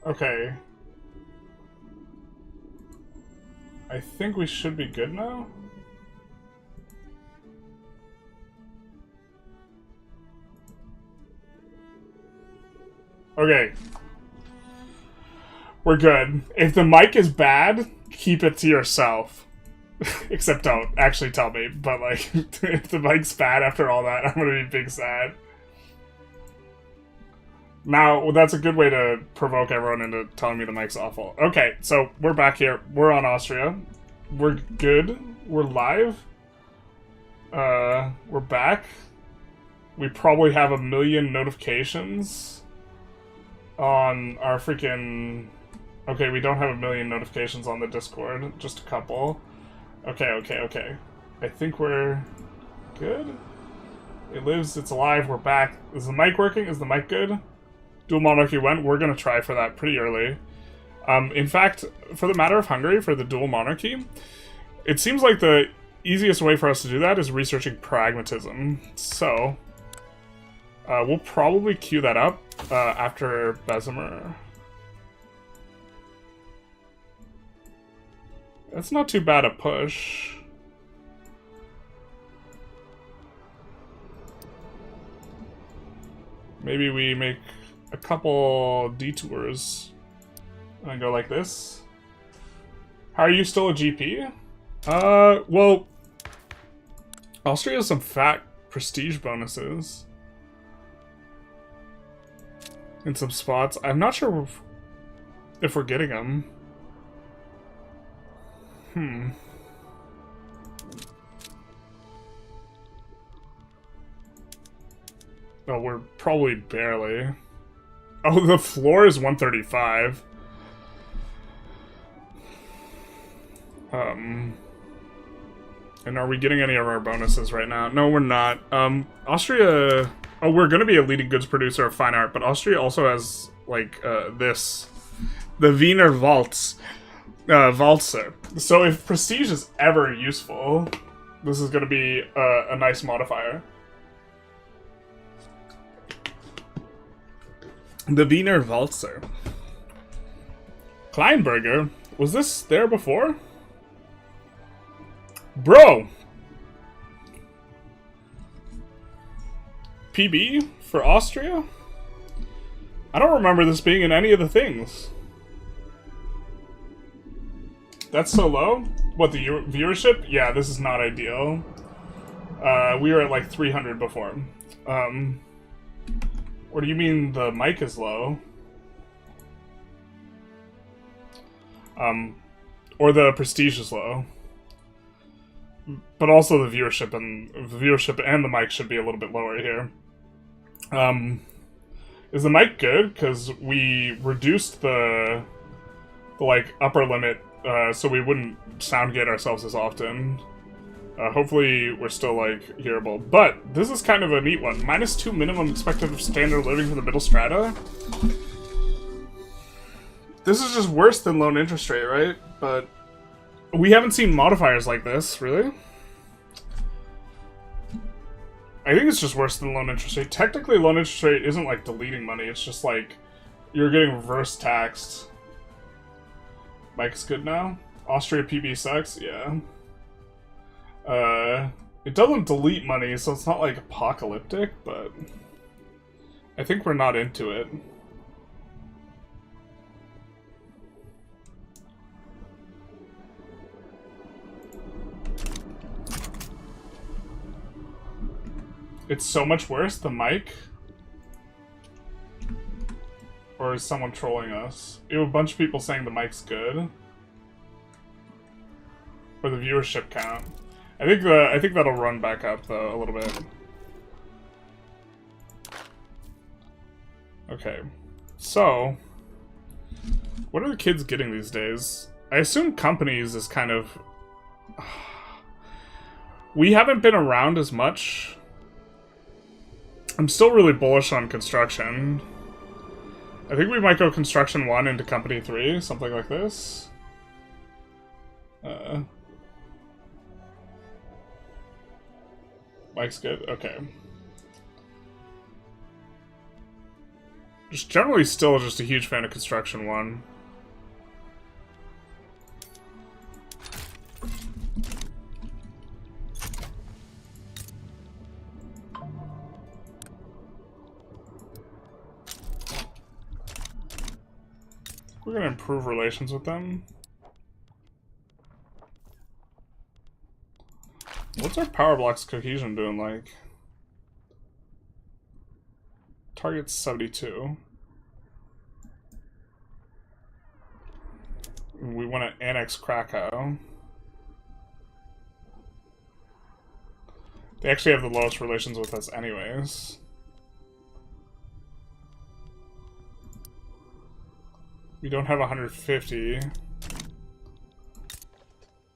Okay. I think we should be good now. Okay. We're good. If the mic is bad, keep it to yourself. Except don't actually tell me. But like, if the mic's bad after all that, I'm gonna be big sad. Now, well, that's a good way to provoke everyone into telling me the mic's awful. Okay, so we're back here. We're on Austria. We're good. We're live. We're back. We probably have 1 million notifications on our freaking... Okay, we don't have 1 million notifications on the Discord. Just a couple. Okay. I think we're good. It lives, it's alive, we're back. Is the mic working? Is the mic good? Dual monarchy went. We're gonna try for that pretty early. In fact, for the matter of Hungary, for the dual monarchy, it seems like the easiest way for us to do that is researching pragmatism. So, we'll probably queue that up after Bessemer. That's not too bad a push. Maybe we make a couple detours and go like this. How are you still a GP? Well, Austria has some fat prestige bonuses in some spots. I'm not sure if we're getting them. Oh, we're probably barely. Oh, the floor is 135. And are we getting any of our bonuses right now? No, we're not. Austria... Oh, we're gonna be a leading goods producer of fine art, but Austria also has, like, this. The Wiener Waltz. Walzer. So if prestige is ever useful, this is gonna be a nice modifier. The Wiener Walzer. Kleinberger? Was this there before? Bro! PB for Austria? I don't remember this being in any of the things. That's so low? What, the viewership? Yeah, this is not ideal. We were at like 300 before. Or do you mean the mic is low? Or the prestige is low. But also the viewership and the mic should be a little bit lower here. Is the mic good? Because we reduced the like upper limit so we wouldn't soundgate ourselves as often. Hopefully we're still, like, hearable. But this is kind of a neat one. -2 minimum expected standard of living for the middle strata. This is just worse than loan interest rate, right? But we haven't seen modifiers like this, really. I think it's just worse than loan interest rate. Technically, loan interest rate isn't, like, deleting money. It's just, like, you're getting reverse taxed. Mike's good now? Austria PB sucks? Yeah. It doesn't delete money, so it's not, like, apocalyptic, but I think we're not into it. It's so much worse, the mic? Or is someone trolling us? You have a bunch of people saying the mic's good. Or the viewership count. I think that'll run back up though a little bit. Okay. So what are the kids getting these days? I assume companies is kind of... We haven't been around as much. I'm still really bullish on construction. I think we might go construction 1 into company 3, something like this. Mike's good? Okay. Just generally still just a huge fan of Construction 1. We're gonna improve relations with them. What's our power blocks cohesion doing like? Target's 72. We want to annex Krakow. They actually have the lowest relations with us anyways. We don't have 150.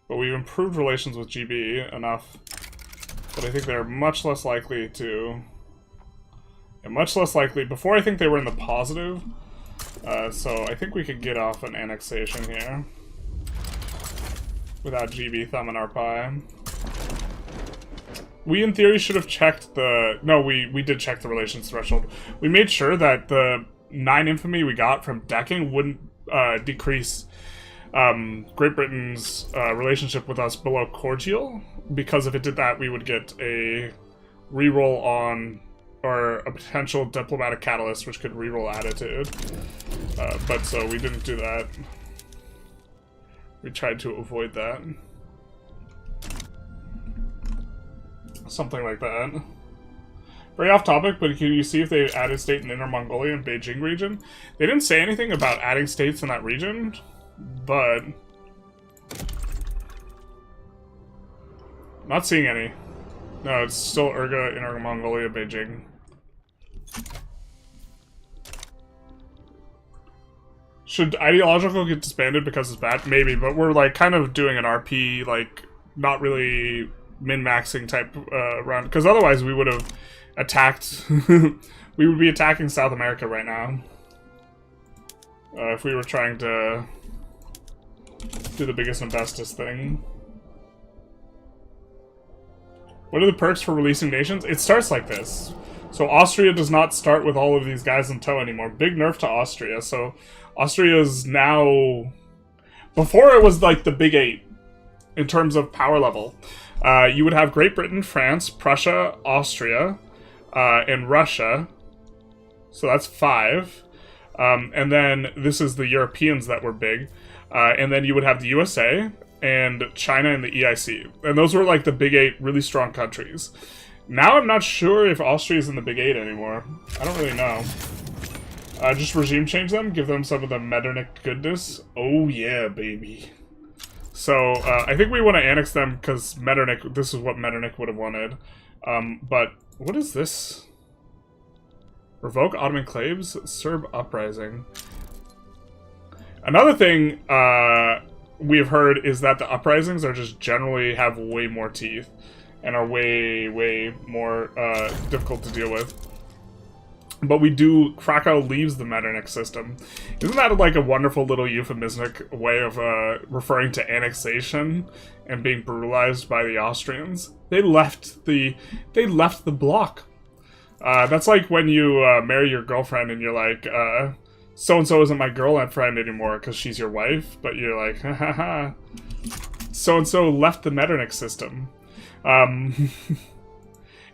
But we've improved relations with GB enough. But I think they're much less likely to... And much less likely... Before I think they were in the positive. So I think we could get off an annexation here. Without GB thumbing our pie. We, in theory, should have checked the... No, we did check the relations threshold. We made sure that the 9 infamy we got from decking wouldn't decrease Great Britain's relationship with us below cordial, because if it did that, we would get a reroll on, or a potential diplomatic catalyst, which could reroll attitude. But so we didn't do that. We tried to avoid that. Something like that. Very off topic, but can you see if they added state in Inner Mongolia and Beijing region? They didn't say anything about adding states in that region, but... Not seeing any. No, it's still Urga, Inner Mongolia, Beijing. Should ideological get disbanded because it's bad? Maybe, but we're like kind of doing an RP, like, not really min-maxing type run, because otherwise we would have attacked... we would be attacking South America right now. If we were trying to do the biggest and bestest thing. What are the perks for releasing nations? It starts like this. So Austria does not start with all of these guys in tow anymore. Big nerf to Austria. So Austria is now... Before it was like the big 8 in terms of power level. You would have Great Britain, France, Prussia, Austria, and Russia. So that's 5. And then this is the Europeans that were big. And then you would have the USA and China and the EIC. And those were like the big 8 really strong countries. Now I'm not sure if Austria is in the big 8 anymore. I don't really know. Just regime change them, give them some of the Metternich goodness. Oh yeah, baby. So, I think we want to annex them because Metternich, this is what Metternich would have wanted. But, what is this? Revoke Ottoman claims? Serb uprising. Another thing we have heard is that the uprisings are just generally have way more teeth. And are way, way more difficult to deal with. But we do... Krakow leaves the Metternich system. Isn't that like a wonderful little euphemistic way of referring to annexation and being brutalized by the Austrians? They left the block. That's like when you marry your girlfriend and you're like, so-and-so isn't my girlfriend anymore because she's your wife. But you're like, ha-ha-ha. So-and-so left the Metternich system.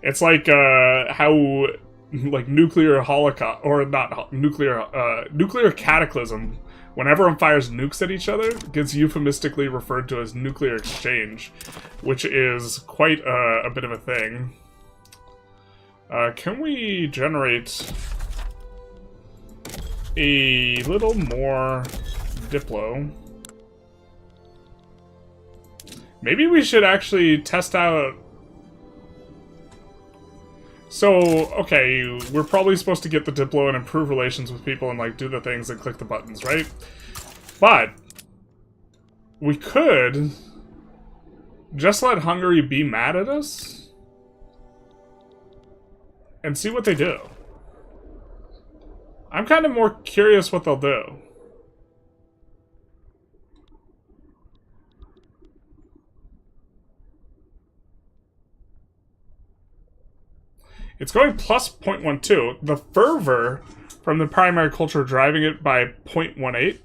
It's like how... like nuclear holocaust, or not nuclear cataclysm, when everyone fires nukes at each other, gets euphemistically referred to as nuclear exchange, which is quite a bit of a thing. Can we generate a little more Diplo? Maybe we should actually test out... So, okay, we're probably supposed to get the Diplo and improve relations with people and, like, do the things and click the buttons, right? But we could just let Hungary be mad at us and see what they do. I'm kind of more curious what they'll do. It's going plus 0.12. The fervor from the primary culture driving it by 0.18.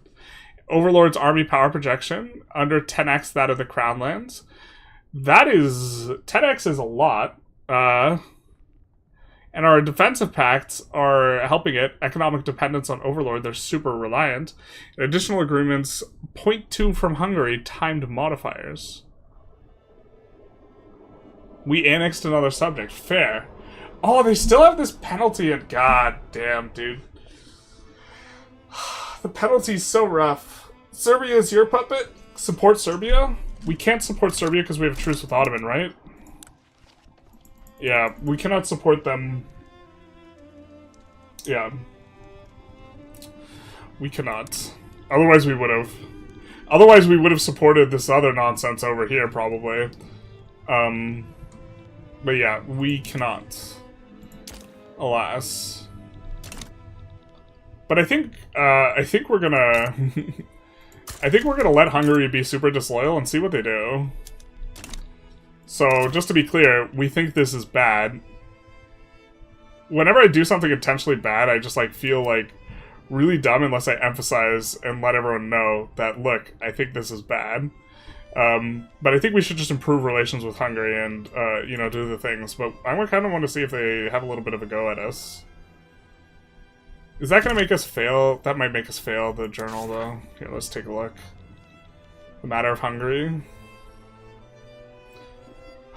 Overlord's army power projection, under 10x that of the Crown lands. That is... 10x is a lot. And our defensive pacts are helping it. Economic dependence on Overlord, they're super reliant. And additional agreements, 0.2 from Hungary, timed modifiers. We annexed another subject. Fair. Oh, they still have this penalty, and god damn, dude. The penalty's so rough. Serbia is your puppet? Support Serbia? We can't support Serbia because we have a truce with Ottoman, right? Yeah, we cannot support them. Yeah. We cannot. Otherwise we would have. Otherwise we would have supported this other nonsense over here, probably. But yeah, we cannot. Alas. But I think we're gonna... I think we're gonna let Hungary be super disloyal and see what they do. So, just to be clear, we think this is bad. Whenever I do something intentionally bad, I just, like, feel, like, really dumb unless I emphasize and let everyone know that, look, I think this is bad. But I think we should just improve relations with Hungary and, you know, do the things. But I kind of want to see if they have a little bit of a go at us. Is that going to make us fail? That might make us fail the journal, though. Here, let's take a look. The matter of Hungary.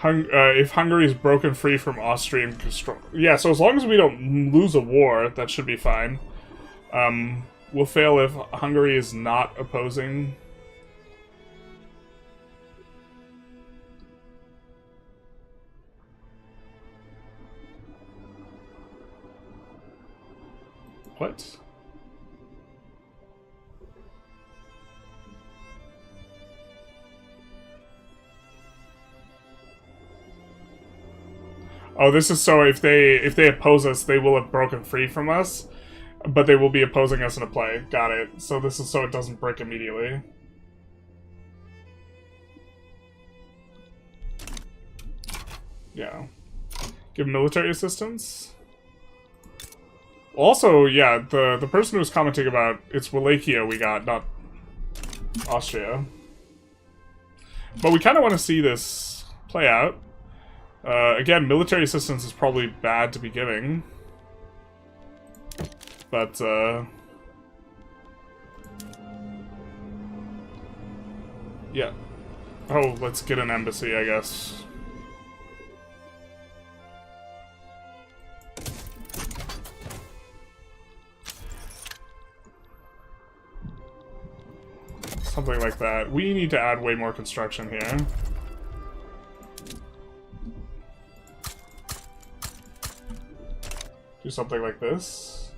If Hungary is broken free from Austrian control. Yeah, so as long as we don't lose a war, that should be fine. We'll fail if Hungary is not opposing. What? Oh, this is so if they oppose us, they will have broken free from us, but they will be opposing us in a play. Got it. So this is so it doesn't break immediately. Yeah. Give military assistance. Also, yeah, the person who was commenting about it's Wallachia we got, not Austria. But we kind of want to see this play out. Again, military assistance is probably bad to be giving. But, yeah. Oh, let's get an embassy, I guess. Something like that. We need to add way more construction here. Do something like this.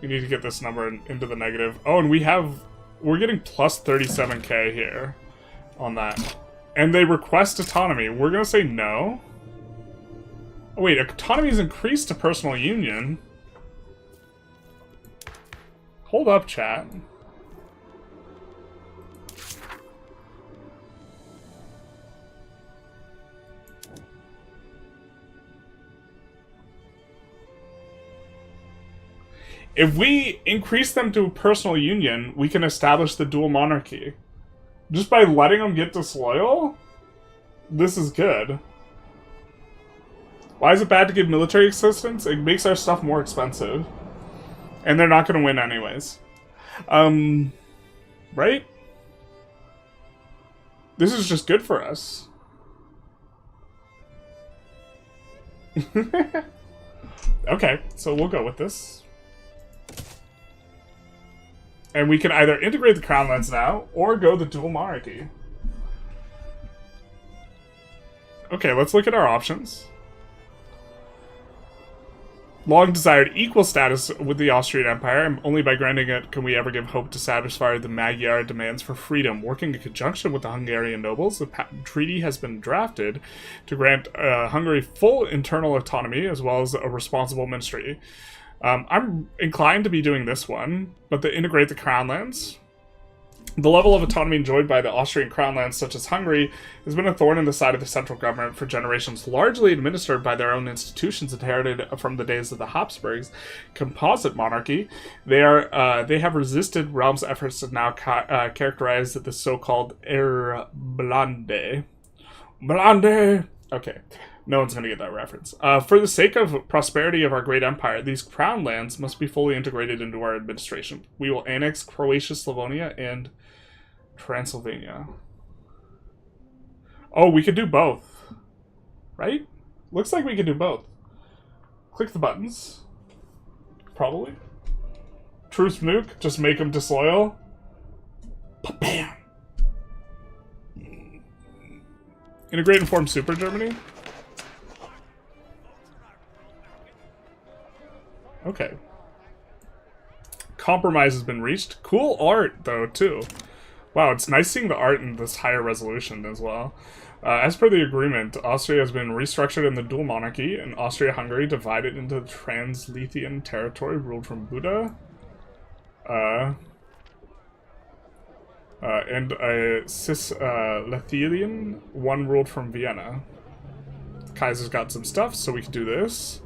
We need to get this number into the negative. Oh, and we're getting plus 37k here on that. And they request autonomy. We're gonna say no. Oh wait, autonomy is increased to personal union. Hold up, chat. If we increase them to a personal union, we can establish the dual monarchy. Just by letting them get disloyal? This is good. Why is it bad to give military assistance? It makes our stuff more expensive. And they're not going to win anyways. Right? This is just good for us. Okay, so we'll go with this. And we can either integrate the Crown lands now, or go the dual monarchy. Okay, let's look at our options. Long desired equal status with the Austrian Empire, and only by granting it can we ever give hope to satisfy the Magyar demands for freedom. Working in conjunction with the Hungarian nobles, the treaty has been drafted to grant Hungary full internal autonomy as well as a responsible ministry. I'm inclined to be doing this one, but to integrate the Crown lands. The level of autonomy enjoyed by the Austrian crown lands, such as Hungary, has been a thorn in the side of the central government for generations, largely administered by their own institutions inherited from the days of the Habsburgs' composite monarchy. They have resisted realm's efforts to now characterize the so-called Blande. Blande! Okay. No one's going to get that reference. For the sake of prosperity of our great empire, these crown lands must be fully integrated into our administration. We will annex Croatia, Slavonia, and Transylvania. Oh, we could do both. Right? Looks like we could do both. Click the buttons. Probably. Truce nuke. Just make them disloyal. Bam! Integrate and form Super Germany? Okay. Compromise has been reached. Cool art, though, too. Wow, it's nice seeing the art in this higher resolution as well. As per the agreement, Austria has been restructured in the dual monarchy, and Austria-Hungary divided into the Transleithian territory ruled from Buda. And a Cisleithanian, one ruled from Vienna. Kaiser's got some stuff, so we can do this.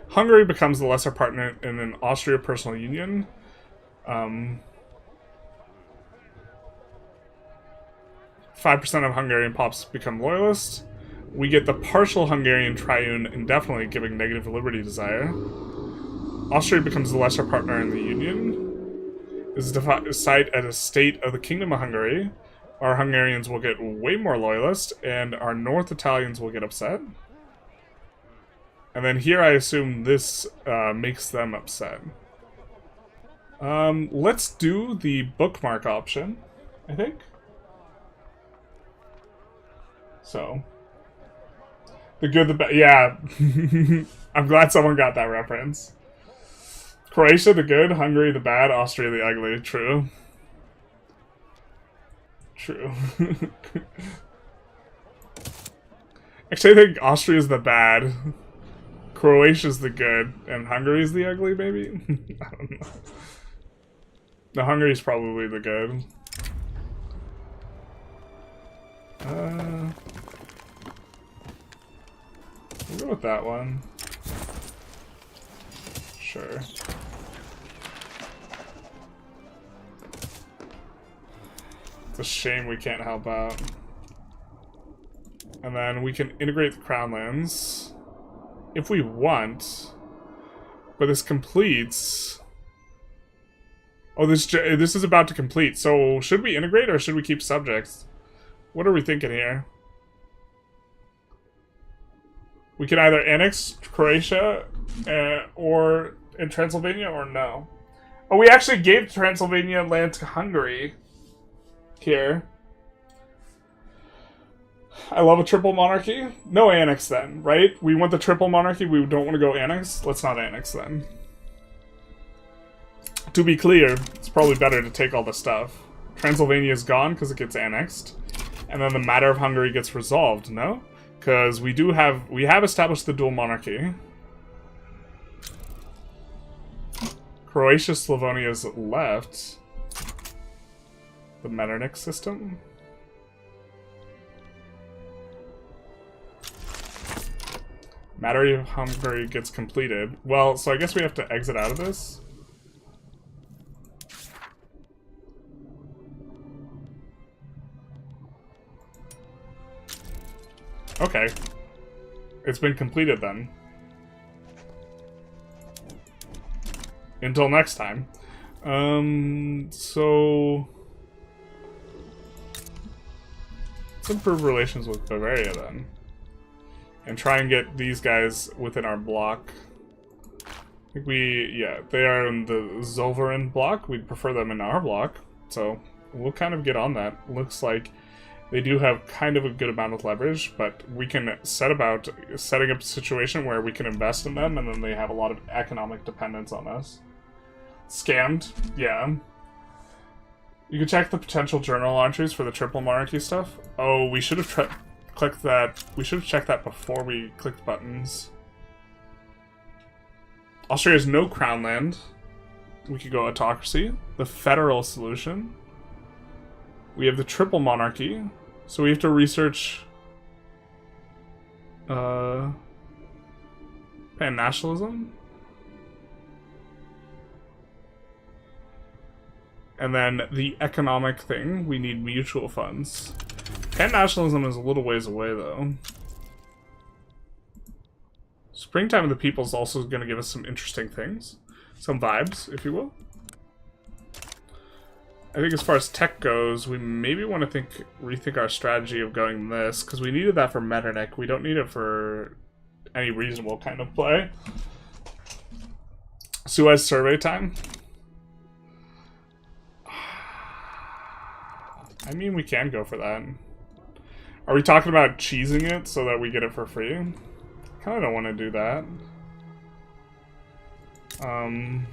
Hungary becomes the lesser partner in an Austria personal union. 5% of Hungarian pops become loyalists. We get the partial Hungarian triune indefinitely giving negative liberty desire. Austria becomes the lesser partner in the union. This is decided as a state of the Kingdom of Hungary. Our Hungarians will get way more loyalists, and our North Italians will get upset. And then here I assume this makes them upset. Let's do the bookmark option, I think. So. The good, the bad. Yeah. I'm glad someone got that reference. Croatia the good, Hungary the bad, Austria the ugly. True. True. Actually, I think Austria's the bad. Croatia's the good, and Hungary's the ugly, maybe? I don't know. No, Hungary's probably the good. We'll go with that one. Sure. It's a shame we can't help out. And then we can integrate the crown lands if we want, but this completes. Oh, this is about to complete. So should we integrate or should we keep subjects? What are we thinking here? We can either annex Croatia or in Transylvania or no. Oh, we actually gave Transylvania land to Hungary here. I love a triple monarchy. No annex then, right? We want the triple monarchy. We don't want to go annex. Let's not annex then. To be clear, it's probably better to take all the stuff. Transylvania is gone because it gets annexed. And then the matter of Hungary gets resolved, no? Because we have established the dual monarchy. Croatia, Slavonia's left. The Metternich system. Matter of Hungary gets completed. Well, so I guess we have to exit out of this. Okay. It's been completed then. Until next time. So... let's improve relations with Bavaria then. And try and get these guys within our block. I think they are in the Zoveran block. We'd prefer them in our block. So we'll kind of get on that. Looks like they do have kind of a good amount of leverage, but we can set about setting up a situation where we can invest in them and then they have a lot of economic dependence on us. Scammed? Yeah. You can check the potential journal entries for the triple monarchy stuff. Oh, we should have clicked that. We should have checked that before we clicked buttons. Austria has no crown land. We could go autocracy. The federal solution. We have the triple monarchy, so we have to research pan-nationalism. And then the economic thing, we need mutual funds. Pan-nationalism is a little ways away, though. Springtime of the People is also going to give us some interesting things. Some vibes, if you will. I think as far as tech goes, we maybe want to rethink our strategy of going this, because we needed that for Metternich. We don't need it for any reasonable kind of play. Suez survey time. I mean, we can go for that. Are we talking about cheesing it so that we get it for free? Kind of don't want to do that. In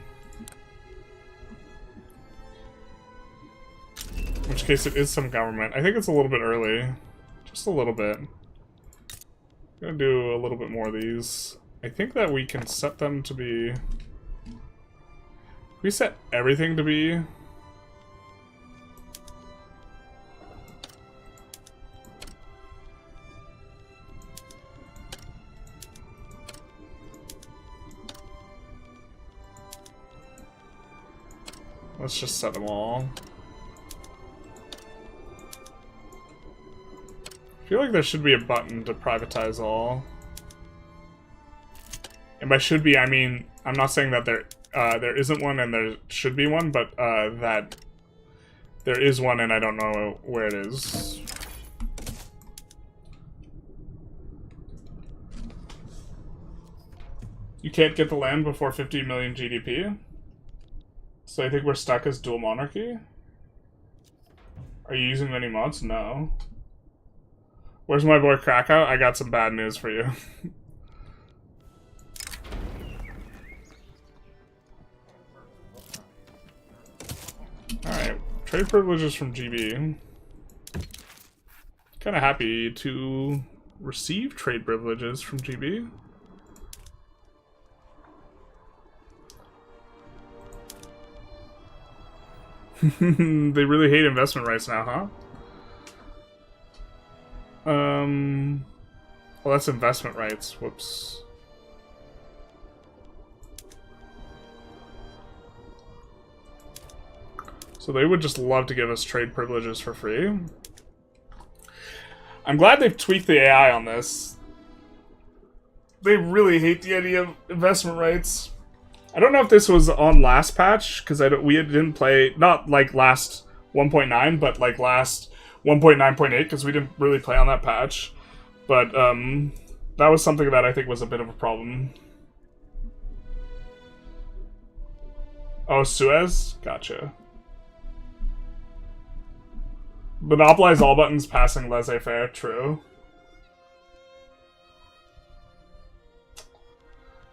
which case it is some government. I think it's a little bit early. Just a little bit. I'm gonna do a little bit more of these. I think that we can set them to be... We set everything to be... Let's just set them all. I feel like there should be a button to privatize all. And by should be, I mean, I'm not saying that there isn't one and there should be one, but that there is one and I don't know where it is. You can't get the land before 50 million GDP? So I think we're stuck as dual monarchy? Are you using many mods? No. Where's my boy Krakow? I got some bad news for you. Alright, trade privileges from GB. Kind of happy to receive trade privileges from GB. They really hate investment rights now, huh? Well, that's investment rights. Whoops. So they would just love to give us trade privileges for free. I'm glad they've tweaked the AI on this. They really hate the idea of investment rights. I don't know if this was on last patch, because we didn't play, not like last 1.9, but like last 1.9.8, because we didn't really play on that patch. But that was something that I think was a bit of a problem. Oh, Suez? Gotcha. Monopolize all buttons, passing laissez-faire, true.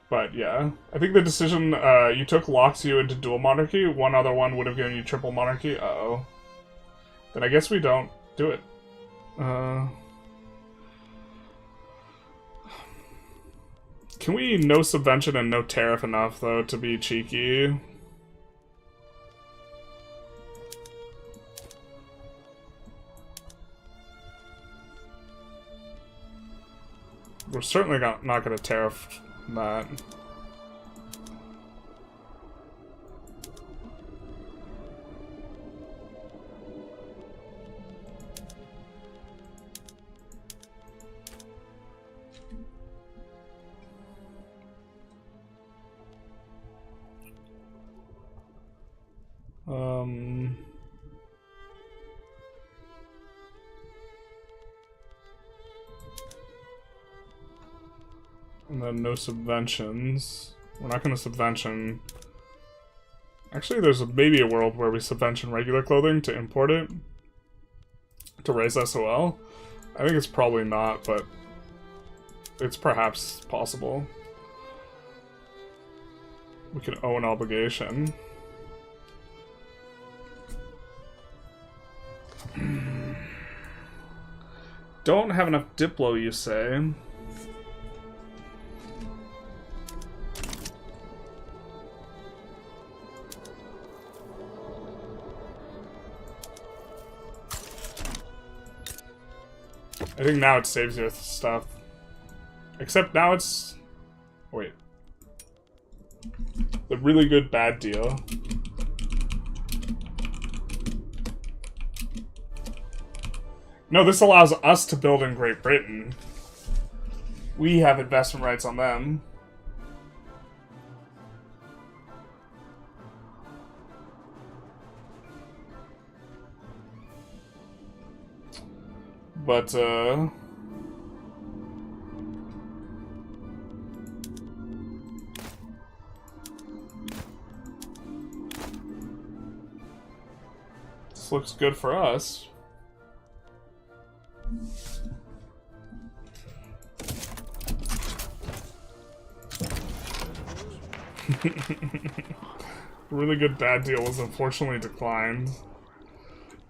But yeah, I think the decision you took locks you into dual monarchy. One other one would have given you triple monarchy. Uh-oh. Then I guess we don't do it. Can we no subvention and no tariff enough, though, to be cheeky? We're certainly not going to tariff that. And then no subventions. We're not going to subvention. Actually, there's maybe a world where we subvention regular clothing to import it. To raise SOL. I think it's probably not, but it's perhaps possible. We can owe an obligation. Don't have enough Diplo, you say? I think now it saves your stuff. Except now it's... Wait. The really good bad deal. No, this allows us to build in Great Britain. We have investment rights on them. But, this looks good for us. Really good bad deal was unfortunately declined.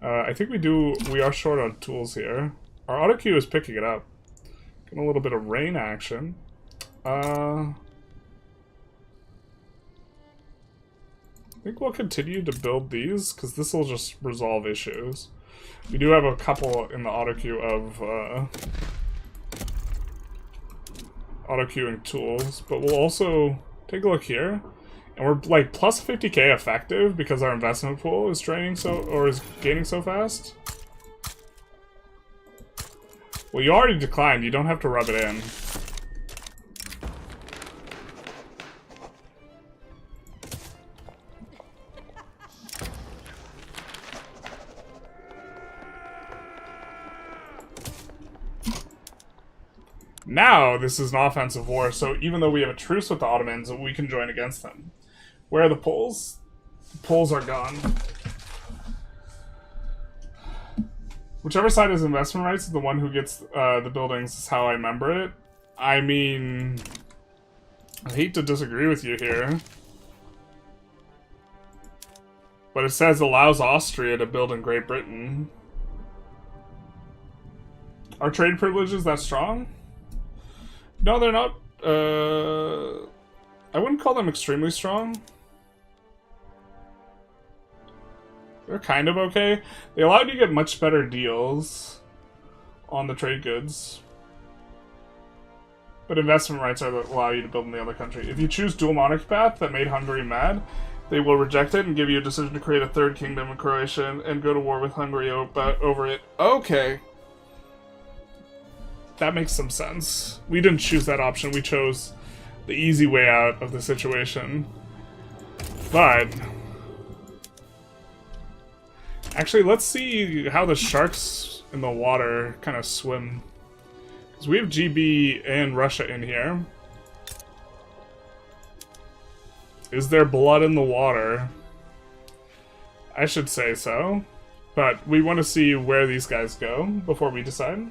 I think we are short on tools here. Our auto queue is picking it up. Getting a little bit of rain action. I think we'll continue to build these, because this will just resolve issues. We do have a couple in the auto queue of auto queuing tools, but we'll also take a look here. And we're like plus 50k effective because our investment pool is draining is gaining so fast. Well, you already declined, you don't have to rub it in. Now, this is an offensive war, so even though we have a truce with the Ottomans, we can join against them. Where are the Poles? The Poles are gone. Whichever side has investment rights is the one who gets the buildings, is how I remember it. I mean, I hate to disagree with you here. But it says allows Austria to build in Great Britain. Are trade privileges that strong? No, they're not. I wouldn't call them extremely strong. They're kind of okay. They allow you to get much better deals on the trade goods. But investment rights are that allow you to build in the other country. If you choose dual monarchy path that made Hungary mad, they will reject it and give you a decision to create a third kingdom in Croatia and go to war with Hungary over it. Okay. That makes some sense. We didn't choose that option. We chose the easy way out of the situation. But actually, let's see how the sharks in the water kind of swim. Because we have GB and Russia in here. Is there blood in the water? I should say so. But we want to see where these guys go before we decide.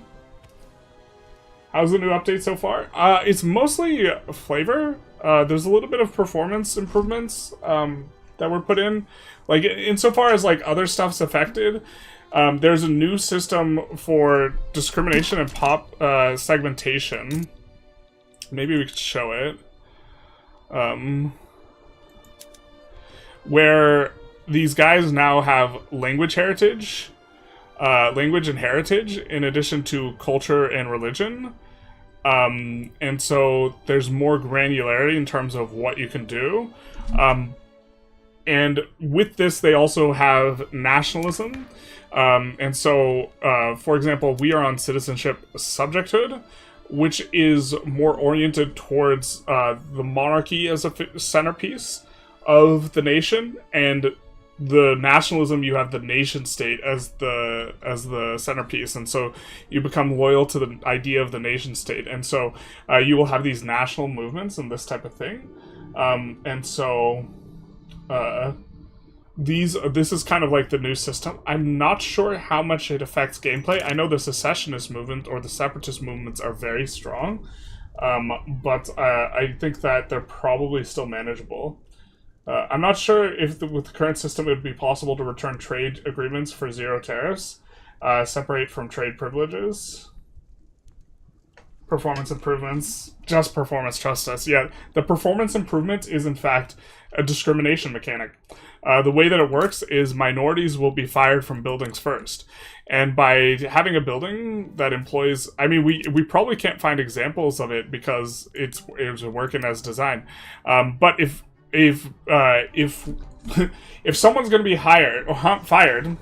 How's the new update so far? It's mostly flavor. There's a little bit of performance improvements that were put in. Like, insofar as, like, other stuff's affected, there's a new system for discrimination and pop segmentation. Maybe we could show it. Where these guys now have language heritage. Language and heritage, in addition to culture and religion. And so there's more granularity in terms of what you can do. And with this, they also have nationalism. And so, for example, we are on citizenship subjecthood, which is more oriented towards the monarchy as a centerpiece of the nation, and the nationalism, you have the nation state as the centerpiece, and so you become loyal to the idea of the nation state, and so you will have these national movements and this type of thing, and so this is kind of like the new system. I'm not sure how much it affects gameplay. I know the secessionist movement or the separatist movements are very strong, but I think that they're probably still manageable. I'm not sure if with the current system it would be possible to return trade agreements for zero tariffs, separate from trade privileges. Performance improvements. Just performance, trust us. Yeah, the performance improvement is, in fact, a discrimination mechanic. The way that it works is minorities will be fired from buildings first. And by having a building that employs... I mean, we probably can't find examples of it because it's working as designed. But if if someone's going to be fired,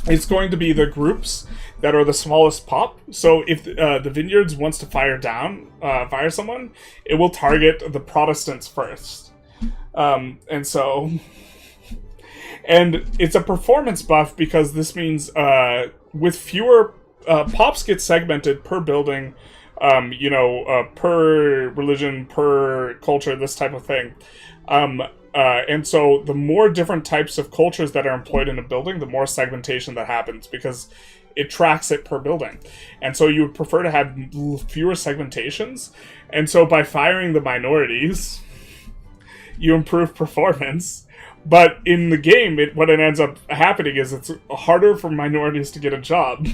it's going to be the groups that are the smallest pop. So if the Vineyards wants to fire someone, it will target the Protestants first. And it's a performance buff because this means with fewer pops get segmented per building, per religion, per culture, this type of thing. And so the more different types of cultures that are employed in a building, the more segmentation that happens because it tracks it per building. And so you would prefer to have fewer segmentations. And so by firing the minorities, you improve performance. But in the game, what it ends up happening is it's harder for minorities to get a job.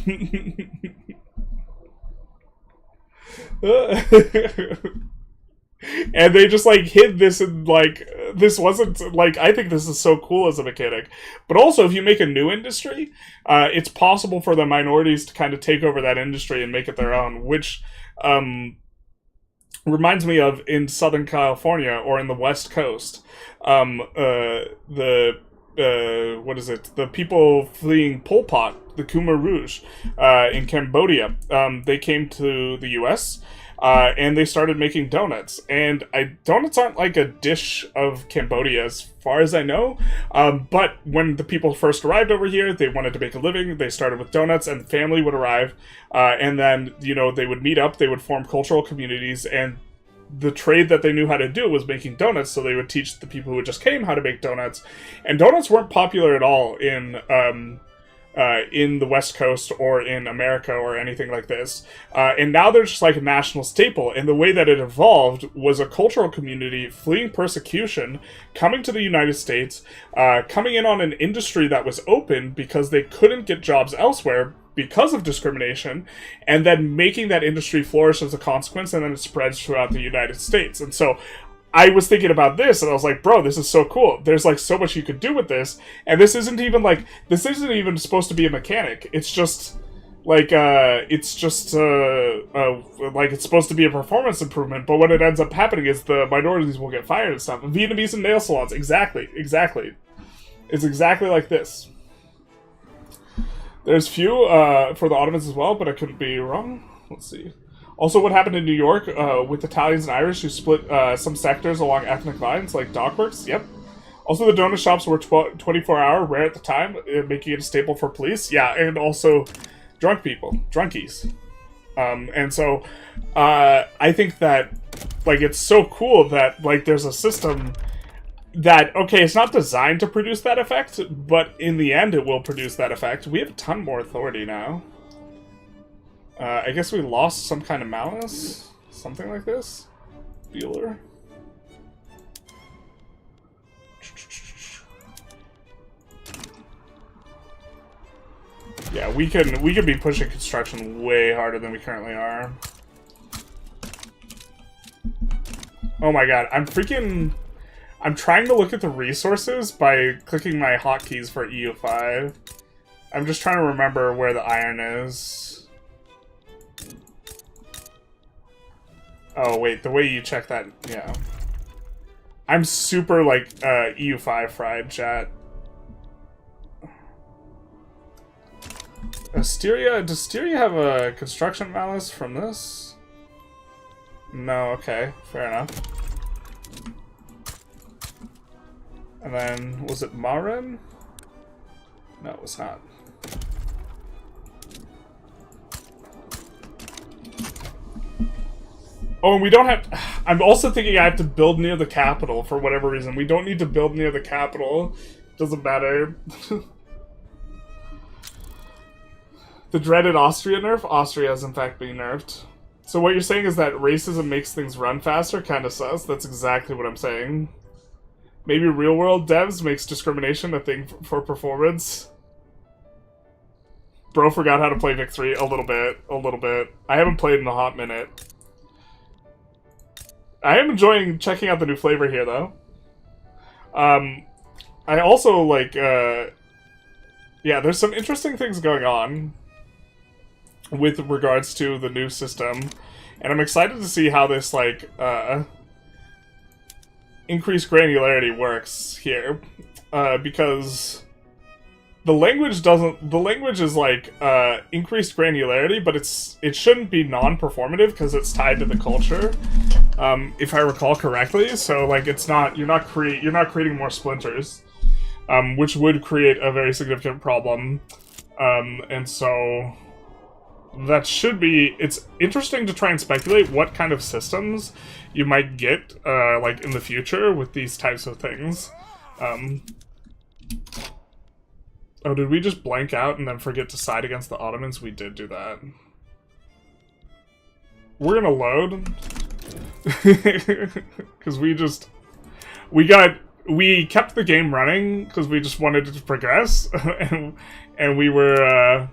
And they just, hid this and, this wasn't, I think this is so cool as a mechanic. But also, if you make a new industry, it's possible for the minorities to kind of take over that industry and make it their own, which reminds me of in Southern California or in the West Coast, the people fleeing Pol Pot, the Khmer Rouge, in Cambodia, they came to the U.S., and they started making donuts. And donuts aren't like a dish of Cambodia as far as I know. But when the people first arrived over here, they wanted to make a living. They started with donuts, and the family would arrive. And then, they would meet up. They would form cultural communities. And the trade that they knew how to do was making donuts. So they would teach the people who just came how to make donuts. And donuts weren't popular at all in the West Coast or in America or anything like this. And now they're just like a national staple. And the way that it evolved was a cultural community fleeing persecution, coming to the United States, coming in on an industry that was open because they couldn't get jobs elsewhere because of discrimination, and then making that industry flourish as a consequence, and then it spreads throughout the United States. And so I was thinking about this, and I was like, bro, this is so cool. There's, so much you could do with this, and this isn't even supposed to be a mechanic. It's just, it's supposed to be a performance improvement, but what it ends up happening is the minorities will get fired and stuff. Vietnamese and nail salons, exactly. It's exactly like this. There's few for the Ottomans as well, but I couldn't be wrong. Let's see. Also, what happened in New York with Italians and Irish who split some sectors along ethnic lines, like dockworks. Yep. Also, the donut shops were 24-hour, rare at the time, making it a staple for police. Yeah, and also drunkies. And so I think that, it's so cool that, there's a system that, okay, it's not designed to produce that effect, but in the end it will produce that effect. We have a ton more authority now. I guess we lost some kind of malice? Something like this? Bueller? Yeah, we could be pushing construction way harder than we currently are. Oh my god, I'm trying to look at the resources by clicking my hotkeys for EU5. I'm just trying to remember where the iron is. Oh, wait, the way you check that, yeah. I'm super, EU5 fried, chat. Asteria? Does Asteria have a construction malice from this? No, okay, fair enough. And then, was it Marin? No, it was not. Oh, and we don't have... I'm also thinking I have to build near the capital for whatever reason. We don't need to build near the capital. Doesn't matter. The dreaded Austria nerf? Austria is in fact being nerfed. So what you're saying is that racism makes things run faster? Kinda sus. That's exactly what I'm saying. Maybe real-world devs makes discrimination a thing for performance. Bro forgot how to play Vic 3 a little bit. I haven't played in a hot minute. I am enjoying checking out the new flavor here, though. I also, like, yeah, there's some interesting things going on with regards to the new system, and I'm excited to see how this, like, increased granularity works here, because the language is like increased granularity, but it shouldn't be non-performative because it's tied to the culture, if I recall correctly. So like you're not creating more splinters, which would create a very significant problem, and so that should be. It's interesting to try and speculate what kind of systems you might get like in the future with these types of things. Oh, did we just blank out and then forget to side against the Ottomans? We did do that. We're gonna load. Because we kept the game running because we just wanted it to progress. and we were,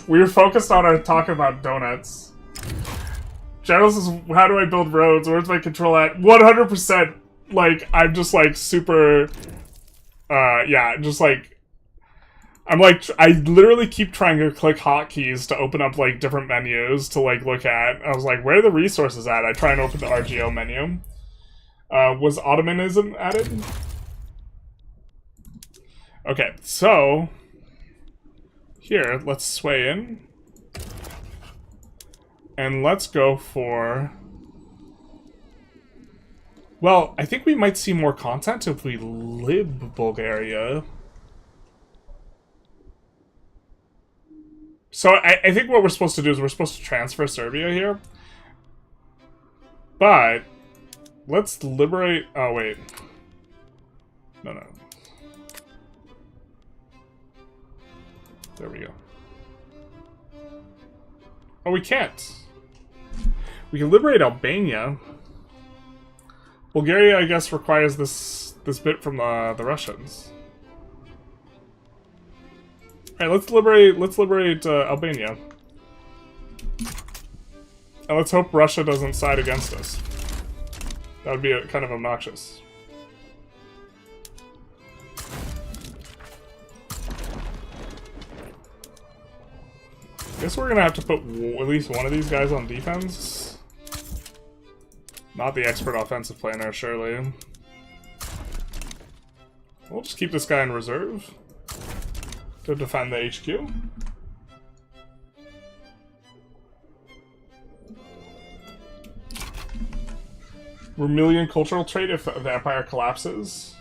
we were focused on our talk about donuts. General says, how do I build roads? Where's my control at? 100%. Like, I'm just, like, super, yeah, just, like, I'm, like, I literally keep trying to click hotkeys to open up, like, different menus to, like, look at. I was like, where are the resources at? I try and open the RGO menu. Was Ottomanism added? Okay, so, here, let's sway in. And let's go for... Well, I think we might see more content if we lib Bulgaria. So I think what we're supposed to do is we're supposed to transfer Serbia here. But let's liberate... Oh, wait. No. There we go. Oh, we can't. We can liberate Albania. Bulgaria, I guess, requires this bit from the Russians. Alright, let's liberate Albania. And let's hope Russia doesn't side against us. That would be kind of obnoxious. I guess we're gonna have to put at least one of these guys on defense. Not the expert offensive planner, surely. We'll just keep this guy in reserve to defend the HQ. Vermilion cultural trait if the empire collapses.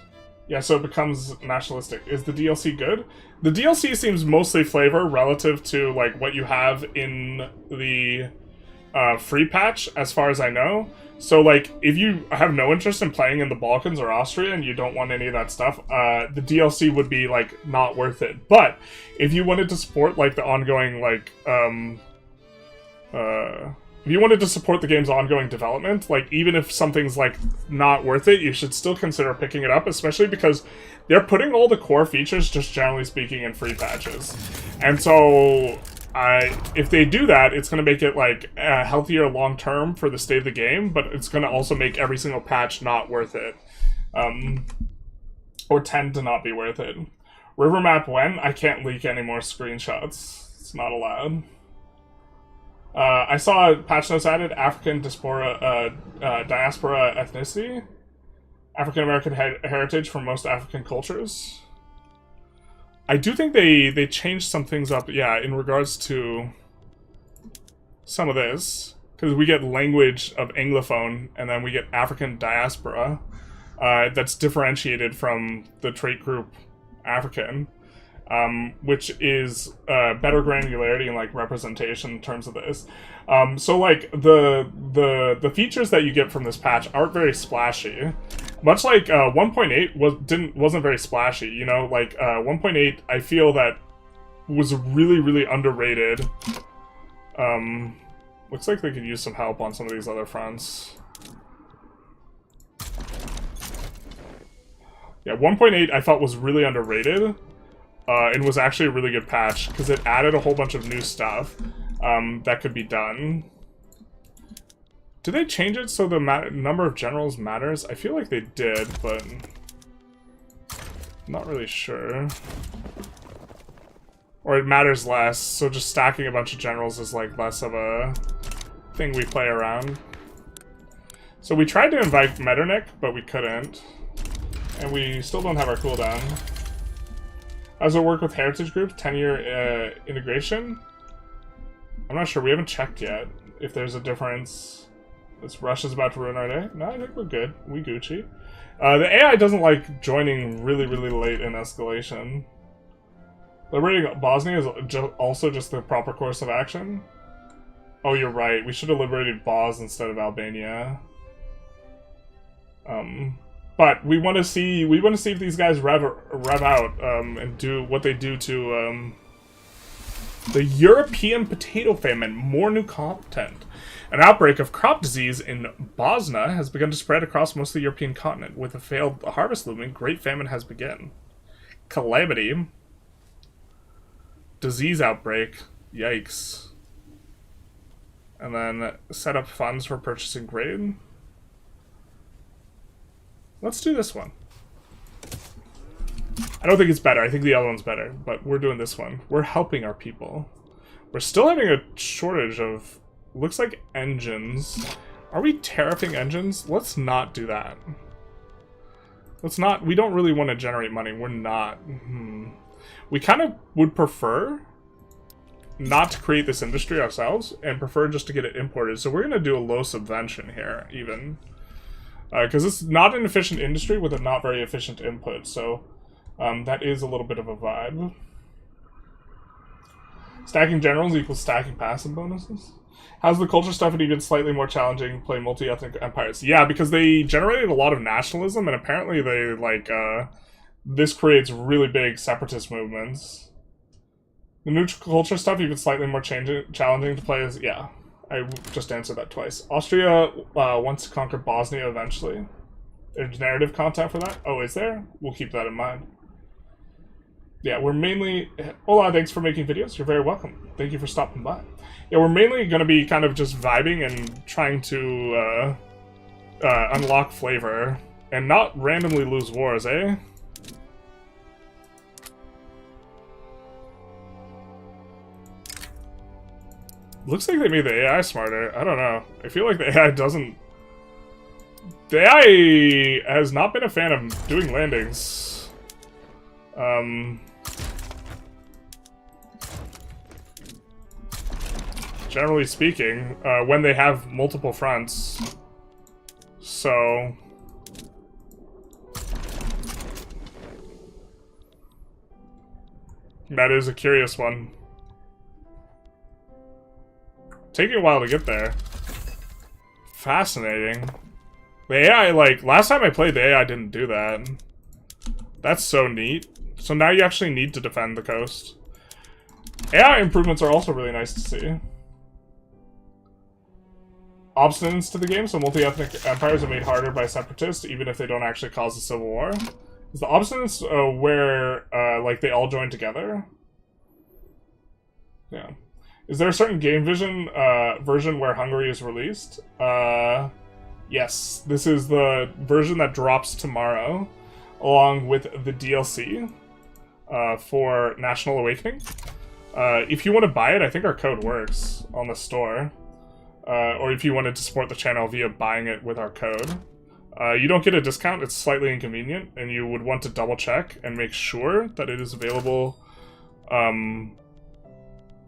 Yeah, so it becomes nationalistic. Is the DLC good? The DLC seems mostly flavor relative to like what you have in the free patch, as far as I know. So, like, if you have no interest in playing in the Balkans or Austria and you don't want any of that stuff, the DLC would be, like, not worth it. But, if you wanted to support, like, the ongoing, like, if you wanted to support the game's ongoing development, like, even if something's, like, not worth it, you should still consider picking it up, especially because they're putting all the core features, just generally speaking, in free patches. And so... if they do that, it's going to make it, like, healthier long-term for the state of the game, but it's going to also make every single patch not worth it. Or tend to not be worth it. River map when? I can't leak any more screenshots. It's not allowed. I saw patch notes added, African diaspora ethnicity. African-American heritage from most African cultures. I do think they changed some things up, yeah, in regards to some of this. Because we get language of Anglophone, and then we get African diaspora. That's differentiated from the trait group African. Which is better granularity and, like, representation in terms of this. So, like, the features that you get from this patch aren't very splashy. Much like 1.8 wasn't very splashy, you know? Like, 1.8, I feel that was really, really underrated. Looks like they could use some help on some of these other fronts. Yeah, 1.8 I thought was really underrated. And was actually a really good patch, because it added a whole bunch of new stuff that could be done. Did they change it so the number of generals matters? I feel like they did, but I'm not really sure. Or it matters less, so just stacking a bunch of generals is like less of a thing we play around. So we tried to invite Metternich, but we couldn't. And we still don't have our cooldown. How does it work with heritage groups? 10-year integration? I'm not sure. We haven't checked yet if there's a difference. This Russia's about to ruin our day. No, I think we're good. We Gucci. The AI doesn't like joining really, really late in escalation. Liberating Bosnia is also just the proper course of action. Oh, you're right. We should have liberated Bos instead of Albania. But we want to see if these guys rev out and do what they do to the European potato famine. More new content. An outbreak of crop disease in Bosnia has begun to spread across most of the European continent. With a failed harvest looming, great famine has begun. Calamity. Disease outbreak. Yikes. And then set up funds for purchasing grain. Let's do this one. I don't think it's better. I think the other one's better, but we're doing this one. We're helping our people. We're still having a shortage of, looks like, engines. Are we tariffing engines? Let's not do that. Let's not, we don't really want to generate money. We're not. We kind of would prefer not to create this industry ourselves and prefer just to get it imported. So we're going to do a low subvention here, even. Because it's not an efficient industry with a not very efficient input, so that is a little bit of a vibe. Stacking generals equals stacking passive bonuses. How's the culture stuff and even slightly more challenging play multi-ethnic empires? Yeah, because they generated a lot of nationalism, and apparently they, like, this creates really big separatist movements. The neutral culture stuff even slightly more challenging to play is, yeah. I just answered that twice. Austria wants to conquer Bosnia eventually. There's narrative content for that? Oh, is there? We'll keep that in mind. Yeah, we're mainly... Hola, thanks for making videos. You're very welcome. Thank you for stopping by. Yeah, we're mainly going to be kind of just vibing and trying to unlock flavor and not randomly lose wars, eh? Looks like they made the AI smarter. I don't know. I feel like the AI doesn't... The AI has not been a fan of doing landings. Generally speaking, when they have multiple fronts. So... That is a curious one. Taking a while to get there. Fascinating. The AI, like, last time I played, the AI didn't do that. That's so neat. So now you actually need to defend the coast. AI improvements are also really nice to see. Obstinance to the game, so multi-ethnic empires are made harder by separatists, even if they don't actually cause a civil war. Is the obstinance where, like, they all join together? Yeah. Is there a certain game version where Hungary is released? Yes. This is the version that drops tomorrow, along with the DLC for National Awakening. If you want to buy it, I think our code works on the store. Or if you wanted to support the channel via buying it with our code. You don't get a discount, it's slightly inconvenient, and you would want to double check and make sure that it is available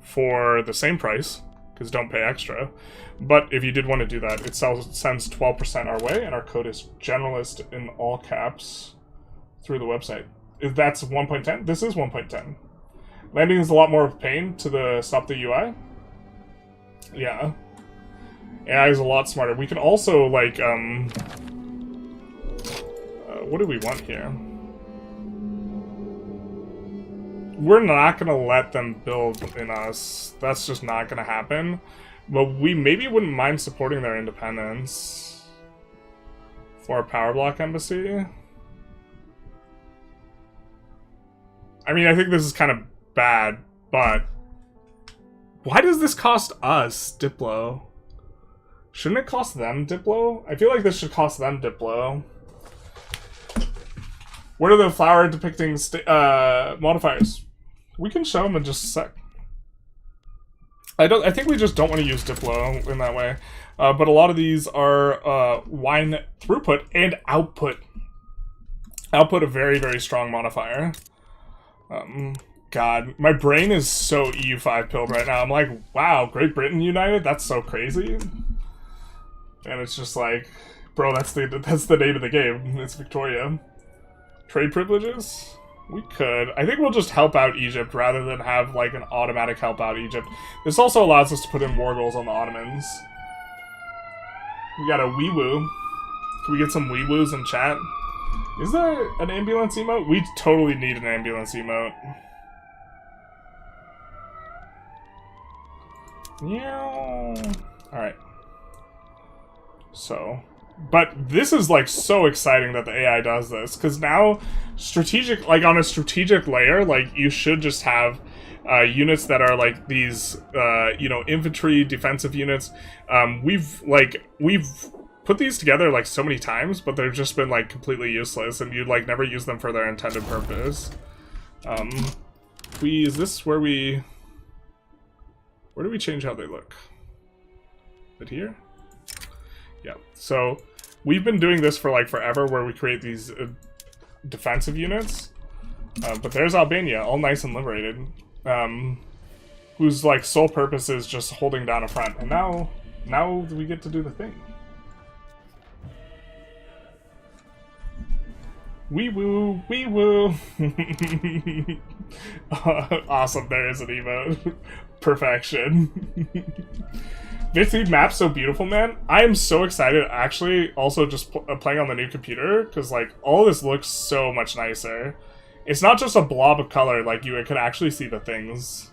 for the same price, because don't pay extra. But if you did want to do that, it sends 12% our way, and our code is generalist in all caps through the website. If that's 1.10, this is 1.10. Landing is a lot more of a pain to stop the UI. Yeah. AI is a lot smarter. We can also, like, what do we want here? We're not gonna let them build in us. That's just not gonna happen. But we maybe wouldn't mind supporting their independence for a power block embassy. I mean, I think this is kind of bad, but why does this cost us Diplo? Shouldn't it cost them Diplo? I feel like this should cost them Diplo. What are the flower depicting modifiers? We can show them in just a sec. I think we just don't want to use Diplo in that way. But a lot of these are wine throughput and output. Output a very, very strong modifier. God, my brain is so EU5 pilled right now. I'm like, wow, Great Britain united? That's so crazy. And it's just like, bro, that's the name of the game. It's Victoria. Trade privileges? We could. I think we'll just help out Egypt rather than have like an automatic help out Egypt. This also allows us to put in war goals on the Ottomans. We got a wee-woo. Can we get some wee-woos in chat? Is there an ambulance emote? We totally need an ambulance emote. Yeah. Alright. So, but this is like so exciting that the AI does this, because now strategic, like on a strategic layer, like you should just have units that are like these, you know, infantry defensive units. We've put these together like so many times, but they've just been like completely useless, and you'd like never use them for their intended purpose. Is this where do we change how they look? Is it here? Yeah, so we've been doing this for like forever, where we create these defensive units. But there's Albania, all nice and liberated, whose like sole purpose is just holding down a front. And now we get to do the thing. Wee woo, wee woo. Awesome, there is an emote. Perfection. This map's so beautiful, man. I am so excited, actually, also just playing on the new computer, because, like, all this looks so much nicer. It's not just a blob of color, like, you could actually see the things.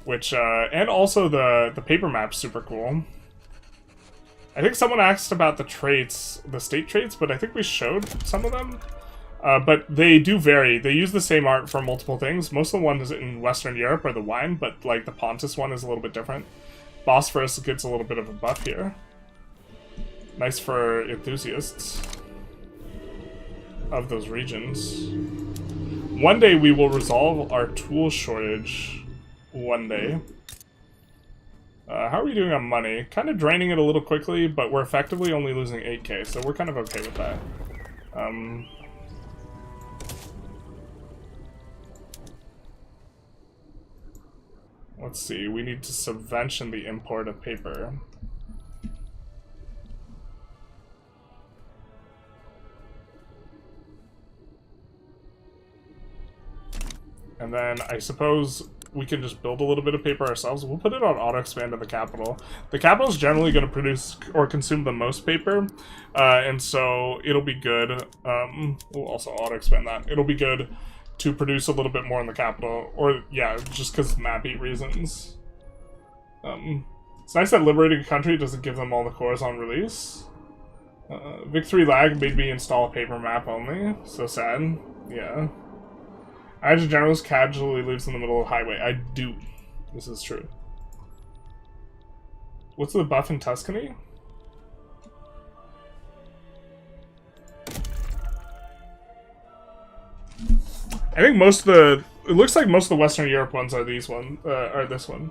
Which, and also the paper map's super cool. I think someone asked about the traits, the state traits, but I think we showed some of them. But they do vary. They use the same art for multiple things. Most of the ones in Western Europe are the wine, but, like, the Pontus one is a little bit different. Bosphorus gets a little bit of a buff here. Nice for enthusiasts of those regions. One day we will resolve our tool shortage. One day. How are we doing on money? Kind of draining it a little quickly, but we're effectively only losing 8k, so we're kind of okay with that. Let's see, we need to subvention the import of paper. And then I suppose we can just build a little bit of paper ourselves. We'll put it on auto-expand in the capital. The capital is generally going to produce or consume the most paper, and so it'll be good. We'll also auto-expand that. It'll be good to produce a little bit more in the capital, or yeah, just because of map eat reasons. It's nice that liberating a country doesn't give them all the cores on release. Victory lag made me install a paper map only. So sad. Yeah. Average generalist casually lives in the middle of the highway. I do. This is true. What's the buff in Tuscany? I think most of the... It looks like most of the Western Europe ones are these one, are this one.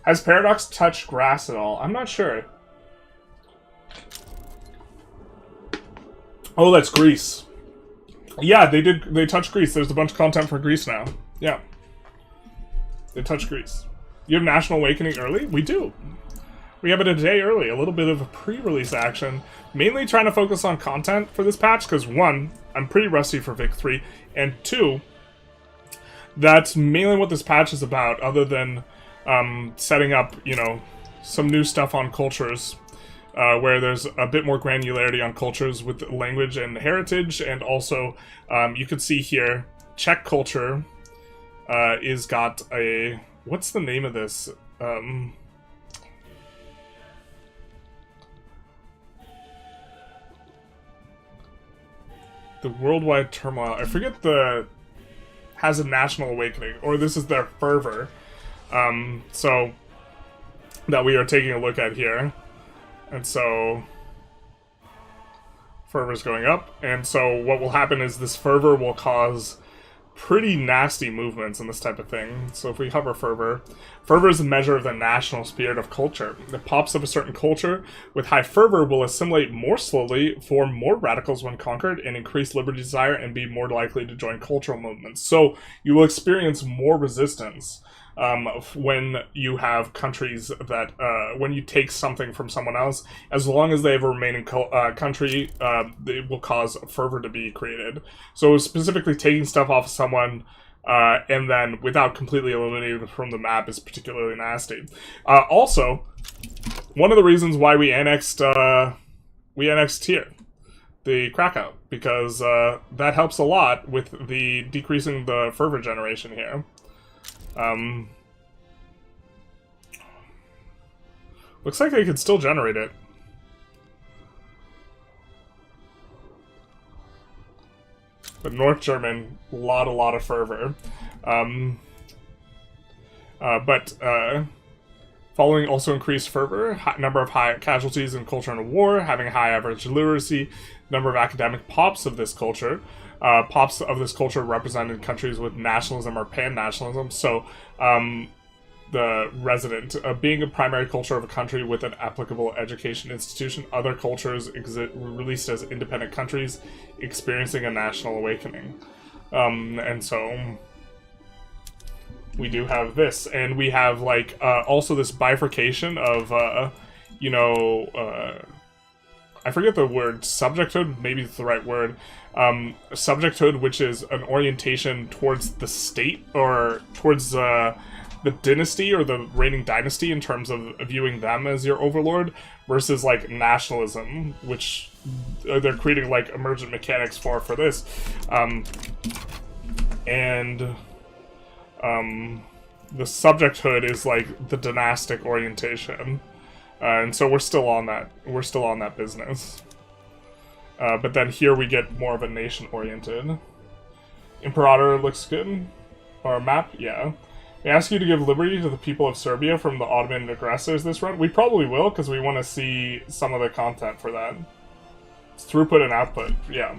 Has Paradox touched grass at all? I'm not sure. Oh, that's Greece. Yeah, they did. They touched Greece. There's a bunch of content for Greece now. Yeah. They touched Greece. You have National Awakening early? We do. We have it a day early. A little bit of a pre-release action. Mainly trying to focus on content for this patch, because one, I'm pretty rusty for Vic 3, and two, that's mainly what this patch is about, other than setting up, you know, some new stuff on cultures, where there's a bit more granularity on cultures with language and heritage, and also, you can see here, Czech culture is got a... What's the name of this? The worldwide turmoil. I forget the has a national awakening, or this is their fervor. So that we are taking a look at here. And so fervor's going up, and so what will happen is this fervor will cause pretty nasty movements in this type of thing. So if we hover fervor, fervor is a measure of the national spirit of culture. The pops of a certain culture with high fervor will assimilate more slowly, form more radicals when conquered, and increase liberty desire and be more likely to join cultural movements. So you will experience more resistance when you have countries that, when you take something from someone else, as long as they have a remaining country, it will cause fervor to be created. So specifically taking stuff off of someone, and then without completely eliminating them from the map is particularly nasty. Also, one of the reasons why we annexed here, the Krakow, because that helps a lot with the decreasing the fervor generation here. Looks like they could still generate it. But North German, a lot of fervor. Following also increased fervor, number of high casualties in culture and war, having high average literacy, number of academic pops of this culture. Pops of this culture represented countries with nationalism or pan-nationalism. So, the resident, being a primary culture of a country with an applicable education institution, other cultures released as independent countries experiencing a national awakening. And so we do have this, and we have like also this bifurcation of I forget the word, subjecthood, maybe it's the right word. Subjecthood, which is an orientation towards the state, or towards the dynasty or the reigning dynasty in terms of viewing them as your overlord, versus like nationalism, which they're creating like emergent mechanics for this. The subjecthood is like the dynastic orientation. And so we're still on that business. But then here we get more of a nation-oriented. Imperator looks good. Or map, yeah. We ask you to give liberty to the people of Serbia from the Ottoman aggressors this run. We probably will, because we want to see some of the content for that. It's throughput and output, yeah.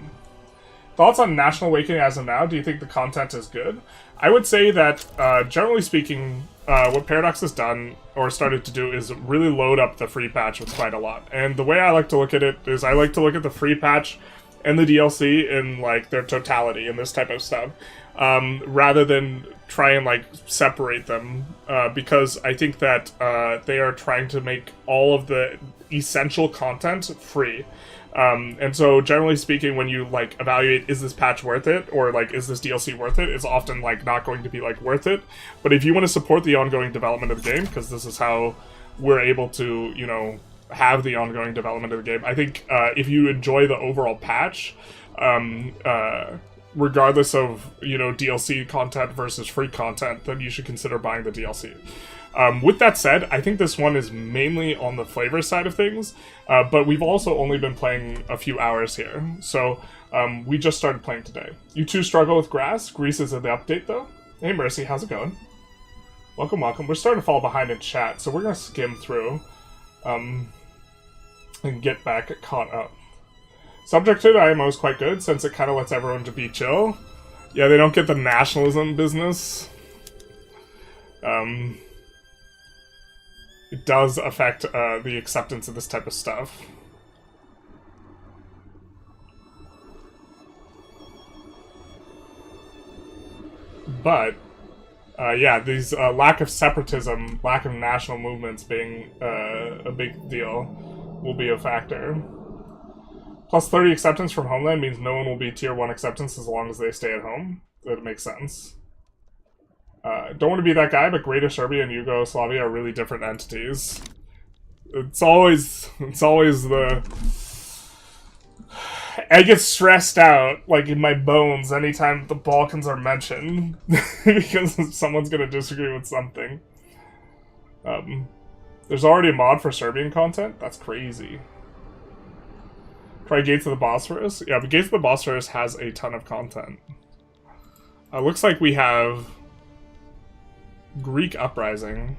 Thoughts on National Awakening as of now? Do you think the content is good? I would say that, generally speaking, what Paradox has done, or started to do, is really load up the free patch with quite a lot. And the way I like to look at it is I like to look at the free patch and the DLC in, like, their totality and this type of stuff. Rather than try and, like, separate them. Because I think that they are trying to make all of the essential content free. And so, generally speaking, when you, like, evaluate, is this patch worth it? Or, like, is this DLC worth it? It's often, like, not going to be, like, worth it. But if you want to support the ongoing development of the game, because this is how we're able to, you know, have the ongoing development of the game, I think if you enjoy the overall patch, regardless of, you know, DLC content versus free content, then you should consider buying the DLC. With that said, I think this one is mainly on the flavor side of things, but we've also only been playing a few hours here, so we just started playing today. You two struggle with grass? Greece is in the update, though. Hey, Mercy, how's it going? Welcome, welcome. We're starting to fall behind in chat, so we're going to skim through and get back caught up. Subjected IMO is quite good, since it kind of lets everyone to be chill. Yeah, they don't get the nationalism business. It does affect the acceptance of this type of stuff. But, yeah, these lack of separatism, lack of national movements being a big deal will be a factor. Plus 30 acceptance from Homeland means no one will be tier 1 acceptance as long as they stay at home. That makes sense. Don't want to be that guy, but Greater Serbia and Yugoslavia are really different entities. It's always the... I get stressed out, like, in my bones anytime the Balkans are mentioned. Because someone's gonna disagree with something. There's already a mod for Serbian content? That's crazy. Try Gates of the Bosphorus? Yeah, but Gates of the Bosphorus has a ton of content. Looks like we have Greek uprising.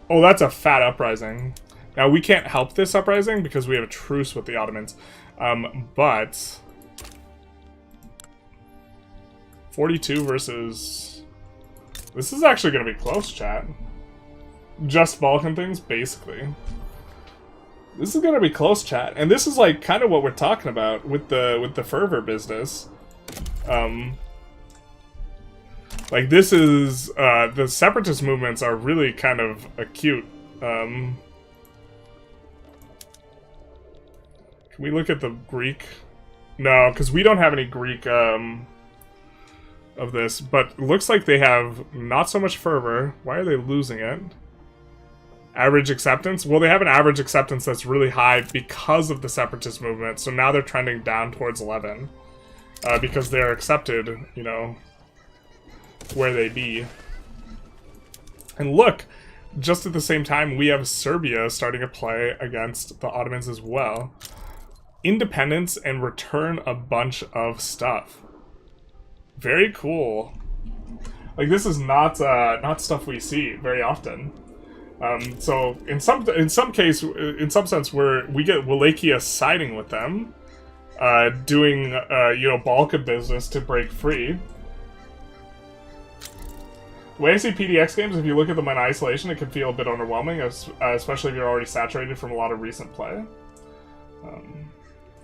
Oh, that's a fat uprising. Now, we can't help this uprising because we have a truce with the Ottomans. But 42 versus... This is actually going to be close, chat. Just Balkan things, basically. This is going to be close, chat. And this is, like, kind of what we're talking about with the fervor business. Like, this is... the separatist movements are really kind of acute. Can we look at the Greek? No, because we don't have any Greek, of this. But it looks like they have not so much fervor. Why are they losing it? Average acceptance? Well, they have an average acceptance that's really high because of the separatist movement. So now they're trending down towards 11. Because they're accepted, you know, where they be. And look, just at the same time, we have Serbia starting to play against the Ottomans as well. Independence and return a bunch of stuff. Very cool. Like, this is not stuff we see very often. So in some sense, we get Wallachia siding with them, doing you know, Balkan business to break free. The way I see PDX games, if you look at them in isolation, it can feel a bit underwhelming, especially if you're already saturated from a lot of recent play.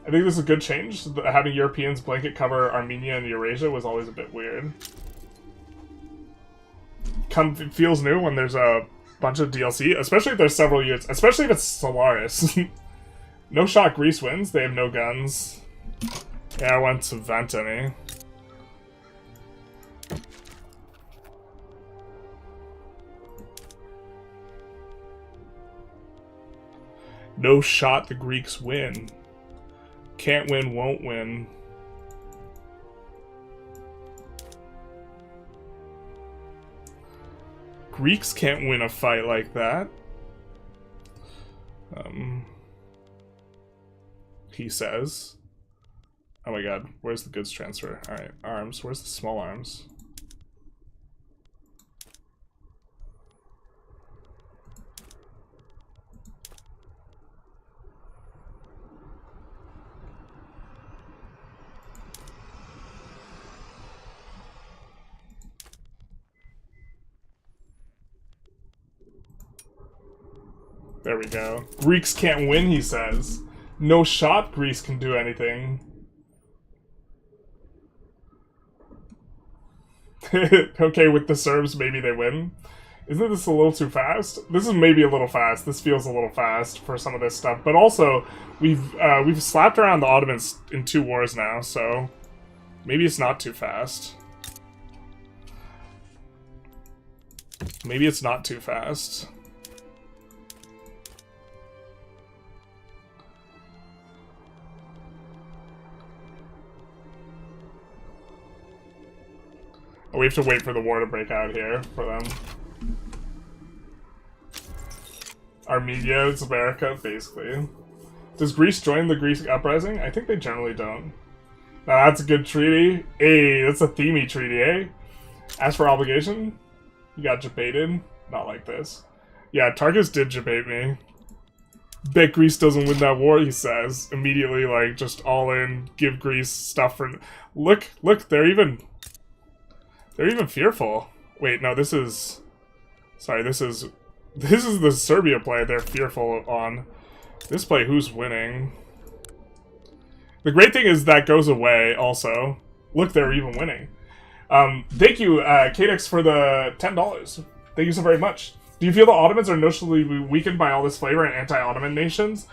I think this is a good change. Having Europeans blanket cover Armenia and Eurasia was always a bit weird. It feels new when there's a bunch of DLC, especially if there's several years, especially if it's Solaris. No shot Greece wins, they have no guns. Yeah, I went to Ventany. No shot the Greeks win. Can't win, won't win. Greeks can't win a fight like that. He says. Oh my god, where's the goods transfer? Alright, arms. Where's the small arms? There we go. Greeks can't win, he says. No shot Greece can do anything. Okay, with the Serbs, maybe they win. Isn't this a little too fast? This is maybe a little fast. This feels a little fast for some of this stuff. But also, we've slapped around the Ottomans in 2 wars now, so maybe it's not too fast. Maybe it's not too fast. Oh, we have to wait for the war to break out here for them. Armenia is America, basically. Does Greece join the Greek uprising? I think they generally don't. Now that's a good treaty. Hey, that's a themey treaty, eh? As for obligation, you got debated. Not like this. Yeah, Targus did debate me. Bet Greece doesn't win that war, he says. Immediately, like, just all in, give Greece stuff for... Look, they're even fearful. Wait, no, this is... Sorry, this is the Serbia play they're fearful on. This play, who's winning? The great thing is that goes away, also. Look, they're even winning. Thank you, Kadex, for the $10. Thank you so very much. Do you feel the Ottomans are noticeably weakened by all this flavor in anti-Ottoman nations?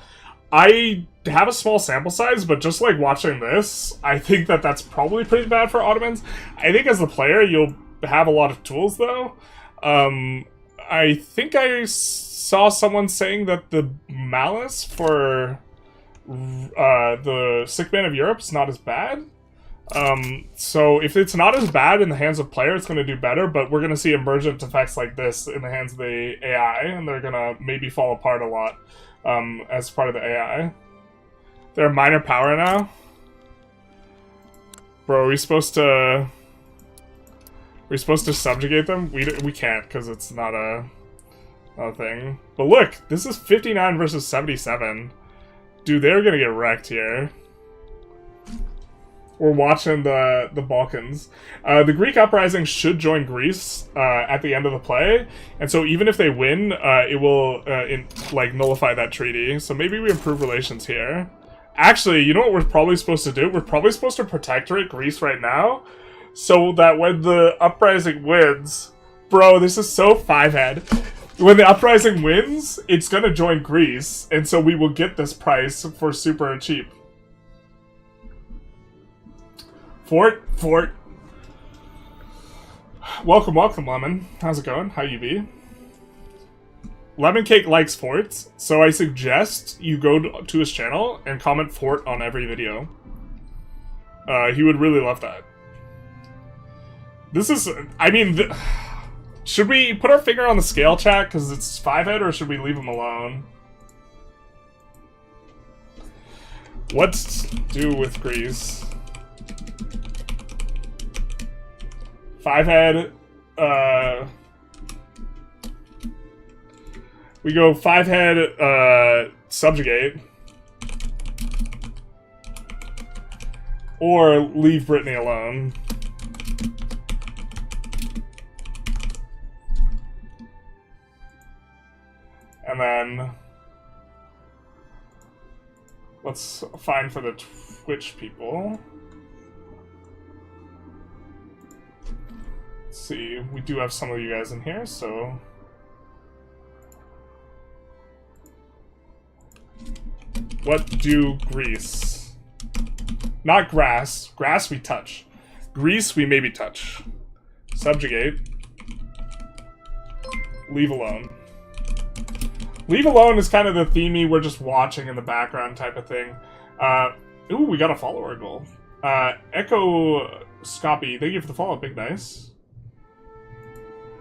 I have a small sample size, but just like watching this, I think that that's probably pretty bad for Ottomans. I think as the player, you'll have a lot of tools, though. I think I saw someone saying that the malice for the Sick Man of Europe is not as bad. So if it's not as bad in the hands of player, it's going to do better, but we're going to see emergent effects like this in the hands of the AI, and they're going to maybe fall apart a lot. As part of the AI. They're a minor power now? Bro, are we supposed to... We're supposed to subjugate them? We can't, because it's not a thing. But look, this is 59 versus 77. Dude, they're gonna get wrecked here. We're watching the Balkans. The Greek uprising should join Greece at the end of the play, and so even if they win, it will nullify that treaty. So maybe we improve relations here. Actually, you know what we're probably supposed to do? We're probably supposed to protectorate Greece right now, so that when the uprising wins, bro, this is so five-head. When the uprising wins, it's gonna join Greece, and so we will get this price for super cheap. Fort. Welcome, Lemon. How's it going? How you be? Lemon Cake likes forts, so I suggest you go to his channel and comment fort on every video. He would really love that. This is, I mean, should we put our finger on the scale, chat, because it's five-head, or should we leave him alone? What's do with Greece? Five-head, we go five-head, subjugate. Or leave Brittany alone. And then let's find for the Twitch people. Let's see, we do have some of you guys in here, so what do Greece? Not grass. Grass we touch. Greece we maybe touch. Subjugate. Leave alone. Leave alone is kind of the themey, we're just watching in the background type of thing. Ooh, we got a follower goal. Echo Scoppy, thank you for the follow, big nice.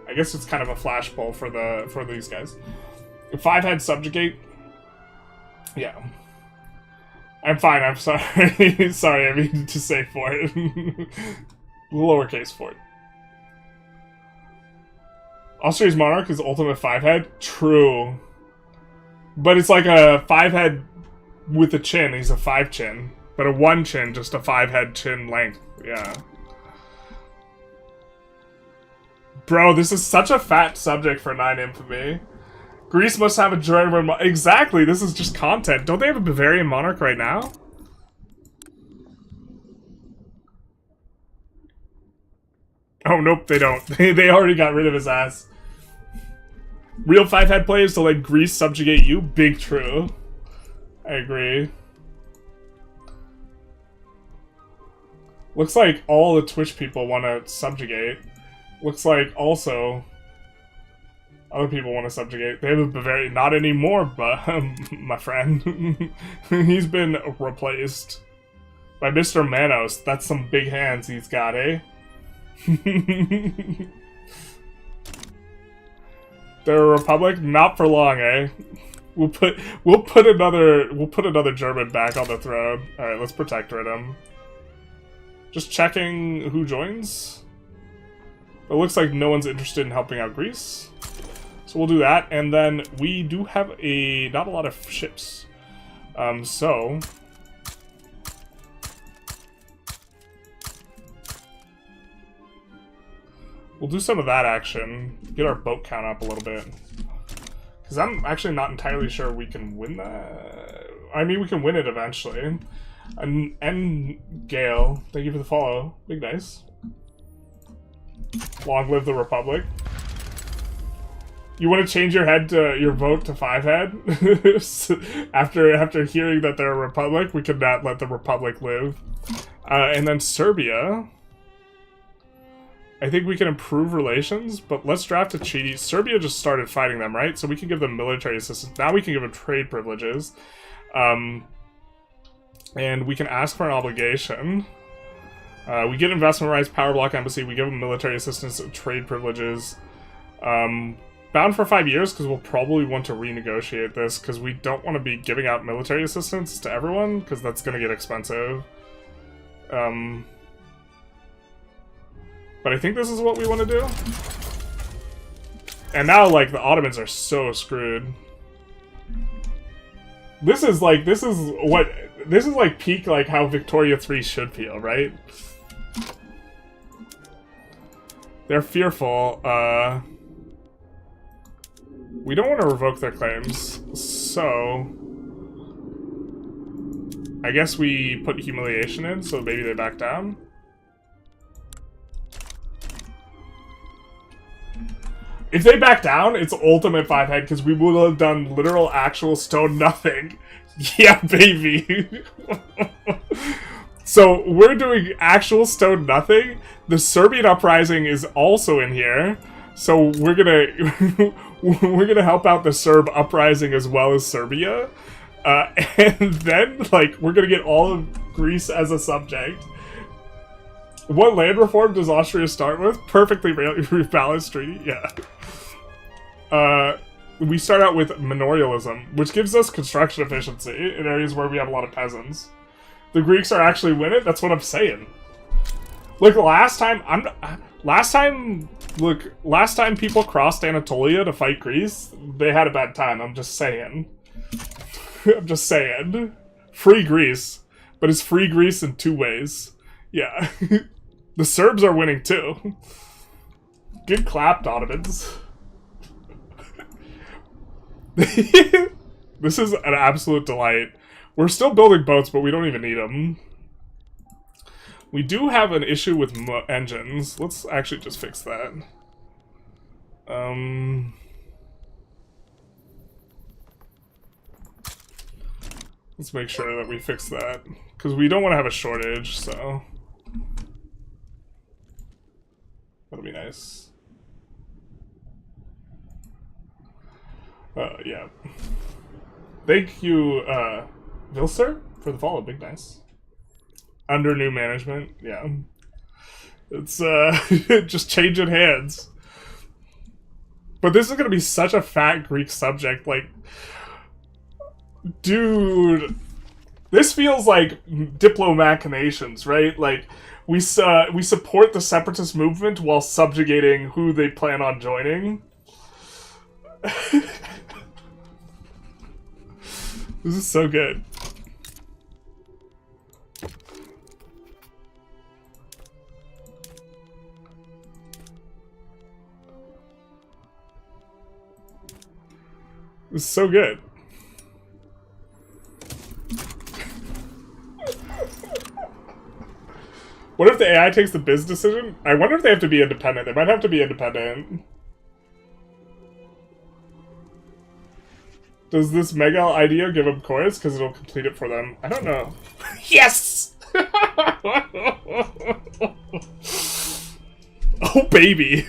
I guess it's kind of a flash poll for these guys. Five-head subjugate. Yeah. I'm fine, I'm sorry. Sorry, I mean to say fort. Lowercase fort. Austria's monarch is ultimate five-head? True. But it's like a five-head with a chin. He's a five-chin. But a one-chin, just a five-head chin length. Yeah. Bro, this is such a fat subject for 9 Infamy. Greece must have a German monarch. Exactly, this is just content. Don't they have a Bavarian monarch right now? Oh, nope, they don't. They already got rid of his ass. Real five-head play is to let Greece subjugate you? Big true. I agree. Looks like all the Twitch people want to subjugate. Looks like also other people want to subjugate. They have a Bavarian. Not anymore, but my friend. He's been replaced by Mr. Manos. That's some big hands he's got, eh? They're a republic? Not for long, eh? We'll put another German back on the throne. Alright, let's protectorate him. Just checking who joins. It looks like no one's interested in helping out Greece. So we'll do that, and then we do have not a lot of ships. So we'll do some of that action. Get our boat count up a little bit. Because I'm actually not entirely sure we can win that. I mean, we can win it eventually. And Gale, thank you for the follow. Big nice. Long live the Republic. You want to change your vote to five-head? after hearing that they're a republic, we could not let the Republic live. And then Serbia. I think we can improve relations, but let's draft a treaty. Serbia just started fighting them, right? So we can give them military assistance. Now we can give them trade privileges. And we can ask for an obligation. We get investment rights, power block embassy, we give them military assistance, trade privileges. Bound for 5 years, because we'll probably want to renegotiate this, because we don't want to be giving out military assistance to everyone, because that's going to get expensive. But I think this is what we want to do. And now, like, the Ottomans are so screwed. This is like peak, like, how Victoria 3 should feel, right? They're fearful. We don't want to revoke their claims, so I guess we put humiliation in, so maybe they back down. If they back down, it's ultimate 5-head, because we will have done literal, actual stone nothing. Yeah, baby! So, we're doing actual stone nothing. The Serbian uprising is also in here. So, we're gonna... we're gonna help out the Serb uprising as well as Serbia. And then, like, we're gonna get all of Greece as a subject. What land reform does Austria start with? Perfectly balanced treaty, yeah. We start out with manorialism, which gives us construction efficiency in areas where we have a lot of peasants. The Greeks are actually winning. That's what I'm saying. Look, last time people crossed Anatolia to fight Greece, they had a bad time. I'm just saying. I'm just saying. Free Greece, but it's free Greece in 2 ways. Yeah, the Serbs are winning too. Get clapped, Ottomans. This is an absolute delight. We're still building boats, but we don't even need them. We do have an issue with engines. Let's actually just fix that. Let's make sure that we fix that. Because we don't want to have a shortage, so... That'll be nice. Yeah. Thank you, Vilser, for the follow. Big nice. Under new management, yeah. It's, just changing hands. But this is gonna be such a fat Greek subject, like... Dude... This feels like diplomachinations, right? Like, we support the separatist movement while subjugating who they plan on joining. This is so good. This is so good. What if the AI takes the biz decision? I wonder if they have to be independent. They might have to be independent. Does this mega idea give them coins? Because it'll complete it for them. I don't know. Yes! Oh, baby.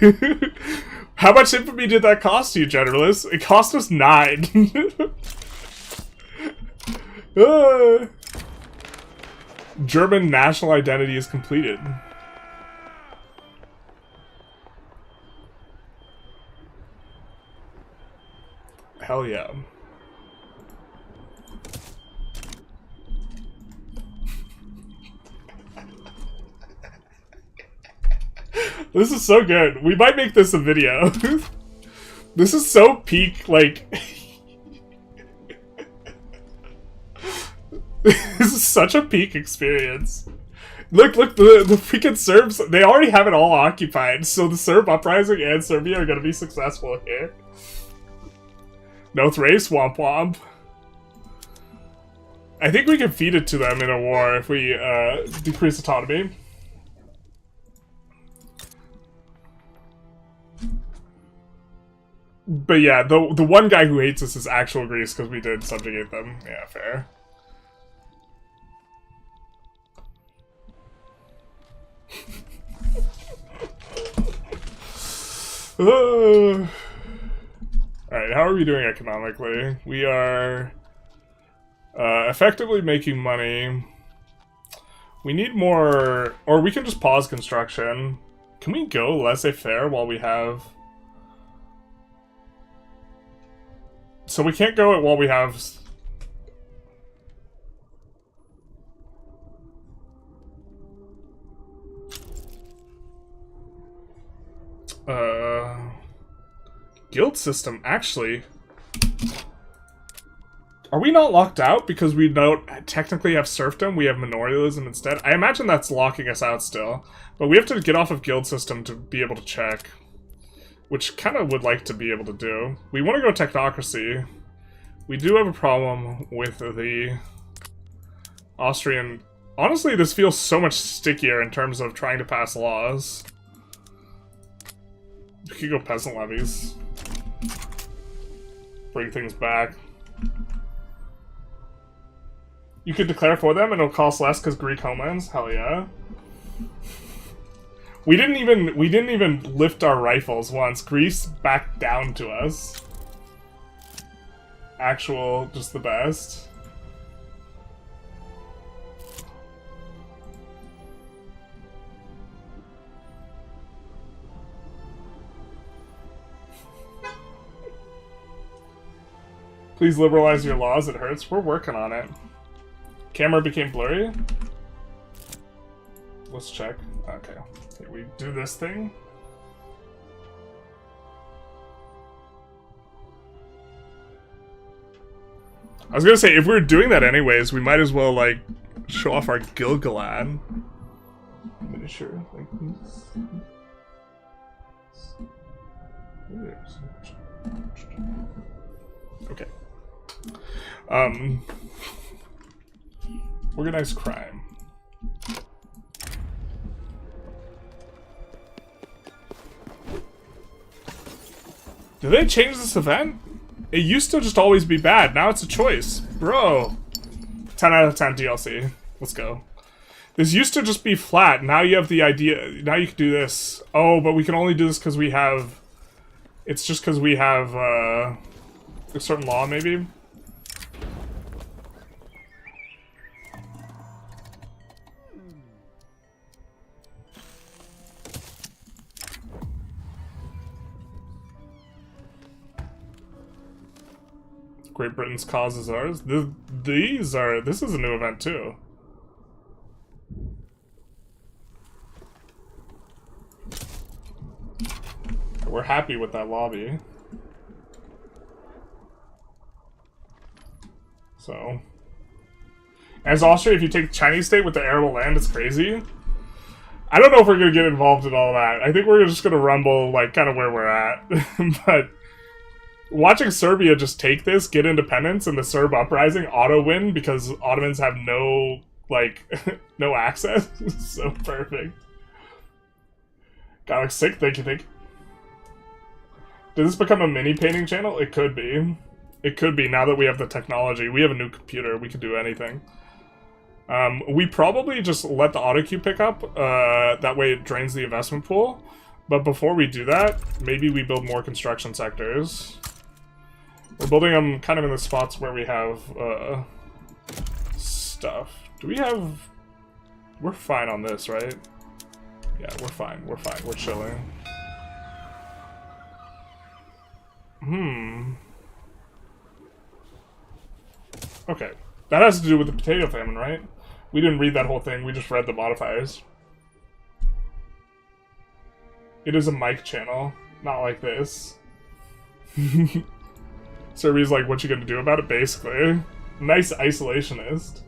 How much infamy did that cost you, Generalist? It cost us 9. German national identity is completed. Hell yeah. This is so good. We might make this a video. This is so peak, like... This is such a peak experience. Look, the freaking Serbs, they already have it all occupied, so the Serb uprising and Serbia are gonna be successful here. No Thrace, womp womp. I think we can feed it to them in a war if we decrease autonomy. But yeah, the one guy who hates us is actual Greece because we did subjugate them. Yeah, fair. Alright, how are we doing economically? We are effectively making money. We need more... Or we can just pause construction. Can we go laissez-faire while we have... So we can't go it while we have... Guild system, actually. Are we not locked out because we don't technically have serfdom? We have manorialism instead? I imagine that's locking us out still. But we have to get off of guild system to be able to check. Which kind of would like to be able to do. We want to go technocracy. We do have a problem with the Austrian... Honestly, this feels so much stickier in terms of trying to pass laws. We could go peasant levies. Bring things back. You could declare for them and it'll cost less because Greek homelands? Hell yeah. We didn't even lift our rifles once. Greece backed down to us. Actual, just the best. Please liberalize your laws, it hurts. We're working on it. Camera became blurry? Let's check. Okay. Here we do this thing. I was gonna say, if we're doing that anyways, we might as well, like, show off our Gilgalad. Miniature, like this. Okay. Organized crime. Did they change this event? It used to just always be bad. Now it's a choice. Bro. 10 out of 10 DLC. Let's go. This used to just be flat. Now you have the idea. Now you can do this. Oh, but we can only do this because we have... It's just because we have a certain law, maybe? Great Britain's cause is ours. This is a new event too. We're happy with that lobby. So, as Austria, if you take Chinese state with the arable land, it's crazy. I don't know if we're gonna get involved in all that. I think we're just gonna rumble like kind of where we're at, but. Watching Serbia just take this, get independence, and the Serb uprising auto-win because Ottomans have no, like, no access. So perfect. Got like sick, thank you. Does this become a mini painting channel? It could be. It could be, now that we have the technology. We have a new computer, we could do anything. We probably just let the auto queue pick up, that way it drains the investment pool. But before we do that, maybe we build more construction sectors. We're building them kind of in the spots where we have, stuff. Do we have... We're fine on this, right? Yeah, we're fine, we're chilling. Okay. That has to do with the potato famine, right? We didn't read that whole thing, we just read the modifiers. It is a mic channel, not like this. Serbia's like, what you gonna do about it, basically. Nice isolationist.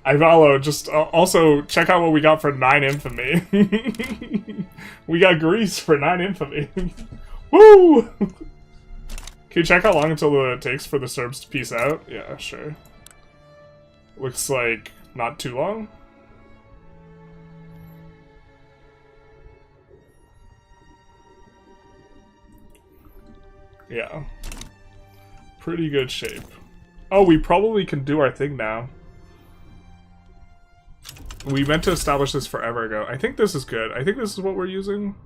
Ivalo, just also check out what we got for 9 infamy. We got Greece for 9 infamy. Woo! Can you check how long until it takes for the Serbs to peace out? Yeah, sure. Looks like not too long. Yeah. Pretty good shape. Oh, we probably can do our thing now. We meant to establish this forever ago. I think this is good. I think this is what we're using.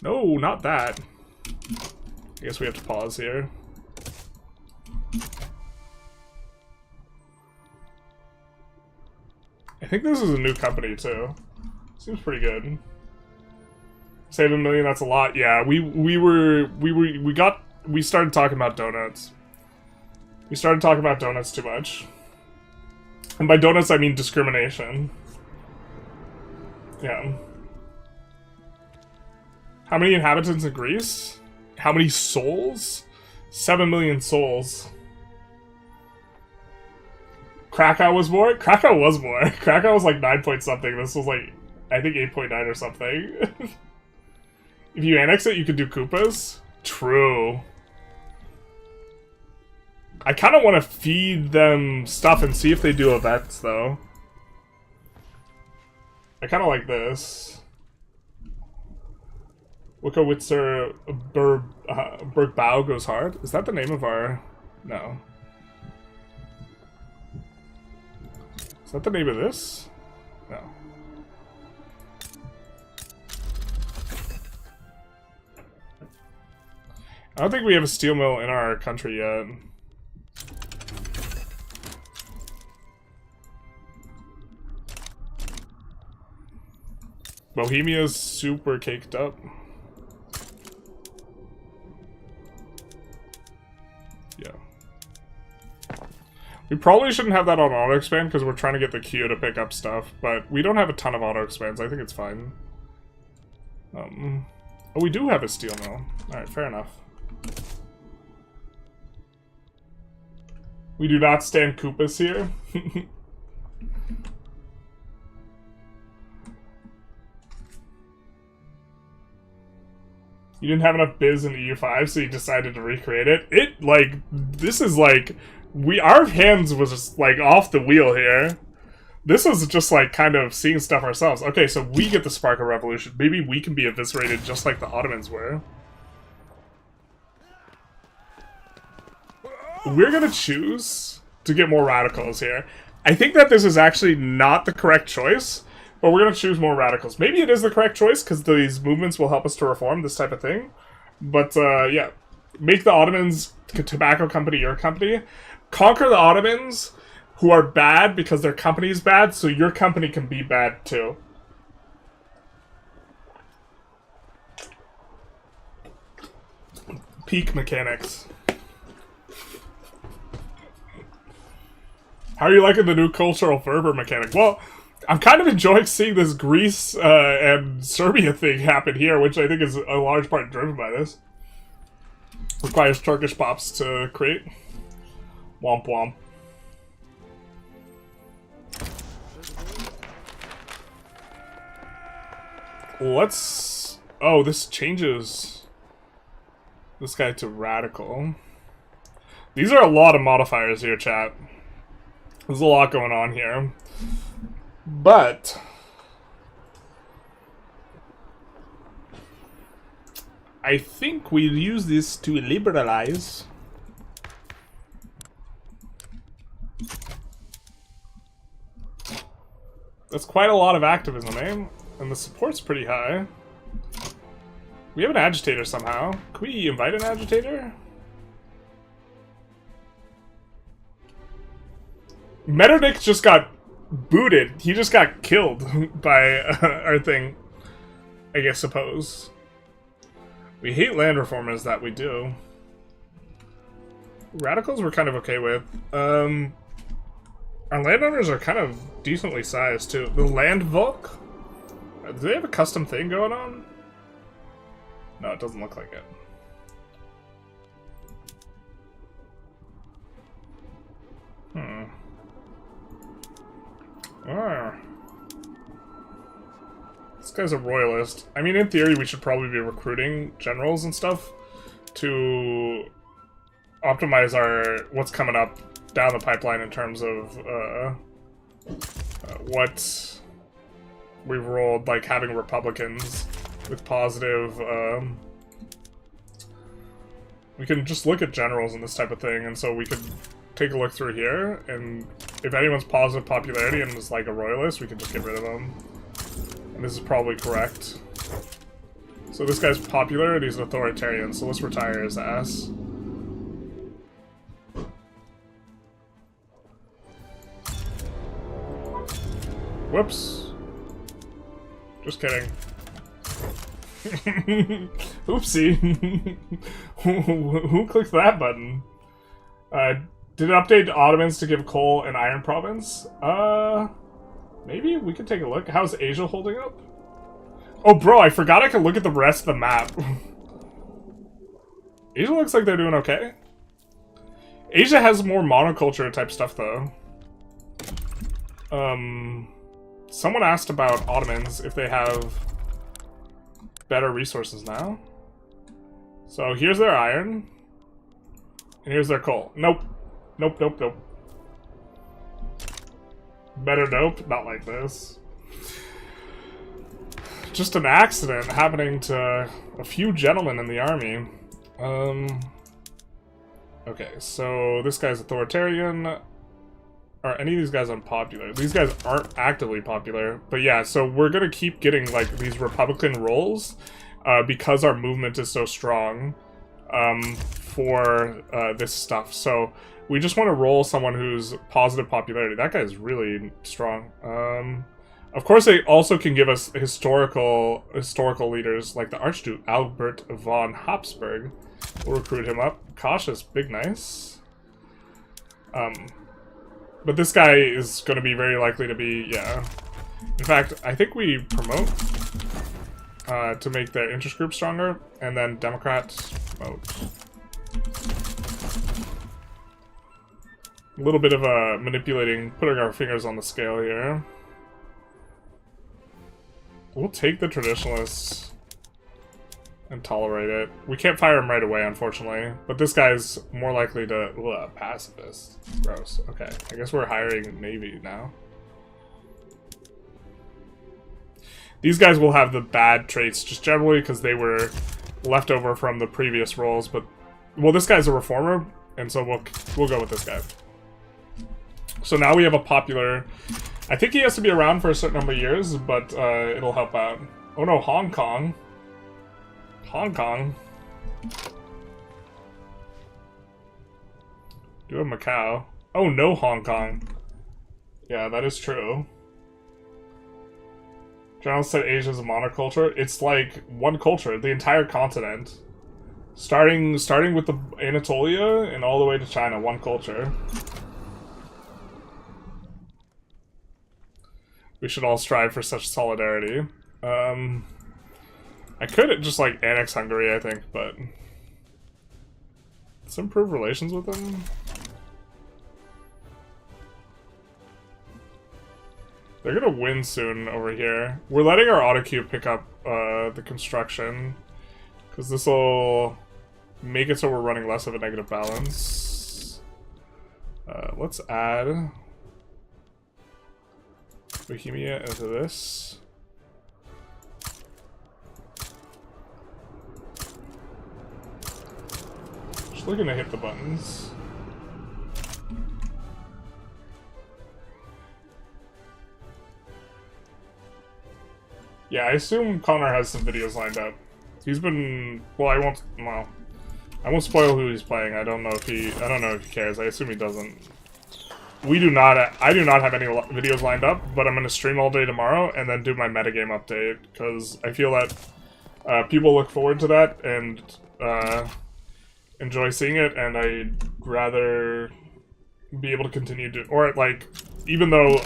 No, not that. I guess we have to pause here. I think this is a new company too. Seems pretty good. Save $1 million, that's a lot. Yeah, we started talking about donuts. We started talking about donuts too much. And by donuts I mean discrimination. Yeah. How many inhabitants in Greece? How many souls? 7 million souls. Krakow was more? Krakow was more. Krakow was like 9 point something. This was like, I think 8.9 or something. If you annex it, you could do Koopas. True. I kind of want to feed them stuff and see if they do events, though. I kind of like this. Wicowitzer Bergbau goes hard. Is that the name of our... No. Is that the name of this? No. I don't think we have a steel mill in our country yet. Bohemia's super caked up. Yeah. We probably shouldn't have that on auto-expand because we're trying to get the queue to pick up stuff, but we don't have a ton of auto-expands. I think it's fine. Oh, we do have a steel mill. Alright, fair enough. We do not stand Koopas here. You didn't have enough biz in EU5, so you decided to recreate it. This is like, our hands was just like off the wheel here. This was just like kind of seeing stuff ourselves. Okay, so we get the spark of revolution. Maybe we can be eviscerated just like the Ottomans were. We're gonna choose to get more radicals here. I think that this is actually not the correct choice, but we're gonna choose more radicals. Maybe it is the correct choice, because these movements will help us to reform this type of thing. But, yeah. Make the Ottomans tobacco company your company. Conquer the Ottomans, who are bad because their company is bad, so your company can be bad too. Peak mechanics. How are you liking the new cultural fervor mechanic? Well, I'm kind of enjoying seeing this Greece and Serbia thing happen here, which I think is a large part driven by this. Requires Turkish pops to create. Womp womp. Let's... Oh, this changes this guy to radical. These are a lot of modifiers here, chat. There's a lot going on here. But I think we'll use this to liberalize. That's quite a lot of activism, eh? And the support's pretty high. We have an agitator somehow. Can we invite an agitator? Metternich just got booted. He just got killed by our thing, I suppose. We hate land reformers, that we do. Radicals we're kind of okay with. Our landowners are kind of decently sized, too. The Landvolk? Do they have a custom thing going on? No, it doesn't look like it. This guy's a royalist. I mean, in theory, we should probably be recruiting generals and stuff to optimize our what's coming up down the pipeline in terms of what we've rolled, like having Republicans with positive. We can just look at generals and this type of thing, and so we could take a look through here, and if anyone's positive popularity and is like a royalist, we can just get rid of them. And this is probably correct. So this guy's popular and he's an authoritarian, so let's retire his ass. Whoops. Just kidding. Oopsie. Who clicked that button? Did it update Ottomans to give coal and iron province? Maybe we could take a look. How's Asia holding up? Oh, bro, I forgot I could look at the rest of the map. Asia looks like they're doing okay. Asia has more monoculture type stuff, though. Someone asked about Ottomans, if they have better resources now. So here's their iron. And here's their coal. Nope. Nope, nope, nope. Better nope, not like this. Just an accident happening to a few gentlemen in the army. Okay, so this guy's authoritarian. Are any of these guys unpopular? These guys aren't actively popular, but yeah, so we're gonna keep getting like these Republican roles because our movement is so strong for this stuff. So we just want to roll someone who's positive popularity. That guy's really strong. Of course, they also can give us historical leaders like the Archduke Albert von Habsburg. We'll recruit him up. Cautious, big nice. But this guy is going to be very likely to be, yeah. In fact, I think we promote to make their interest group stronger, and then Democrats promote. A little bit of a manipulating, putting our fingers on the scale here. We'll take the traditionalists and tolerate it. We can't fire him right away, unfortunately. But this guy's more likely to... Ugh, pacifist. Gross. Okay. I guess we're hiring Navy now. These guys will have the bad traits just generally because they were left over from the previous roles. But, well, this guy's a reformer, and so we'll go with this guy. So now we have a popular... I think he has to be around for a certain number of years, but it'll help out. Oh no, Hong Kong. Hong Kong. Do a Macau. Oh no, Hong Kong. Yeah, that is true. General said Asia's a monoculture. It's like one culture, the entire continent. Starting with the Anatolia and all the way to China, one culture. We should all strive for such solidarity. I could just, like, annex Hungary, I think, but... Let's improve relations with them. They're gonna win soon over here. We're letting our autocue pick up the construction, because this will make it so we're running less of a negative balance. Let's add Bohemia into this. Just looking to hit the buttons. Yeah, I assume Connor has some videos lined up. He's been, well, I won't spoil who he's playing. I don't know if he cares. I assume he doesn't. I do not have any videos lined up, but I'm going to stream all day tomorrow and then do my metagame update, because I feel that people look forward to that and enjoy seeing it, and I'd rather be able to continue to, or like, even though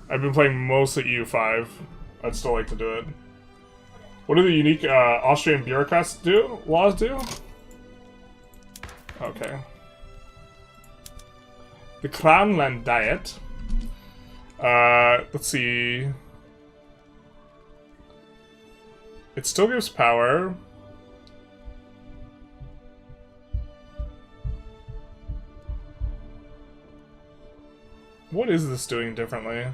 I've been playing mostly EU5, I'd still like to do it. What do the unique Austrian bureaucrats laws do? Okay. The Crownland Diet. Let's see. It still gives power. What is this doing differently?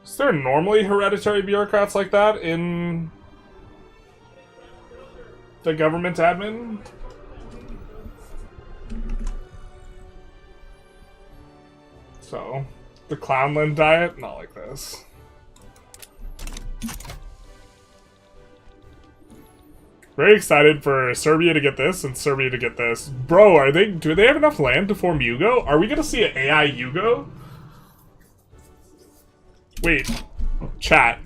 Is there normally hereditary bureaucrats like that in the government admin? So, the Clownland diet? Not like this. Very excited for Serbia to get this and Serbia to get this. Bro, do they have enough land to form Yugo? Are we gonna see an AI Yugo? Wait, chat.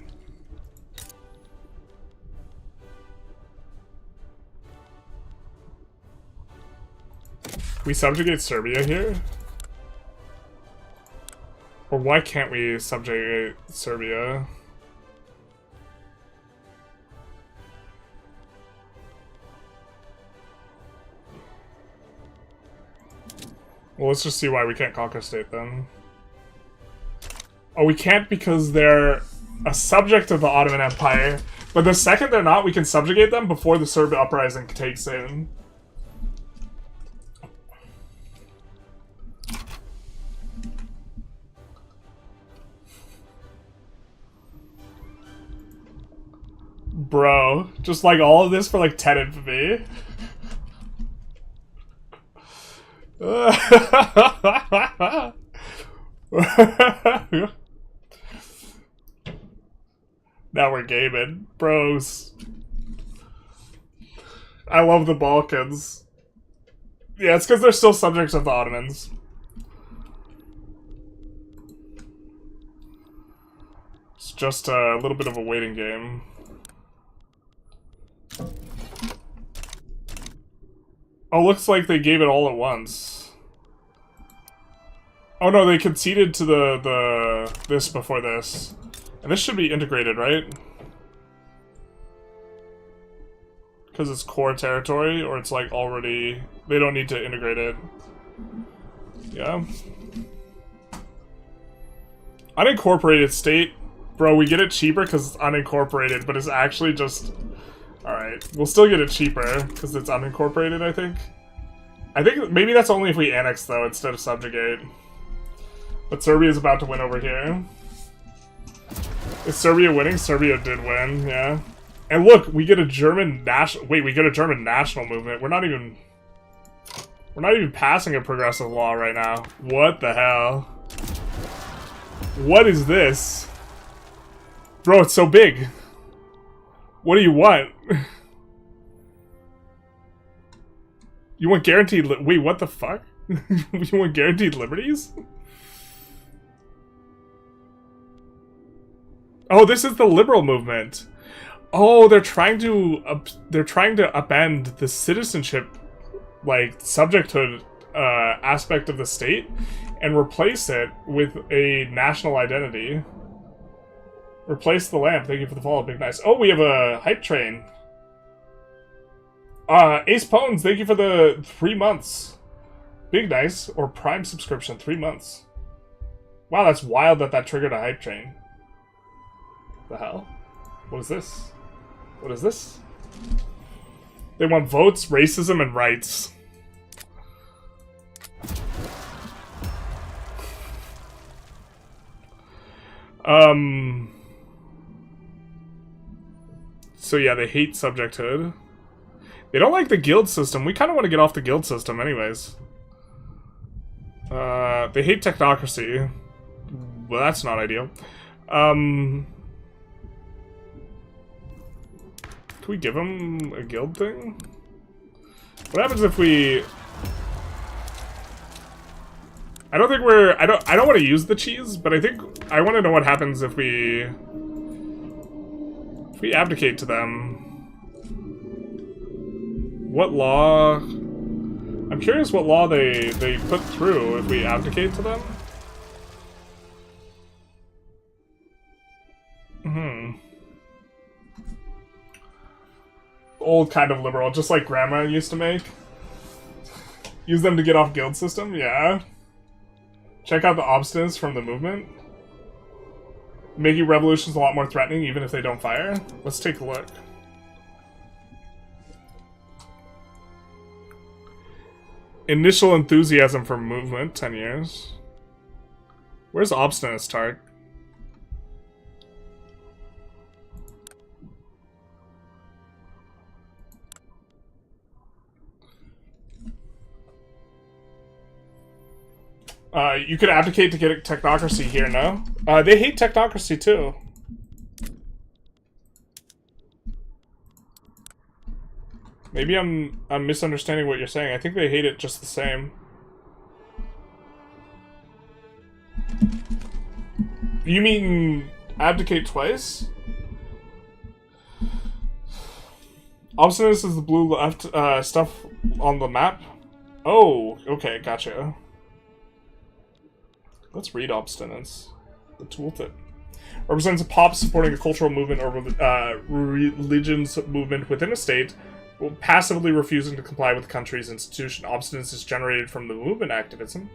We subjugate Serbia here? Or why can't we subjugate Serbia? Well, let's just see why we can't conquer state then. Oh, we can't because they're a subject of the Ottoman Empire. But the second they're not, we can subjugate them before the Serb uprising takes in. Bro, just like all of this for like 10 infamy. Now we're gaming. Bros. I love the Balkans. Yeah, it's because they're still subjects of the Ottomans. It's just a little bit of a waiting game. Oh, looks like they gave it all at once. Oh no, they conceded to this before this. And this should be integrated, right? Because it's core territory, or it's like already... They don't need to integrate it. Yeah. Unincorporated state. Bro, we get it cheaper because it's unincorporated, but it's actually just... Alright, we'll still get it cheaper, because it's unincorporated, I think. I think maybe that's only if we annex, though, instead of subjugate. But Serbia's about to win over here. Is Serbia winning? Serbia did win, yeah. And look, we get a German national... Wait, we get a German national movement. We're not even passing a progressive law right now. What the hell? What is this? Bro, it's so big. What do you want? You want guaranteed wait, what the fuck? You want guaranteed liberties? Oh, this is the liberal movement. Oh, they're trying to upend the citizenship, like, subjecthood aspect of the state and replace it with a national identity. Replace the lamp. Thank you for the follow. Big nice. Oh, we have a hype train. Ace Pones, thank you for the 3 months. Big nice. Or Prime subscription, 3 months. Wow, that's wild that triggered a hype train. The hell? What is this? What is this? They want votes, racism, and rights. So yeah, they hate subjecthood. They don't like the guild system. We kind of want to get off the guild system anyways. They hate technocracy. Well, that's not ideal. Can we give them a guild thing? What happens if we... I don't think we're... I don't want to use the cheese, but I think... I want to know what happens if we... If we abdicate to them. What law... I'm curious what law they put through if we abdicate to them. Old kind of liberal, just like grandma used to make. Use them to get off guild system, yeah. Check out the obstinance from the movement. Making revolutions a lot more threatening even if they don't fire. Let's take a look. Initial enthusiasm for movement, 10 years. Where's obstinance, Tark? You could abdicate to get a technocracy here, no? They hate technocracy too. Maybe I'm misunderstanding what you're saying. I think they hate it just the same. You mean abdicate twice? Obstinance is the blue left stuff on the map. Oh, okay, gotcha. Let's read obstinance. The tooltip. Represents a pop supporting a cultural movement or religion's movement within a state, passively refusing to comply with the country's institution. Obstinance is generated from the movement activism.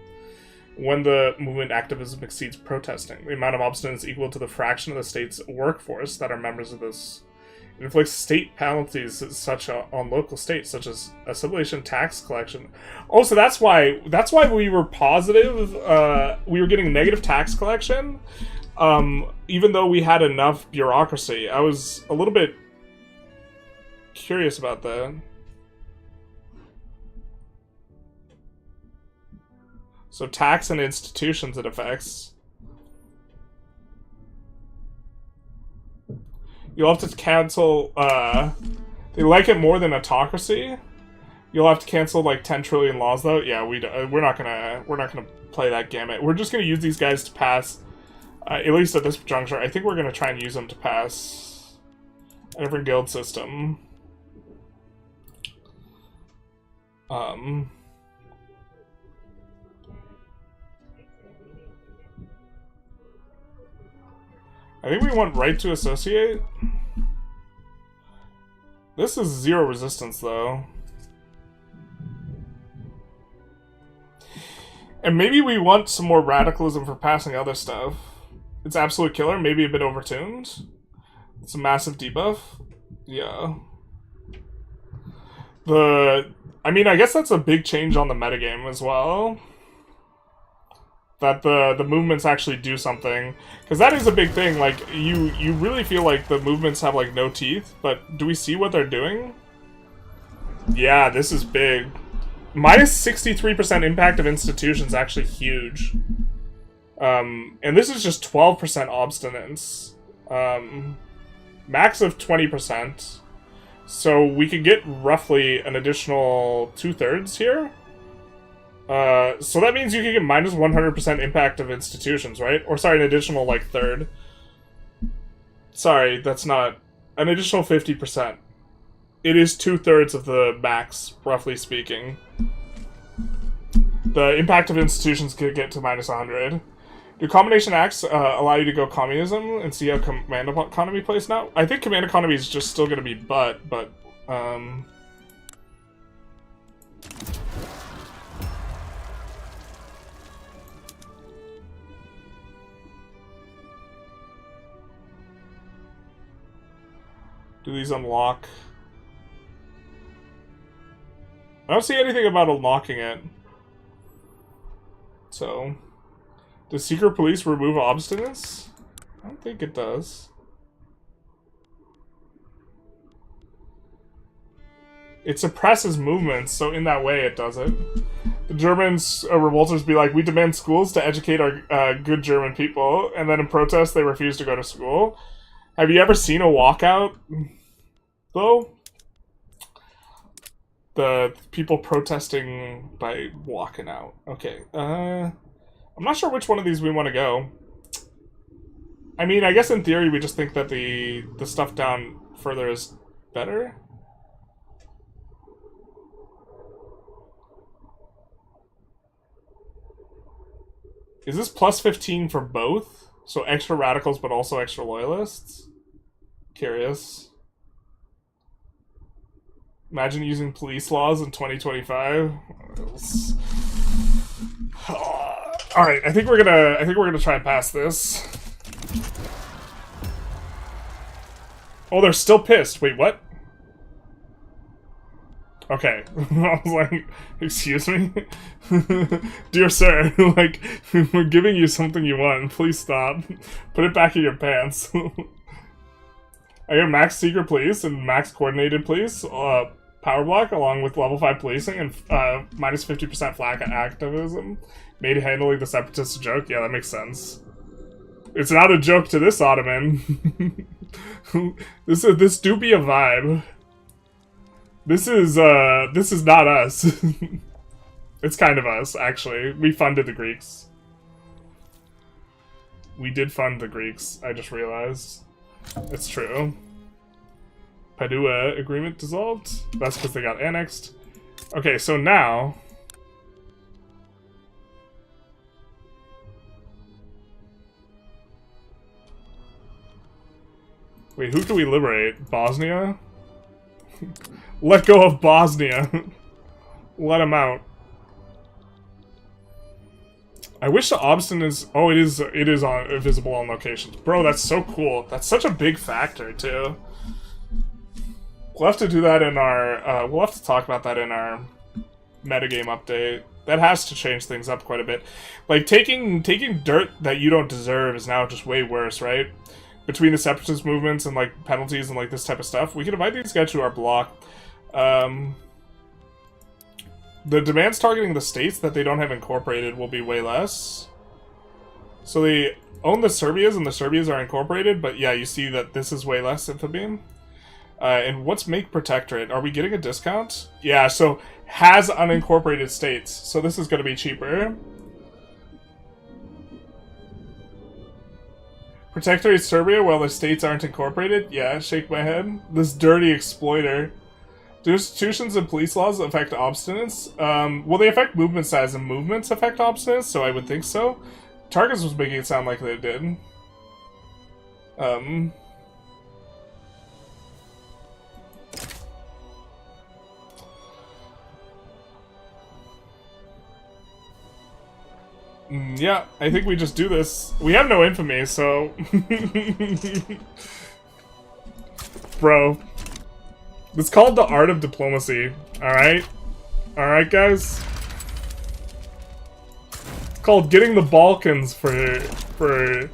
When the movement activism exceeds protesting, the amount of obstinance equal to the fraction of the state's workforce that are members of this. It inflicts state penalties on local states, such as assimilation, tax collection. Oh, so that's why we were positive. We were getting negative tax collection, even though we had enough bureaucracy. I was a little bit curious about that. So tax and institutions it affects. You'll have to cancel, they like it more than autocracy. You'll have to cancel like 10 trillion laws though. Yeah, we're not gonna play that gamut. We're just gonna use these guys to pass, at least at this juncture. I think we're gonna try and use them to pass a different guild system. I think we want right to associate. This is 0 resistance, though. And maybe we want some more radicalism for passing other stuff. It's absolute killer, maybe a bit overtuned. It's a massive debuff. Yeah. I mean, I guess that's a big change on the metagame as well. That the movements actually do something. Because that is a big thing, like, you really feel like the movements have, like, no teeth, but do we see what they're doing? Yeah, this is big. Minus 63% impact of institutions actually huge. And this is just 12% obstinance. Max of 20%. So we could get roughly an additional 2/3 here. So that means you can get minus 100% impact of institutions, right? Or sorry, an additional, like, third. Sorry, that's not... An additional 50%. It is 2/3 of the max, roughly speaking. The impact of institutions could get to minus 100. Do combination acts allow you to go communism and see how command economy plays now? I think command economy is just still going to be but... Do these unlock? I don't see anything about unlocking it. So, does secret police remove obstinance? I don't think it does. It suppresses movements, so in that way it does it. The Germans, revolters be like, we demand schools to educate our good German people, and then in protest they refuse to go to school. Have you ever seen a walkout, though? The people protesting by walking out. Okay, I'm not sure which one of these we want to go. I mean, I guess in theory we just think that the stuff down further is better. Is this plus 15 for both? So extra radicals, but also extra loyalists? Curious. Imagine using police laws in 2025. Alright, I think we're gonna try and pass this. Oh, they're still pissed. Wait, what? Okay. I was like, excuse me? Dear sir, like, we're giving you something you want. Please stop. Put it back in your pants. I got max secret police and max coordinated police, power block, along with level 5 policing, and minus 50% flak activism. Made handling the separatists a joke? Yeah, that makes sense. It's not a joke to this Ottoman. This do be a vibe. This is not us. It's kind of us, actually. We funded the Greeks. We did fund the Greeks, I just realized. It's true. Padua agreement dissolved? That's because they got annexed. Okay, so now... Wait, who can we liberate? Bosnia? Let go of Bosnia. Let him out. I wish the obstinance... Oh, it is visible on locations. Bro, that's so cool. That's such a big factor, too. We'll have to do that in our... we'll have to talk about that in our metagame update. That has to change things up quite a bit. Like, taking dirt that you don't deserve is now just way worse, right? Between the separatist movements and, like, penalties and, like, this type of stuff. We can invite these guys to our block. The demands targeting the states that they don't have incorporated will be way less. So they own the Serbias, and the Serbias are incorporated, but yeah, you see that this is way less infamy. And what's make protectorate? Are we getting a discount? Yeah, so has unincorporated states. So this is going to be cheaper. Protectorate Serbia while the states aren't incorporated? Yeah, shake my head. This dirty exploiter. Do institutions and police laws affect obstinance? Well, they affect movement size, and movements affect obstinance, so I would think so. Targus was making it sound like they did. Yeah, I think we just do this. We have no infamy, so... Bro. It's called the art of diplomacy, alright? Alright, guys? It's called getting the Balkans for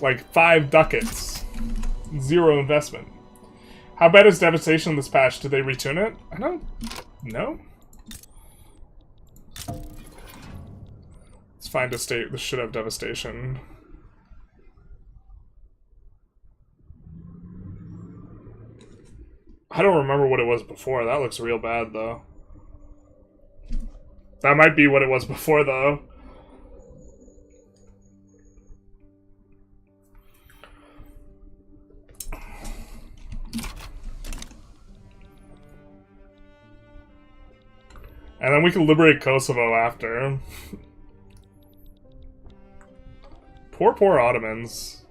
like 5 ducats. 0 investment. How bad is devastation in this patch? Did they retune it? I don't know. Let's find a state that should have devastation. I don't remember what it was before. That looks real bad, though. That might be what it was before, though. And then we can liberate Kosovo after. Poor Ottomans.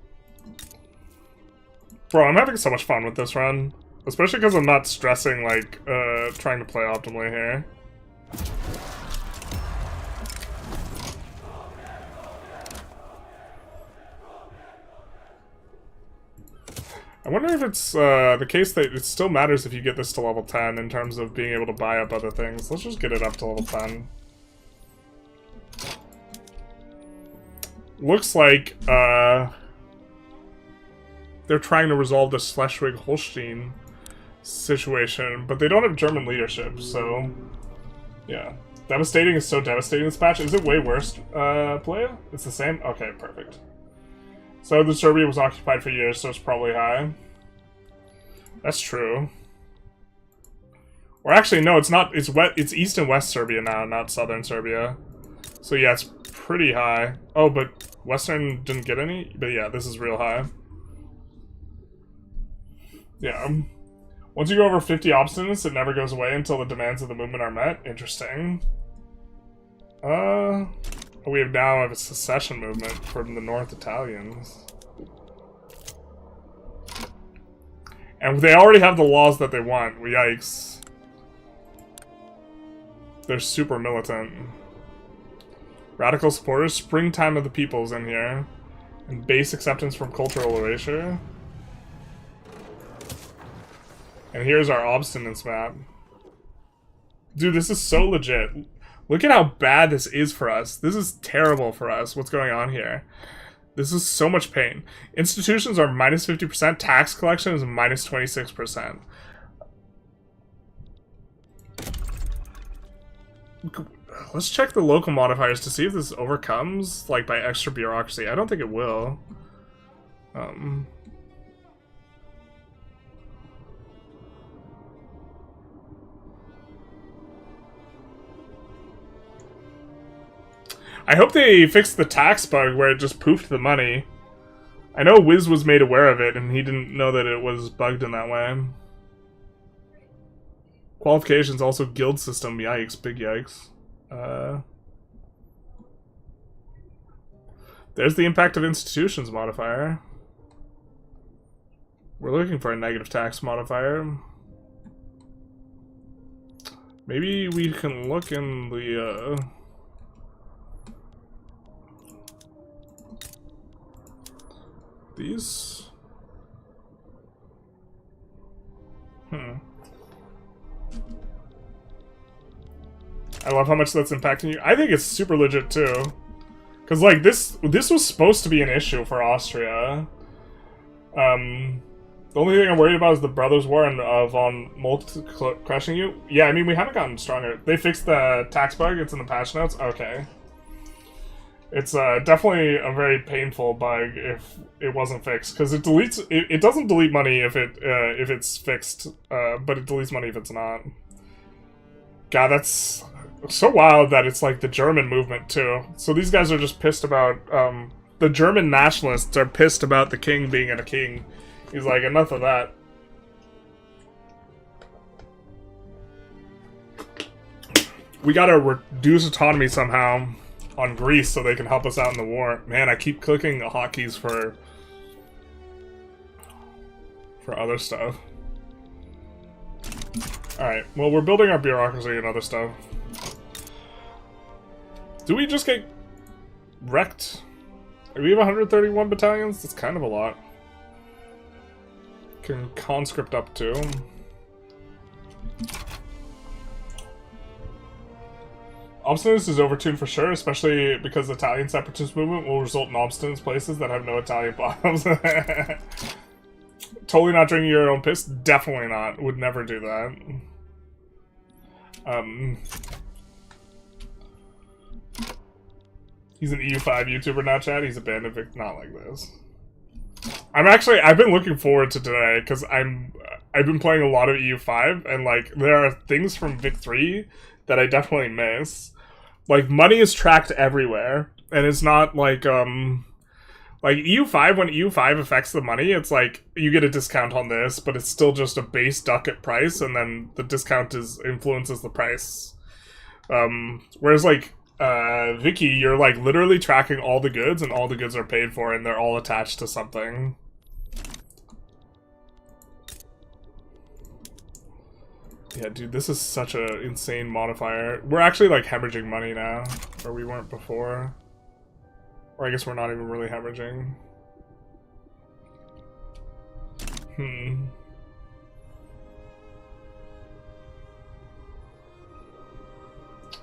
Bro, I'm having so much fun with this run. Especially because I'm not stressing, like, trying to play optimally here. I wonder if it's the case that it still matters if you get this to level 10 in terms of being able to buy up other things. Let's just get it up to level 10. Looks like they're trying to resolve the Schleswig-Holstein situation, but they don't have German leadership, so yeah. Devastating is so devastating this patch. Is it way worse, Playa? It's the same? Okay, perfect. So the Serbia was occupied for years, so it's probably high. That's true. Or actually, no, it's not. It's East and West Serbia now, not Southern Serbia. So yeah, it's pretty high. Oh, but Western didn't get any? But yeah, this is real high. Yeah. Once you go over 50 obstinance, it never goes away until the demands of the movement are met. Interesting. We now have a secession movement from the North Italians. And they already have the laws that they want. Yikes. They're super militant. Radical supporters, springtime of the peoples in here. And base acceptance from cultural erasure. And here's our obstinance map. Dude, this is so legit. Look at how bad this is for us. This is terrible for us, what's going on here. This is so much pain. Institutions are minus 50%, tax collection is minus 26%. Let's check the local modifiers to see if this overcomes, like, by extra bureaucracy. I don't think it will. I hope they fixed the tax bug where it just poofed the money. I know Wiz was made aware of it, and he didn't know that it was bugged in that way. Qualifications, also guild system. Yikes, big yikes. There's the impact of institutions modifier. We're looking for a negative tax modifier. Maybe we can look in the, these? I love how much that's impacting you. I think it's super legit too. Cause like this was supposed to be an issue for Austria. The only thing I'm worried about is the Brothers' War and von Molt crushing you. Yeah, I mean, we haven't gotten stronger. They fixed the tax bug. It's in the patch notes. Okay. It's definitely a very painful bug if it wasn't fixed, because it deletes. It doesn't delete money if it's fixed, but it deletes money if it's not. God, that's so wild that it's like the German movement too. So these guys are just pissed about. The German nationalists are pissed about the king being a king. He's like, enough of that. We gotta reduce autonomy somehow on Greece so they can help us out in the war. Man, I keep clicking hotkeys for other stuff. Alright, well, we're building our bureaucracy and other stuff. Do we just get wrecked? We have 131 battalions? That's kind of a lot. Can conscript up to. Obstinance is overtuned for sure, especially because the Italian separatist movement will result in obstinance places that have no Italian bottoms. Totally not drinking your own piss? Definitely not. Would never do that. He's an EU5 YouTuber now, Chad. He's a bandit Vic. Not like this. I've been looking forward to today, because I've been playing a lot of EU5, and, like, there are things from Vic 3 that I definitely miss. Like, money is tracked everywhere, and it's not, like EU5, when EU5 affects the money, it's like, you get a discount on this, but it's still just a base ducat price, and then the discount influences the price. Whereas, like, Vicky, you're like literally tracking all the goods, and all the goods are paid for, and they're all attached to something. Yeah, dude, this is such an insane modifier. We're actually like hemorrhaging money now, where we weren't before. Or I guess we're not even really hemorrhaging.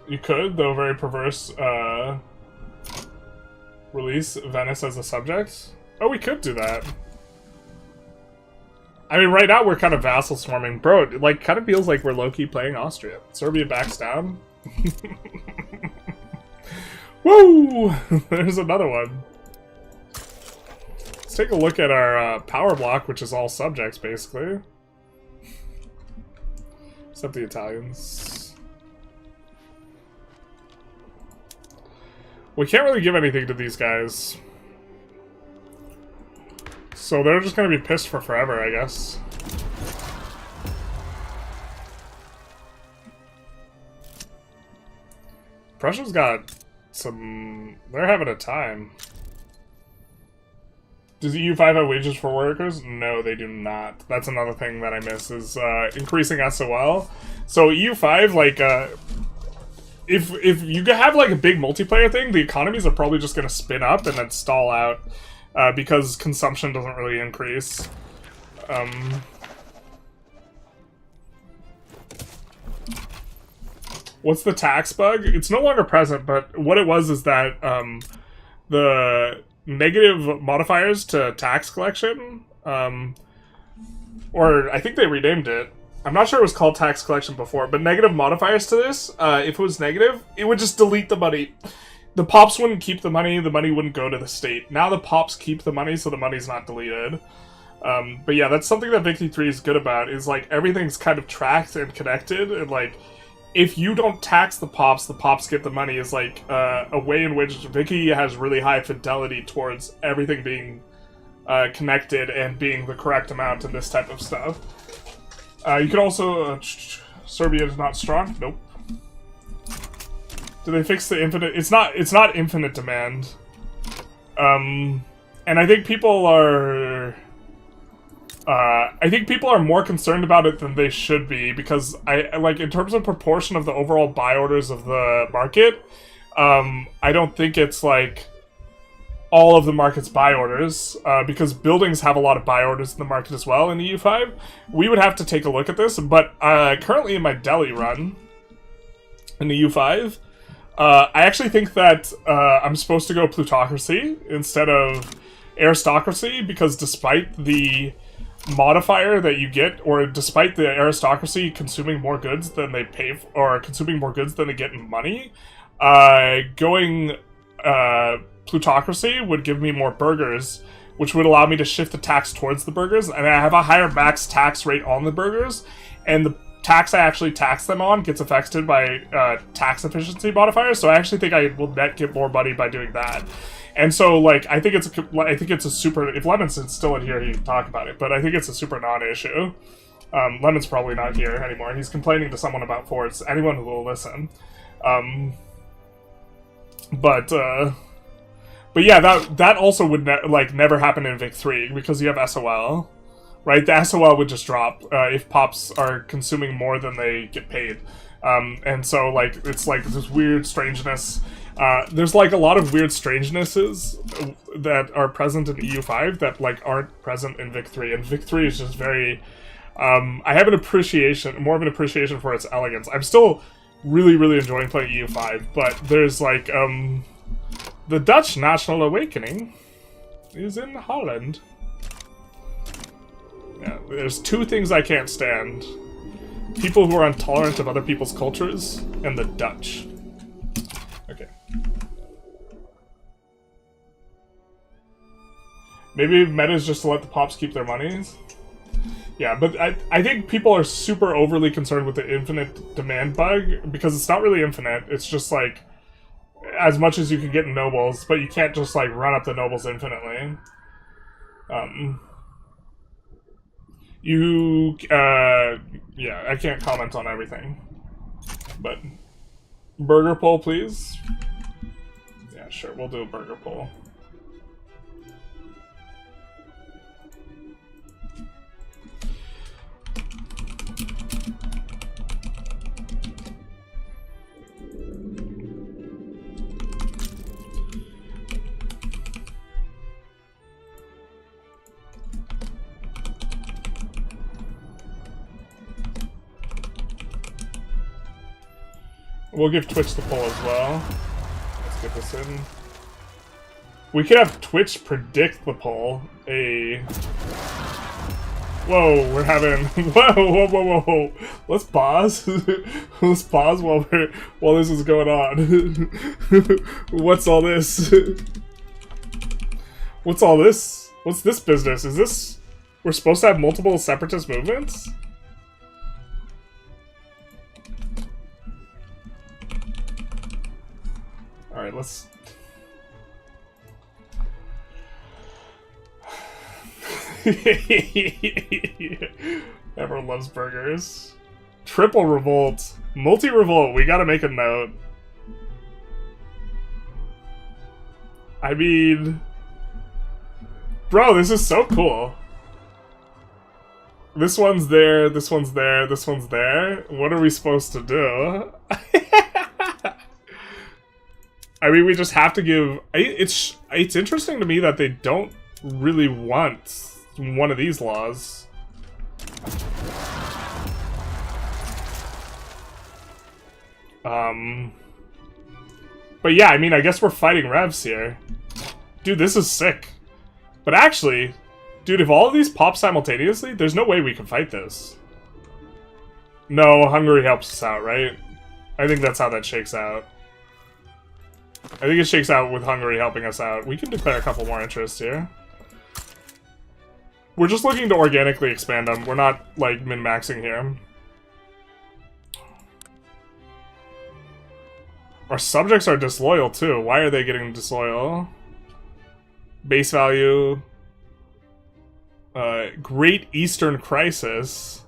You could, though very perverse, release Venice as a subject. Oh, we could do that. I mean, right now we're kind of vassal swarming. Bro, it like, kind of feels like we're low-key playing Austria. Serbia backs down. Woo! There's another one. Let's take a look at our power block, which is all subjects, basically. Except the Italians. We can't really give anything to these guys. So they're just gonna be pissed for forever, I guess. Prussia's got some... They're having a time. Does EU5 have wages for workers? No, they do not. That's another thing that I miss, is increasing SOL. So EU5, like, if you have like a big multiplayer thing, the economies are probably just going to spin up and then stall out because consumption doesn't really increase. What's the tax bug? It's no longer present, but what it was is that the negative modifiers to tax collection, or I think they renamed it. I'm not sure it was called tax collection before, but negative modifiers to this, if it was negative, it would just delete the money. The pops wouldn't keep the money wouldn't go to the state. Now the pops keep the money, so the money's not deleted. But yeah, that's something that Vicky 3 is good about, is like everything's kind of tracked and connected, and like, if you don't tax the pops get the money, is like a way in which Vicky has really high fidelity towards everything being connected and being the correct amount and this type of stuff. You can also... Serbia is not strong? Nope. Do they fix the infinite... It's not infinite demand. And I think people are... I think people are more concerned about it than they should be, because I like, in terms of proportion of the overall buy orders of the market, I don't think it's like all of the market's buy orders, because buildings have a lot of buy orders in the market as well in EU5. We would have to take a look at this, but currently in my Delhi run in the EU5, I actually think that I'm supposed to go plutocracy instead of aristocracy, because despite the modifier that you get, or despite the aristocracy consuming more goods than they pay for, or consuming more goods than they get in money, going plutocracy would give me more burghers, which would allow me to shift the tax towards the burghers, and I have a higher max tax rate on the burghers, and the tax I actually tax them on gets affected by tax efficiency modifiers, so I actually think I will net get more money by doing that. And so, like, I think it's a super. If Lemon's still in here, he can talk about it. But I think it's a super non-issue. Lemon's probably not here anymore. He's complaining to someone about forts. Anyone who will listen. But yeah, that also would never happen in Vic 3 because you have SOL, right? The SOL would just drop if pops are consuming more than they get paid. And so, like, it's like this weird strangeness. There's like a lot of weird strangenesses that are present in EU5 that like aren't present in Vic 3, and Vic 3 is just very. I have more of an appreciation for its elegance. I'm still really enjoying playing EU5, but there's like the Dutch national awakening is in Holland. Yeah, there's two things I can't stand: people who are intolerant of other people's cultures, and the Dutch. Okay. Maybe meta is just to let the pops keep their monies. Yeah, but I think people are super overly concerned with the infinite demand bug, because it's not really infinite. It's just like as much as you can get in nobles, but you can't just like run up the nobles infinitely. Yeah, I can't comment on everything. But burger poll, please. Yeah, sure, we'll do a burger poll. We'll give Twitch the poll as well. Let's get this in. We could have Twitch predict the poll. Whoa, we're having. Whoa. Let's pause. Let's pause while this is going on. What's all this? What's all this? What's this business? Is this? We're supposed to have multiple separatist movements? Alright, let's... Everyone loves burgers. Triple revolt. Multi-revolt, we gotta make a note. I mean... Bro, this is so cool. This one's there, this one's there, this one's there. What are we supposed to do? I mean, we just have to give... It's interesting to me that they don't really want one of these laws. But yeah, I mean, I guess we're fighting revs here. Dude, this is sick. But actually, dude, if all of these pop simultaneously, there's no way we can fight this. No, Hungary helps us out, right? I think that's how that shakes out. I think it shakes out with Hungary helping us out. We can declare a couple more interests here. We're just looking to organically expand them. We're not, like, min-maxing here. Our subjects are disloyal, too. Why are they getting disloyal? Base value. Great Eastern Crisis.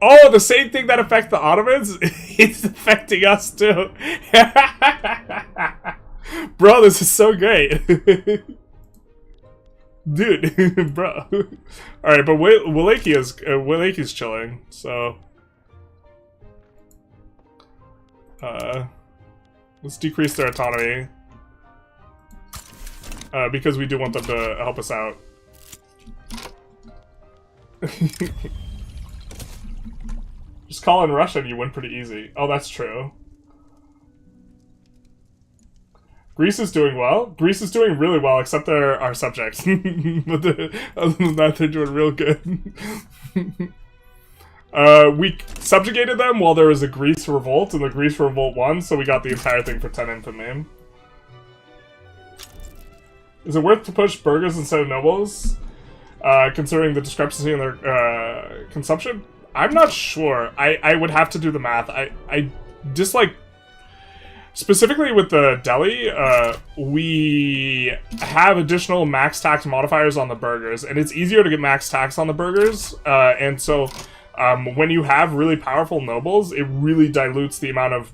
Oh, the same thing that affects the Ottomans? It's affecting us, too. Bro, this is so great. Dude, bro. Alright, but Walaki's chilling, so... let's decrease their autonomy. Because we do want them to help us out. Just call in Russia and you win pretty easy. Oh, that's true. Greece is doing well. Greece is doing really well, except they're our subjects. But other than that, they're doing real good. We subjugated them while there was a Greece revolt, and the Greece revolt won, so we got the entire thing for 10 infamy. Is it worth to push burghers instead of nobles? Considering the discrepancy in their consumption? I'm not sure. I would have to do the math. I dislike... Specifically with the Delhi, we have additional max tax modifiers on the burghers, and it's easier to get max tax on the burghers, and so when you have really powerful nobles, it really dilutes the amount of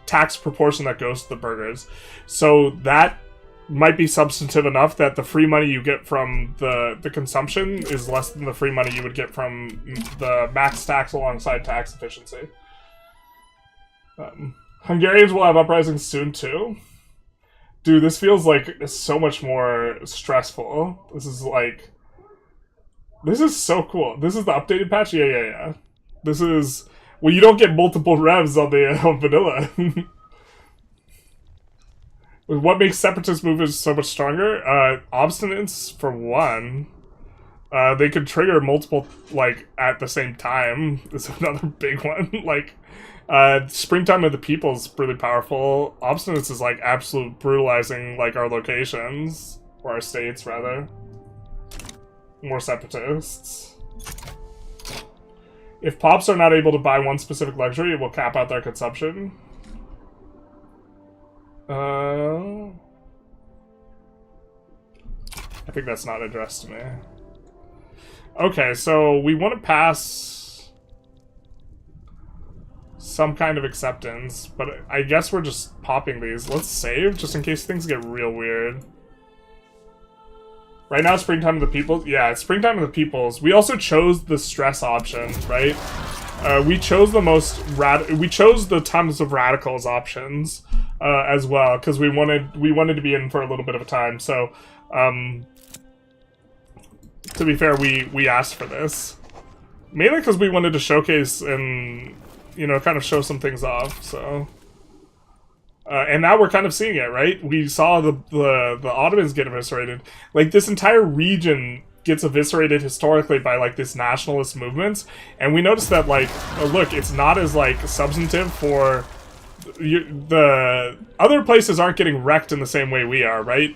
tax proportion that goes to the burghers. So that might be substantive enough that the free money you get from the consumption is less than the free money you would get from the max tax alongside tax efficiency. Hungarians will have uprisings soon too. Dude, this feels like so much more stressful. This is so cool. This is the updated patch? Yeah. This is... Well, you don't get multiple revs on the vanilla. What makes separatist movements so much stronger? Obstinance, for one. They could trigger multiple, at the same time. Is another big one. Springtime of the People is really powerful. Obstinance is, absolute brutalizing, our locations. Or our states, rather. More separatists. If pops are not able to buy one specific luxury, it will cap out their consumption. I think that's not addressed to me. Okay, so we want to pass some kind of acceptance, but I guess we're just popping these. Let's save, just in case things get real weird. Right now, Springtime of the Peoples. Yeah, it's Springtime of the Peoples. We also chose the stress option, right? We chose we chose the Times of Radicals options as well, because we wanted to be in for a little bit of a time. So, to be fair, we asked for this mainly because we wanted to showcase and kind of show some things off. So. And now we're kind of seeing it, right? We saw the Ottomans get eviscerated. This entire region gets eviscerated historically by, this nationalist movements. And we noticed that, look, it's not as, substantive for... the other places aren't getting wrecked in the same way we are, right?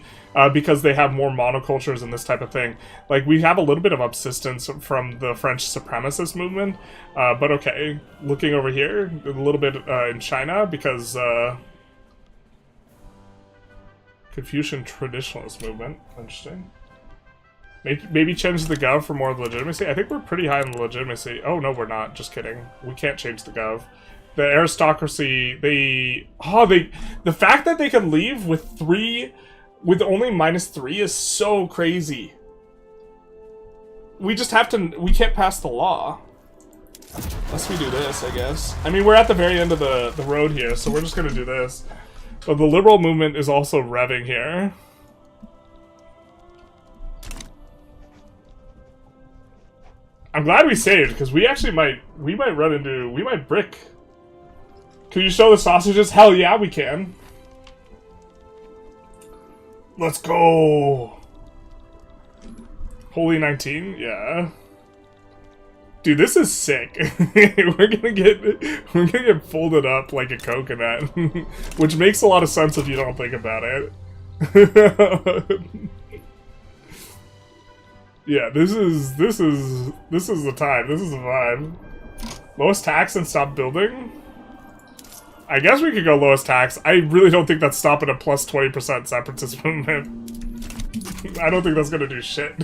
Because they have more monocultures and this type of thing. We have a little bit of subsistence from the French supremacist movement. But okay, looking over here, a little bit in China, because... Confucian traditionalist movement. Interesting. Maybe change the gov for more legitimacy? I think we're pretty high in the legitimacy. Oh, no, we're not. Just kidding. We can't change the gov. The aristocracy, the fact that they can leave with only -3 is so crazy. We just have to... We can't pass the law. Unless we do this, I guess. I mean, we're at the very end of the road here, so we're just gonna do this. But the liberal movement is also revving here. I'm glad we saved, because we might brick. Can you show the sausages? Hell yeah, we can. Let's go. Holy 19, yeah. Dude, this is sick. we're gonna get folded up like a coconut, which makes a lot of sense if you don't think about it. Yeah, this is the time. This is the vibe. Lowest tax and stop building. I guess we could go lowest tax. I really don't think that's stopping a plus 20% separatist movement. I don't think that's gonna do shit.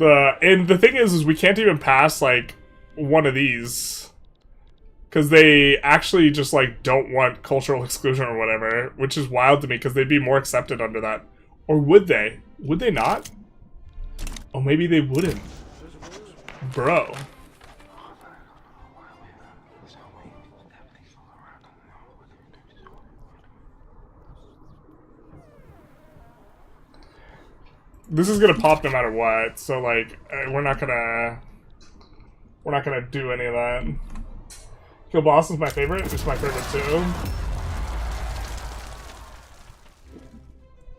And the thing is we can't even pass, one of these. Because they actually just, like, don't want cultural exclusion or whatever, which is wild to me, because they'd be more accepted under that. Or would they? Would they not? Oh, maybe they wouldn't. Bro. This is gonna pop no matter what, so, like, we're not gonna do any of that. Kill Boss is my favorite. It's my favorite too.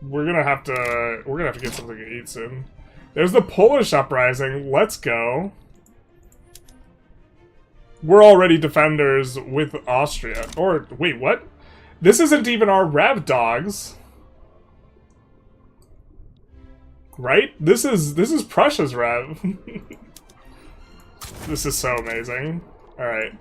We're gonna have to get something to eat soon. There's the Polish uprising. Let's go. We're already defenders with Austria. Or wait, what? This isn't even our Rev dogs. Right? This is Prussia's Rev. This is so amazing. Alright.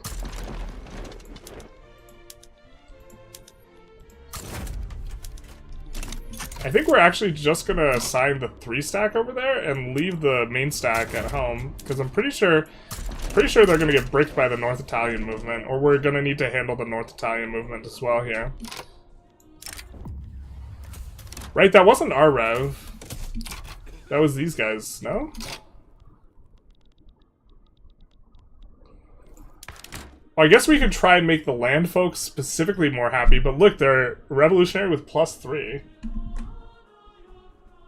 I think we're actually just gonna assign the 3-stack over there and leave the main stack at home, because I'm pretty sure they're gonna get bricked by the North Italian movement, or we're gonna need to handle the North Italian movement as well here. Right, that wasn't our Rev. That was these guys, no? Well, I guess we could try and make the land folks specifically more happy, but look, they're revolutionary with +3.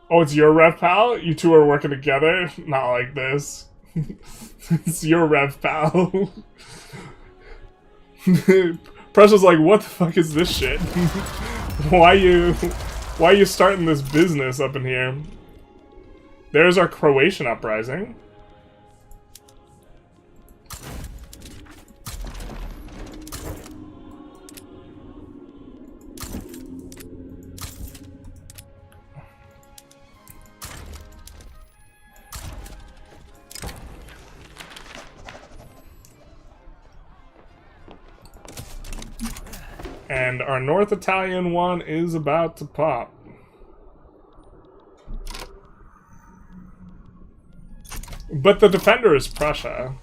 Oh, it's your Rev pal? You two are working together? Not like this. It's your Rev pal. Prussia's like, what the fuck is this shit? Why you starting this business up in here? There's our Croatian uprising. And our North Italian one is about to pop. But the defender is Prussia.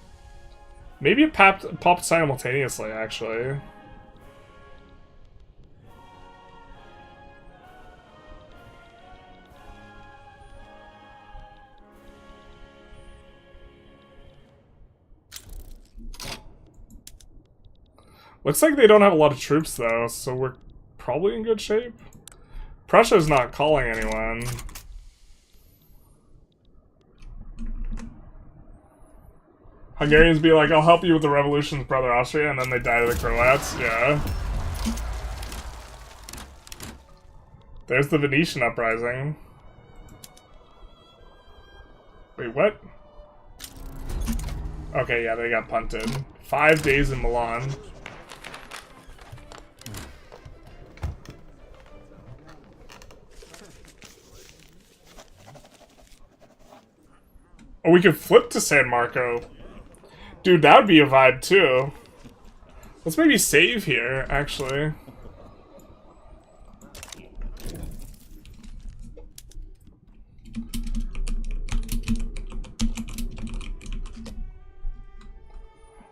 Maybe it popped simultaneously, actually. Looks like they don't have a lot of troops, though, so we're probably in good shape. Prussia's not calling anyone. Hungarians be like, I'll help you with the revolutions, brother Austria, and then they die to the Croats. Yeah. There's the Venetian uprising. Wait, what? Okay, yeah, they got punted. 5 days in Milan. Oh, we could flip to San Marco. Dude, that would be a vibe, too. Let's maybe save here, actually.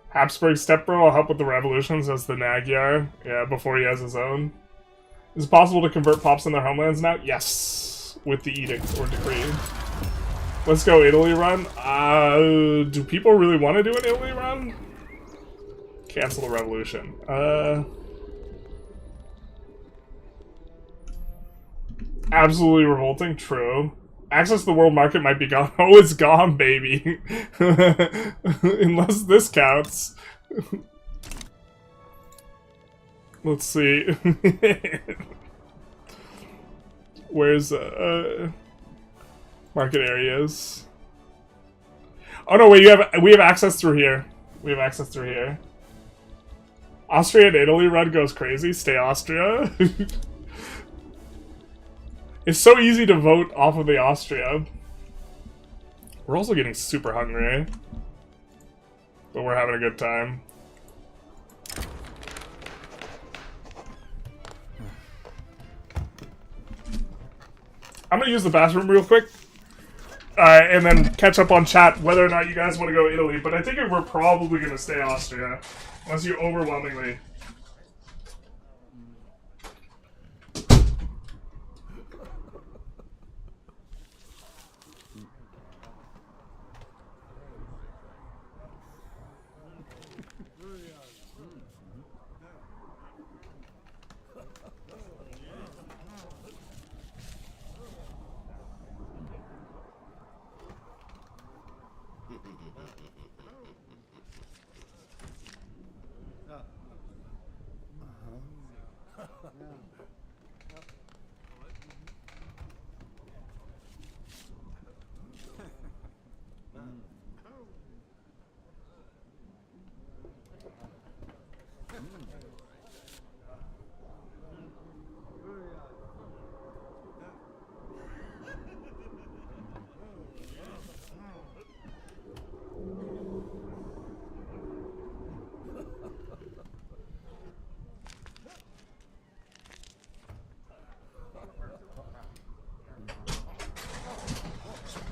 Habsburg stepbro will help with the revolutions as the Magyar. Yeah, before he has his own. Is it possible to convert pops in their homelands now? Yes. With the edict or decree. Let's go Italy run. Do people really want to do an Italy run? Cancel the revolution. Absolutely revolting. True. Access to the world market might be gone. Oh, it's gone, baby. Unless this counts. Let's see. Where's market areas? Oh no, wait, we have access through here. We have access through here. Austria and Italy run goes crazy. Stay Austria. It's so easy to vote off of the Austria. We're also getting super hungry. But we're having a good time. I'm gonna use the bathroom real quick. And then catch up on chat whether or not you guys want to go Italy. But I think we're probably going to stay Austria. Unless you overwhelmingly...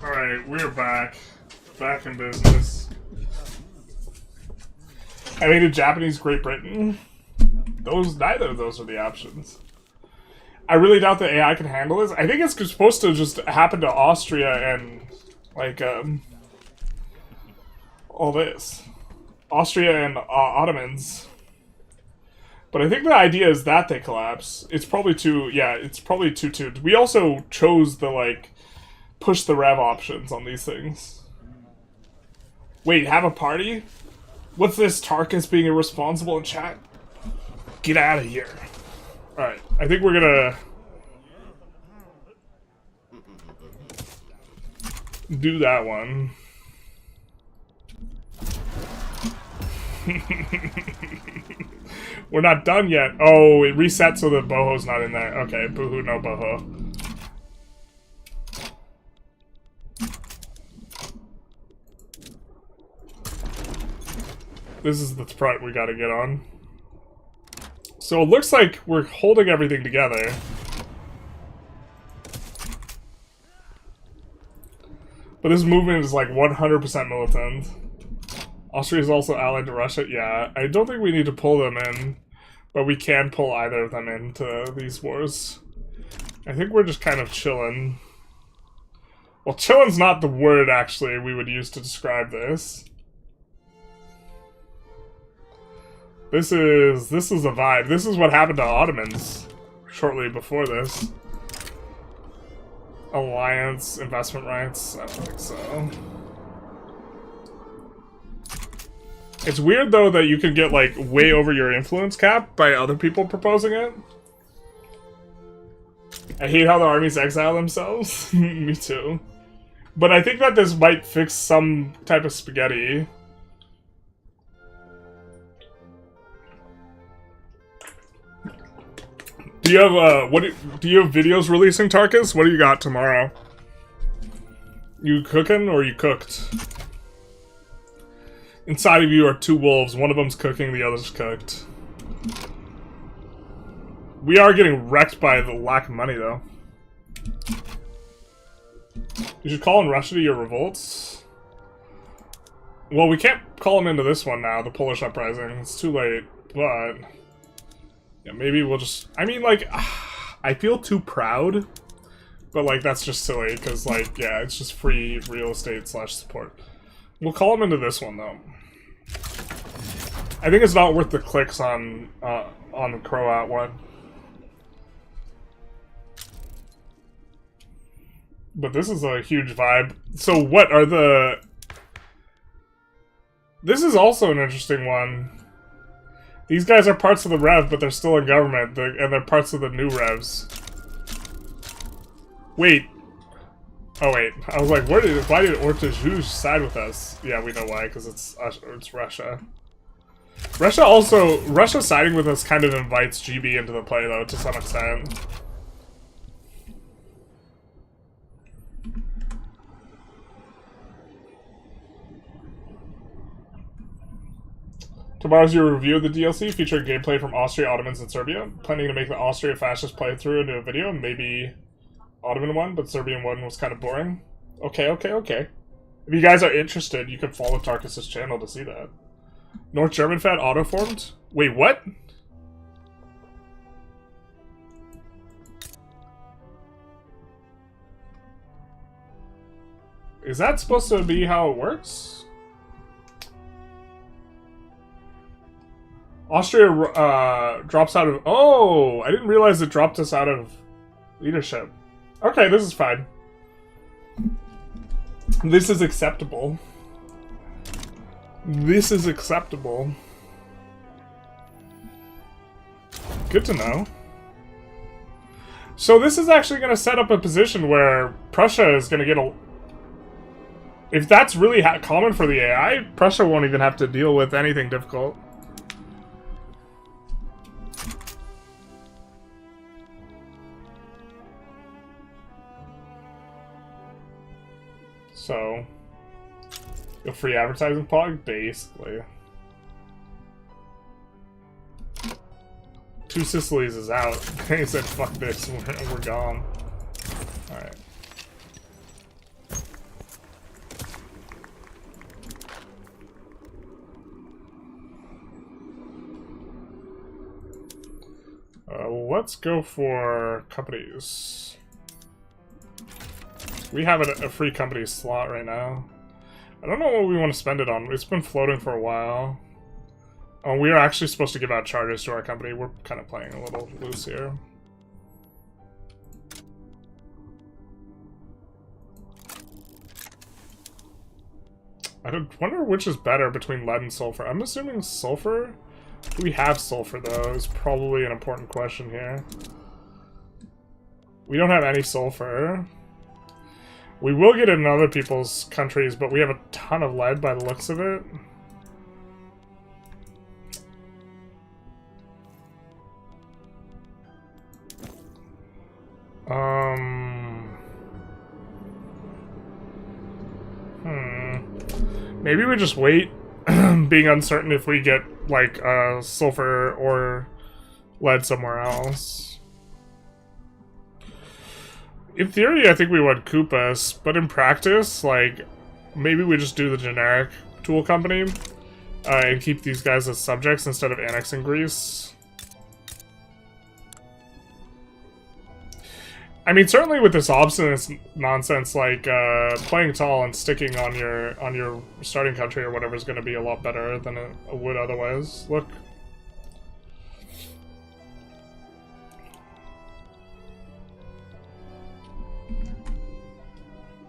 Alright, we're back. Back in business. I mean, the Japanese Great Britain? Neither of those are the options. I really doubt the AI can handle this. I think it's supposed to just happen to Austria and, like, all this. Austria and Ottomans. But I think the idea is that they collapse. It's probably too, yeah, it's probably too. We also chose the, like, push the rev options on these things. Wait, have a party? What's this, Tarkus being irresponsible in chat? Get out of here. Alright, I think we're gonna do that one. We're not done yet. Oh, it resets so the boho's not in there. Okay, boohoo, no boho. This is the front we gotta get on. So it looks like we're holding everything together. But this movement is like 100% militant. Austria is also allied to Russia. Yeah, I don't think we need to pull them in. But we can pull either of them into these wars. I think we're just kind of chilling. Well, chilling's not the word, actually, we would use to describe this. This is a vibe. This is what happened to Ottomans shortly before this. Alliance, investment rights, I don't think so. It's weird though that you can get like way over your influence cap by other people proposing it. I hate how the armies exile themselves. Me too. But I think that this might fix some type of spaghetti. Do you have do you have videos releasing, Tarkus? What do you got tomorrow? You cooking or you cooked? Inside of you are two wolves. One of them's cooking, the other's cooked. We are getting wrecked by the lack of money, though. You should call in Russia to your revolts. Well, we can't call them into this one now, the Polish uprising. It's too late, but... yeah, maybe we'll just... I mean, like, I feel too proud, but, like, that's just silly, because, like, yeah, it's just free real estate / support. We'll call them into this one, though. I think it's not worth the clicks on the Croat one. But this is a huge vibe. So what are the... This is also an interesting one. These guys are parts of the Rev, but they're still in government, and they're parts of the new Revs. Wait. Oh wait, I was like, why did Ortazhuj side with us? Yeah, we know why, because it's Russia. Russia siding with us kind of invites GB into the play, though, to some extent. Tomorrow's your review of the DLC, featuring gameplay from Austria, Ottomans, and Serbia. Planning to make the Austria fascist playthrough into a video, maybe Ottoman one, but Serbian one was kind of boring. Okay, okay, okay. If you guys are interested, you can follow Tarkus's channel to see that. North German Fed auto-formed? Wait, what? Is that supposed to be how it works? Austria drops out of... Oh! I didn't realize it dropped us out of leadership. Okay, this is fine. This is acceptable. This is acceptable. Good to know. So this is actually going to set up a position where Prussia is going to get a... If that's really common for the AI, Prussia won't even have to deal with anything difficult. So, a free advertising pog, basically. Two Sicilies is out. He said, fuck this, we're gone. Alright. Let's go for companies. We have a free company slot right now. I don't know what we want to spend it on. It's been floating for a while. Oh, we are actually supposed to give out charters to our company. We're kind of playing a little loose here. I wonder which is better between lead and sulfur. I'm assuming sulfur? Do we have sulfur, though? Is probably an important question here. We don't have any sulfur. We will get it in other people's countries, but we have a ton of lead by the looks of it. Maybe we just wait, being uncertain if we get, like, sulfur or lead somewhere else. In theory, I think we would Koopas, but in practice, like, maybe we just do the generic tool company and keep these guys as subjects instead of annexing Greece. I mean, certainly with this obstinate nonsense, like, playing tall and sticking on your starting country or whatever is going to be a lot better than it would otherwise. Look.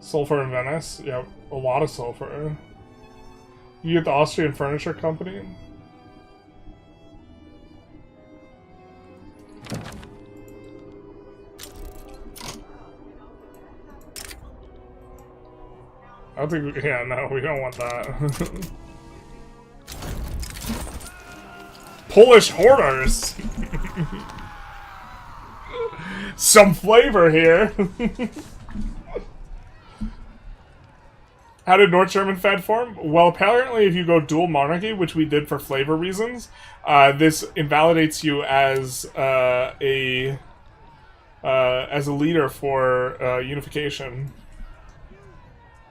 Sulfur in Venice? Yep, a lot of sulfur. You get the Austrian furniture company? I don't think, yeah, no, we don't want that. Polish hoarders! Some flavor here! How did North German Fed form? Well, apparently if you go dual monarchy, which we did for flavor reasons, this invalidates you as a leader for unification.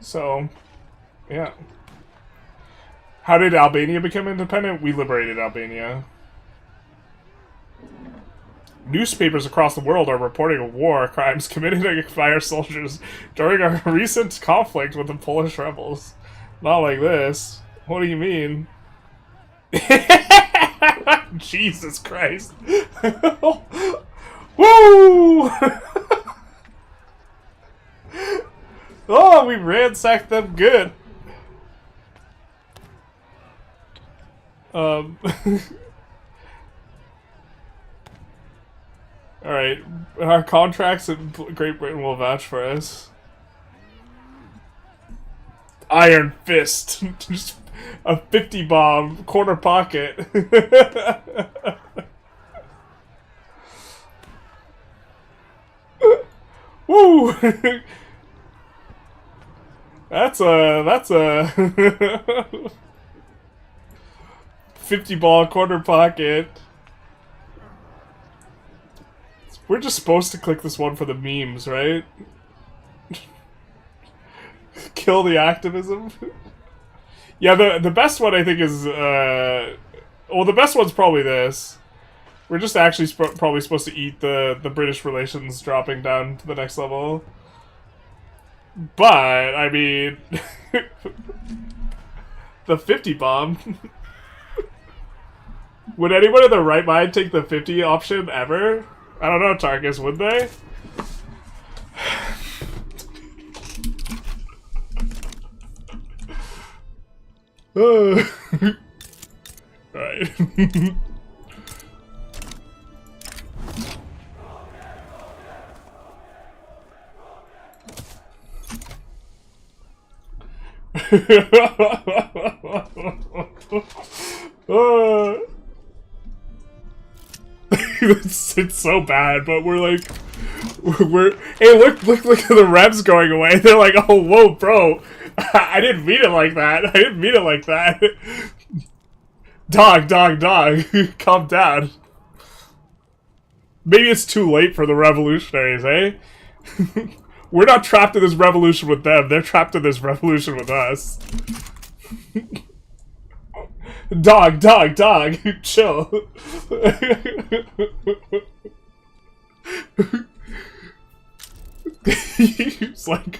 So, yeah. How did Albania become independent? We liberated Albania. Newspapers across the world are reporting war crimes committed by our soldiers during our recent conflict with the Polish rebels. Not like this. What do you mean? Jesus Christ. Woo! Oh, we ransacked them good. Alright, our contracts in Great Britain will vouch for us. Iron Fist. Just a 50 bomb, corner pocket. Woo! That's a 50 ball corner pocket. We're just supposed to click this one for the memes, right? Kill the activism. Yeah, the best one I think is well, the best one's probably this. We're just actually probably supposed to eat the British relations dropping down to the next level. But I mean, the 50 bomb. Would anyone in their right mind take the 50 option ever? I don't know, Tarkus, would they? Alright. It's so bad, but we're like, hey, look at the revs going away. They're like, oh, whoa, bro, I didn't mean it like that. I didn't mean it like that. Dog, calm down. Maybe it's too late for the revolutionaries, eh? We're not trapped in this revolution with them. They're trapped in this revolution with us. Dog, chill. He's like,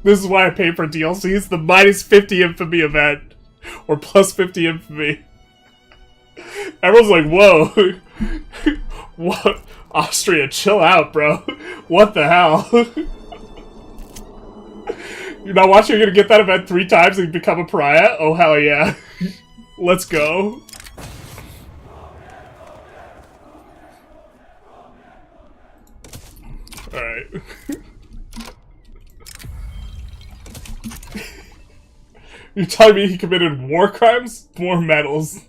this is why I pay for DLCs. The minus 50 infamy event, or plus 50 infamy. Everyone's like, whoa, what? Austria, chill out, bro. What the hell? You're not watching, you're gonna get that event 3 times and become a pariah? Oh, hell yeah. Let's go. Alright. You're telling me he committed war crimes? More medals.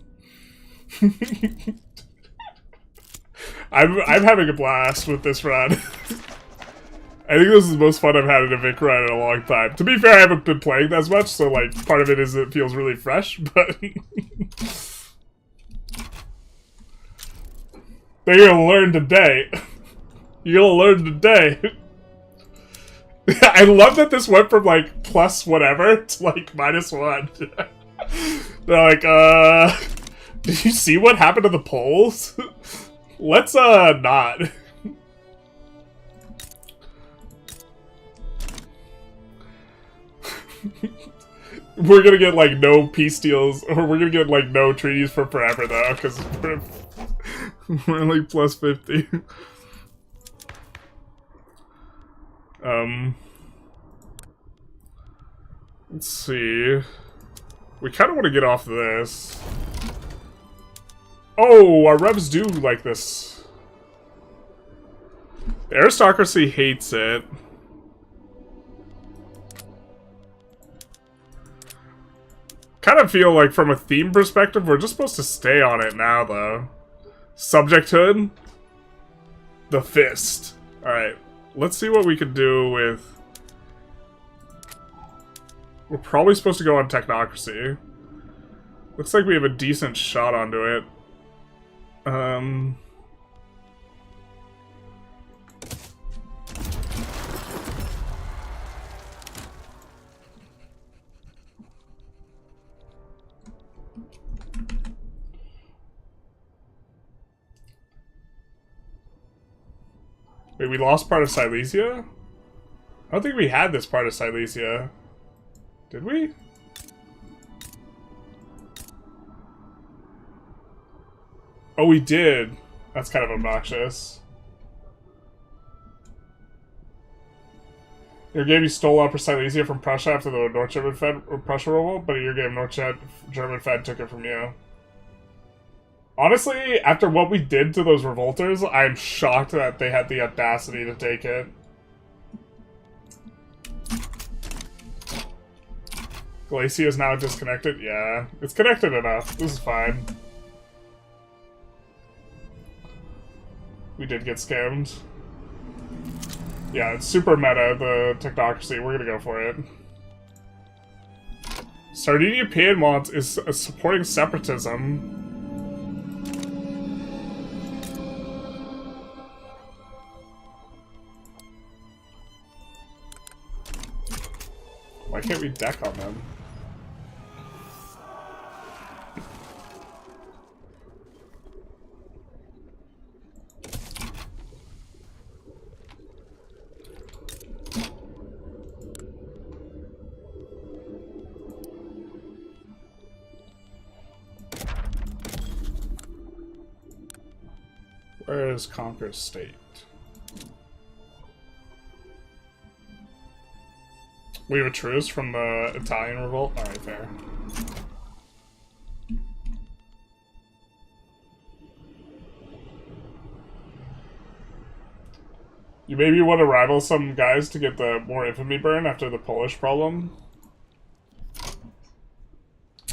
I'm having a blast with this run. I think this is the most fun I've had in a Vic run in a long time. To be fair, I haven't been playing as much, so like part of it is it feels really fresh, but they're gonna learn today. You're gonna learn today. I love that this went from like plus whatever to like -1. They're like, did you see what happened to the polls? Let's not. We're gonna get like no peace deals, or we're gonna get like no treaties for forever though, because we're like plus 50. Let's see. We kind of want to get off this. Oh, our revs do like this. The aristocracy hates it. Kind of feel like from a theme perspective, we're just supposed to stay on it now, though. Subjecthood. The fist. Alright, let's see what we can do with... We're probably supposed to go on technocracy. Looks like we have a decent shot onto it. Wait, we lost part of Silesia? I don't think we had this part of Silesia. Did we? Oh, we did. That's kind of obnoxious. Your game, you stole Upper Silesia from Prussia after the North German Fed Prussia revolt, but in your game, North German Fed took it from you. Honestly, after what we did to those revolters, I'm shocked that they had the audacity to take it. Galicia is now disconnected? Yeah, it's connected enough. This is fine. We did get scammed. Yeah, it's super meta, the technocracy. We're gonna go for it. Sardinia Piedmont is supporting separatism. Why can't we deck on them? Where is Conquer State? We have a truce from the Italian revolt? Alright, fair. You maybe want to rival some guys to get the more infamy burn after the Polish problem?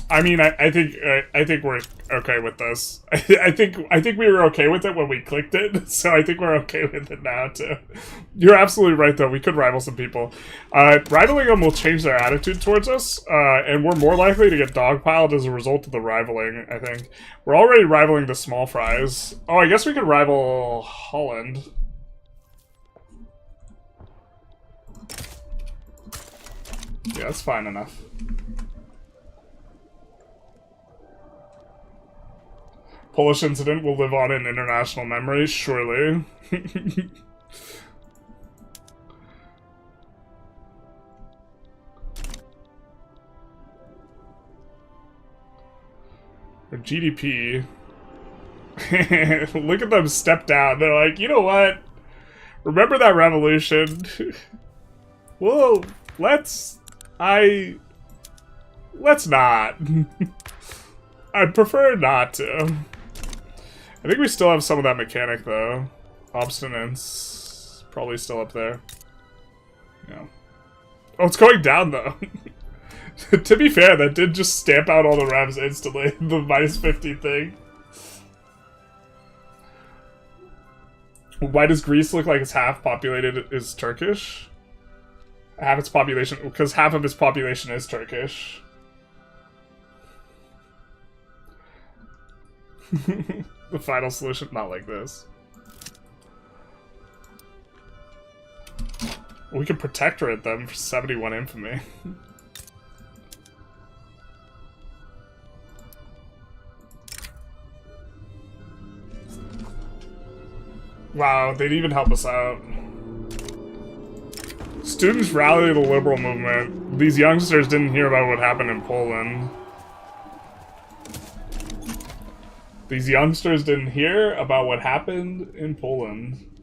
I mean, I think we're okay with this. I think we were okay with it when we clicked it, so I think we're okay with it now too. You're absolutely right, though. We could rival some people. Rivaling them will change their attitude towards us, and we're more likely to get dogpiled as a result of the rivaling. I think we're already rivaling the small fries. Oh, I guess we could rival Holland. Yeah, that's fine enough. Polish incident will live on in international memory, surely. Or GDP. Look at them step down. They're like, you know what? Remember that revolution? Whoa, let's not. I'd prefer not to. I think we still have some of that mechanic, though. Obstinance. Probably still up there. Yeah. Oh, it's going down, though. To be fair, that did just stamp out all the revs instantly. The -50 thing. Why does Greece look like it's half populated is Turkish? Half its population, because half of its population is Turkish. The final solution, not like this. We can protectorate them for 71 infamy. Wow, they'd even help us out. Students rally the liberal movement. These youngsters didn't hear about what happened in Poland. These youngsters didn't hear about what happened in Poland.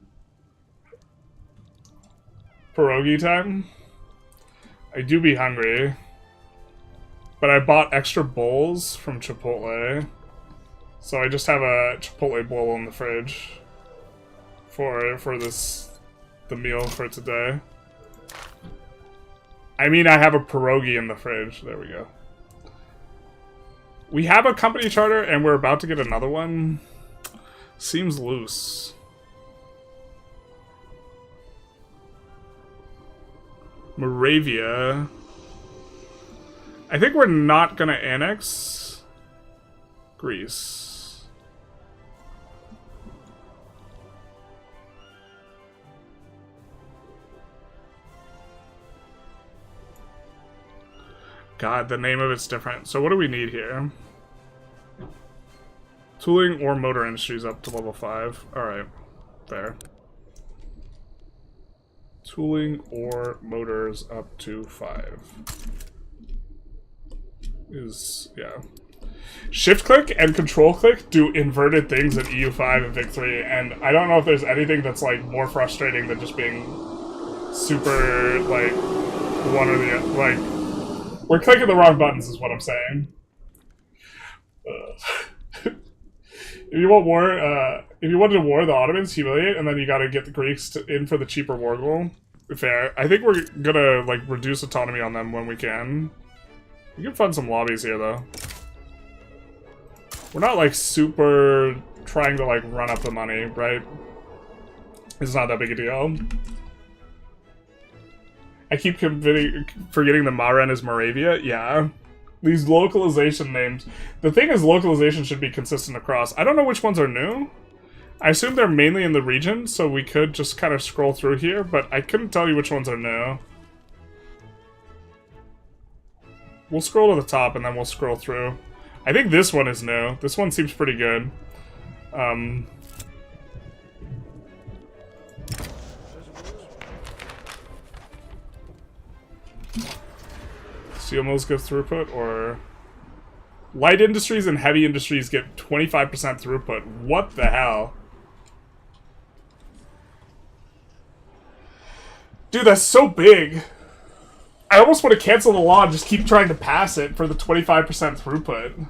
Pierogi time? I do be hungry. But I bought extra bowls from Chipotle. So I just have a Chipotle bowl in the fridge. For the meal for today. I mean, I have a pierogi in the fridge. There we go. We have a company charter, and we're about to get another one. Seems loose. Moravia. I think we're not gonna annex Greece. God, the name of it's different. So what do we need here? Tooling or motor industries up to level 5. Alright. Fair. Tooling or motors up to 5. Yeah. Shift click and control click do inverted things in EU5 and Vic3, and I don't know if there's anything that's like more frustrating than just being super like one or the other. Like, we're clicking the wrong buttons is what I'm saying. If you want war, if you wanted to war the Ottomans, humiliate, and then you gotta get the Greeks in for the cheaper war goal. Fair. I think we're gonna like reduce autonomy on them when we can. We can fund some lobbies here though. We're not like super trying to like run up the money, right? It's not that big a deal. I keep forgetting the Maren is Moravia. Yeah. These localization names. The thing is, localization should be consistent across. I don't know which ones are new. I assume they're mainly in the region, so we could just kind of scroll through here, but I couldn't tell you which ones are new. We'll scroll to the top and then we'll scroll through. I think this one is new. This one seems pretty good. Steel mills give throughput, or light industries and heavy industries get 25% throughput. What the hell? Dude, that's so big. I almost want to cancel the law and just keep trying to pass it for the 25% throughput.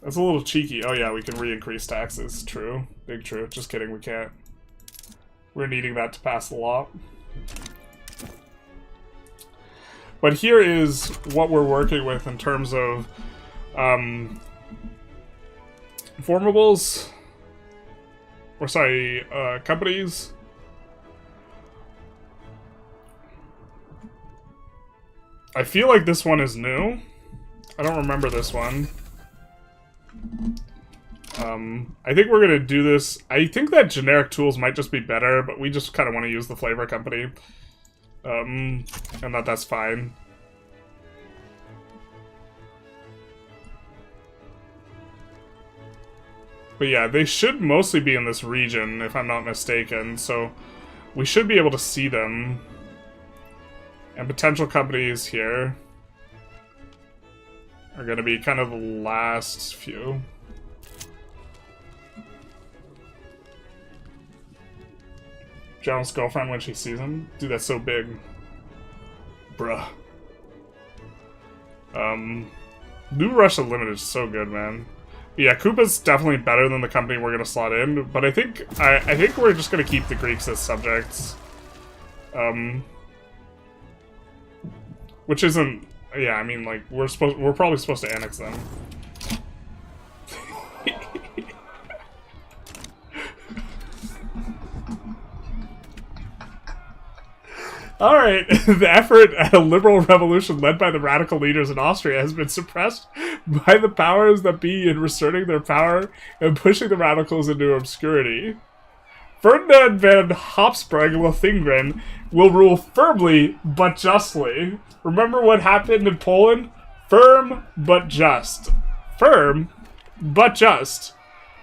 That's a little cheeky. Oh yeah, we can re-increase taxes. True. Big true. Just kidding, we can't. We're needing that to pass the law. But here is what we're working with in terms of formables. Or sorry, companies. I feel like this one is new. I don't remember this one. I think we're gonna do this. I think that generic tools might just be better, but we just kind of want to use the flavor company. And that's fine. But yeah, they should mostly be in this region, if I'm not mistaken, so we should be able to see them. And potential companies here are going to be kind of the last few. General's girlfriend when she sees him? Dude, that's so big. Bruh. New Russia Limited is so good, man. Yeah, Koopa's definitely better than the company we're gonna slot in, but I think we're just gonna keep the Greeks as subjects. Which isn't, yeah, I mean, like, we're probably supposed to annex them. Alright, the effort at a liberal revolution led by the radical leaders in Austria has been suppressed by the powers that be in restoring their power and pushing the radicals into obscurity. Ferdinand van Habsburg-Lothringen will rule firmly but justly. Remember what happened in Poland? Firm but just. Firm but just.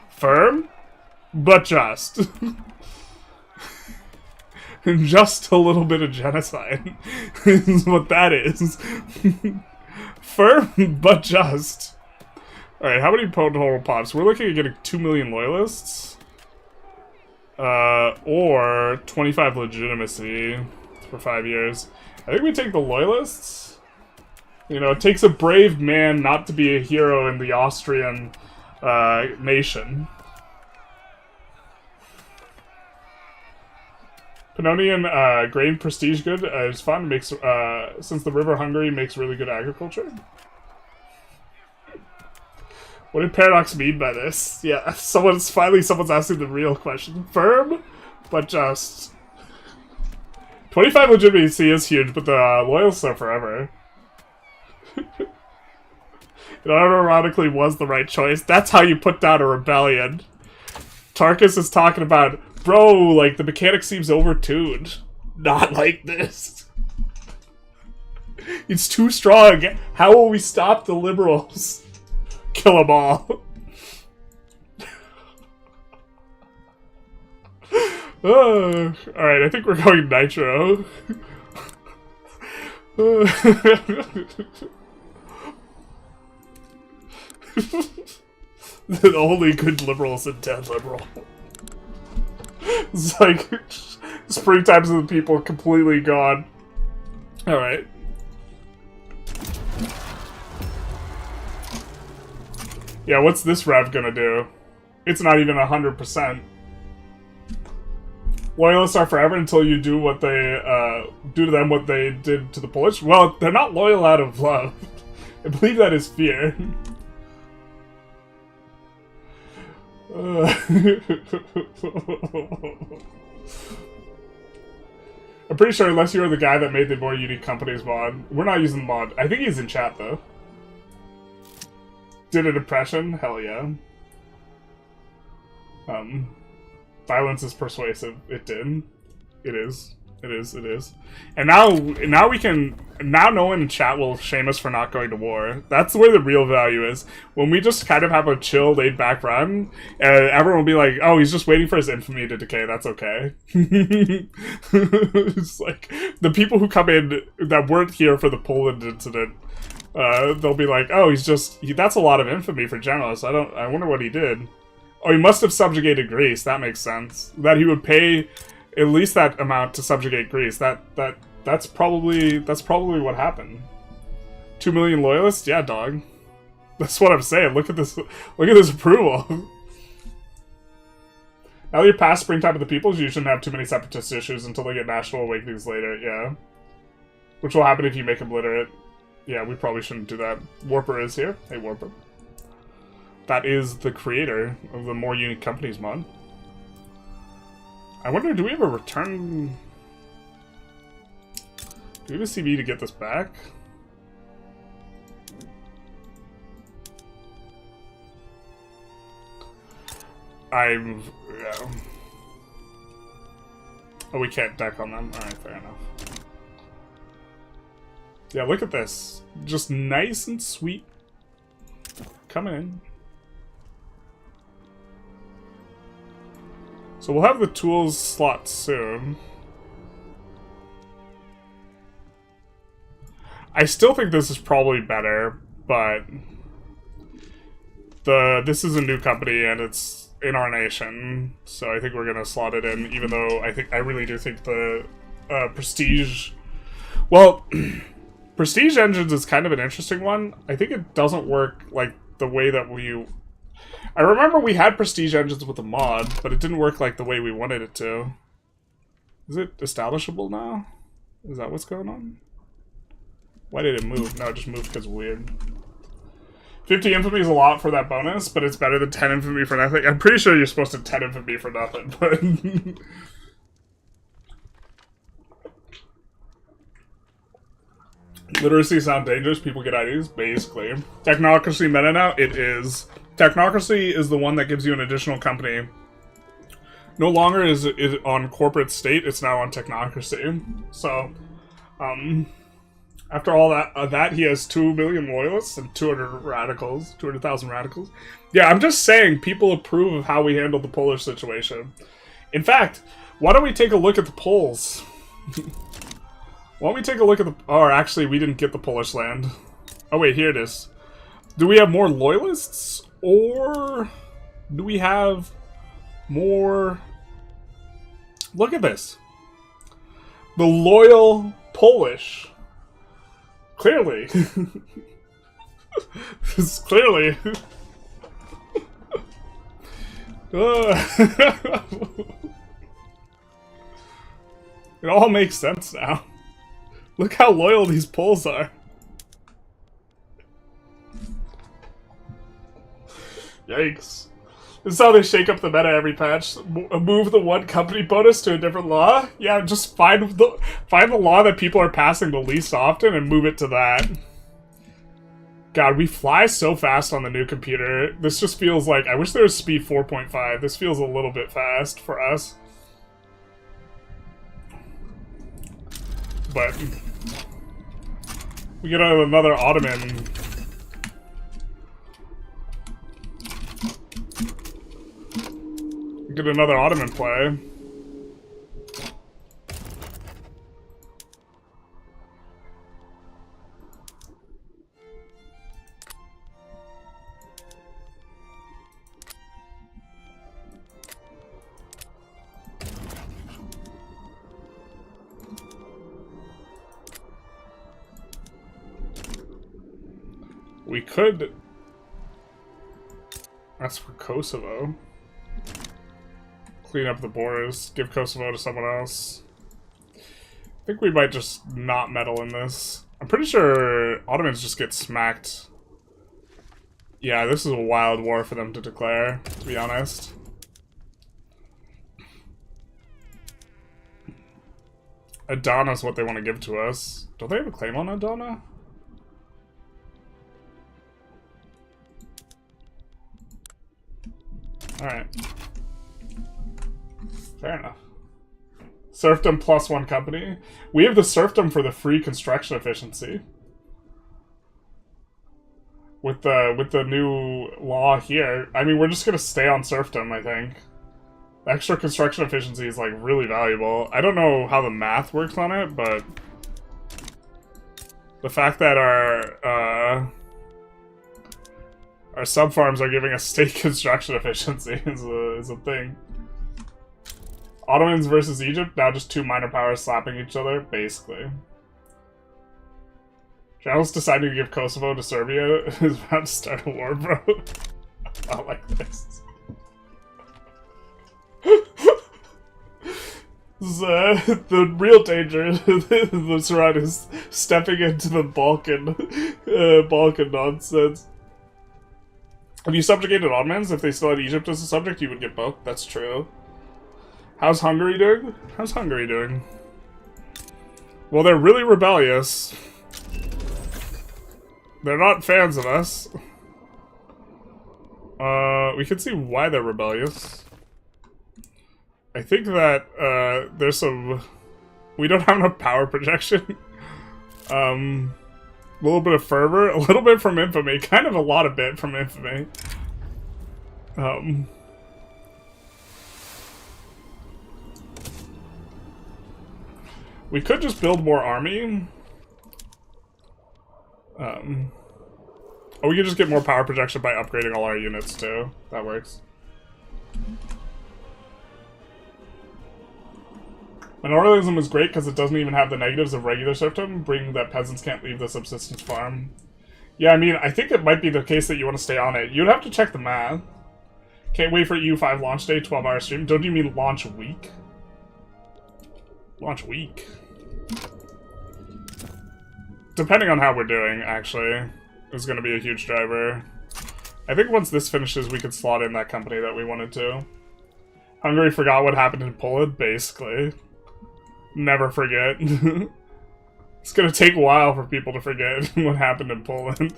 Firm but just. Just a little bit of genocide is what that is. Firm, but just. Alright, how many total pops? We're looking at getting 2 million loyalists. Or 25 legitimacy for 5 years. I think we take the loyalists. You know, it takes a brave man not to be a hero in the Austrian nation. Pannonian grain prestige good is fun. Makes since the river Hungary makes really good agriculture. What did Paradox mean by this? Yeah, someone's asking the real question. Firm, but just. 25 legitimacy is huge, but the loyalists are forever. It unironically was the right choice. That's how you put down a rebellion. Tarkus is talking about, bro, like, the mechanic seems overtuned. Not like this. It's too strong. How will we stop the liberals? Kill them all. Alright, I think we're going nitro. The only good liberal is a dead liberal. It's like, springtime's of the people completely gone. Alright. Yeah, what's this rev gonna do? It's not even 100%. Loyalists are forever until you do what they, do to them what they did to the Polish. Well, they're not loyal out of love. I believe that is fear. I'm pretty sure unless you're the guy that made the more unique companies mod. We're not using the mod. I think he's in chat though. Did an impression? Hell yeah. Violence is persuasive. It did. It is. It is. It is. And now we can. Now no one in chat will shame us for not going to war. That's where the real value is. When we just kind of have a chill, laid-back run, everyone will be like, "Oh, he's just waiting for his infamy to decay. That's okay." It's like the people who come in that weren't here for the Poland incident. They'll be like, "Oh, that's a lot of infamy for generalists. I wonder what he did. Oh, he must have subjugated Greece. That makes sense. That he would pay at least that amount to subjugate Greece. That's probably what happened. 2 million loyalists? Yeah, dog. That's what I'm saying. Look at this approval. Now that you're past springtime of the peoples, you shouldn't have too many separatist issues until they get national awakenings later, yeah. Which will happen if you make them literate. Yeah, we probably shouldn't do that. Warper is here. Hey, Warper. That is the creator of the More Unique Companies mod. I wonder, do we have a return... Do we have a CV to get this back? Yeah. Oh, we can't deck on them? Alright, fair enough. Yeah, look at this. Just nice and sweet. Coming in. So we'll have the tools slot soon. I still think this is probably better, but this is a new company and it's in our nation, so I think we're gonna slot it in, even though I really do think the Prestige... Well, Prestige Engines is kind of an interesting one. I think it doesn't work like the way that I remember we had Prestige Engines with a mod, but it didn't work like the way we wanted it to. Is it establishable now? Is that what's going on? Why did it move? No, it just moved because weird. 50 infamy is a lot for that bonus, but it's better than 10 infamy for nothing. I'm pretty sure you're supposed to 10 infamy for nothing, but... Literacy sound dangerous, people get IDs, basically. Technocracy meta now? It is. Technocracy is the one that gives you an additional company. No longer is it on corporate state, it's now on technocracy. So, after all that, he has 2 million loyalists and 200,000 radicals. Yeah, I'm just saying, people approve of how we handled the Polish situation. In fact, why don't we take a look at the polls? Why don't we take a look at the... Oh, actually, we didn't get the Polish land. Oh, wait, here it is. Do we have more loyalists? Or do we have more... Look at this. The loyal Polish. Clearly. This is clearly... It all makes sense now. Look how loyal these Poles are. Yikes. This is how they shake up the meta every patch. Move the one company bonus to a different law? Yeah, just find the law that people are passing the least often and move it to that. God, we fly so fast on the new computer. This just feels like... I wish there was speed 4.5. This feels a little bit fast for us. But... we get another Ottoman... Get another Ottoman play. We could... That's for Kosovo. Clean up the borders, give Kosovo to someone else. I think we might just not meddle in this. I'm pretty sure Ottomans just get smacked. Yeah, this is a wild war for them to declare, to be honest. Adana's what they want to give to us. Don't they have a claim on Adana? Alright. Fair enough. Serfdom plus one company. We have the serfdom for the free construction efficiency. With the new law here, I mean, we're just gonna stay on serfdom, I think. Extra construction efficiency is, like, really valuable. I don't know how the math works on it, but the fact that our sub-farms are giving us state construction efficiency is a thing. Ottomans versus Egypt, now just two minor powers slapping each other, basically. Generals deciding to give Kosovo to Serbia is about to start a war, bro. I like this. The real danger that's right is stepping into the Balkan nonsense. Have you subjugated Ottomans? If they still had Egypt as a subject, you would get both. That's true. How's Hungary doing? How's Hungary doing? Well, they're really rebellious. They're not fans of us. We can see why they're rebellious. I think that, there's some... We don't have enough power projection. A little bit of fervor, a little bit from infamy, kind of a lot of bit from infamy. We could just build more army. Oh, we could just get more power projection by upgrading all our units too. That works. Monarchism is great because it doesn't even have the negatives of regular serfdom, bringing that peasants can't leave the subsistence farm. Yeah, I mean, I think it might be the case that you want to stay on it. You'd have to check the math. Can't wait for EU5 launch day, 12-hour stream. Don't you mean launch week? Launch week. Depending on how we're doing, actually, is going to be a huge driver. I think once this finishes, we could slot in that company that we wanted to. Hungary forgot what happened in Poland, basically. Never forget. It's going to take a while for people to forget what happened in Poland.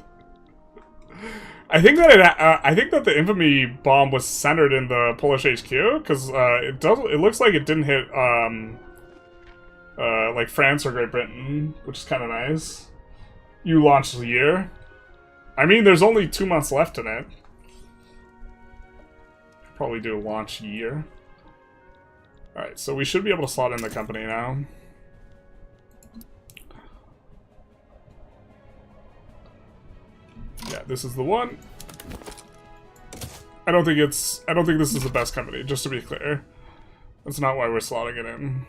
I think that the infamy bomb was centered in the Polish HQ, because it looks like it didn't hit like France or Great Britain, which is kind of nice. You launched a year. I mean, there's only 2 months left in it. Probably do a launch year. Alright, so we should be able to slot in the company now. Yeah, this is the one. I don't think this is the best company, just to be clear. That's not why we're slotting it in.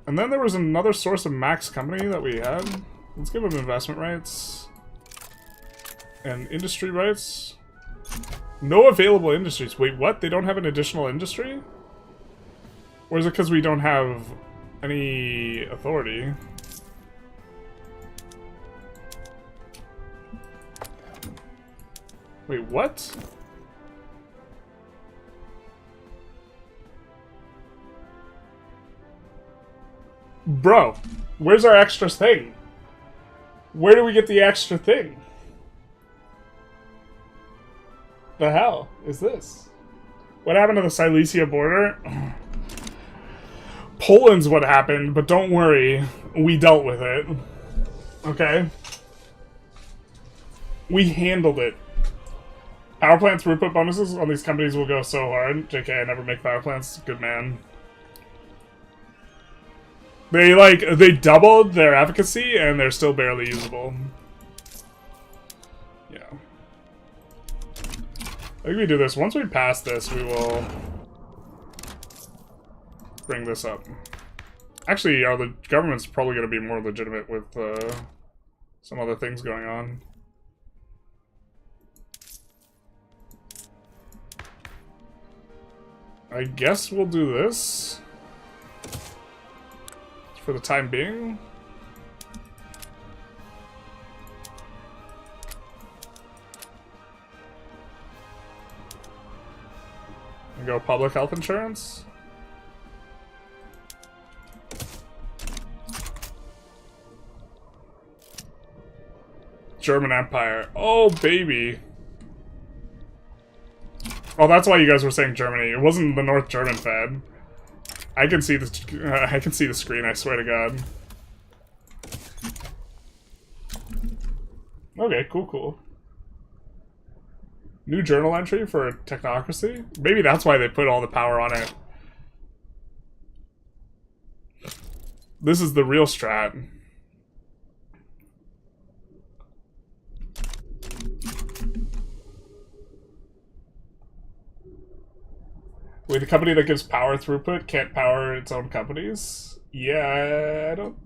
And then there was another source of max company that we had. Let's give them investment rights. And industry rights. No available industries. Wait, what? They don't have an additional industry? Or is it because we don't have any authority? Wait, what? Bro, where's our extra thing? Where do we get the extra thing? The hell is this? What happened to the Silesia border? Poland's what happened, but don't worry. We dealt with it. Okay? We handled it. Power plant throughput bonuses on these companies will go so hard. JK, I never make power plants. Good man. They doubled their efficacy and they're still barely usable. Yeah. I think we do this. Once we pass this, we will bring this up. Actually, the government's probably going to be more legitimate with some other things going on. I guess we'll do this for the time being. And go public health insurance. German Empire. Oh, baby. Oh, that's why you guys were saying Germany. It wasn't the North German Fed. I can see the I can see the screen. I swear to God. Okay, cool. New journal entry for technocracy? Maybe that's why they put all the power on it. This is the real strat. Wait, the company that gives power throughput can't power its own companies? Yeah, I don't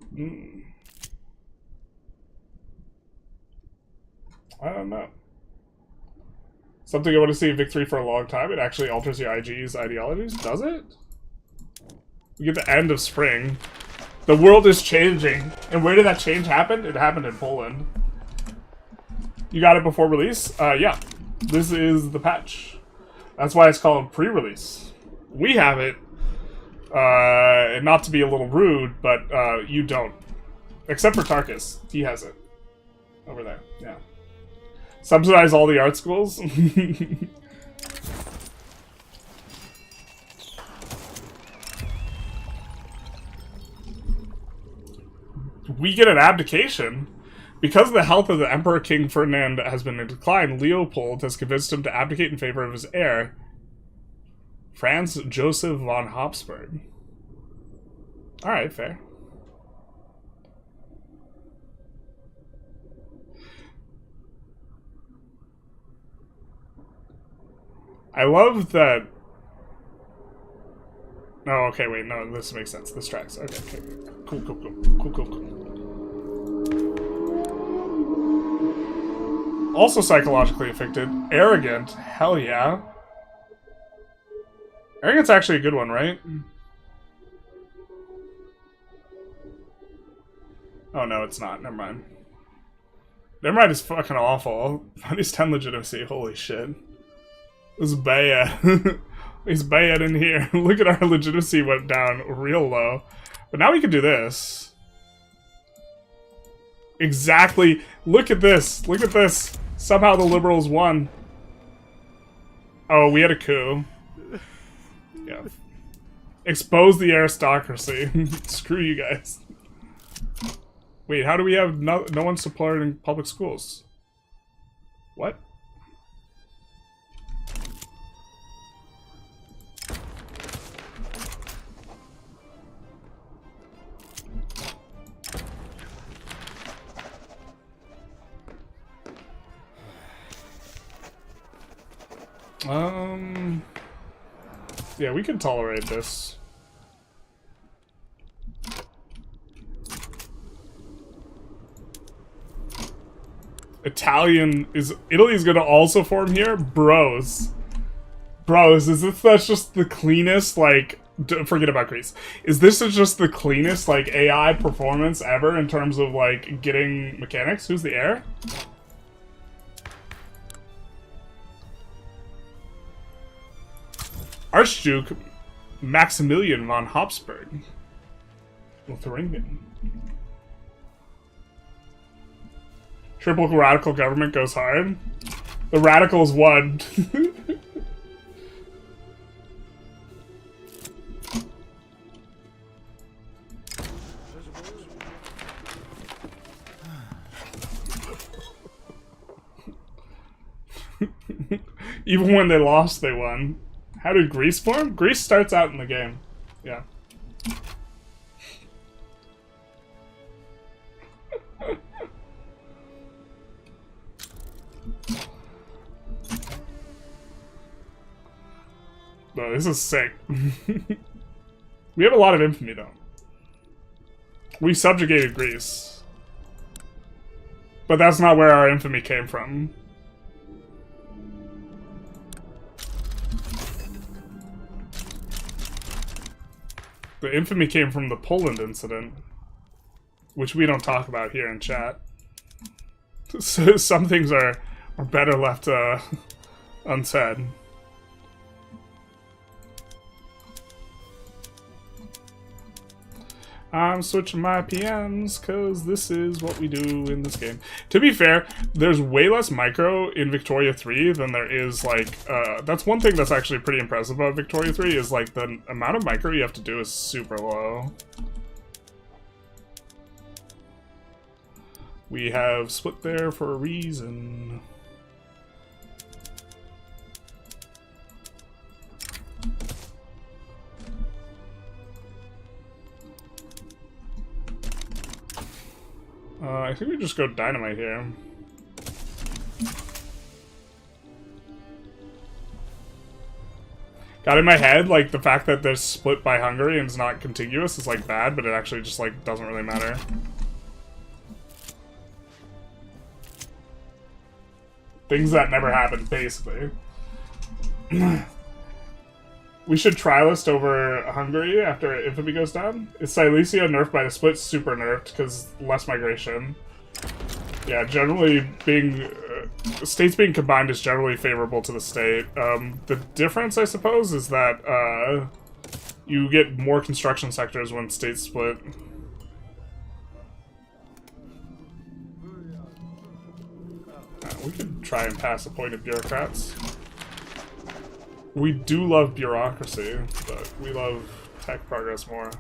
know. Something I want to see a victory for a long time. It actually alters your IG's ideologies. Does it? We get the end of spring. The world is changing. And where did that change happen? It happened in Poland. You got it before release? Yeah. This is the patch. That's why it's called pre-release. We have it. And not to be a little rude, but you don't. Except for Tarkus. He has it. Over there. Yeah. Subsidize all the art schools? We get an abdication. Because the health of the Emperor King Ferdinand has been in decline, Leopold has convinced him to abdicate in favor of his heir, Franz Joseph von Habsburg. Alright, fair. I love that... Oh, okay, wait, no, this makes sense. This tracks. Okay. Cool. Also psychologically affected. Arrogant. Hell yeah. Arrogant's actually a good one, right? Oh, no, it's not. Never mind. Never mind is fucking awful. Minus 10 legitimacy. Holy shit. This is bad. It's bad in here. Look at our legitimacy went down real low. But now we can do this. Exactly. Look at this. Look at this. Somehow the liberals won. Oh, we had a coup. Yeah. Expose the aristocracy. Screw you guys. Wait, how do we have no one supporting public schools? What? Yeah, we can tolerate this. Italy's gonna also form here? Bros, is that's just the cleanest, like, forget about Greece. Is this just the cleanest, like, AI performance ever in terms of, like, getting mechanics? Who's the heir? Archduke Maximilian von Habsburg. Lotharingen. Triple radical government goes hard. The radicals won. Even when they lost, they won. How did Greece form? Greece starts out in the game. Yeah. No, this is sick. We have a lot of infamy, though. We subjugated Greece. But that's not where our infamy came from. The infamy came from the Poland incident, which we don't talk about here in chat. So some things are better left unsaid. I'm switching my PMs because this is what we do in this game. To be fair, there's way less micro in Victoria 3 than there is, like, that's one thing that's actually pretty impressive about Victoria 3 is, like, the amount of micro you have to do is super low. We have split there for a reason. I think we just go dynamite here. Got in my head, like, the fact that they're split by Hungary and it's not contiguous is, like, bad, but it actually just, like, doesn't really matter. Things that never happened, basically. We should try-list over Hungary after Infamy goes down. Is Silesia nerfed by the split? Super nerfed, because less migration. Yeah, generally being... states being combined is generally favorable to the state. The difference, I suppose, is that you get more construction sectors when states split. We could try and pass appointed bureaucrats. We do love bureaucracy, but we love tech progress more.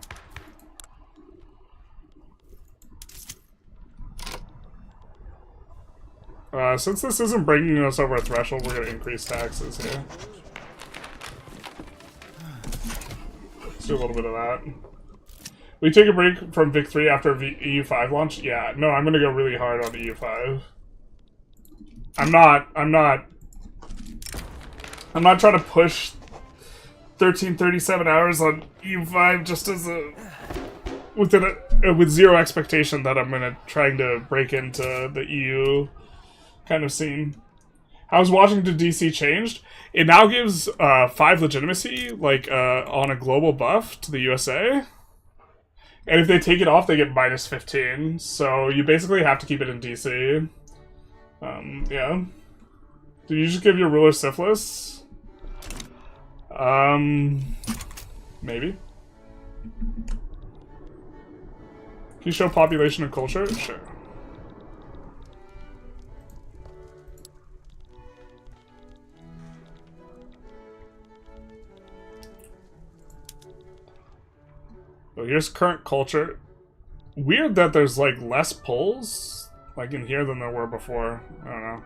Since this isn't bringing us over a threshold, we're going to increase taxes here. Let's do a little bit of that. We take a break from Vic 3 after EU5 launch? Yeah, no, I'm going to go really hard on EU5. I'm not trying to push 1337 hours on EU5 just as a with zero expectation that I'm trying to break into the EU kind of scene. How's Washington DC changed? It now gives 5 legitimacy, like on a global buff to the USA. And if they take it off, they get minus 15. So you basically have to keep it in DC. Yeah. Did you just give your ruler syphilis? Maybe. Can you show population and culture? Sure. So here's current culture. Weird that there's, like, less polls, like, in here than there were before. I don't know.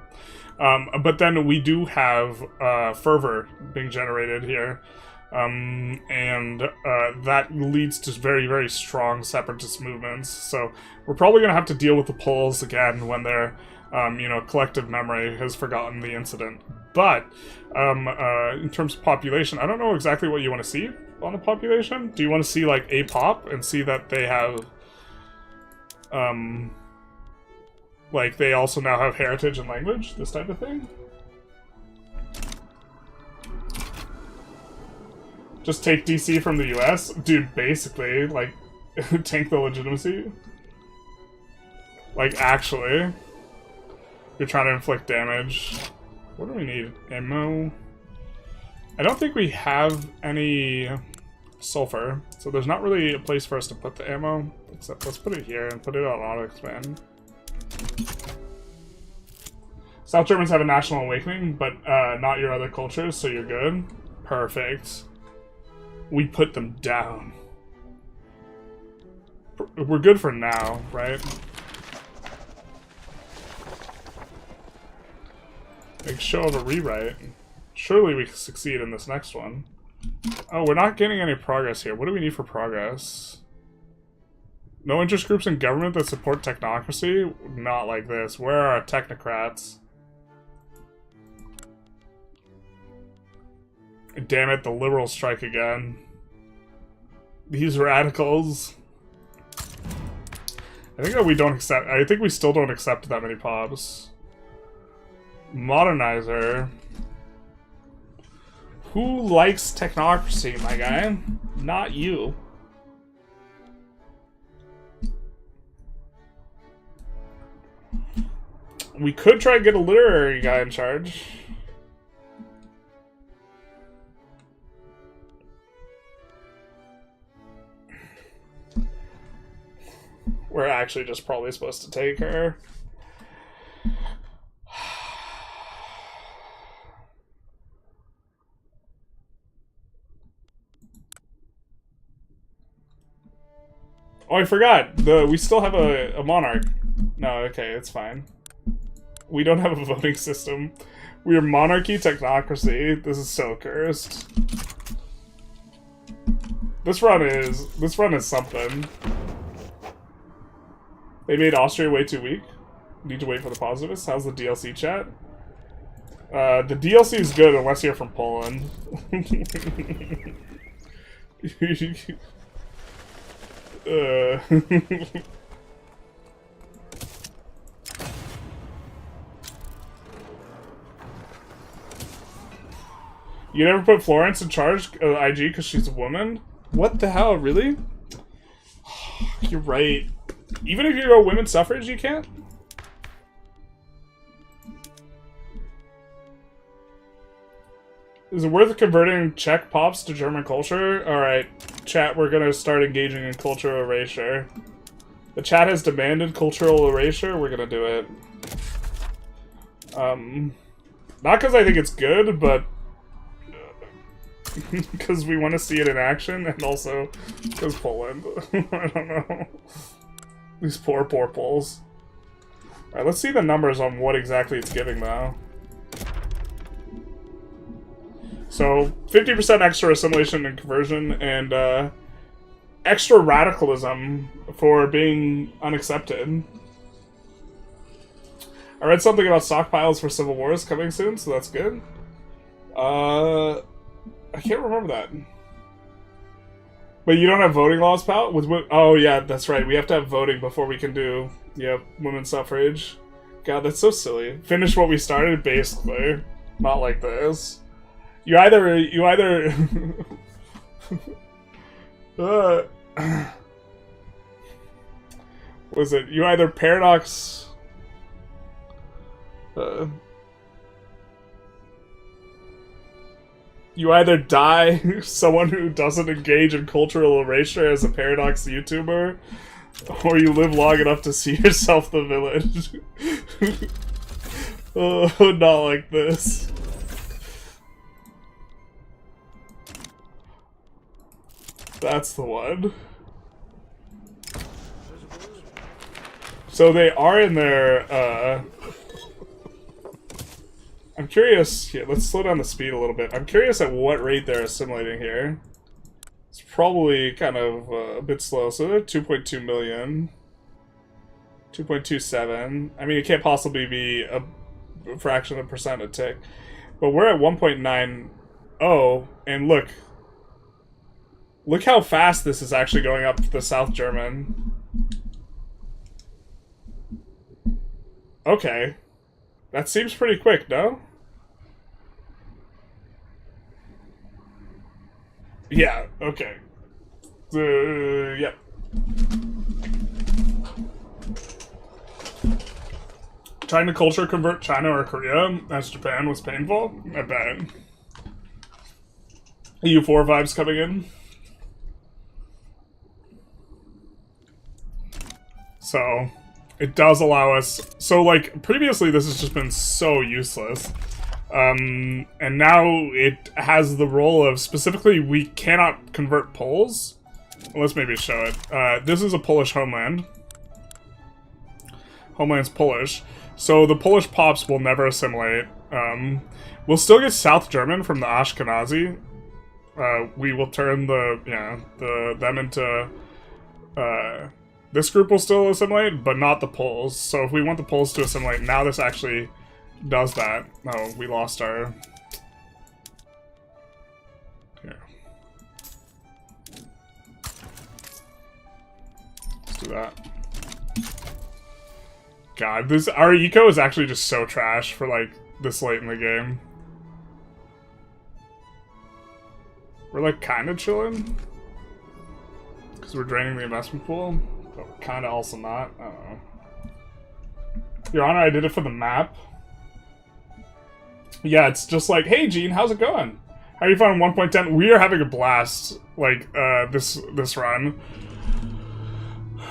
But then we do have fervor being generated here. And that leads to very, very strong separatist movements. So we're probably going to have to deal with the polls again when their, you know, collective memory has forgotten the incident. But in terms of population, I don't know exactly what you want to see on the population. Do you want to see, like, a pop and see that they have, like, they also now have heritage and language, this type of thing? Just take DC from the US? Dude, basically, like, tank the legitimacy. Like, actually. You're trying to inflict damage. What do we need? Ammo? I don't think we have any sulfur, so there's not really a place for us to put the ammo, except let's put it here and put it on auto-expand. South Germans have a national awakening, but not your other cultures, so you're good. Perfect. We put them down. We're good for now, right? Make show of a rewrite. Surely we can succeed in this next one. Oh, we're not getting any progress here. What do we need for progress? No interest groups in government that support technocracy? Not like this. Where are our technocrats? Damn it, the liberals strike again. These radicals. I think that we don't accept... I think we still don't accept that many pops. Modernizer. Who likes technocracy, my guy? Not you. We could try and get a literary guy in charge. We're actually just probably supposed to take her. Oh, I forgot. We still have a monarch. No, okay, it's fine. We don't have a voting system. We are monarchy technocracy. This is so cursed. This run is something. They made Austria way too weak. Need to wait for the positivists. How's the DLC chat? The DLC is good unless you're from Poland. You never put Florence in charge of IG because she's a woman? What the hell, really? You're right. Even if you're a women's suffrage, you can't? Is it worth converting Czech pops to German culture? Alright, chat, we're gonna start engaging in cultural erasure. The chat has demanded cultural erasure, we're gonna do it. Not because I think it's good, but because we want to see it in action, and also because Poland. I don't know. These poor Poles. Alright, let's see the numbers on what exactly it's giving, though. So, 50% extra assimilation and conversion, and extra radicalism for being unaccepted. I read something about stockpiles for civil wars coming soon, so that's good. I can't remember that. But you don't have voting laws, pal? Oh, yeah, that's right. We have to have voting before we can do, women's suffrage. God, that's so silly. Finish what we started, basically. Not like this. You either was it? You either paradox... You either die someone who doesn't engage in cultural erasure as a paradox YouTuber, or you live long enough to see yourself the village. Oh, not like this. That's the one. So they are in their, I'm curious, here, let's slow down the speed a little bit. I'm curious at what rate they're assimilating here. It's probably kind of a bit slow, so they're 2.2 million. 2.27. I mean, it can't possibly be a fraction of a percent a tick. But we're at 1.90, and look. Look how fast this is actually going up the South German. Okay. That seems pretty quick, no? Yeah, okay. Yep. Trying to culture convert China or Korea as Japan was painful? I bet. EU4 vibes coming in. So, it does allow us... So, like, previously this has just been so useless. And now it has the role of, specifically, we cannot convert Poles. Let's maybe show it. This is a Polish homeland. Homeland's Polish. So the Polish pops will never assimilate. We'll still get South German from the Ashkenazi. We will turn them into... this group will still assimilate, but not the Poles. So if we want the Poles to assimilate, now this actually does that. Oh, we lost our... Here. Let's do that. God, our eco is actually just so trash for, like, this late in the game. We're, like, kind of chilling. Because we're draining the investment pool. But kind of also not. I don't know. Your Honor, I did it for the map. Yeah, it's just like, hey, Gene, how's it going? How are you finding 1.10? We are having a blast, like, this run.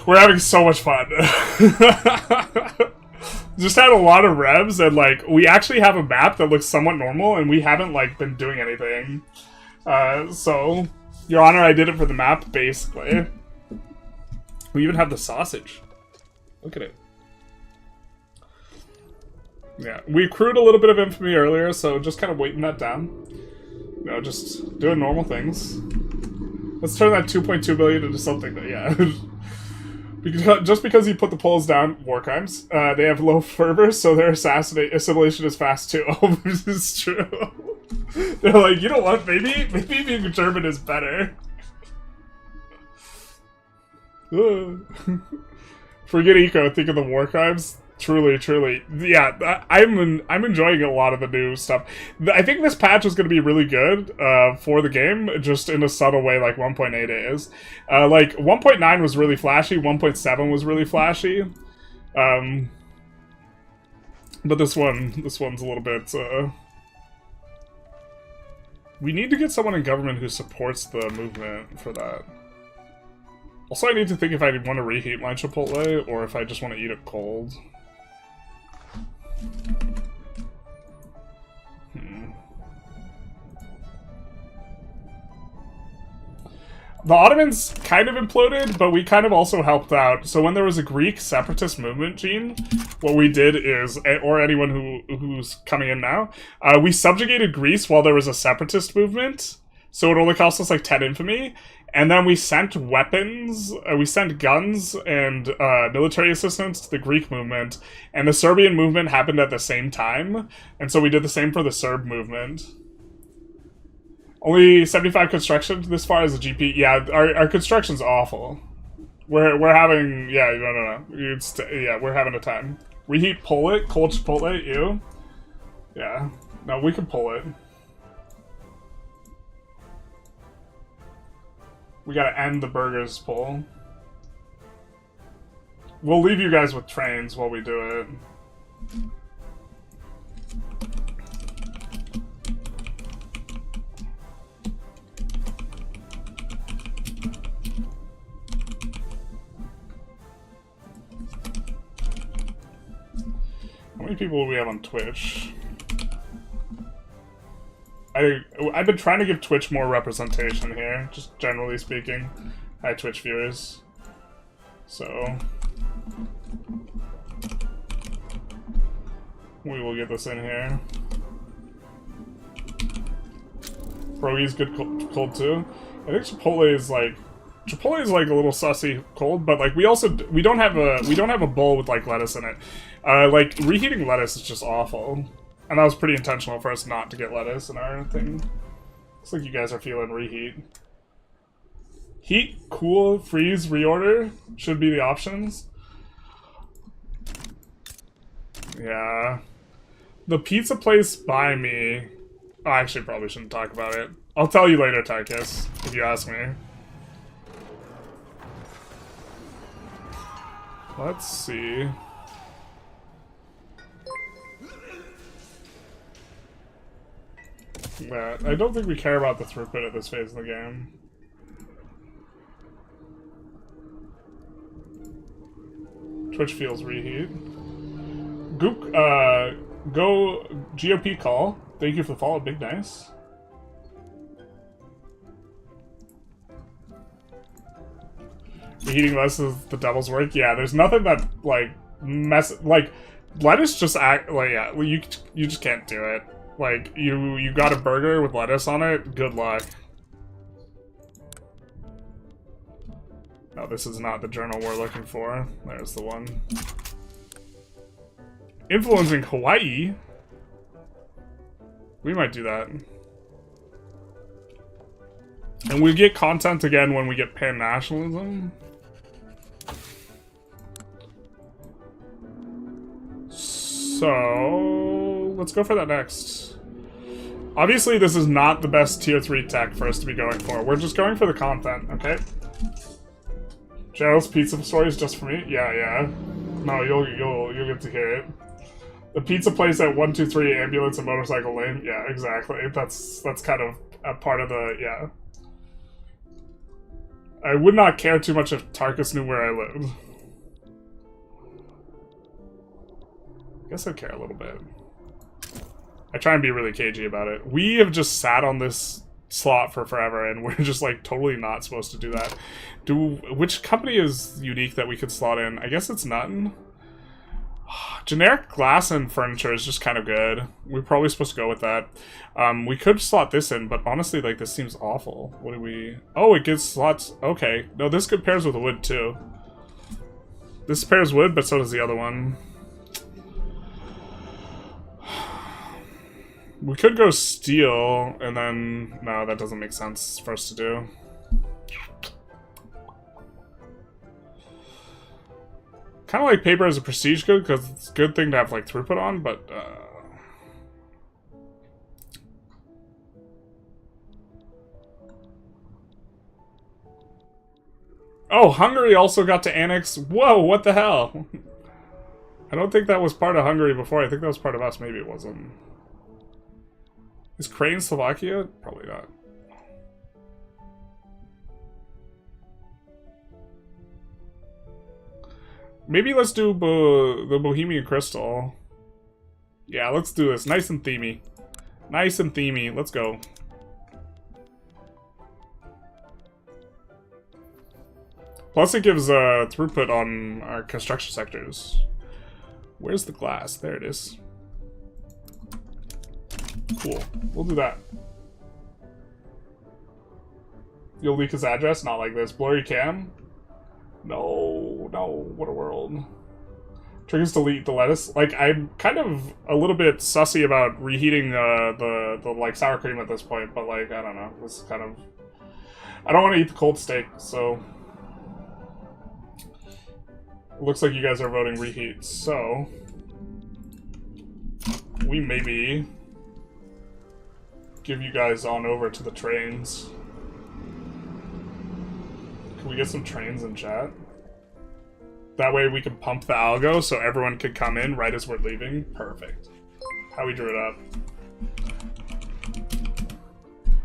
We're having so much fun. Just had a lot of revs, and like we actually have a map that looks somewhat normal, and we haven't like been doing anything. So, Your Honor, I did it for the map, basically. We even have the sausage. Look at it. Yeah, we accrued a little bit of infamy earlier, so just kind of weighting that down. You know, just doing normal things. Let's turn that 2.2 billion into something that, yeah. Just because you put the Poles down, war crimes, they have low fervor, so their assimilation is fast too. Oh, this is true. They're like, you know what, maybe being German is better. Forget eco, think of the war crimes. Truly. Yeah, I'm enjoying a lot of the new stuff. I think this patch is going to be really good for the game, just in a subtle way like 1.8 is. Like, 1.9 was really flashy, 1.7 was really flashy. But this one's a little bit... We need to get someone in government who supports the movement for that. Also, I need to think if I want to reheat my Chipotle, or if I just want to eat it cold. The Ottomans kind of imploded, but we kind of also helped out. So when there was a Greek separatist movement, Gene, what we did is, or anyone who's coming in now, we subjugated Greece while there was a separatist movement. So it only cost us like 10 infamy. And then we sent weapons, we sent guns and military assistance to the Greek movement. And the Serbian movement happened at the same time. And so we did the same for the Serb movement. Only 75 construction this far as a GP. Yeah, our construction's awful. We're having, yeah, no. Yeah, we're having a time. Reheat, pull it, cold Chipotle, ew. Yeah, no, we can pull it. We gotta end the burgers pull. We'll leave you guys with trains while we do it. How many people do we have on Twitch? I've been trying to give Twitch more representation here, just generally speaking. Hi, Twitch viewers. So... we will get this in here. Pierogi's good cold too. I think Chipotle is like a little sussy cold, but like we don't have a bowl with like lettuce in it. Like reheating lettuce is just awful. And that was pretty intentional for us not to get lettuce in our thing. Looks like you guys are feeling reheat. Heat, cool, freeze, reorder should be the options. Yeah. The pizza place by me... Oh, I actually probably shouldn't talk about it. I'll tell you later, Tychus, if you ask me. Let's see... Yeah, I don't think we care about the throughput at this phase of the game. Twitch feels reheat. Gook, go GOP call. Thank you for the follow, big nice. Reheating less is the devil's work. Yeah, there's nothing that like lettuce just act like yeah. You just can't do it. Like, you got a burger with lettuce on it, good luck. No, this is not the journal we're looking for. There's the one. Influencing Hawaii? We might do that. And we get content again when we get pan-nationalism. So... let's go for that next. Obviously, this is not the best tier 3 tech for us to be going for. We're just going for the content, okay? Gerald's pizza story is just for me? Yeah. No, you'll get to hear it. The pizza place at 123 ambulance and motorcycle lane? Yeah, exactly. That's kind of a part of the, yeah. I would not care too much if Tarkus knew where I lived. I guess I'd care a little bit. I try and be really cagey about it. We have just sat on this slot for forever, and we're just, like, totally not supposed to do that. Which company is unique that we could slot in? I guess it's none. Generic glass and furniture is just kind of good. We're probably supposed to go with that. We could slot this in, but honestly, like, this seems awful. What do we... Oh, it gives slots... Okay. No, this good pairs with wood, too. This pairs wood, but so does the other one. We could go steel, and then... No, that doesn't make sense for us to do. Kind of like paper as a prestige good, because it's a good thing to have, like, throughput on, but... Oh, Hungary also got to annex... Whoa, what the hell? I don't think that was part of Hungary before. I think that was part of us. Maybe it wasn't. Is Crane Slovakia? Probably not. Maybe let's do the Bohemian Crystal. Yeah, let's do this. Nice and themey. Nice and themey. Let's go. Plus it gives throughput on our construction sectors. Where's the glass? There it is. Cool. We'll do that. You'll leak his address? Not like this. Blurry cam? No, no. What a world. Triggers delete the lettuce. Like, I'm kind of a little bit sussy about reheating the like sour cream at this point, but like, I don't know. This is kind of... I don't want to eat the cold steak, so... It looks like you guys are voting reheat, so... We maybe... give you guys on over to the trains. Can we get some trains in chat? That way we can pump the algo so everyone could come in right as we're leaving. Perfect. How we drew it up.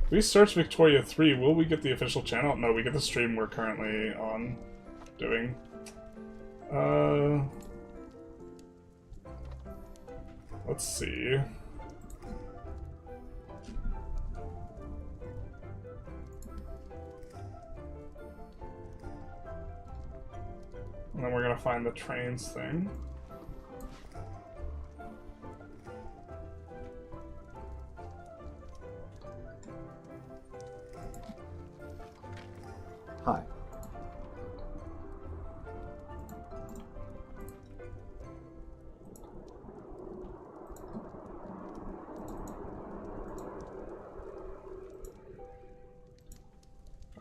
If we search Victoria 3, will we get the official channel? No, we get the stream we're currently on doing. Let's see. And then we're gonna find the trains thing. Hi.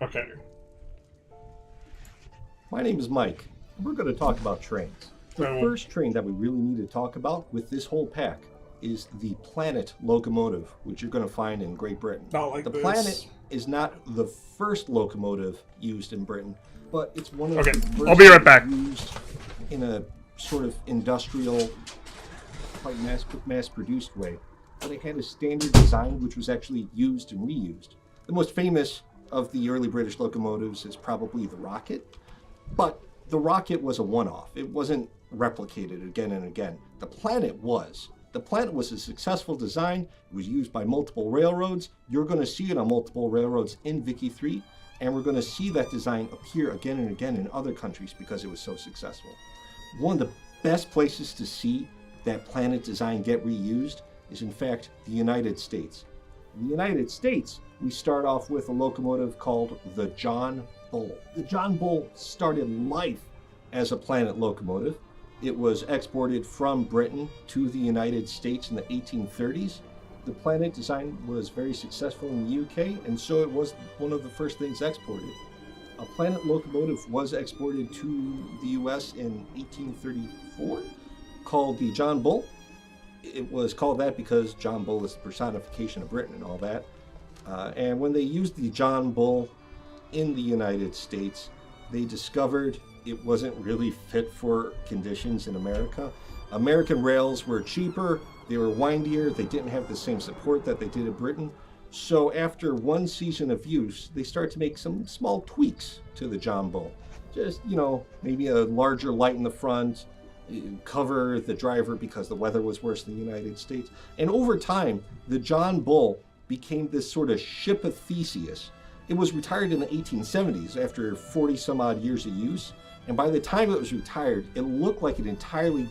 Okay. My name is Mike. We're going to talk about trains. The first train that we really need to talk about with this whole pack is the Planet locomotive, which you're going to find in Great Britain. Not like the this. Planet is not the first locomotive used in Britain, but it's one of okay. the first I'll be right back. used in a sort of industrial, quite mass-produced way. But it had a standard design which was actually used and reused. The most famous of the early British locomotives is probably the Rocket, but the Rocket was a one-off. It wasn't replicated again and again. The Planet was. The Planet was a successful design. It was used by multiple railroads. You're going to see it on multiple railroads in Vicky 3, and we're going to see that design appear again and again in other countries because it was so successful. One of the best places to see that Planet design get reused is, in fact, the United States. In the United States, we start off with a locomotive called the John Bull. The John Bull started life as a Planet locomotive. It was exported from Britain to the United States in the 1830s. The Planet design was very successful in the UK, and so it was one of the first things exported. A Planet locomotive was exported to the US in 1834, called the John Bull. It was called that because John Bull is the personification of Britain and all that. And when they used the John Bull in the United States, they discovered it wasn't really fit for conditions in America. American rails were cheaper, they were windier, they didn't have the same support that they did in Britain. So after one season of use, they start to make some small tweaks to the John Bull. Just, maybe a larger light in the front, cover the driver because the weather was worse in the United States. And over time, the John Bull became this sort of ship of Theseus. It was retired in the 1870s after 40 some odd years of use. And by the time it was retired, it looked like an entirely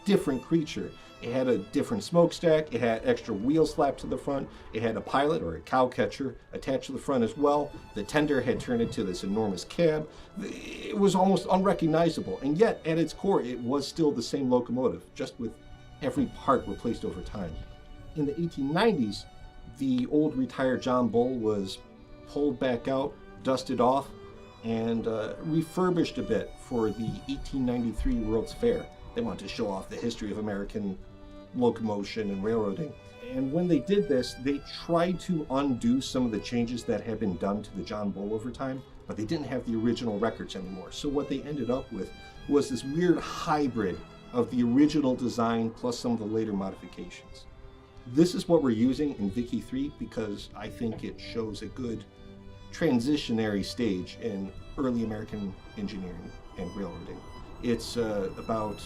different creature. It had a different smokestack, it had extra wheels slapped to the front, it had a pilot or a cow catcher attached to the front as well. The tender had turned into this enormous cab. It was almost unrecognizable, and yet at its core it was still the same locomotive, just with every part replaced over time. In the 1890s, the old retired John Bull was pulled back out, dusted off, and refurbished a bit for the 1893 World's Fair. They wanted to show off the history of American locomotion and railroading. And when they did this, they tried to undo some of the changes that had been done to the John Bull over time, but they didn't have the original records anymore. So what they ended up with was this weird hybrid of the original design plus some of the later modifications. This is what we're using in Vicky 3 because I think it shows a good transitionary stage in early American engineering and railroading. It's about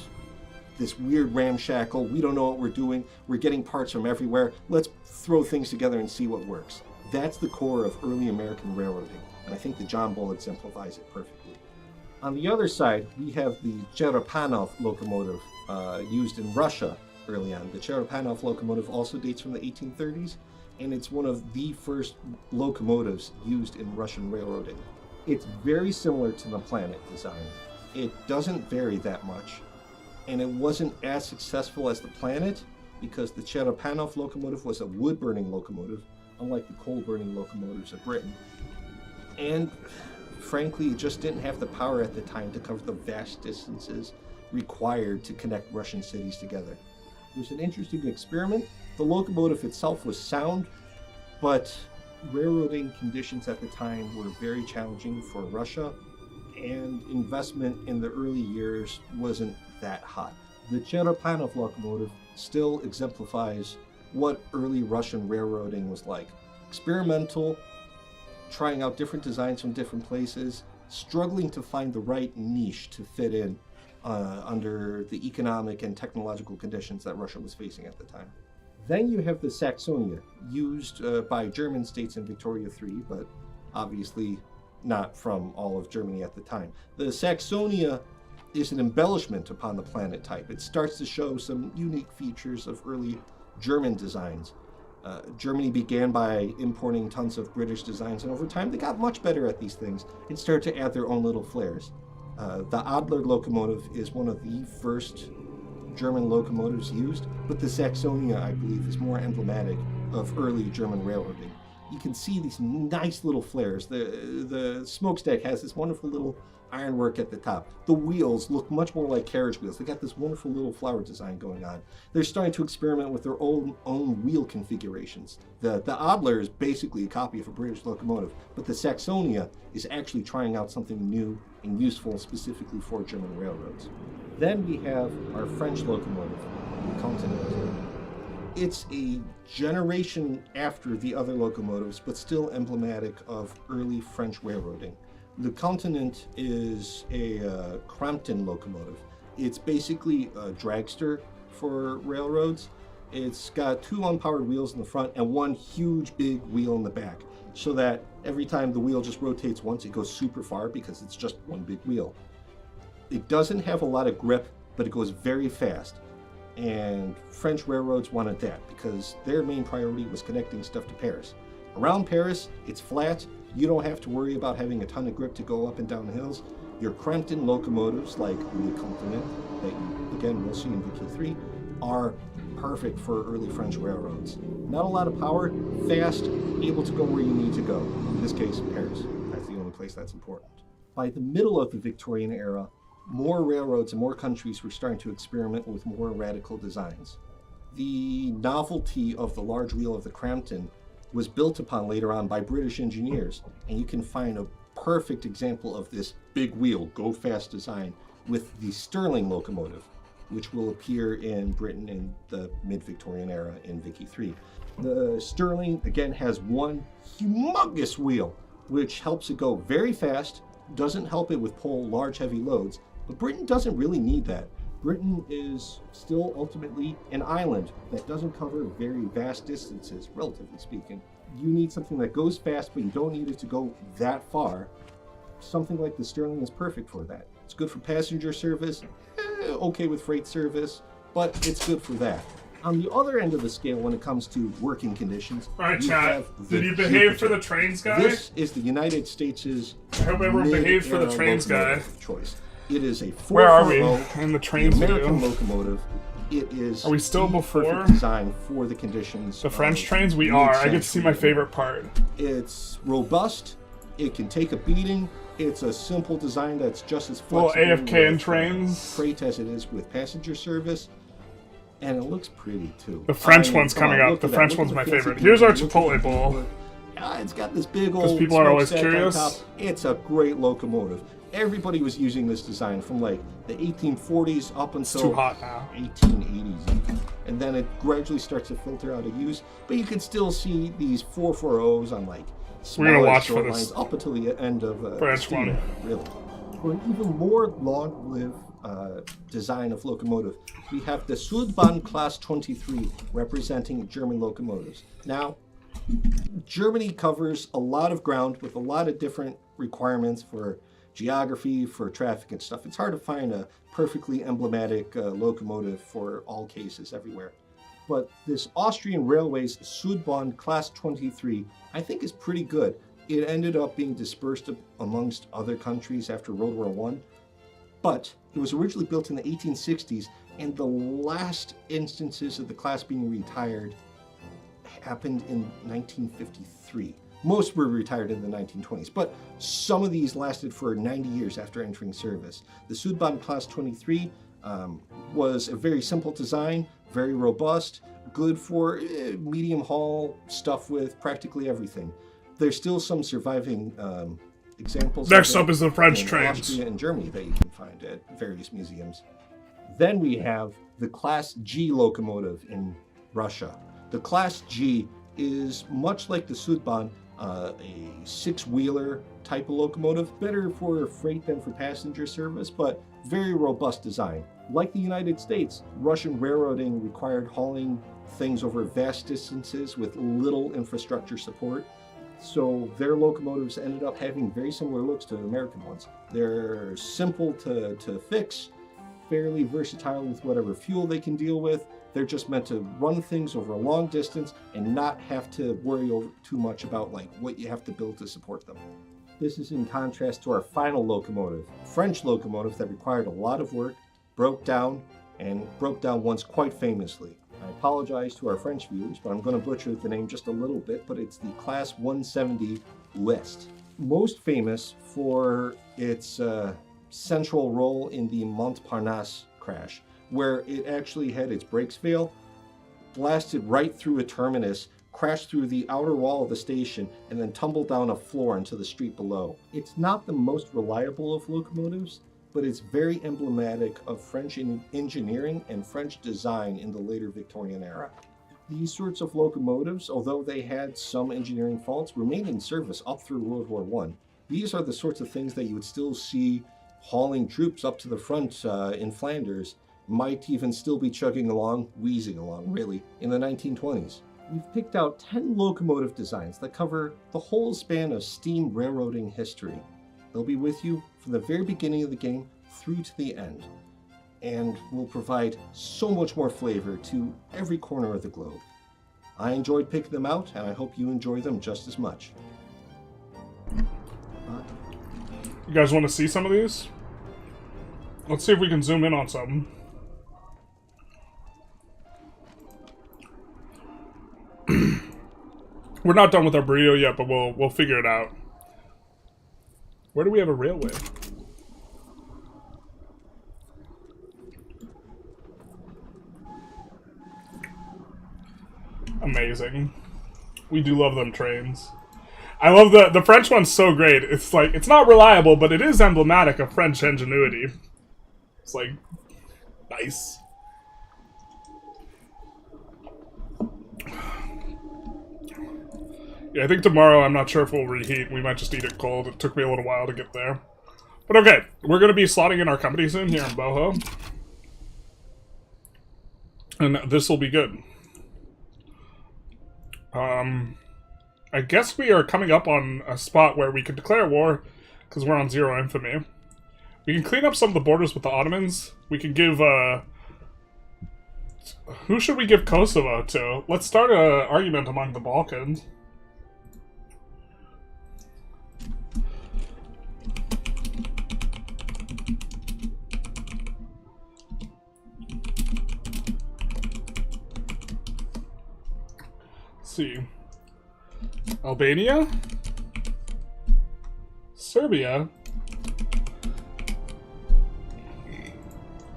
this weird ramshackle, we don't know what we're doing, we're getting parts from everywhere, let's throw things together and see what works. That's the core of early American railroading, and I think the John Bull exemplifies it perfectly. On the other side, we have the Cherepanov locomotive used in Russia early on. The Cherepanov locomotive also dates from the 1830s, and it's one of the first locomotives used in Russian railroading. It's very similar to the Planet design. It doesn't vary that much, and it wasn't as successful as the Planet because the Cherepanov locomotive was a wood-burning locomotive, unlike the coal-burning locomotives of Britain. And frankly, it just didn't have the power at the time to cover the vast distances required to connect Russian cities together. It was an interesting experiment. The locomotive itself was sound, but railroading conditions at the time were very challenging for Russia, and investment in the early years wasn't that hot. The Cherepanov locomotive still exemplifies what early Russian railroading was like. Experimental, trying out different designs from different places, struggling to find the right niche to fit in under the economic and technological conditions that Russia was facing at the time. Then you have the Saxonia, used by German states in Victoria III, but obviously not from all of Germany at the time. The Saxonia is an embellishment upon the Planet type. It starts to show some unique features of early German designs. Germany began by importing tons of British designs, and over time they got much better at these things and started to add their own little flares. The Adler locomotive is one of the first German locomotives used, but the Saxonia, I believe, is more emblematic of early German railroading. You can see these nice little flares. The smokestack has this wonderful little ironwork at the top. The wheels look much more like carriage wheels. They got this wonderful little flower design going on. They're starting to experiment with their own wheel configurations. The Adler is basically a copy of a British locomotive, but the Saxonia is actually trying out something new and useful specifically for German railroads. Then we have our French locomotive, the Continental. It's a generation after the other locomotives, but still emblematic of early French railroading. Le Continent is a Crampton locomotive. It's basically a dragster for railroads. It's got two unpowered wheels in the front and one huge big wheel in the back, so that every time the wheel just rotates once, it goes super far because it's just one big wheel. It doesn't have a lot of grip, but it goes very fast. And French railroads wanted that because their main priority was connecting stuff to Paris. Around Paris, it's flat. You don't have to worry about having a ton of grip to go up and down hills. Your Crampton locomotives, like the Continent, that you, again, we'll see in Vicky 3, are perfect for early French railroads. Not a lot of power, fast, able to go where you need to go. In this case, Paris. That's the only place that's important. By the middle of the Victorian era, more railroads and more countries were starting to experiment with more radical designs. The novelty of the large wheel of the Crampton was built upon later on by British engineers, and you can find a perfect example of this big wheel, go fast design with the Stirling locomotive. which will appear in Britain in the mid-Victorian era in Vicky 3. The sterling, again, has one humongous wheel, which helps it go very fast, doesn't help it with pull large heavy loads, but Britain doesn't really need that. Britain is still ultimately an island that doesn't cover very vast distances, relatively speaking. You need something that goes fast, but you don't need it to go that far. Something like the sterling is perfect for that. It's good for passenger service, okay with freight service, but it's good for that. On the other end of the scale, when it comes to working conditions, alright, chat. Did you behave for the trains guy? This is the United States' I hope everyone behaves for the trains guy. Choice. It is a 440 Where are we in the trains American video? locomotive. It is Are we still before perfect design for the conditions. The French trains? We are. I get to see my favorite part. It's robust. It can take a beating. It's a simple design that's just as flexible Little AFK in with trains. freight as it is with passenger service. And it looks pretty too. The French one's coming up. The French one's my favorite. Here's our Chipotle bowl. It's got this big old. Because people are always smokestack on curious. top. It's a great locomotive. Everybody was using this design from like the 1840s up It's until too hot now. 1880s even. And then it gradually starts to filter out of use. But you can still see these 440s on like We're gonna smaller watch for short this lines up until the end of French the one. era, really. For an even more long-lived design of locomotive, we have the Südbahn Class 23 representing German locomotives. Now, Germany covers a lot of ground with a lot of different requirements for geography, for traffic and stuff. It's hard to find a perfectly emblematic locomotive for all cases everywhere. But this Austrian Railways Südbahn Class 23, I think is pretty good. It ended up being dispersed amongst other countries after World War I, but it was originally built in the 1860s, and the last instances of the class being retired happened in 1953. Most were retired in the 1920s, but some of these lasted for 90 years after entering service. The Südbahn Class 23 was a very simple design, very robust, good for medium haul stuff with practically everything. There's still some surviving examples. Next up is the French in trains. Austria and Germany that you can find at various museums. Then we have the Class G locomotive in Russia. The Class G is much like the Südbahn, a six-wheeler type of locomotive, better for freight than for passenger service, but very robust design. Like the United States, Russian railroading required hauling things over vast distances with little infrastructure support. So their locomotives ended up having very similar looks to American ones. They're simple to fix, fairly versatile with whatever fuel they can deal with. They're just meant to run things over a long distance and not have to worry too much about like what you have to build to support them. This is in contrast to our final locomotive, French locomotive that required a lot of work, broke down once quite famously. I apologize to our French viewers, but I'm going to butcher the name just a little bit, but it's the Class 170 Ouest. Most famous for its central role in the Montparnasse crash, where it actually had its brakes fail, blasted right through a terminus, crashed through the outer wall of the station, and then tumbled down a floor into the street below. It's not the most reliable of locomotives, but it's very emblematic of French engineering and French design in the later Victorian era. These sorts of locomotives, although they had some engineering faults, remained in service up through World War I. These are the sorts of things that you would still see hauling troops up to the front in Flanders, might even still be chugging along, wheezing along really, in the 1920s. We've picked out 10 locomotive designs that cover the whole span of steam railroading history. They'll be with you from the very beginning of the game through to the end, and will provide so much more flavor to every corner of the globe. I enjoyed picking them out, and I hope you enjoy them just as much. You guys want to see some of these? Let's see if we can zoom in on something. We're not done with our burrito yet, but we'll figure it out. Where do we have a railway? Amazing. We do love them trains. I love the French one's so great. It's like, it's not reliable, but it is emblematic of French ingenuity. It's like, Nice. Yeah, I think tomorrow, I'm not sure if we'll reheat. We might just eat it cold. It took me a little while to get there. But okay, we're going to be slotting in our company soon here in Boho. And this will be good. I guess we are coming up on a spot where we could declare war, because we're on 0 infamy. We can clean up some of the borders with the Ottomans. We can give, who should we give Kosovo to? Let's start an argument among the Balkans. Let's see. Albania? Serbia?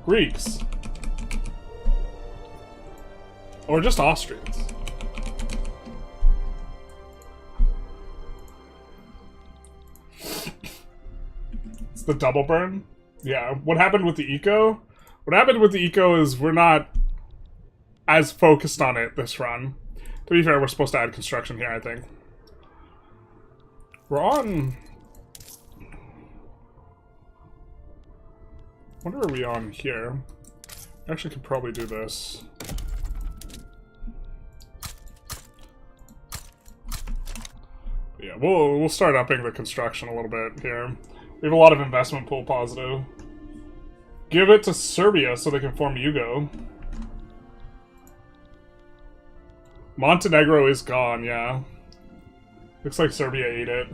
Greeks? Or just Austrians? It's the double burn? Yeah, what happened with the eco? What happened with the eco is we're not as focused on it this run. To be fair, we're supposed to add construction here, I think. We're on... What are we on here? Actually, could probably do this. Yeah, we'll start upping the construction a little bit here. We have a lot of investment pool positive. Give it to Serbia so they can form Yugo. Montenegro is gone, yeah. Looks like Serbia ate it.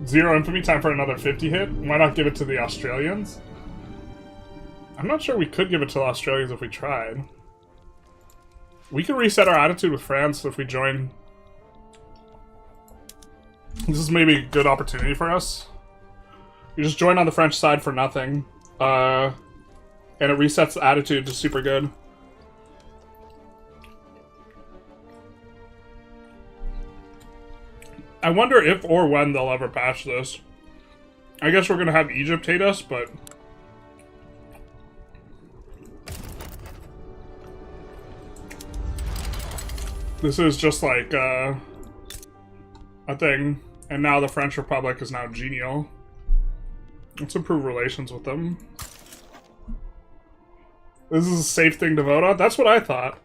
0 infamy, time for another 50 hit. Why not give it to the Australians? I'm not sure we could give it to the Australians if we tried. We could reset our attitude with France if we join. This is maybe a good opportunity for us. We just join on the French side for nothing. And it resets the attitude to super good. I wonder if or when they'll ever patch this. I guess we're gonna have Egypt hate us, but... This is just like, a thing. And now the French Republic is now genial. Let's improve relations with them. This is a safe thing to vote on? That's what I thought.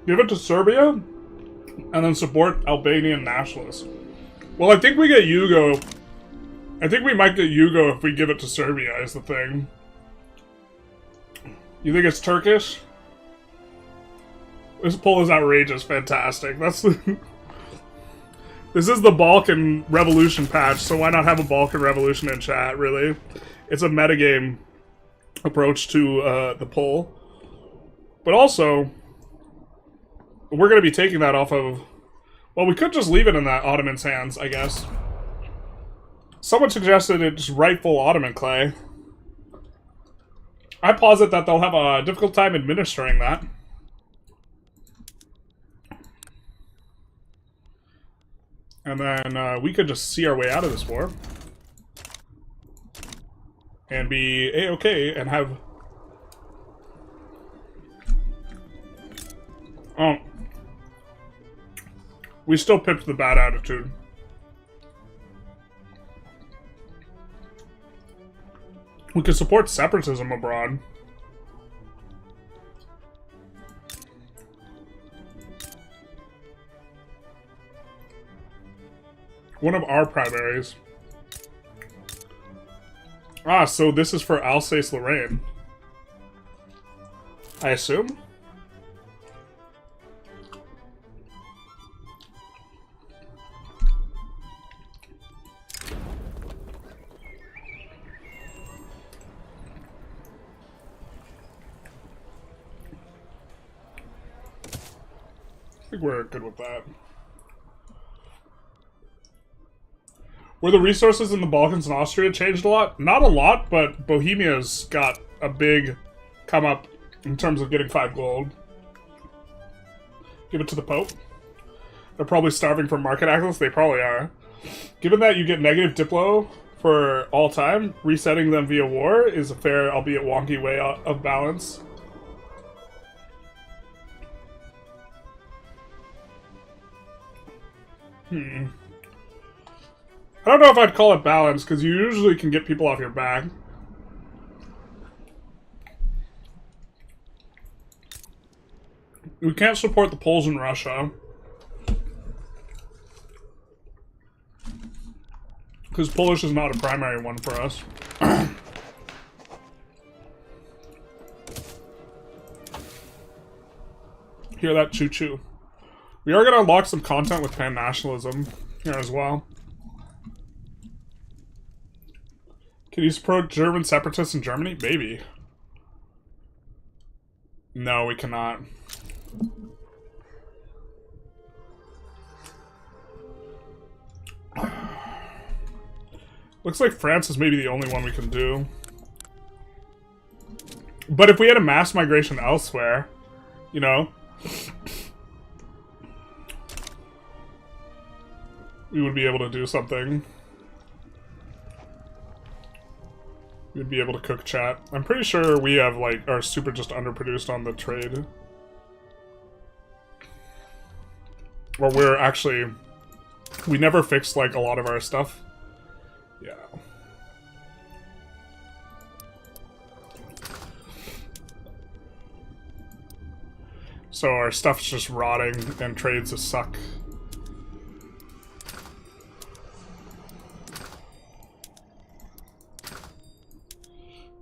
Give it to Serbia, and then support Albanian nationalists. Well, I think we get Yugo. I think we might get Yugo if we give it to Serbia, is the thing. You think it's Turkish? This poll is outrageous. Fantastic. That's the... This is the Balkan Revolution patch, so why not have a Balkan Revolution in chat, really? It's a metagame approach to the poll. But also... We're going to be taking that off of... Well, we could just leave it in that Ottoman's hands, I guess. Someone suggested it's rightful Ottoman clay. I posit that they'll have a difficult time administering that. And then we could just see our way out of this war. And be A-okay and have... Oh. We still pipped the bad attitude. We could support separatism abroad. One of our primaries. Ah, so this is for Alsace-Lorraine. I assume? I think we're good with that. Were the resources in the Balkans and Austria changed a lot? Not a lot, but Bohemia's got a big come up in terms of getting 5 gold. Give Give it to the Pope. They're probably starving for market access. They probably are. Given that you get negative diplo for all time, resetting them via war is a fair, albeit wonky, way of balance. I don't know if I'd call it balance, because you usually can get people off your back. We can't support the Poles in Russia. Because Polish is not a primary one for us. Hear that choo-choo. We are going to unlock some content with pan-nationalism here as well. Can you support German separatists in Germany? Maybe. No, we cannot. Looks like France is maybe the only one we can do. But if we had a mass migration elsewhere, you know, we would be able to do something. We would be able to cook chat. I'm pretty sure we have, like, are super just underproduced on the trade. Or we're actually... We never fixed, like, a lot of our stuff. Yeah. So our stuff's just rotting and trades just suck.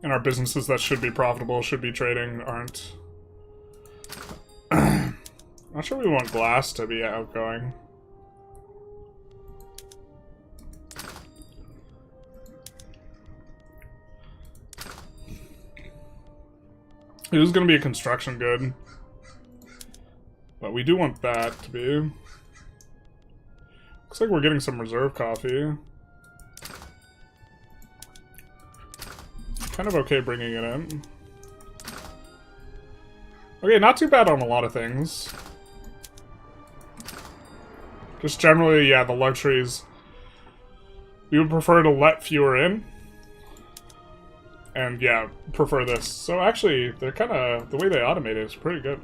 And our businesses that should be profitable, should be trading, aren't. Not sure we want glass to be outgoing. It is going to be a construction good. But we do want that to be. Looks like we're getting some reserve coffee. Kind of okay bringing it in. Okay, not too bad on a lot of things. Just generally, yeah, the luxuries. We would prefer to let fewer in. And yeah, prefer this. So actually, they're kind of, the way they automate it is pretty good.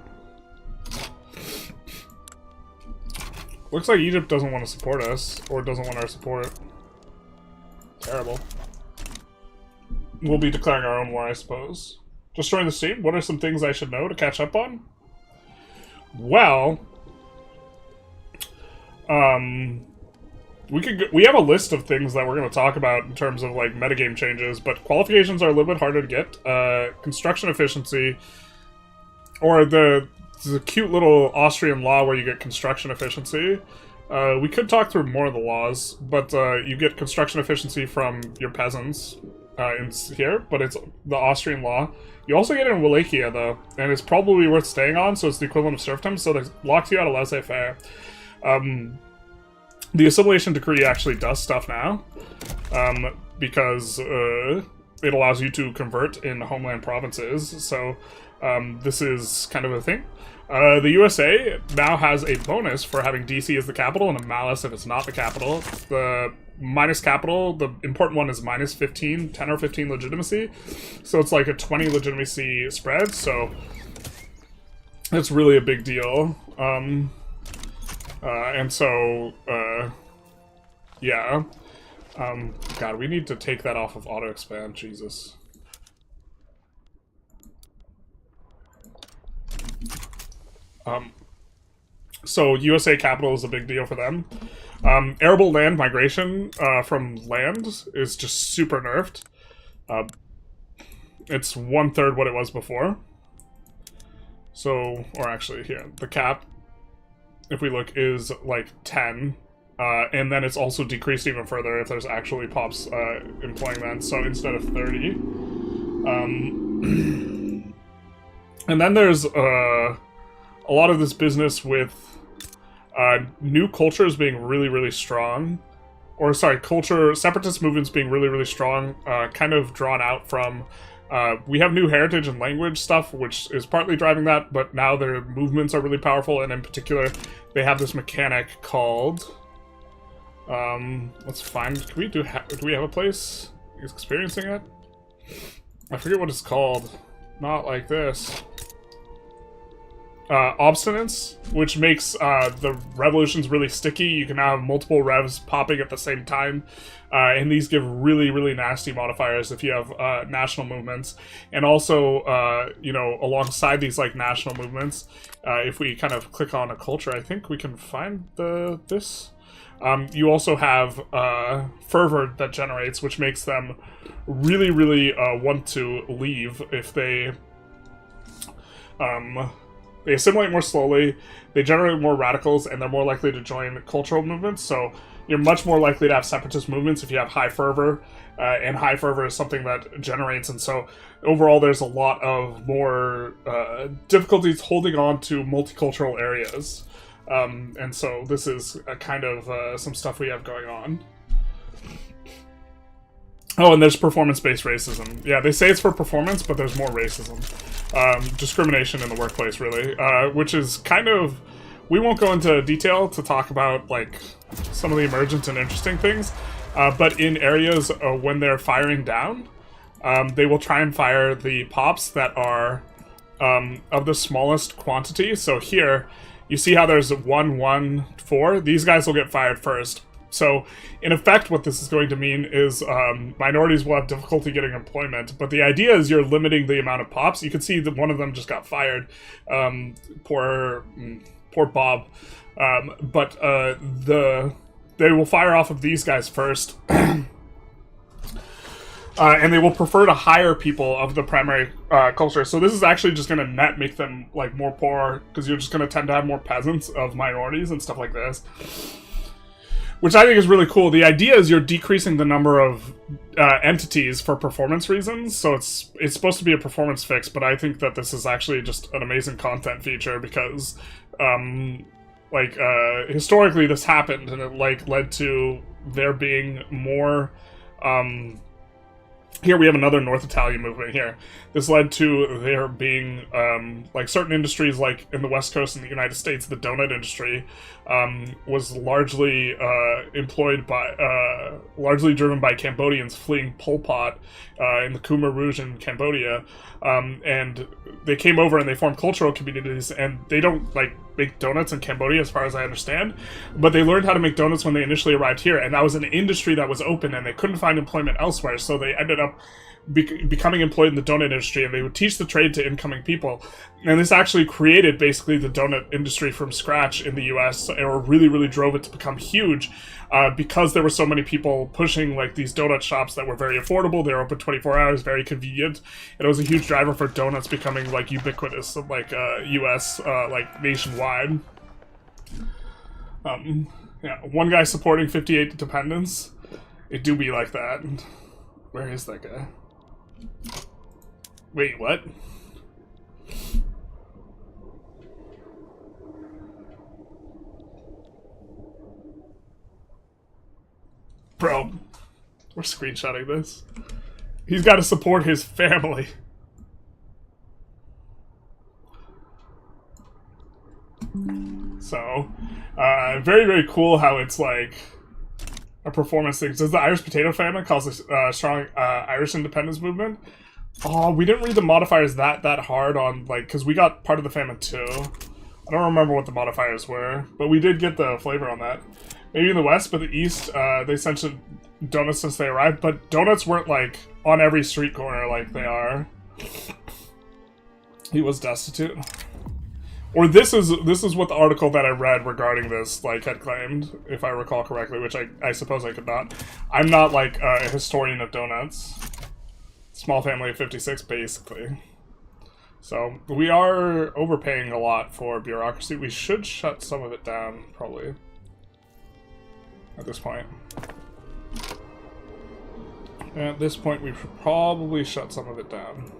Looks like Egypt doesn't want to support us, or doesn't want our support. Terrible. We'll be declaring our own war, I suppose. Destroying the state? What are some things I should know to catch up on? Well... we have a list of things that we're going to talk about in terms of, like, metagame changes, but qualifications are a little bit harder to get. Construction efficiency, or the cute little Austrian law where you get construction efficiency. We could talk through more of the laws, but you get construction efficiency from your peasants in here, but it's the Austrian law. You also get it in Wallachia, though, and it's probably worth staying on, so it's the equivalent of serfdom, so it locks you out of laissez-faire. The assimilation decree actually does stuff now, because it allows you to convert in homeland provinces, so this is kind of a thing. The USA now has a bonus for having DC as the capital and a malus if it's not the capital. The minus capital, the important one is minus 15, 10 or 15 legitimacy, so it's like a 20 legitimacy spread, so it's really a big deal. And so, yeah. God, we need to take that off of auto-expand, Jesus. So USA capital is a big deal for them. Arable land migration, from land is just super nerfed. It's 1/3 what it was before. So, or actually here, the cap, if we look, is like 10, and then it's also decreased even further if there's actually pops employing that, so instead of 30. And then there's a lot of this business with new cultures being really, really strong, or sorry, separatist movements being really, really strong, kind of drawn out from We have new heritage and language stuff, which is partly driving that, but now their movements are really powerful, and in particular, they have this mechanic called... let's find... do we have a place experiencing it? I forget what it's called. Not like this. Obstinance, which makes the revolutions really sticky. You can now have multiple revs popping at the same time, and these give really, really nasty modifiers if you have national movements. And also, you know, alongside these like national movements, if we kind of click on a culture, I think we can find this. You also have fervor that generates, which makes them really, really want to leave if they assimilate more slowly, they generate more radicals, and they're more likely to join cultural movements. So you're much more likely to have separatist movements if you have high fervor, and high fervor is something that generates. And so overall, there's a lot of more difficulties holding on to multicultural areas. And so this is a kind of some stuff we have going on. Oh, and there's performance-based racism. Yeah, they say it's for performance, but there's more racism. Discrimination in the workplace, really. Which is kind of... We won't go into detail to talk about, like, some of the emergent and interesting things. But in areas when they're firing down, they will try and fire the pops that are of the smallest quantity. So here, you see how there's 1, 1, 4? These guys will get fired first. So, in effect, what this is going to mean is minorities will have difficulty getting employment, but the idea is you're limiting the amount of pops. You can see that one of them just got fired. Poor Bob. But they will fire off of these guys first. And they will prefer to hire people of the primary culture. So this is actually just going to net make them like more poor, because you're just going to tend to have more peasants of minorities and stuff like this. Which I think is really cool. The idea is you're decreasing the number of entities for performance reasons, so it's supposed to be a performance fix, but I think that this is actually just an amazing content feature because, historically this happened, and it, like, led to there being more, here we have another North Italian movement here. This led to there being, certain industries, like in the West Coast in the United States, the donut industry was largely employed by, largely driven by Cambodians fleeing Pol Pot in the Khmer Rouge in Cambodia. And they came over and they formed cultural communities, and they don't, like, make donuts in Cambodia, as far as I understand, but they learned how to make donuts when they initially arrived here, and that was an industry that was open, and they couldn't find employment elsewhere, so they ended up becoming employed in the donut industry, and they would teach the trade to incoming people. And this actually created basically the donut industry from scratch in the US, or really, really drove it to become huge, because there were so many people pushing like these donut shops that were very affordable. They were open 24 hours, very convenient, and it was a huge driver for donuts becoming like ubiquitous, like US, like nationwide. Yeah, one guy supporting 58 dependents. It do be like that. Where is that guy? Wait, what? Bro, we're screenshotting this. He's got to support his family. So, very, very cool how it's like a performance thing. Does the Irish potato famine cause a strong Irish independence movement? Oh, we didn't read the modifiers that hard on, like, because we got part of the famine too. I don't remember what the modifiers were, but we did get the flavor on that. Maybe in the West, but the East, they sent donuts since they arrived, but donuts weren't, like, on every street corner like they are. He was destitute. Or this is what the article that I read regarding this, like, had claimed, if I recall correctly, which I suppose I could not. I'm not, like, a historian of donuts. Small family of 56, basically. So, we are overpaying a lot for bureaucracy. We should shut some of it down, probably. At this point. At this point, we should probably shut some of it down.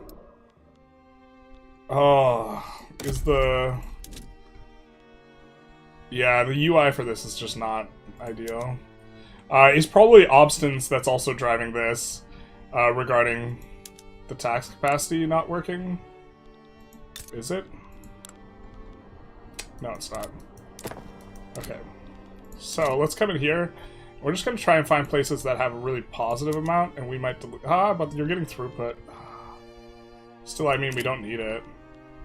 Oh, is the... Yeah, the UI for this is just not ideal. It's probably obstinance that's also driving this, regarding the tax capacity not working? Is it? No, it's not. Okay. So let's come in here. We're just going to try and find places that have a really positive amount, and we might... but you're getting throughput. Still, I mean, we don't need it.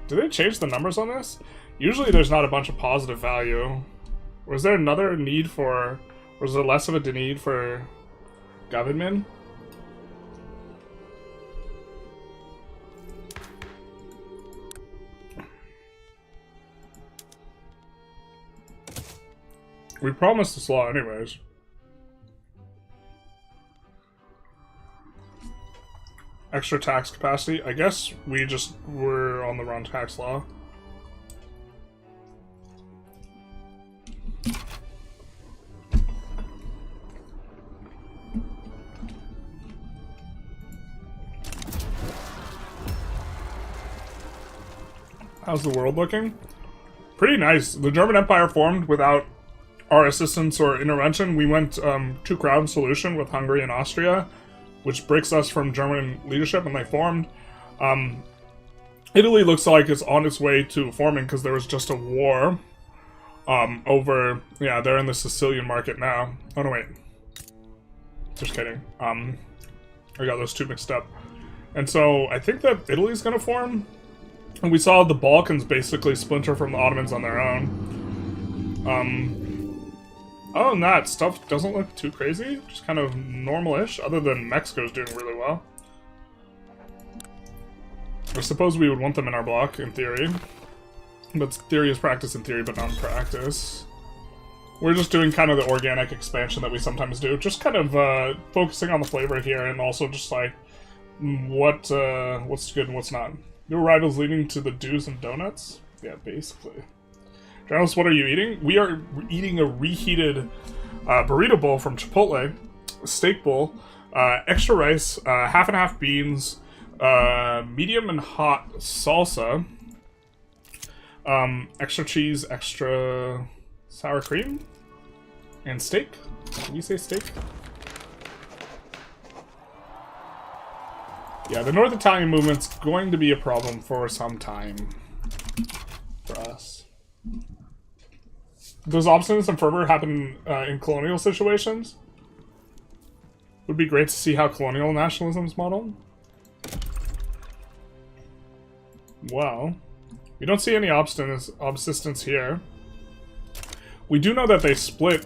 Did they change the numbers on this? Usually there's not a bunch of positive value. Was there another need for... Was there less of a need for government? We promised this law anyways. Extra tax capacity. I guess we just were on the wrong tax law. How's the world looking? Pretty nice. The German Empire formed without our assistance or intervention. We went two-crown solution with Hungary and Austria, which breaks us from German leadership, and they formed. Italy looks like it's on its way to forming because there was just a war over... Yeah, they're in the Sicilian market now. Oh, no, wait. Just kidding. I got those two mixed up. And so I think that Italy's going to form. And we saw the Balkans basically splinter from the Ottomans on their own. Other than that, stuff doesn't look too crazy. Just kind of normal-ish, other than Mexico's doing really well. I suppose we would want them in our block, in theory. But theory is practice in theory, but not in practice. We're just doing kind of the organic expansion that we sometimes do. Just kind of focusing on the flavor here, and also just like, what's good and what's not. New arrivals leading to the do's and donuts? Yeah, basically. Journalists, what are you eating? We are eating a reheated burrito bowl from Chipotle, a steak bowl, extra rice, half and half beans, medium and hot salsa, extra cheese, extra sour cream, and steak. Did you say steak? Yeah, the North Italian movement's going to be a problem for some time for us. Does obstinance and fervor happen in colonial situations? Would be great to see how colonial nationalism is modeled. Well, we don't see any obstinance here. We do know that they split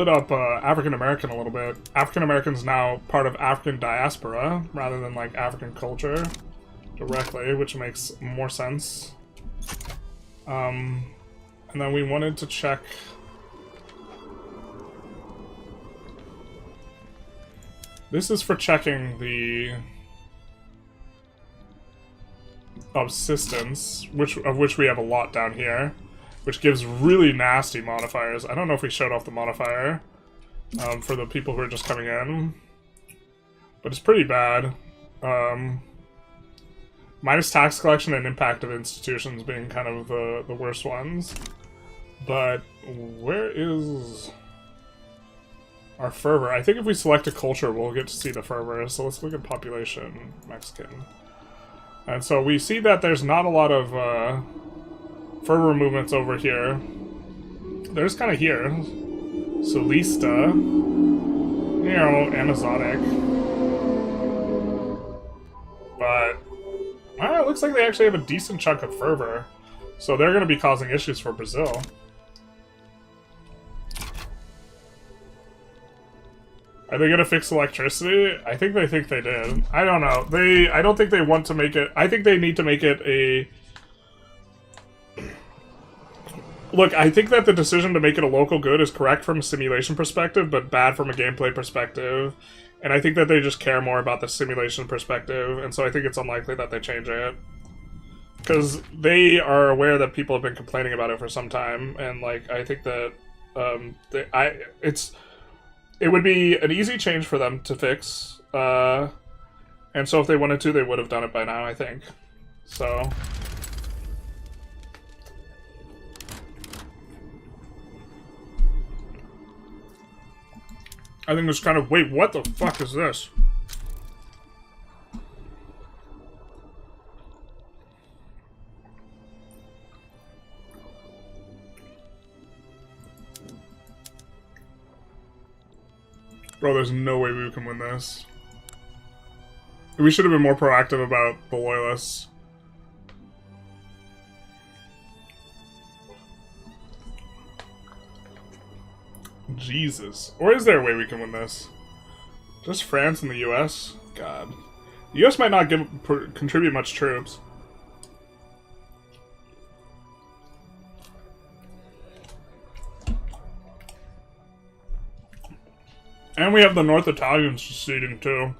up African American a little bit. African American's now part of African diaspora rather than like African culture directly, which makes more sense. And then we wanted to check. This is for checking the subsistence, of which we have a lot down here, which gives really nasty modifiers. I don't know if we showed off the modifier for the people who are just coming in, but it's pretty bad. Minus tax collection and impact of institutions being kind of the worst ones. But where is our fervor? I think if we select a culture, we'll get to see the fervor. So let's look at population, Mexican. And so we see that there's not a lot of fervor movements over here. There's kind of here. Solista. You know, Amazonic. But it looks like they actually have a decent chunk of fervor. So they're going to be causing issues for Brazil. Are they going to fix electricity? I think they did. I don't know. I don't think they want to make it... I think they need to make it a... Look, I think that the decision to make it a local good is correct from a simulation perspective, but bad from a gameplay perspective. And I think that they just care more about the simulation perspective, and so I think it's unlikely that they change it. Because they are aware that people have been complaining about it for some time, and like I think that it would be an easy change for them to fix, and so if they wanted to, they would have done it by now, I think. So I think it's kind of, wait, what the fuck is this? Bro, there's no way we can win this. We should have been more proactive about the loyalists. Jesus. Or is there a way we can win this? Just France and the US? God. The US might not contribute much troops. And we have the North Italians seceding too.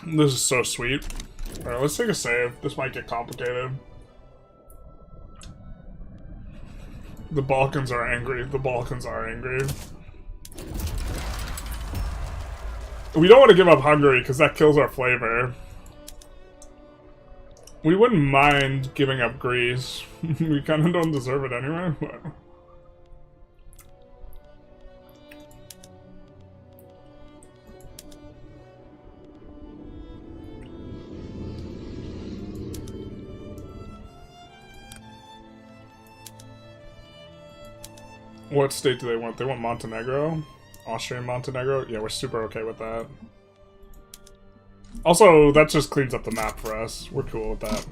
This is so sweet. Alright, let's take a save. This might get complicated. The Balkans are angry. The Balkans are angry. We don't want to give up Hungary because that kills our flavor. We wouldn't mind giving up Greece. We kind of don't deserve it anyway, but... What state do they want? They want Montenegro? Austrian Montenegro? Yeah, we're super okay with that. Also, that just cleans up the map for us. We're cool with that.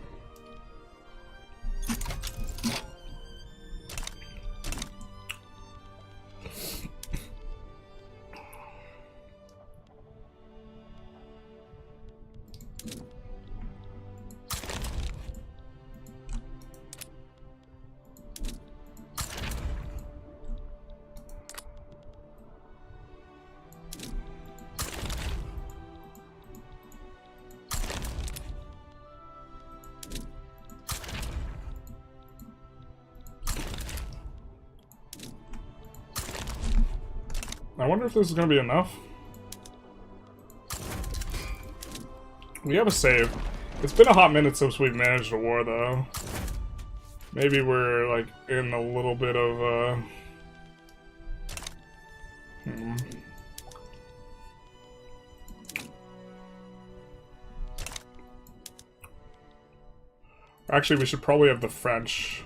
I wonder if this is going to be enough. We have a save. It's been a hot minute since we've managed a war, though. Maybe we're, like, in a little bit of, Actually, we should probably have the French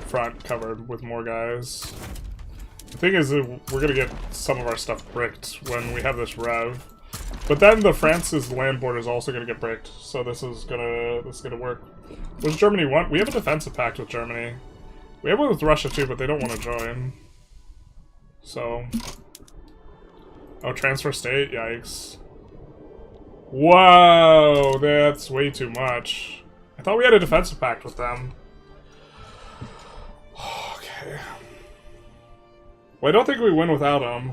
front covered with more guys. The thing is, we're gonna get some of our stuff bricked when we have this rev. But then the France's land border is also gonna get bricked, so this is gonna work. What does Germany want? We have a defensive pact with Germany. We have one with Russia too, but they don't want to join. So, oh, transfer state, yikes! Whoa, that's way too much. I thought we had a defensive pact with them. Okay. Well, I don't think we win without them.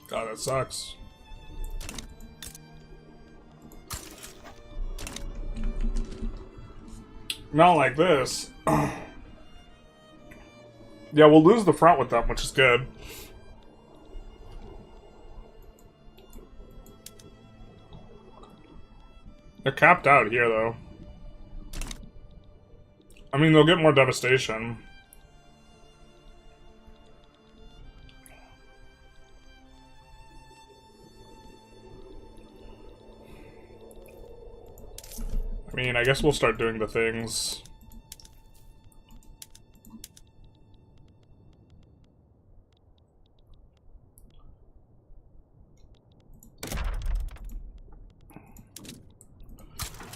God, that sucks. Not like this. Yeah, we'll lose the front with them, which is good. They're capped out here, though. I mean, they'll get more devastation. I mean, I guess we'll start doing the things.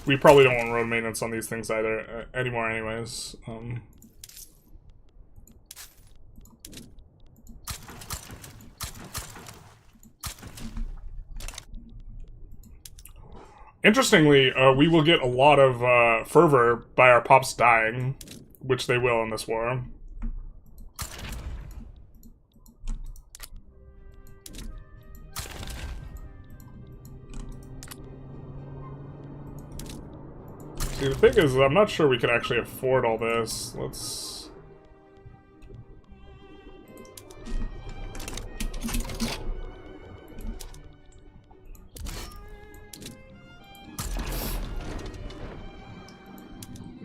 We probably don't want road maintenance on these things either anymore anyways. Interestingly, we will get a lot of fervor by our pops dying, which they will in this war. See, the thing is, I'm not sure we can actually afford all this. Let's...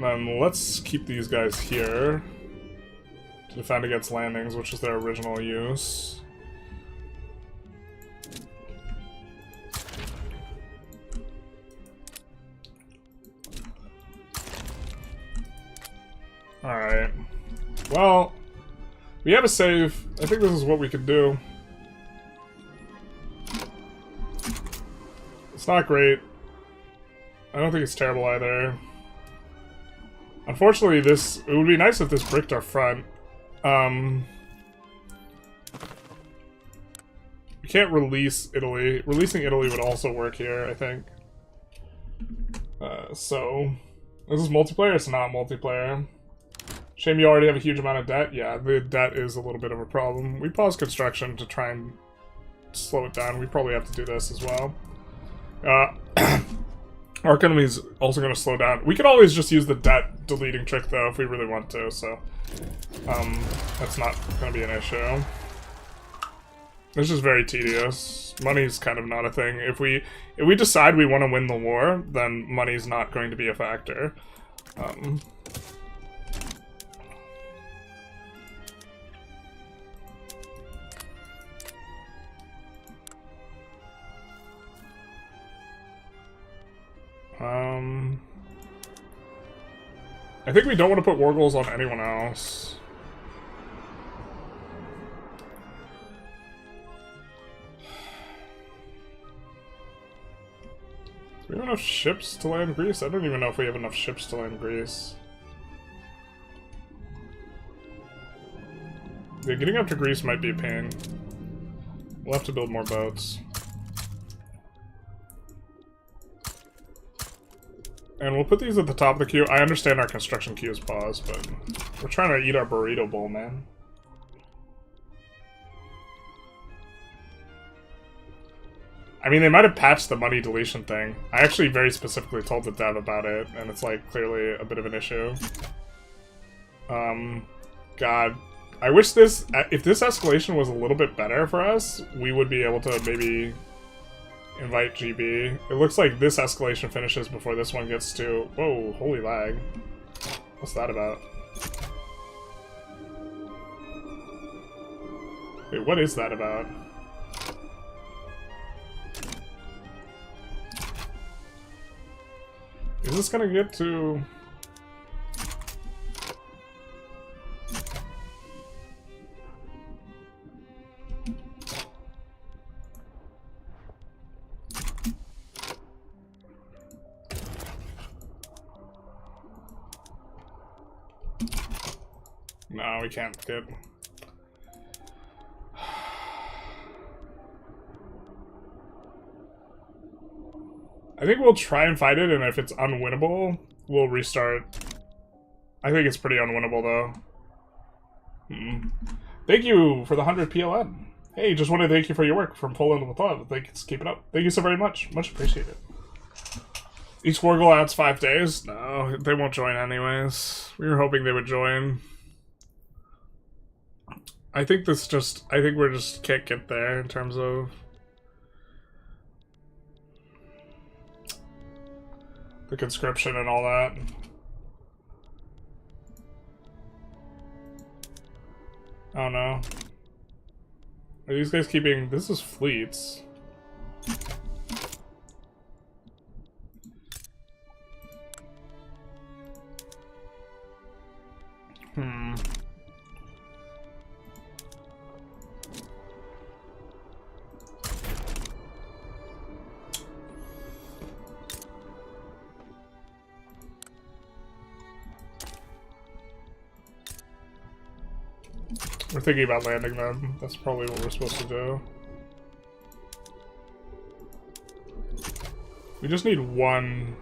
Then let's keep these guys here to defend against landings, which is their original use. Alright. Well, we have a save. I think this is what we could do. It's not great. I don't think it's terrible either. Unfortunately, it would be nice if this bricked our front. We can't release Italy. Releasing Italy would also work here, I think. So, this is multiplayer, it's not multiplayer. Shame you already have a huge amount of debt. Yeah, the debt is a little bit of a problem. We paused construction to try and slow it down. We probably have to do this as well. Our economy is also going to slow down. We could always just use the debt deleting trick, though, if we really want to, so... that's not going to be an issue. It's just very tedious. Money's kind of not a thing. If we decide we want to win the war, then money's not going to be a factor. I think we don't want to put war goals on anyone else. Do we have enough ships to land Greece? I don't even know if we have enough ships to land Greece. Yeah, getting up to Greece might be a pain. We'll have to build more boats. And we'll put these at the top of the queue. I understand our construction queue is paused, but we're trying to eat our burrito bowl, man. I mean, they might have patched the money deletion thing. I actually very specifically told the dev about it, and it's, like, clearly a bit of an issue. God. I wish this... If this escalation was a little bit better for us, we would be able to maybe... invite GB. It looks like this escalation finishes before this one gets to... Whoa, holy lag. What's that about? Wait, what is that about? Is this gonna get to... No, we can't get... I think we'll try and fight it, and if it's unwinnable, we'll restart. I think it's pretty unwinnable, though. Thank you for the 100 PLN. Hey, just want to thank you for your work from Poland with love. Thanks, keep it up. Thank you so very much. Much appreciated. Each war goal adds 5 days? No, they won't join anyways. We were hoping they would join. I think we're just can't get there in terms of the conscription and all that. Oh no. Are these guys keeping... This is fleets. We're thinking about landing them. That's probably what we're supposed to do. We just need one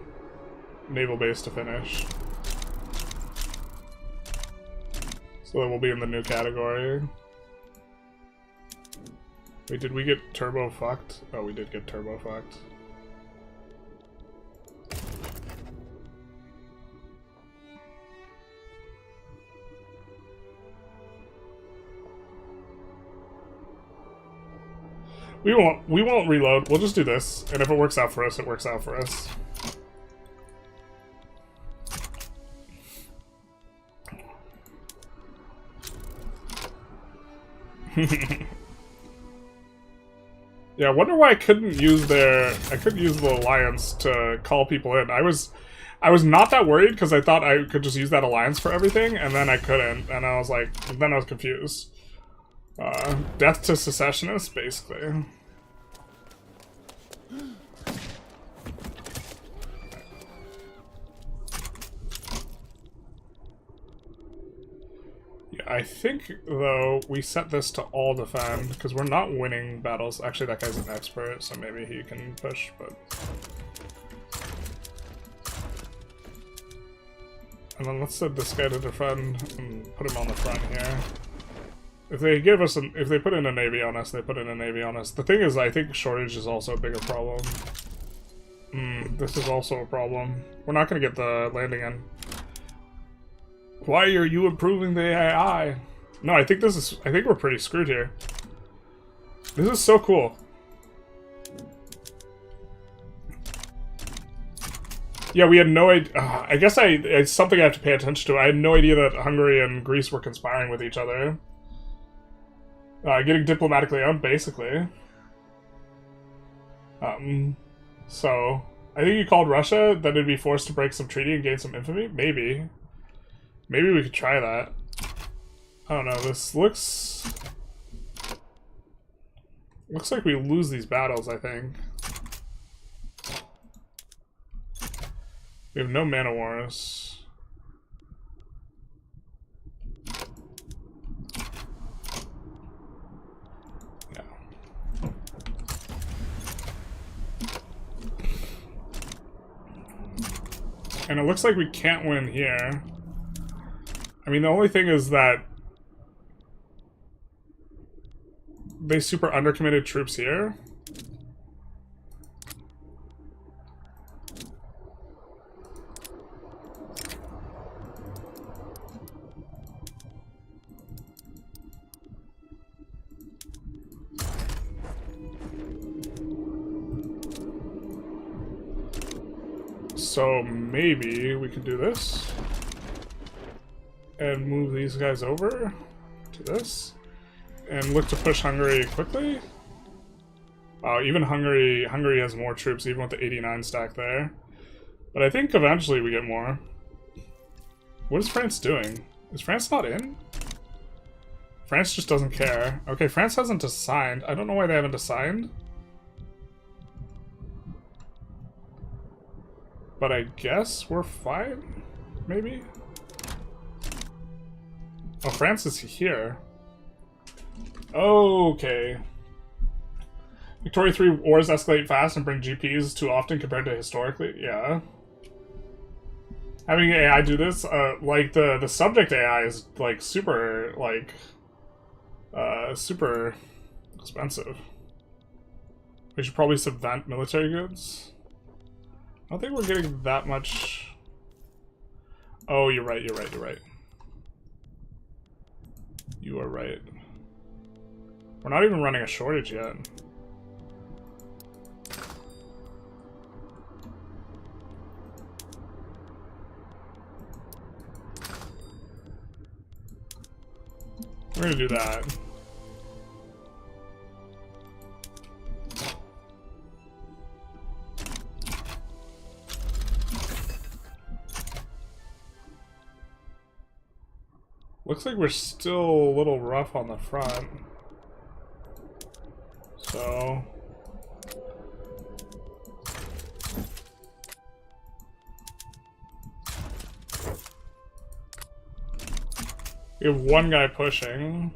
naval base to finish. So that we'll be in the new category. Wait, did we get turbo fucked? Oh, we did get turbo fucked. We won't reload. We'll just do this, and if it works out for us, it works out for us. Yeah, I wonder why I couldn't use the alliance to call people in. I was not that worried because I thought I could just use that alliance for everything, and then I couldn't, and I was like, then I was confused. Death to secessionists, basically. I think, though, we set this to all defend, because we're not winning battles. Actually, that guy's an expert, so maybe he can push, but... And then let's set this guy to defend and put him on the front here. If they give us if they put in a navy on us, they put in a navy on us. The thing is, I think shortage is also a bigger problem. This is also a problem. We're not gonna get the landing in. Why are you improving the AI? No, I think we're pretty screwed here. This is so cool. Yeah, we had no idea. I guess it's something I have to pay attention to. I had no idea that Hungary and Greece were conspiring with each other. Getting diplomatically owned, basically. So, I think you called Russia, that it'd be forced to break some treaty and gain some infamy? Maybe. Maybe we could try that. I don't know, this looks like we lose these battles, I think. We have no man of wars. Yeah. And it looks like we can't win here. I mean, the only thing is that they super undercommitted troops here. So maybe we can do this. And move these guys over to this. And look to push Hungary quickly. Even Hungary has more troops, even with the 89 stack there. But I think eventually we get more. What is France doing? Is France not in? France just doesn't care. Okay, France hasn't assigned. I don't know why they haven't assigned. But I guess we're fine? Maybe? Oh, France is here. Okay. Victoria 3 wars escalate fast and bring GPs too often compared to historically. Yeah. Having AI do this, like the subject AI is like super super expensive. We should probably subvent military goods. I don't think we're getting that much. Oh, you're right. You are right. We're not even running a shortage yet. We're gonna do that. Looks like we're still a little rough on the front. So... we have one guy pushing.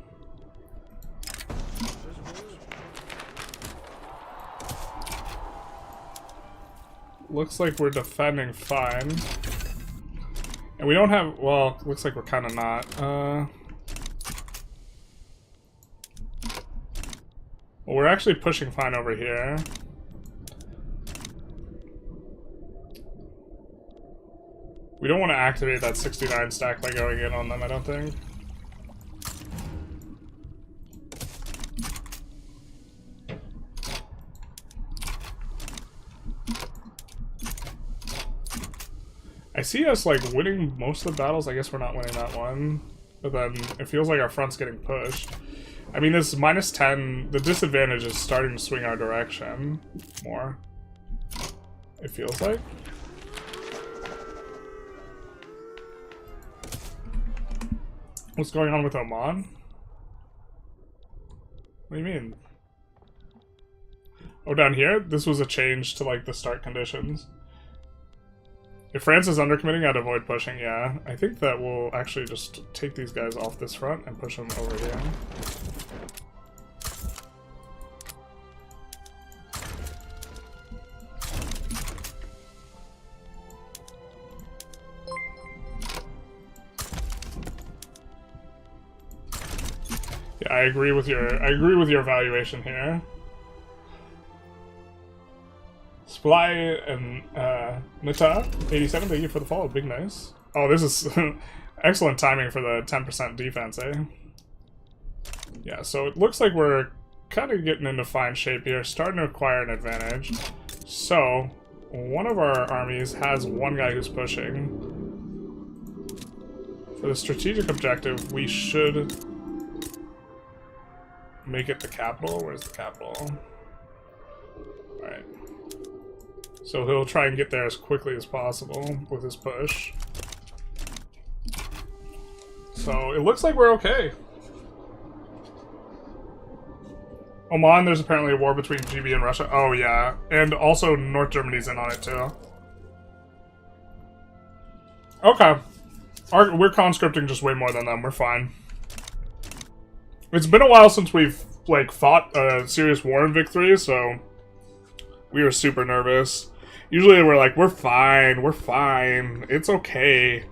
Looks like we're defending fine. And we don't have, well, looks like we're kind of not. Well, we're actually pushing fine over here. We don't want to activate that 69 stack by going in on them, I don't think. I see us, like, winning most of the battles. I guess we're not winning that one. But then it feels like our front's getting pushed. I mean, this minus 10, the disadvantage is starting to swing our direction more. It feels like. What's going on with Oman? What do you mean? Oh, down here? This was a change to, like, the start conditions. If France is undercommitting, I'd avoid pushing, yeah. I think that we'll actually just take these guys off this front and push them over here. Yeah, I agree with your evaluation here. Sply and Nita 87, thank you for the follow. Big nice. Oh, this is excellent timing for the 10% defense, eh? Yeah, so it looks like we're kind of getting into fine shape here, starting to acquire an advantage. So, one of our armies has one guy who's pushing. For the strategic objective, we should make it the capital. Where's the capital? Alright. So he'll try and get there as quickly as possible with his push. So it looks like we're okay. Oman, there's apparently a war between GB and Russia. Oh yeah, and also North Germany's in on it too. Okay. We're conscripting just way more than them, we're fine. It's been a while since we've, like, fought a serious war in victory, so we were super nervous. Usually we're like, we're fine, it's okay.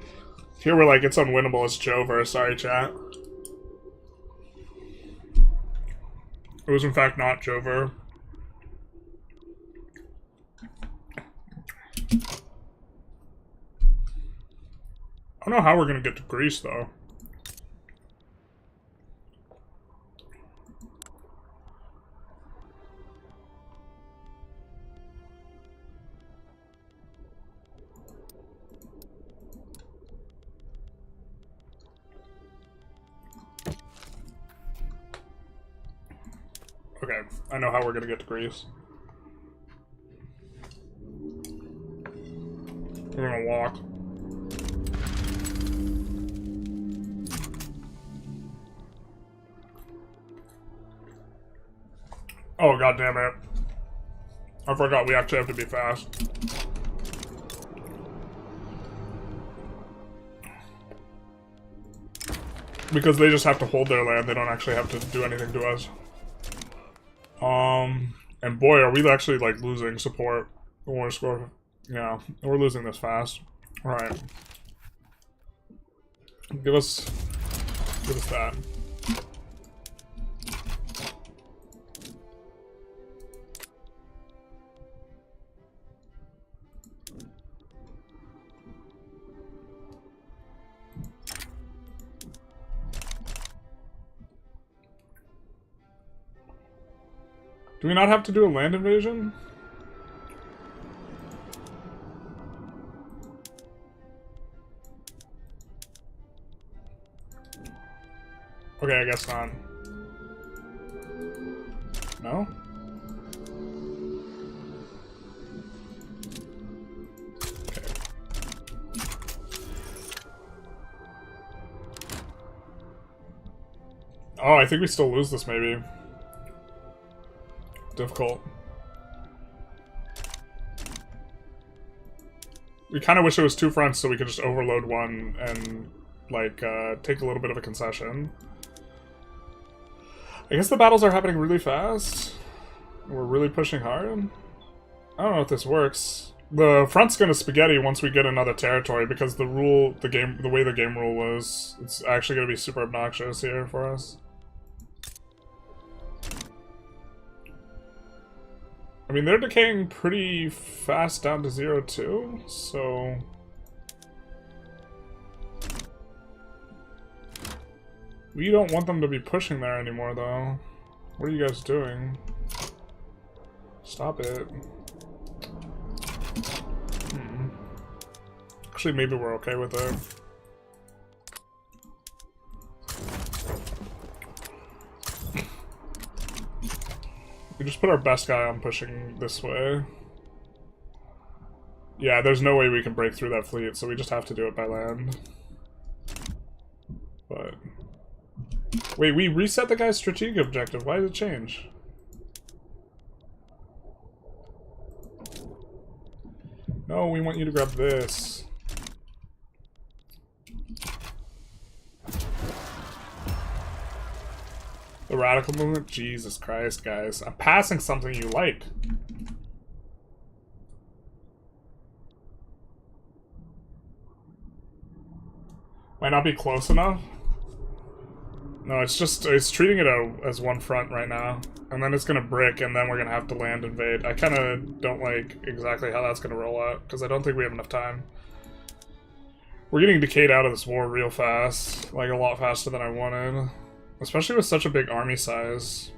Here we're like, it's unwinnable, it's Jover, sorry chat. It was in fact not Jover. I don't know how we're gonna get to Greece though. Okay, I know how we're gonna get to Greece. We're gonna walk. Oh, god damn it. I forgot we actually have to be fast. Because they just have to hold their land, they don't actually have to do anything to us. And boy, are we actually, like, losing support. We're score. Yeah, we're losing this fast. Alright. Give us that. Do we not have to do a land invasion? Okay, I guess not. No? Okay. Oh, I think we still lose this, maybe. Difficult. We kind of wish it was two fronts so we could just overload one and, like, take a little bit of a concession. I guess the battles are happening really fast. We're really pushing hard. I don't know if this works. The front's gonna spaghetti once we get another territory because the way the game rule is, it's actually gonna be super obnoxious here for us. I mean, they're decaying pretty fast down to 0 too, so... We don't want them to be pushing there anymore, though. What are you guys doing? Stop it. Actually, maybe we're okay with it. We just put our best guy on pushing this way. Yeah, there's no way we can break through that fleet, so we just have to do it by land. But... Wait, we reset the guy's strategic objective. Why did it change? No, we want you to grab this. The radical movement? Jesus Christ, guys. I'm passing something you like. Might not be close enough. No, it's just, it's treating it as one front right now. And then it's gonna brick, and then we're gonna have to land invade. I kinda don't like exactly how that's gonna roll out, because I don't think we have enough time. We're getting decayed out of this war real fast. Like, a lot faster than I wanted. Especially with such a big army size.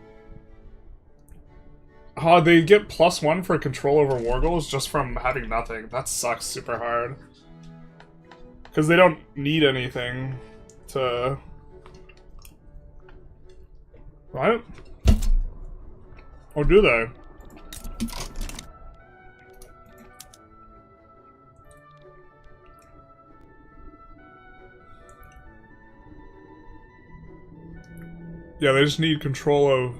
Oh, they get +1 for control over war goals just from having nothing. That sucks super hard. Because they don't need anything to... What? Or do they? Yeah, they just need control of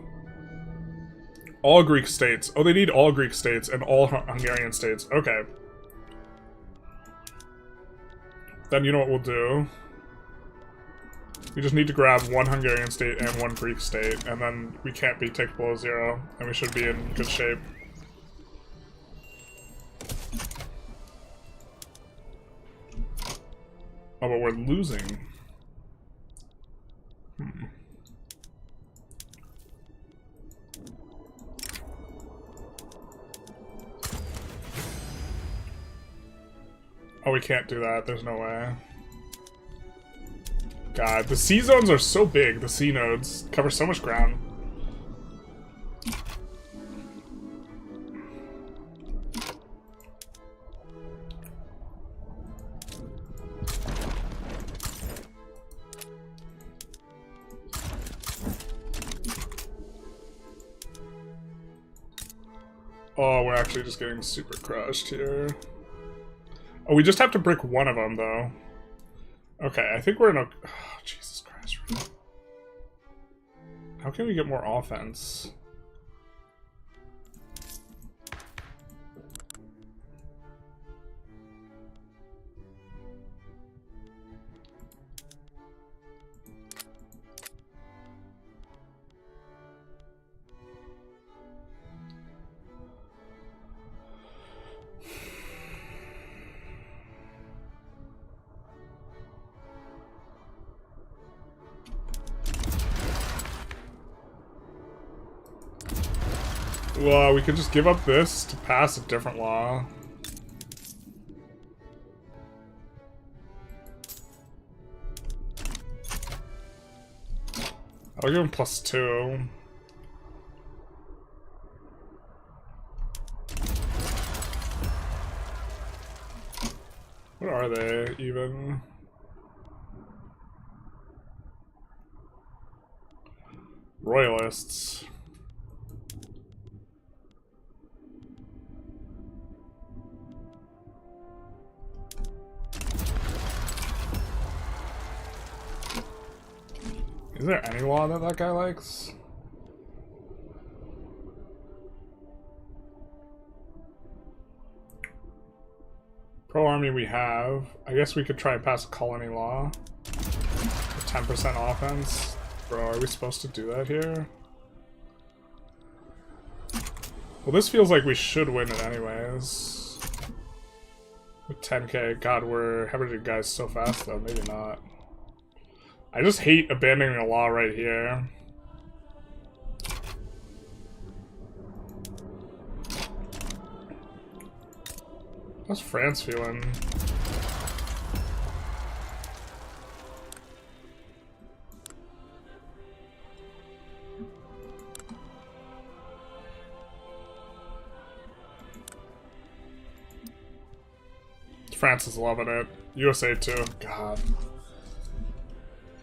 all Greek states. Oh, they need all Greek states and all Hungarian states. Okay. Then you know what we'll do? We just need to grab one Hungarian state and one Greek state, and then we can't be ticked below 0, and we should be in good shape. Oh, but we're losing. Oh, we can't do that. There's no way. God, the C zones are so big. The C nodes cover so much ground. Oh, we're actually just getting super crushed here. Oh, we just have to brick one of them, though. Okay, I think we're in a... Oh, Jesus Christ. Really? How can we get more offense? Well, we could just give up this to pass a different law. I'll give him +2. What are they, even? Royalists. Is there any law that that guy likes? Pro-army we have. I guess we could try and pass a colony law. 10% offense. Bro, are we supposed to do that here? Well, this feels like we should win it anyways. With 10k. God, we're hemorrhaging guys so fast though. Maybe not. I just hate abandoning a law right here. How's France feeling? France is loving it. USA too. God.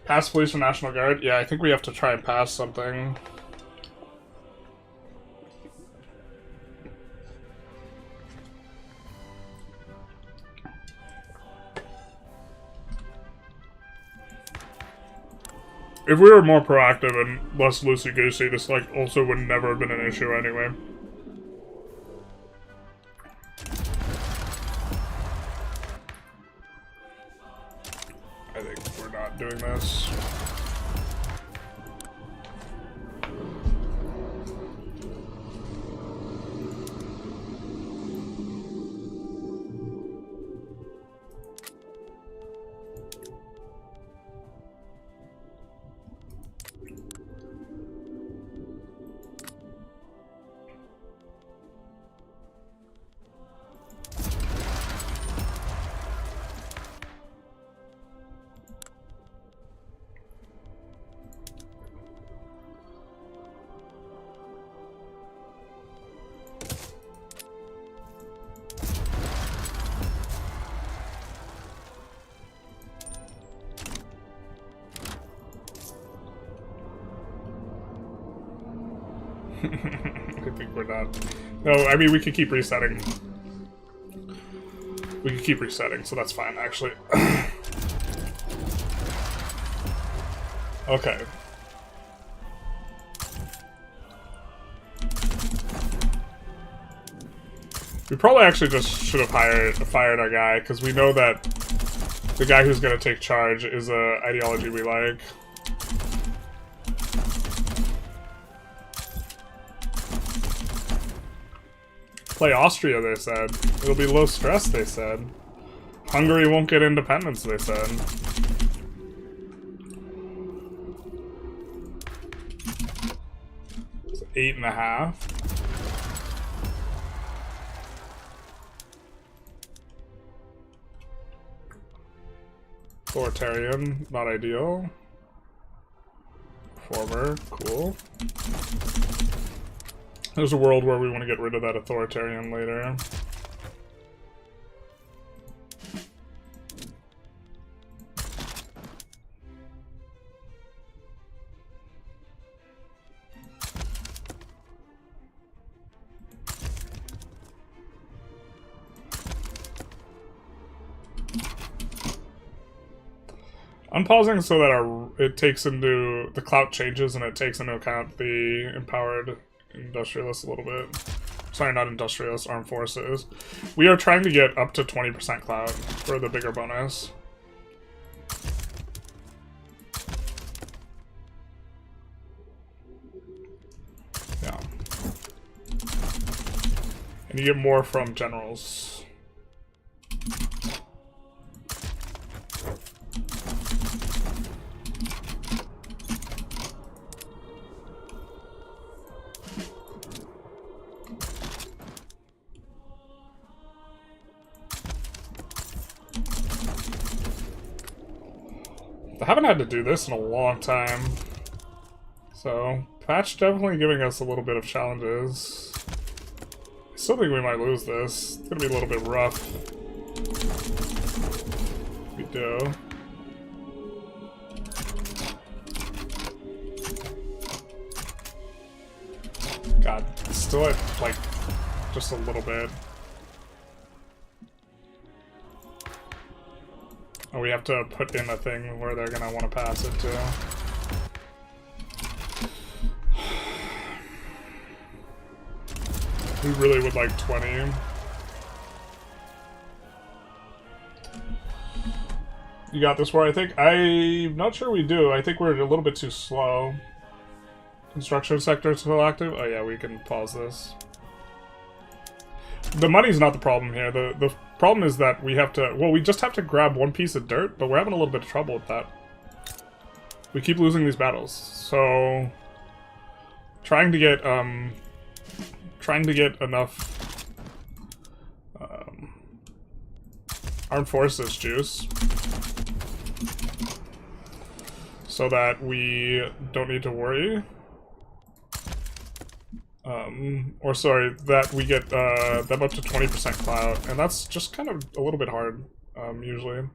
Pass police and National Guard? Yeah, I think we have to try and pass something. If we were more proactive and less loosey-goosey, this, like, also would never have been an issue anyway. I think we're not doing this. I think we're not. No, I mean, we could keep resetting. We could keep resetting, so that's fine, actually. Okay. We probably actually just should have fired our guy, because we know that the guy who's going to take charge is a ideology we like. Play Austria, they said. It'll be low stress, they said. Hungary won't get independence, they said. It's 8.5. Authoritarian, not ideal. Former, cool. There's a world where we want to get rid of that authoritarian later. I'm pausing so that it takes into the clout changes and it takes into account the empowered industrialists a little bit. Sorry, not industrialists, armed forces. We are trying to get up to 20% clout for the bigger bonus. Yeah. And you get more from generals. I haven't had to do this in a long time, so patch definitely giving us a little bit of challenges. I still think we might lose this. It's gonna be a little bit rough. We do. God, still at like just a little bit. Oh, we have to put in a thing where they're gonna want to pass it to. We really would like 20. You got this war, I think? I'm not sure we do. I think we're a little bit too slow. Construction sector is still active? Oh yeah, we can pause this. The money's not the problem here. The problem is that we have to... Well, we just have to grab one piece of dirt, but we're having a little bit of trouble with that. We keep losing these battles. So... Trying to get enough... armed forces juice. So that we don't need to worry. Or sorry, that we get them up to 20% clout, and that's just kind of a little bit hard, usually.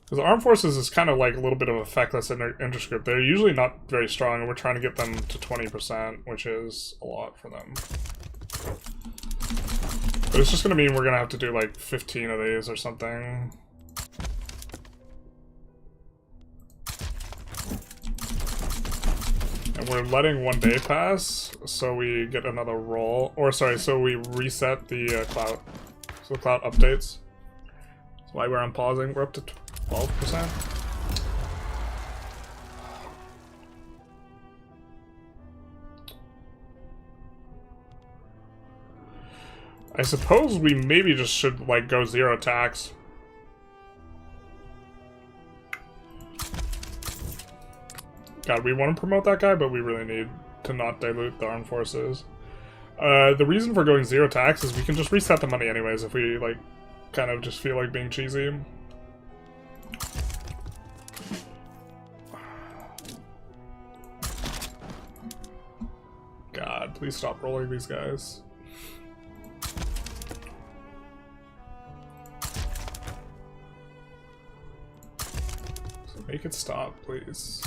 Because armed forces is kind of like a little bit of a feckless interest group. They're usually not very strong, and we're trying to get them to 20%, which is a lot for them. But it's just going to mean we're going to have to do like 15 of these or something. we're letting 1 day pass, so we get another roll. Or sorry, so we reset the clout. So the clout updates. That's why we're unpausing. We're up to 12%. I suppose we maybe just should, like, go 0 tax. God, we want to promote that guy, but we really need to not dilute the armed forces. The reason for going 0 tax is we can just reset the money anyways if we, like, kind of just feel like being cheesy. God, please stop rolling these guys. So make it stop, please.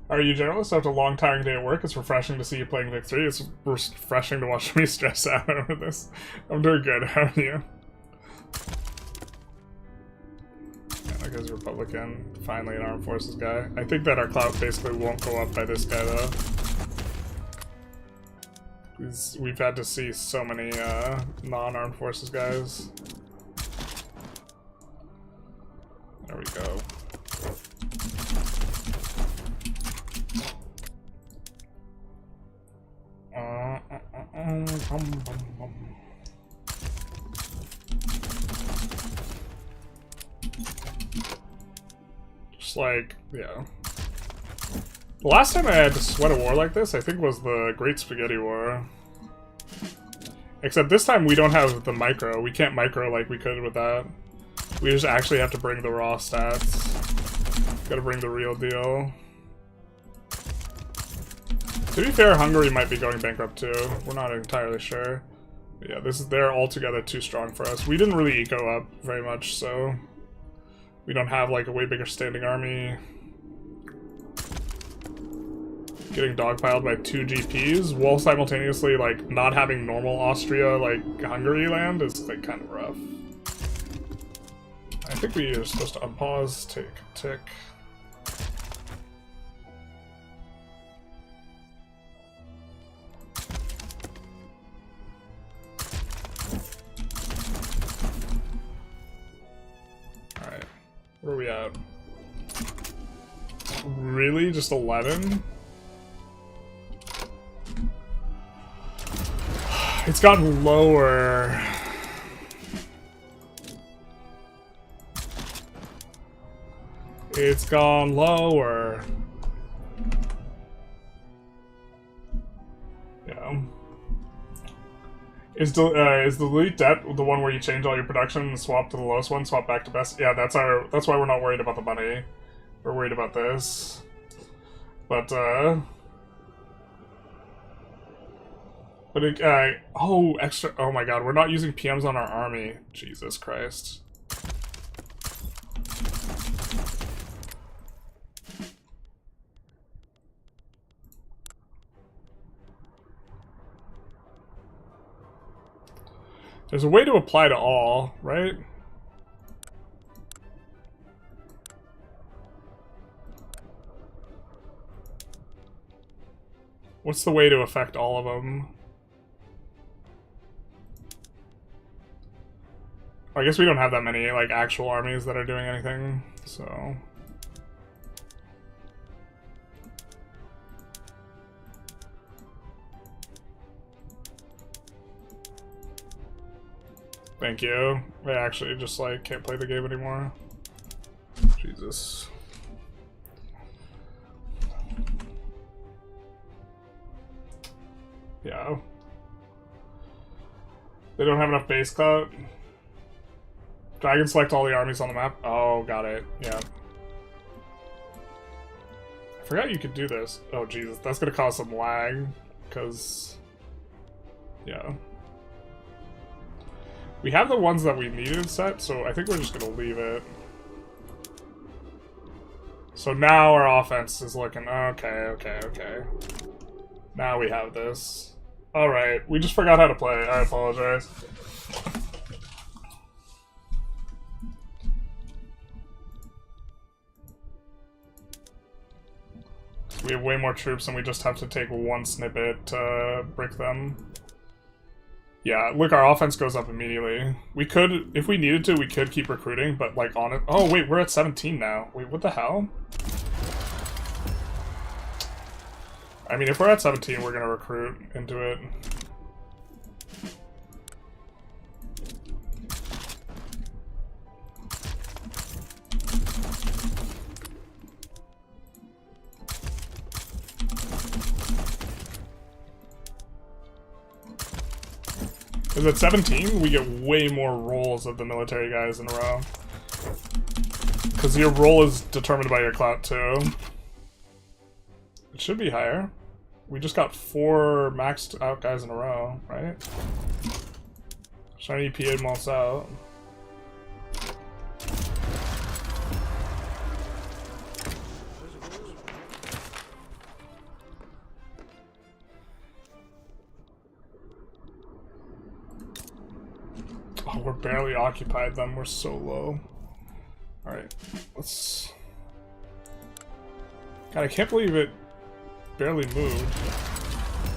Are you generalist after a long tiring day at work? It's refreshing to see you playing Vic 3. It's refreshing to watch me stress out over this. I'm doing good. How are you? Yeah, that guy's Republican. Finally an armed forces guy. I think that our clout basically won't go up by this guy though. We've had to see so many non-armed forces guys. There we go. Just like, yeah. The last time I had to sweat a war like this, I think, was the Great Spaghetti War. Except this time we don't have the micro. We can't micro like we could with that. We just actually have to bring the raw stats. Gotta bring the real deal. To be fair, Hungary might be going bankrupt too. We're not entirely sure. But yeah, they're altogether too strong for us. We didn't really eco up very much, so we don't have like a way bigger standing army. Getting dogpiled by 2 GPs while simultaneously like not having normal Austria like Hungary land is like kind of rough. I think we are supposed to unpause, take a tick. Alright, where are we at? Really? Just 11? It's gotten lower. It's gone lower. Yeah. Is the elite debt the one where you change all your production and swap to the lowest one, swap back to best? Yeah, that's why we're not worried about the money. We're worried about this. But oh, extra, oh my god, we're not using PMs on our army. Jesus Christ. There's a way to apply to all, right? What's the way to affect all of them? I guess we don't have that many, like, actual armies that are doing anything, so... Thank you. I actually just, like, can't play the game anymore. Jesus. Yeah. They don't have enough base clout. Dragon select all the armies on the map. Oh, got it. Yeah. I forgot you could do this. Oh, Jesus. That's gonna cause some lag. Because... yeah. We have the ones that we needed set, so I think we're just gonna leave it. So now our offense is looking... okay. Now we have this. Alright, we just forgot how to play. I apologize. We have way more troops and we just have to take one snippet to brick them. Yeah, look, our offense goes up immediately. We could, if we needed to, we could keep recruiting, but like on it. Oh wait, we're at 17 now. Wait, what the hell? I mean, if we're at 17, we're gonna recruit into it. Because at 17, we get way more rolls of the military guys in a row. Because your roll is determined by your clout too. It should be higher. We just got 4 maxed out guys in a row, right? Shiny PA malts out. Oh, we're barely occupied them. We're so low. Alright, let's... God, I can't believe it barely moved.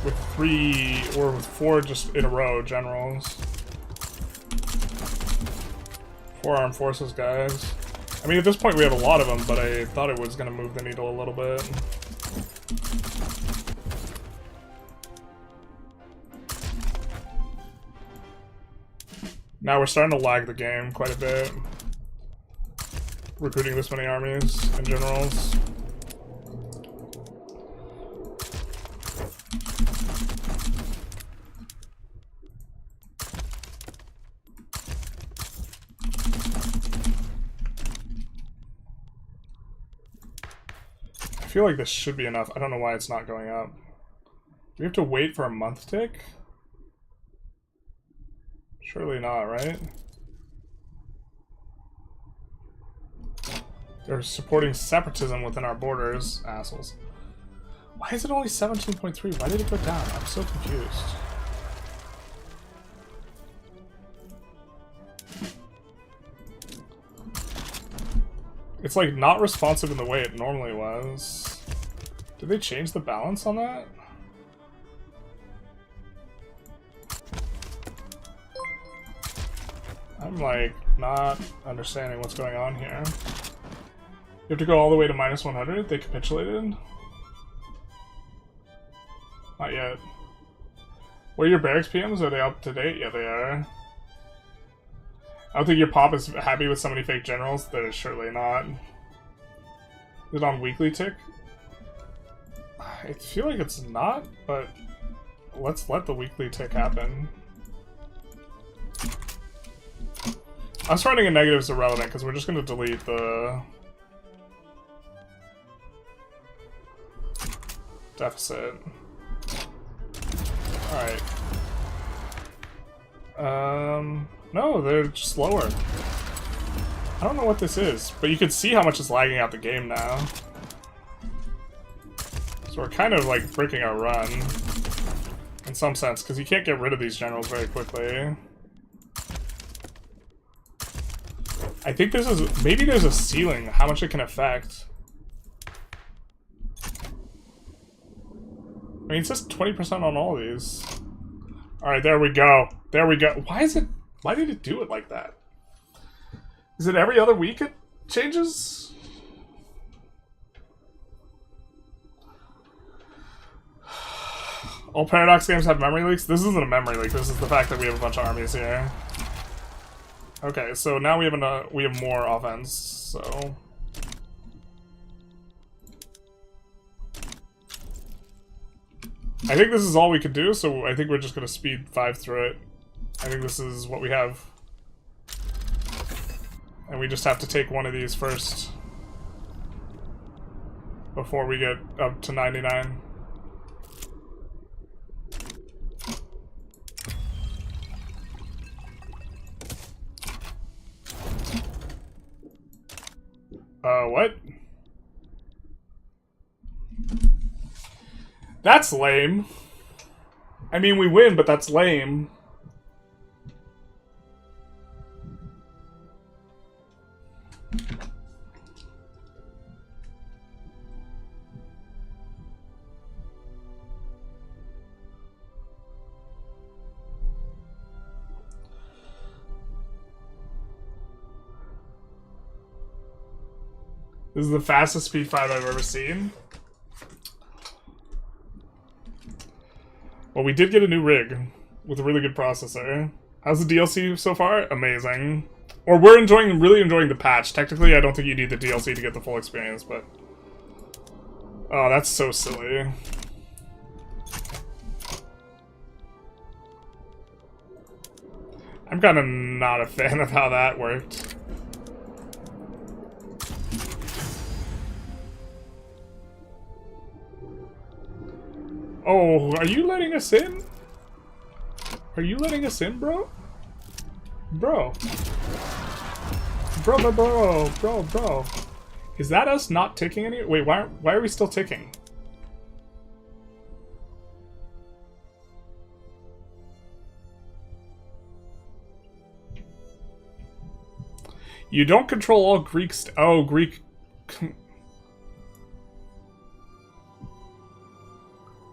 With 3, or with 4 just in a row, generals. 4 armed forces, guys. I mean, at this point we have a lot of them, but I thought it was going to move the needle a little bit. Now we're starting to lag the game quite a bit. Recruiting this many armies and generals. I feel like this should be enough. I don't know why it's not going up. Do we have to wait for a month tick? Surely not, right? They're supporting separatism within our borders. Assholes. Why is it only 17.3? Why did it go down? I'm so confused. It's like not responsive in the way it normally was. Did they change the balance on that? I'm like not understanding what's going on here. You have to go all the way to -100? They capitulated? Not yet. What are your barracks PMs? Are they up to date? Yeah, they are. I don't think your pop is happy with so many fake generals. They're surely not. Is it on weekly tick? I feel like it's not, but let's let the weekly tick happen. Us running a negative is irrelevant because we're just going to delete the deficit. Alright. No, they're just lower. I don't know what this is, but you can see how much is lagging out the game now. So we're kind of like breaking our run. In some sense, because you can't get rid of these generals very quickly. I think this is... maybe there's a ceiling, how much it can affect. I mean, it says 20% on all these. Alright, there we go. There we go. Why is it... why did it do it like that? Is it every other week it changes? All Paradox games have memory leaks? This isn't a memory leak, this is the fact that we have a bunch of armies here. Okay, so now we have more offense, so... I think this is all we could do, so I think we're just gonna speed 5 through it. I think this is what we have. And we just have to take one of these first. Before we get up to 99. What? That's lame. I mean, we win, but that's lame. This is the fastest speed 5 I've ever seen. Well, we did get a new rig with a really good processor. How's the DLC so far? Amazing. Or we're really enjoying the patch. Technically, I don't think you need the DLC to get the full experience, but... Oh, that's so silly. I'm kind of not a fan of how that worked. Oh, are you letting us in? Are you letting us in, bro? Bro. Bro. Is that us not ticking any? Wait, why are we still ticking? You don't control all Greek oh, Greek...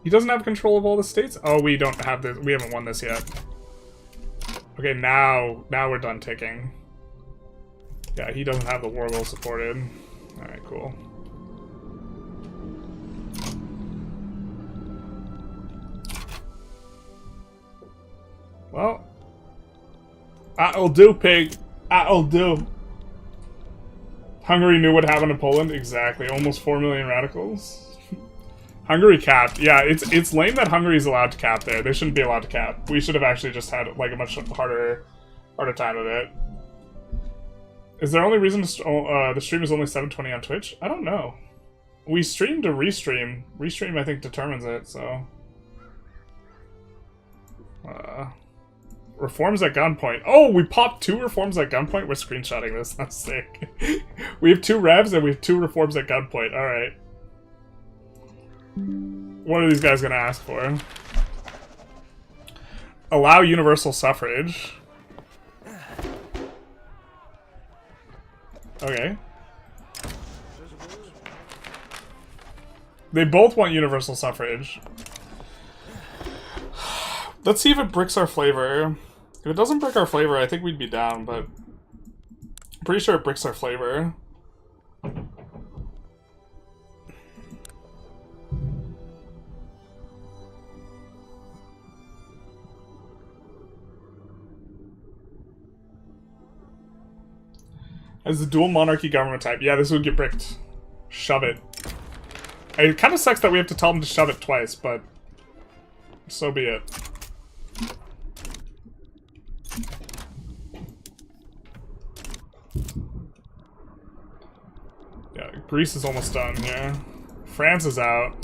He doesn't have control of all the states? Oh, we don't have this. We haven't won this yet. Okay, now we're done ticking. Yeah, he doesn't have the war will supported. Alright, cool. Well, that'll do, pig. That'll do. Hungary knew what happened to Poland? Exactly. Almost 4 million radicals. Hungary capped. Yeah, it's lame that Hungary's allowed to cap there. They shouldn't be allowed to cap. We should have actually just had like a much harder time of it. Is there only reason to the stream is only 720 on Twitch? I don't know. We stream to restream. Restream, I think, determines it, so... reforms at gunpoint. Oh, we popped 2 reforms at gunpoint? We're screenshotting this. That's sick. We have 2 revs and we have 2 reforms at gunpoint. Alright. What are these guys gonna ask for? Allow universal suffrage. Okay. They both want universal suffrage. Let's see if it bricks our flavor. If it doesn't brick our flavor, I think we'd be down, but... I'm pretty sure it bricks our flavor. As the dual monarchy government type. Yeah, this would get bricked. Shove it. It kind of sucks that we have to tell them to shove it twice, but... so be it. Yeah, Greece is almost done here. France is out.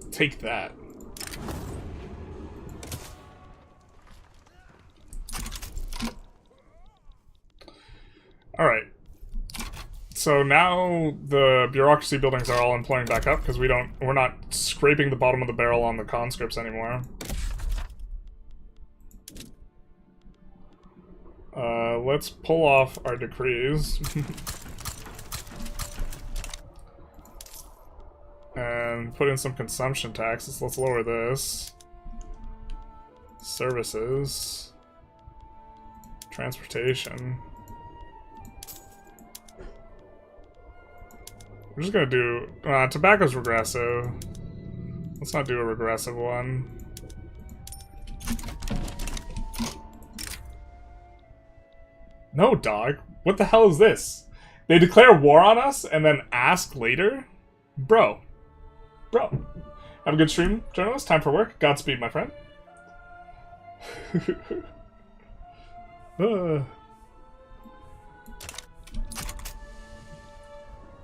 Take that. Alright. So now the bureaucracy buildings are all employing back up because we're not scraping the bottom of the barrel on the conscripts anymore. Let's pull off our decrees. And put in some consumption taxes. Let's lower this. Services. Transportation. We're just gonna do... tobacco's regressive. Let's not do a regressive one. No, dog. What the hell is this? They declare war on us and then ask later? Bro. Bro. Have a good stream, journalist. Time for work. Godspeed, my friend.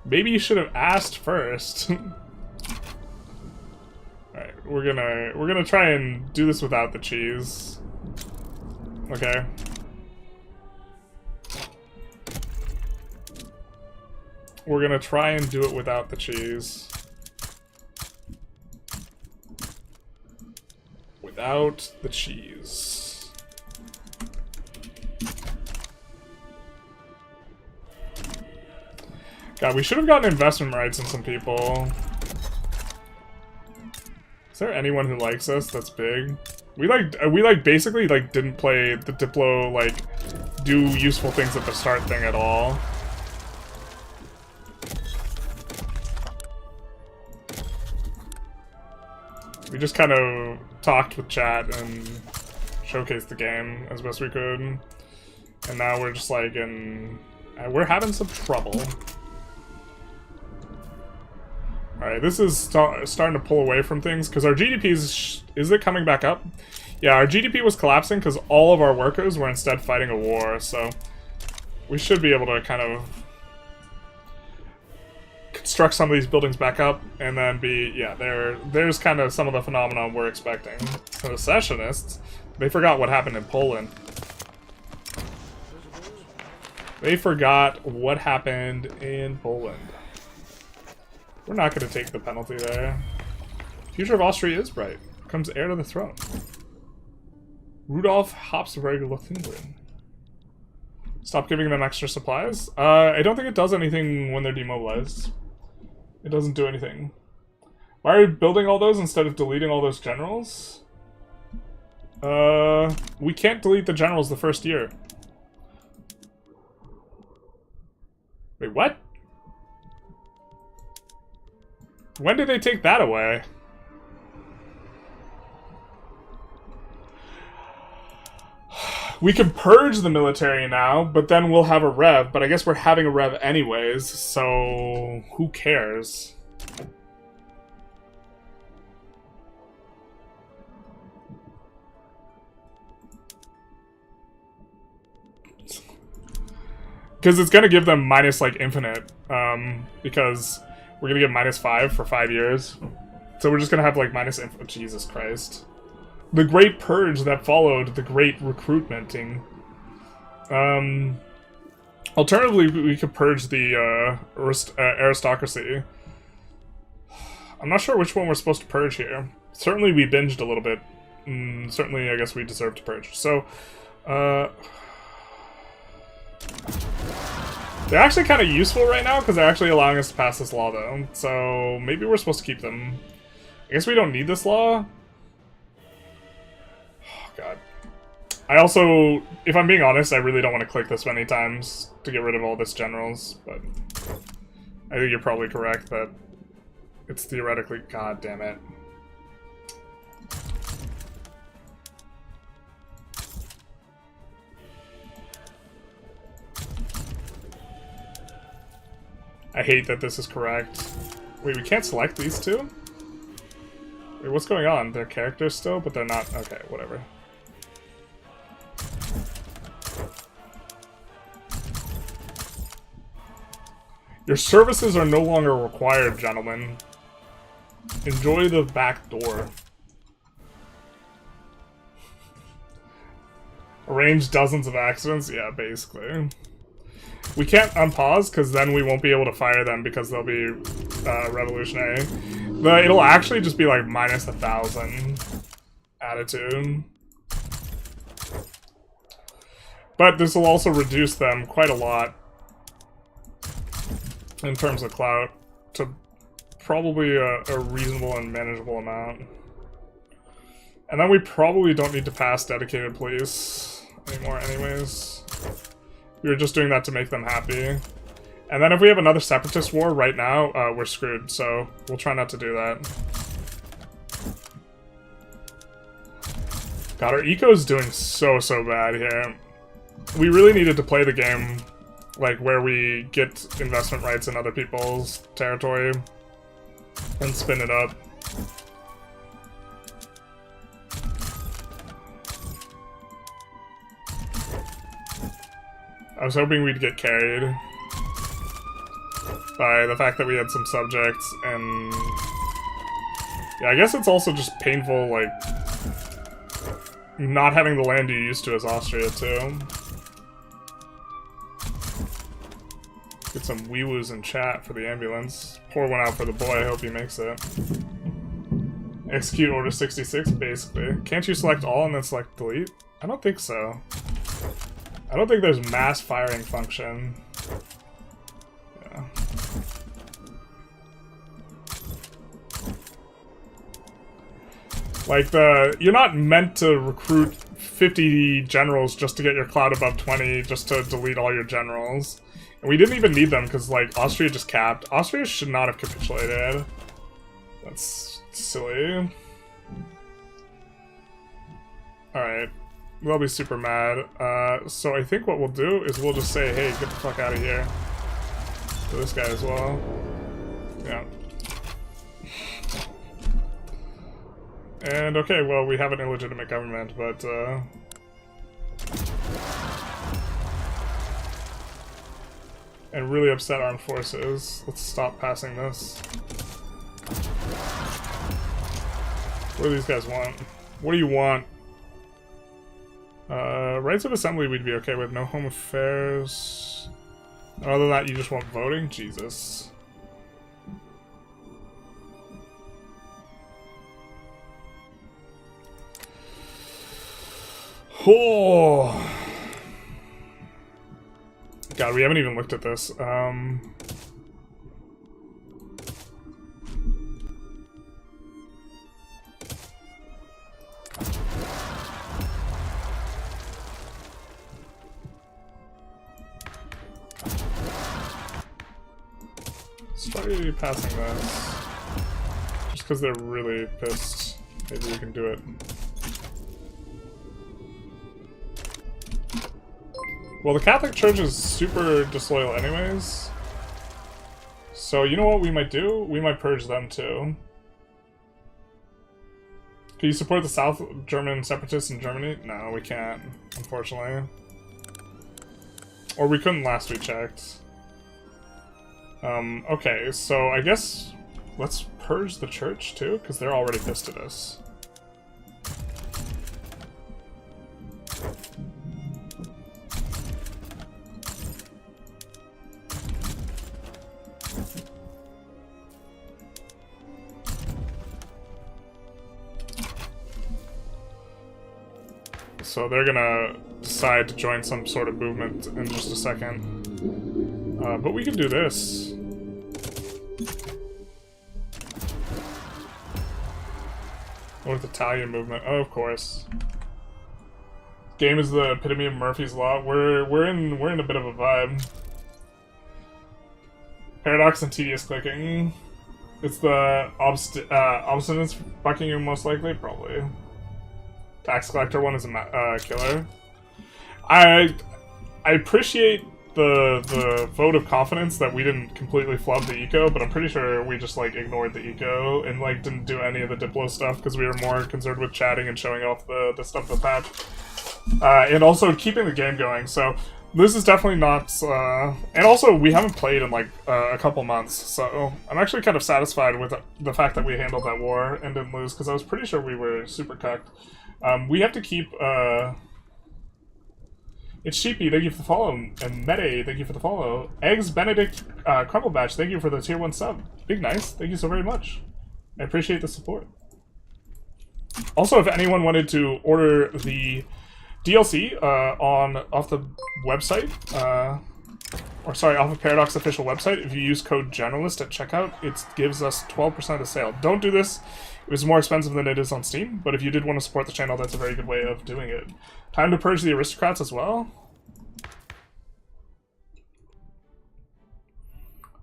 Maybe you should have asked first. Alright, we're gonna try and do this without the cheese. Okay. We're gonna try and do it without the cheese. Without the cheese. God, we should have gotten investment rights in some people. Is there anyone who likes us that's big? We basically like didn't play the Diplo like do useful things at the start thing at all. We just kind of talked with chat and showcased the game as best we could, and now we're just like we're having some trouble. Alright, this is starting to pull away from things, because our GDP is it coming back up? Yeah, our GDP was collapsing because all of our workers were instead fighting a war, so we should be able to kind of construct some of these buildings back up, and then there's kind of some of the phenomena we're expecting. The secessionists, they forgot what happened in Poland. They forgot what happened in Poland. We're not going to take the penalty there. Future of Austria is bright. Becomes heir to the throne. Rudolf Habsburg Lotharingen. Stop giving them extra supplies? I don't think it does anything when they're demobilized. It doesn't do anything. Why are we building all those instead of deleting all those generals? We can't delete the generals the first year. Wait, what? When did they take that away? We can purge the military now, but then we'll have a rev, but I guess we're having a rev anyways, so who cares? Because it's gonna give them minus, like, infinite, because we're gonna get -5 for 5 years. So we're just gonna have, like, minus infinite. Jesus Christ. The great purge that followed the great recruitmenting. Alternatively, we could purge the aristocracy. I'm not sure which one we're supposed to purge here. Certainly we binged a little bit. Certainly I guess we deserve to purge. So, they're actually kind of useful right now because they're actually allowing us to pass this law though. So maybe we're supposed to keep them. I guess we don't need this law. God. I also, if I'm being honest, I really don't want to click this many times to get rid of all this generals, but I think you're probably correct that it's theoretically... God damn it. I hate that this is correct. Wait, we can't select these two? Wait, what's going on? They're characters still, but they're not... Okay, whatever. Your services are no longer required, gentlemen. Enjoy the back door. Arrange dozens of accidents? Yeah, basically. We can't unpause, because then we won't be able to fire them because they'll be revolutionary. But it'll actually just be like minus 1,000 attitude. But this will also reduce them quite a lot in terms of clout to probably a reasonable and manageable amount. And then we probably don't need to pass dedicated police anymore anyways. We were just doing that to make them happy. And then if we have another separatist war right now, we're screwed, so we'll try not to do that. God, our eco is doing so bad here. We really needed to play the game like where we get investment rights in other people's territory and spin it up. I was hoping we'd get carried by the fact that we had some subjects, and yeah, I guess it's also just painful, like, not having the land you're used to as Austria, too. Get some wee-woos in chat for the ambulance. Pour one out for the boy, I hope he makes it. Execute Order 66, basically. Can't you select all and then select delete? I don't think so. I don't think there's mass firing function. Yeah. Like, you're not meant to recruit 50 generals just to get your clout above 20, just to delete all your generals. And we didn't even need them, because, like, Austria just capped. Austria should not have capitulated. That's silly. Alright. They'll be super mad. So I think what we'll do is we'll just say, hey, get the fuck out of here. To this guy as well. Yeah. And okay, well, we have an illegitimate government, but and really upset armed forces. Let's stop passing this. What do these guys want? What do you want? Rights of assembly we'd be okay with. No home affairs. Other than that, you just want voting? Jesus. Oh. God, we haven't even looked at this. Sorry passing this. Just because they're really pissed. Maybe we can do it. Well, the Catholic Church is super disloyal anyways. So, you know what we might do? We might purge them too. Can you support the South German separatists in Germany? No, we can't, unfortunately. Or we couldn't last we checked. Okay, so I guess let's purge the church too, because they're already pissed at us. So they're gonna decide to join some sort of movement in just a second. But we can do this. North Italian movement. Oh, of course. Game is the epitome of Murphy's Law. We're in a bit of a vibe. Paradox and tedious clicking. It's the obstinance fucking you most likely, probably. Tax collector one is a killer. I appreciate the vote of confidence that we didn't completely flub the eco, but I'm pretty sure we just like ignored the eco and like didn't do any of the Diplo stuff because we were more concerned with chatting and showing off the stuff in the patch. And also keeping the game going, so this is definitely not, and also we haven't played in like a couple months, so I'm actually kind of satisfied with the fact that we handled that war and didn't lose, because I was pretty sure we were super cucked. We have to keep, it's Sheepy, thank you for the follow, and Mede, thank you for the follow. Eggs Benedict Crumble Batch, thank you for the tier 1 sub. Big nice, thank you so very much. I appreciate the support. Also, if anyone wanted to order the DLC off the website, or sorry, off of Paradox official website, if you use code Generalist at checkout, it gives us 12% of sale. Don't do this. It was more expensive than it is on Steam, but if you did want to support the channel, that's a very good way of doing it. Time to purge the aristocrats as well.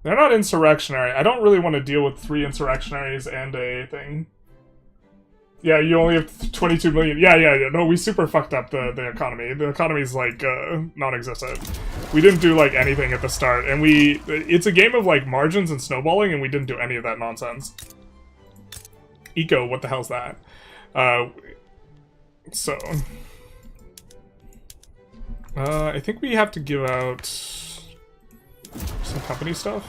They're not insurrectionary. I don't really want to deal with 3 insurrectionaries and a thing. Yeah, you only have 22 million. Yeah. No, we super fucked up the economy. The economy's like non-existent. We didn't do like anything at the start, and it's a game of like margins and snowballing, and we didn't do any of that nonsense. Eco, what the hell's that? So I think we have to give out some company stuff.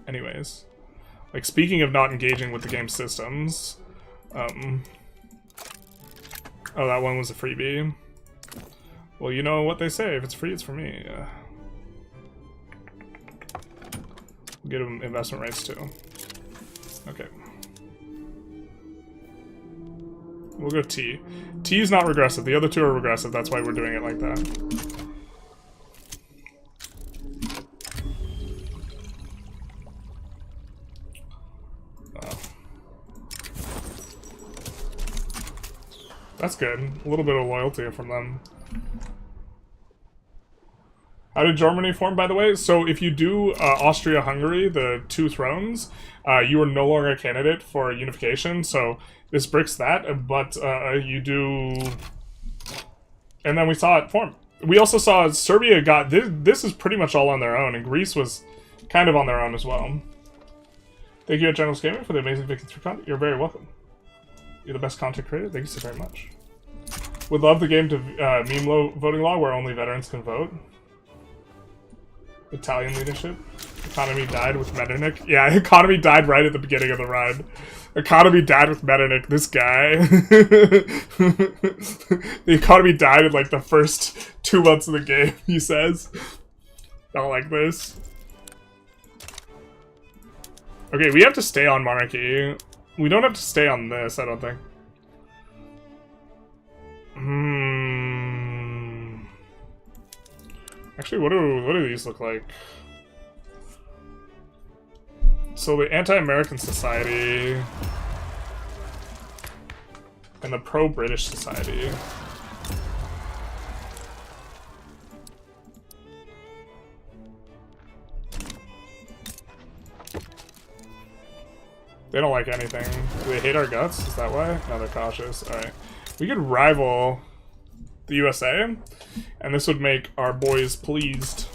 Anyways, like speaking of not engaging with the game systems, oh, that one was a freebie. Well, you know what they say, if it's free, it's for me. We'll get them investment rights too. Okay. We'll go T. T is not regressive. The other two are regressive. That's why we're doing it like that. That's good. A little bit of loyalty from them. How did Germany form, by the way? So if you do Austria-Hungary, the two thrones, you are no longer a candidate for unification, so this bricks that, but you do... And then we saw it form. We also saw Serbia got... This is pretty much all on their own, and Greece was kind of on their own as well. Thank you, General Gaming, for the amazing victory through content. You're very welcome. You're the best content creator. Thank you so very much. Would love the game to meme voting law where only veterans can vote. Italian leadership. Economy died with Metternich. Yeah, economy died right at the beginning of the ride. Economy died with Metternich. This guy. The economy died in like the first 2 months of the game, he says. Not like this. Okay, we have to stay on monarchy. We don't have to stay on this, I don't think. Actually, what do these look like? So the Anti-American Society and the Pro-British Society. They don't like anything. Do they hate our guts? Is that why? No, they're cautious. Alright. We could rival the USA, and this would make our boys pleased.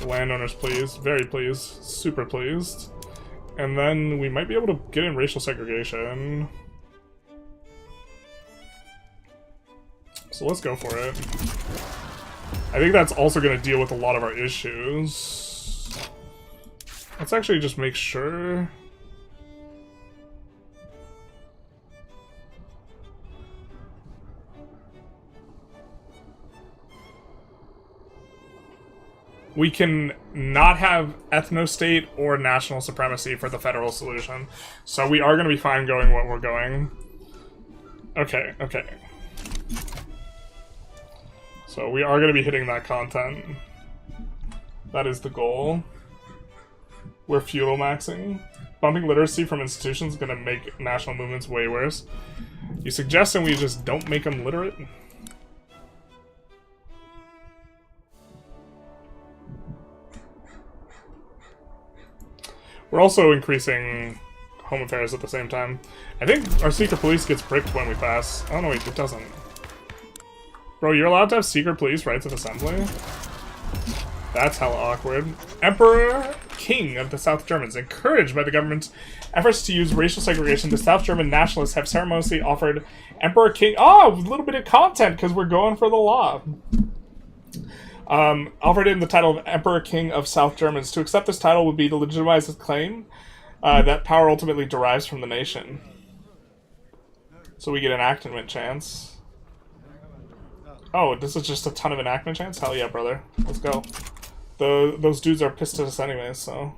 Landowners pleased. Very pleased. Super pleased. And then we might be able to get in racial segregation. So let's go for it. I think that's also going to deal with a lot of our issues. Let's actually just make sure... we can not have ethno-state or national supremacy for the federal solution. So we are going to be fine going what we're going. Okay, okay. So we are going to be hitting that content. That is the goal. We're feudal maxing. Bumping literacy from institutions is going to make national movements way worse. You suggesting we just don't make them literate? We're also increasing home affairs at the same time. I think our secret police gets bricked when we pass. Oh no, wait, it doesn't. Bro, you're allowed to have secret police rights of assembly? That's hella awkward. Emperor King of the South Germans. Encouraged by the government's efforts to use racial segregation, the South German nationalists have ceremoniously offered Emperor King... Oh, a little bit of content, because we're going for the law. Offered him the title of Emperor King of South Germans. To accept this title would be to legitimize his claim that power ultimately derives from the nation. So we get enactment chance. Oh, this is just a ton of enactment chance? Hell yeah, brother. Let's go. Those dudes are pissed at us anyways, so...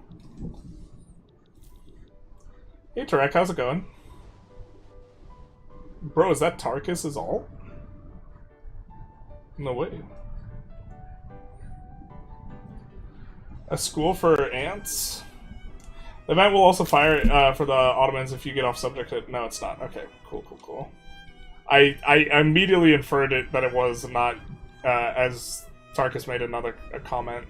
Hey, Tarek, how's it going? Bro, is that Tarkus' alt? No way. A school for ants? The event will also fire for the Ottomans if you get off subject. No, it's not. Okay, cool, cool, cool. I immediately inferred it that it was not, as Tarkus made a comment.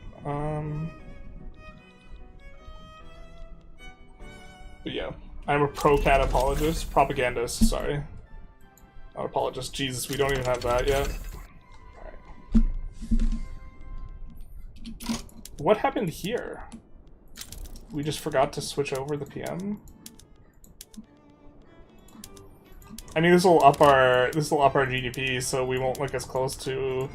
But yeah, I'm a pro-cat apologist. Propagandist, sorry. Not apologist. Jesus, we don't even have that yet. Alright. What happened here? We just forgot to switch over the PM? I mean, this will up our GDP, so we won't look as close to...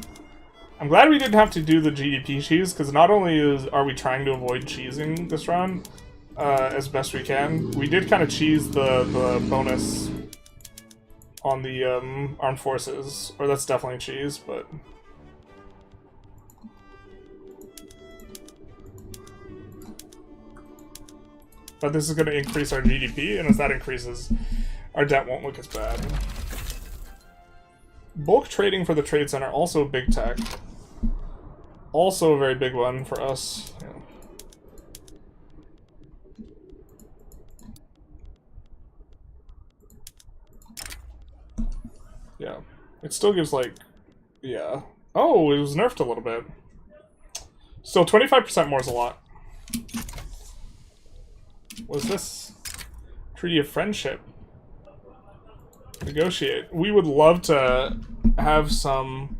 I'm glad we didn't have to do the GDP cheese, because not only are we trying to avoid cheesing this round as best we can, we did kind of cheese the bonus on the armed forces, or that's definitely cheese, but... But this is going to increase our GDP, and as that increases, our debt won't look as bad. Bulk trading for the trade center, also big tech. Also a very big one for us. Yeah. It still gives, like... Yeah. Oh, it was nerfed a little bit. Still, 25% more is a lot. What is this? Treaty of Friendship. Negotiate. We would love to have some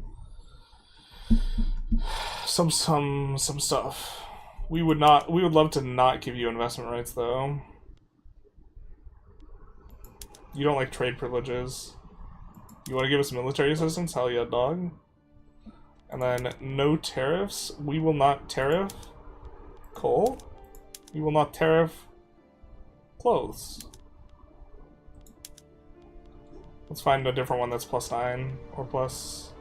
stuff. We would love to not give you investment rights though. You don't like trade privileges. You want to give us military assistance? Hell yeah, dog. And then no tariffs. We will not tariff coal. We will not tariff clothes. Let's find a different one that's +9 or plus.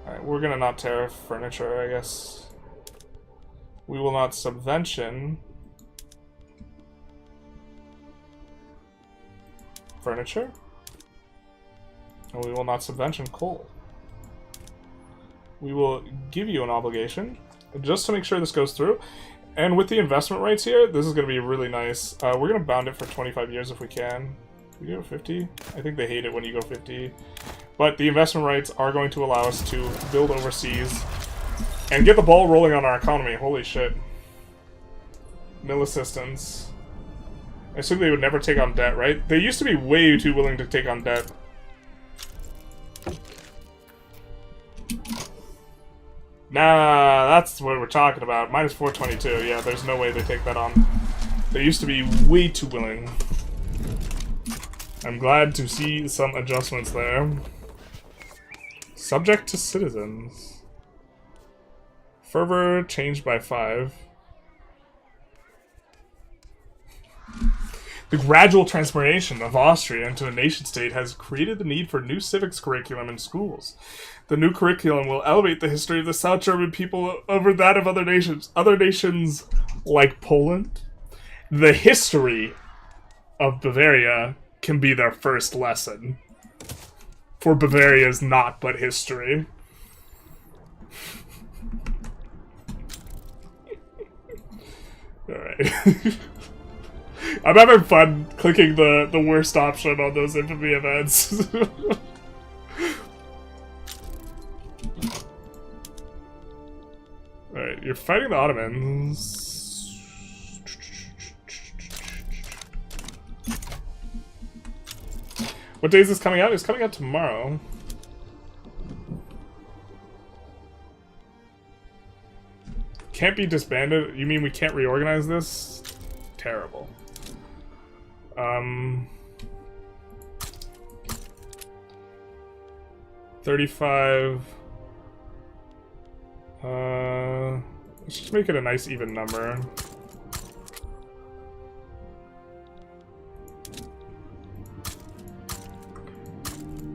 Alright, we're gonna not tariff furniture, I guess. We will not subvention furniture. And we will not subvention coal. We will give you an obligation, just to make sure this goes through. And with the investment rights here, this is going to be really nice. We're going to bound it for 25 years if we can. We go 50? I think they hate it when you go 50. But the investment rights are going to allow us to build overseas and get the ball rolling on our economy. Holy shit. Mill assistance. I assume they would never take on debt, right? They used to be way too willing to take on debt. Nah, that's what we're talking about. Minus 422. Yeah, there's no way they take that on. They used to be way too willing. I'm glad to see some adjustments there. Subject to citizens. Fervor changed by 5. The gradual transformation of Austria into a nation-state has created the need for new civics curriculum in schools. The new curriculum will elevate the history of the South German people over that of other nations. Other nations like Poland. The history of Bavaria can be their first lesson. For Bavaria is not but history. Alright. I'm having fun clicking the worst option on those infamy events. Alright, you're fighting the Ottomans. What day is this coming out? It's coming out tomorrow. Can't be disbanded? You mean we can't reorganize this? Terrible. 35. Let's just make it a nice even number.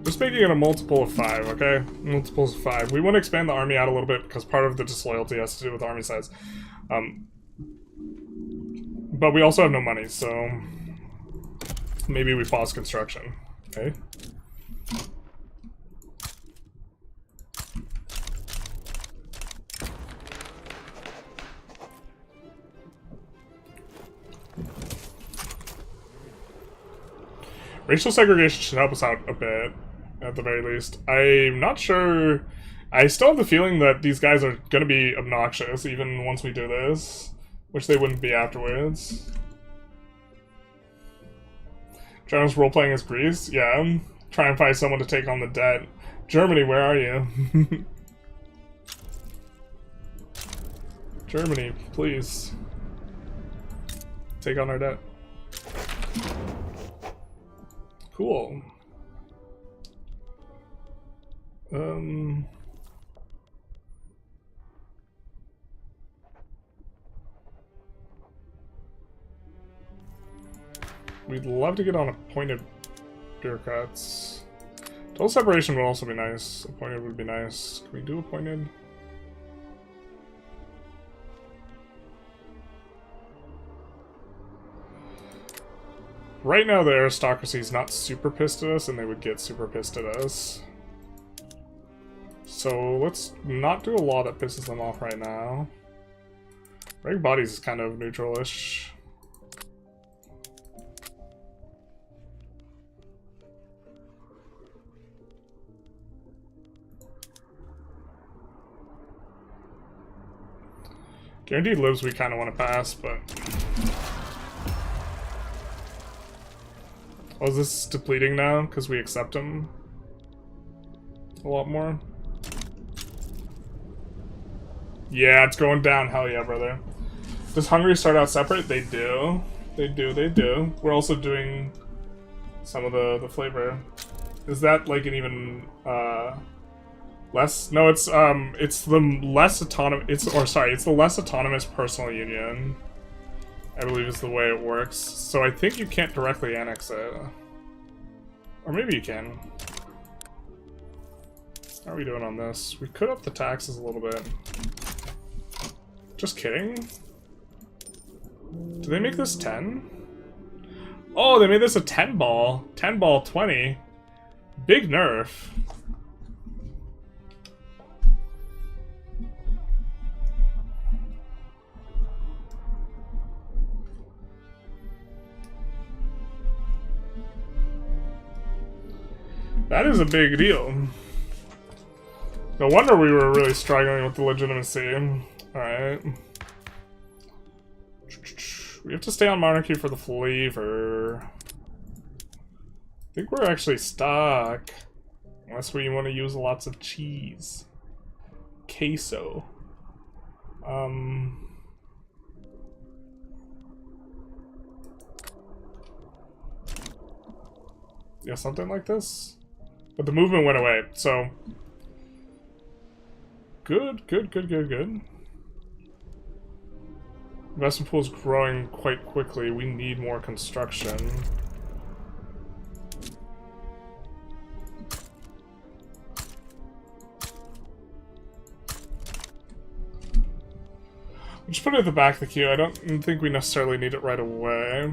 Just making it a multiple of 5, okay? Multiples of 5. We want to expand the army out a little bit because part of the disloyalty has to do with army size. But we also have no money, so maybe we pause construction. Okay. Racial segregation should help us out a bit, at the very least. I'm not sure... I still have the feeling that these guys are gonna be obnoxious, even once we do this. Which they wouldn't be afterwards. China's role-playing as Greece? Yeah, try and find someone to take on the debt. Germany, where are you? Germany, please. Take on our debt. Cool. We'd love to get on appointed bureaucrats. Total separation would also be nice. Appointed would be nice. Can we do appointed? Right now the aristocracy is not super pissed at us, and they would get super pissed at us. So let's not do a law that pisses them off right now. Reg bodies is kind of neutral-ish. Guaranteed lives we kind of want to pass, but... Oh, is this depleting now? Because we accept him a lot more? Yeah, it's going down. Hell yeah, brother. Does Hungary start out separate? They do. They do. We're also doing some of the flavor. Is that like an even less? No, it's the less autonomous. It's the less autonomous personal union, I believe is the way it works. So I think you can't directly annex it, or maybe you can. How are we doing on this? We could up the taxes a little bit. Just kidding. Do they make this 10? Oh, they made this a 10 ball. 10 ball 20. Big nerf. That is a big deal. No wonder we were really struggling with the legitimacy. Alright. We have to stay on monarchy for the flavor. I think we're actually stuck. Unless we want to use lots of cheese. Queso. Yeah, something like this. But the movement went away, so... Good. Investment pool is growing quite quickly. We need more construction. We'll just put it at the back of the queue. I don't think we necessarily need it right away.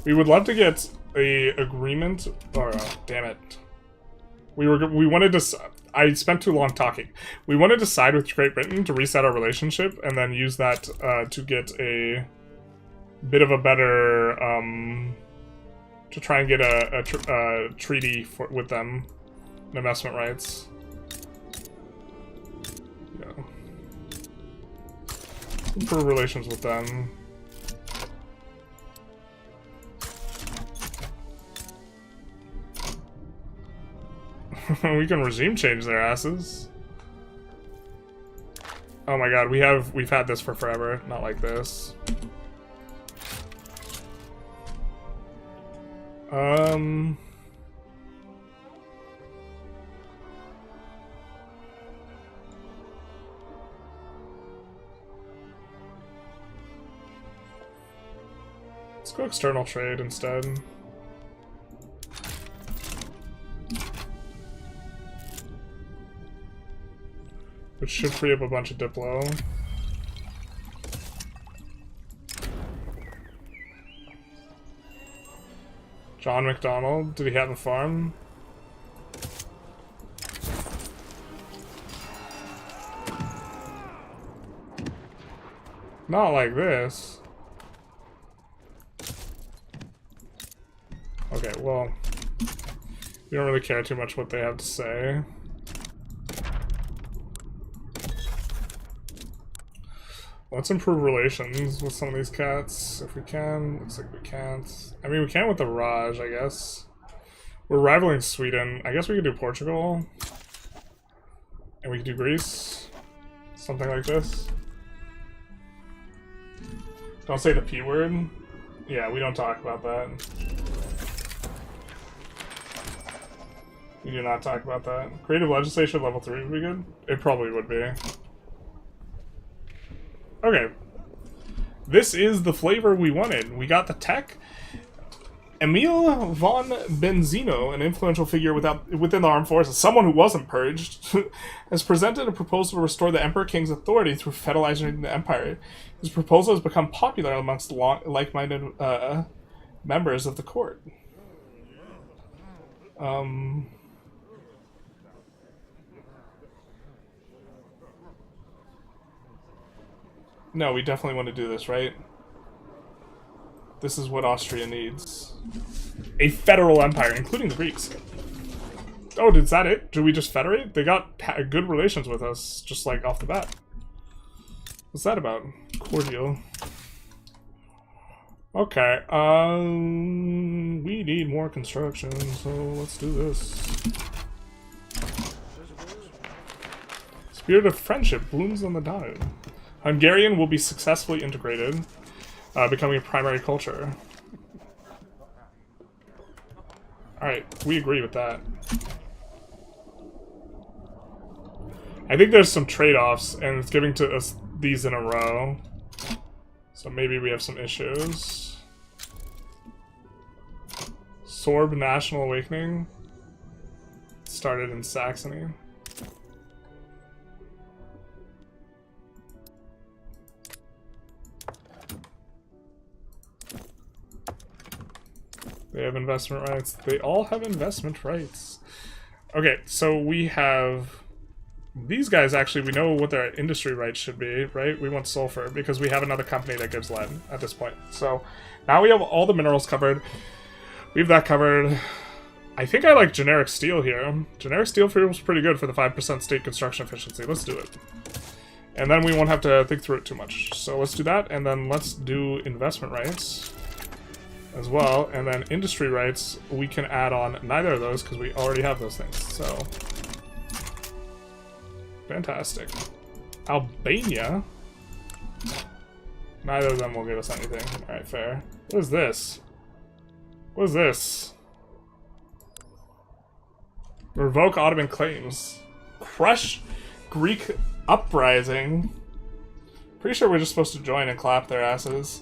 We would love to get a agreement. Or damn it. We wanted to. I spent too long talking. We wanted to side with Great Britain to reset our relationship, and then use that to get a bit of a better to try and get a treaty with them, investment rights. Yeah. Improve relations with them. We can regime change their asses. Oh my god, we've had this for forever. Not like this. Let's go external trade instead. Which should free up a bunch of Diplo. John McDonald, did he have a farm? Not like this. Okay, well, we don't really care too much what they have to say. Let's improve relations with some of these cats, if we can. Looks like we can't. I mean, we can with the Raj, I guess. We're rivaling Sweden. I guess we could do Portugal. And we could do Greece. Something like this. Don't say the P word. Yeah, we don't talk about that. We do not talk about that. Creative legislation level 3 would be good? It probably would be. Okay. This is the flavor we wanted. We got the tech. Emil von Benzino, an influential figure within the armed forces, someone who wasn't purged, has presented a proposal to restore the Emperor King's authority through federalizing the empire. His proposal has become popular amongst like-minded members of the court. No, we definitely want to do this, right? This is what Austria needs. A federal empire, including the Greeks. Oh, is that it? Did we just federate? They got good relations with us, just like off the bat. What's that about? Cordial. Okay, we need more construction, so let's do this. Spirit of friendship blooms on the Danube. Hungarian will be successfully integrated, becoming a primary culture. Alright, we agree with that. I think there's some trade-offs, and it's giving to us these in a row. So maybe we have some issues. Sorb National Awakening started in Saxony. They have investment rights. They all have investment rights. Okay, so we have... These guys, actually, we know what their industry rights should be, right? We want sulfur, because we have another company that gives lead at this point. So, now we have all the minerals covered. We have that covered. I think I like generic steel here. Generic steel feels pretty good for the 5% state construction efficiency. Let's do it. And then we won't have to think through it too much. So let's do that, and then let's do investment rights as well. And then industry rights, we can add on neither of those, because we already have those things. So... fantastic. Albania? Neither of them will give us anything. Alright, fair. What is this? What is this? Revoke Ottoman claims. Crush Greek uprising. Pretty sure we're just supposed to join and clap their asses.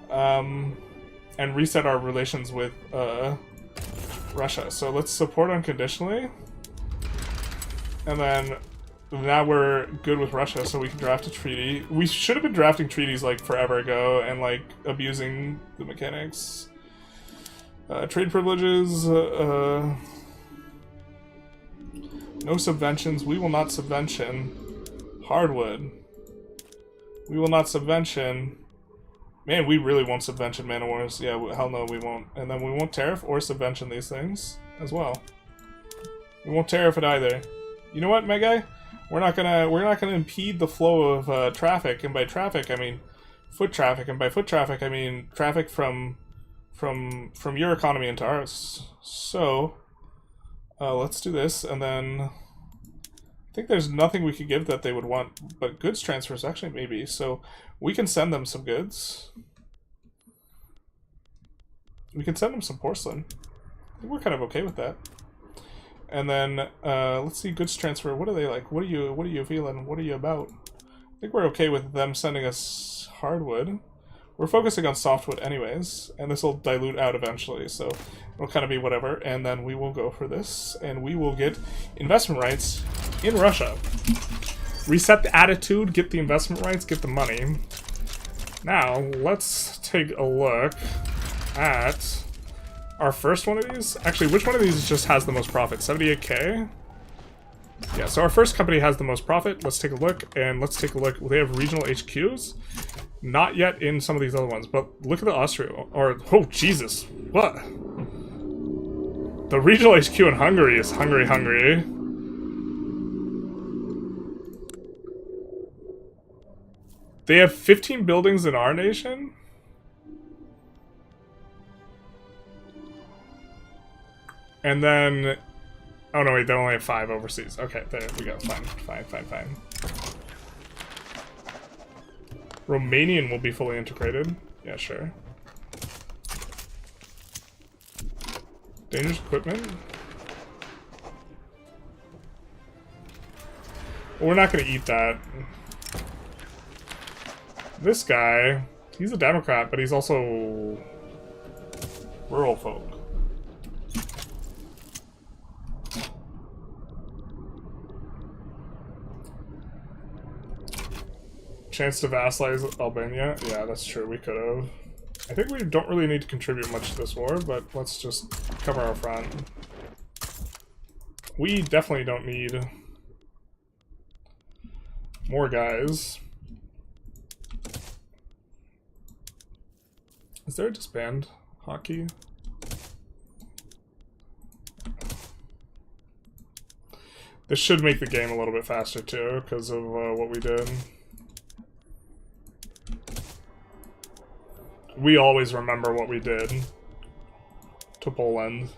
And reset our relations with Russia. So let's support unconditionally. And then... now we're good with Russia, so we can draft a treaty. We should have been drafting treaties like forever ago and like abusing the mechanics. Trade privileges. No subventions. We will not subvention. Hardwood. We will not subvention. Man, we really won't subvention Man of Wars. Yeah, hell no, we won't. And then we won't tariff or subvention these things as well. We won't tariff it either. You know what, Megai? We're not gonna impede the flow of traffic, and by traffic I mean foot traffic, and by foot traffic I mean traffic from your economy into ours. So let's do this, and then I think there's nothing we could give that they would want, but goods transfers actually maybe. So we can send them some goods. We can send them some porcelain. I think we're kind of okay with that. And then, let's see, goods transfer. What are they like? What are you feeling? What are you about? I think we're okay with them sending us hardwood. We're focusing on softwood anyways, and this will dilute out eventually, so it'll kind of be whatever. And then we will go for this, and we will get investment rights in Russia. Reset the attitude, get the investment rights, get the money. Now, let's take a look at... our first one of these? Actually, which one of these just has the most profit? 78k? Yeah, so our first company has the most profit. Let's take a look, and let's take a look. They have regional HQs. Not yet in some of these other ones, but look at the Austria, or, oh, Jesus, what? The regional HQ in Hungary is Hungary. They have 15 buildings in our nation? And then... oh no, wait, they only have 5 overseas. Okay, there we go. Fine. Romanian will be fully integrated. Yeah, sure. Dangerous equipment? Well, we're not gonna eat that. This guy, he's a Democrat, but he's also rural folk. Chance to vassalize Albania? Yeah, that's true, we could have. I think we don't really need to contribute much to this war, but let's just cover our front. We definitely don't need more guys. Is there a disband hockey? This should make the game a little bit faster too, because of what we did. we always remember what we did to Poland.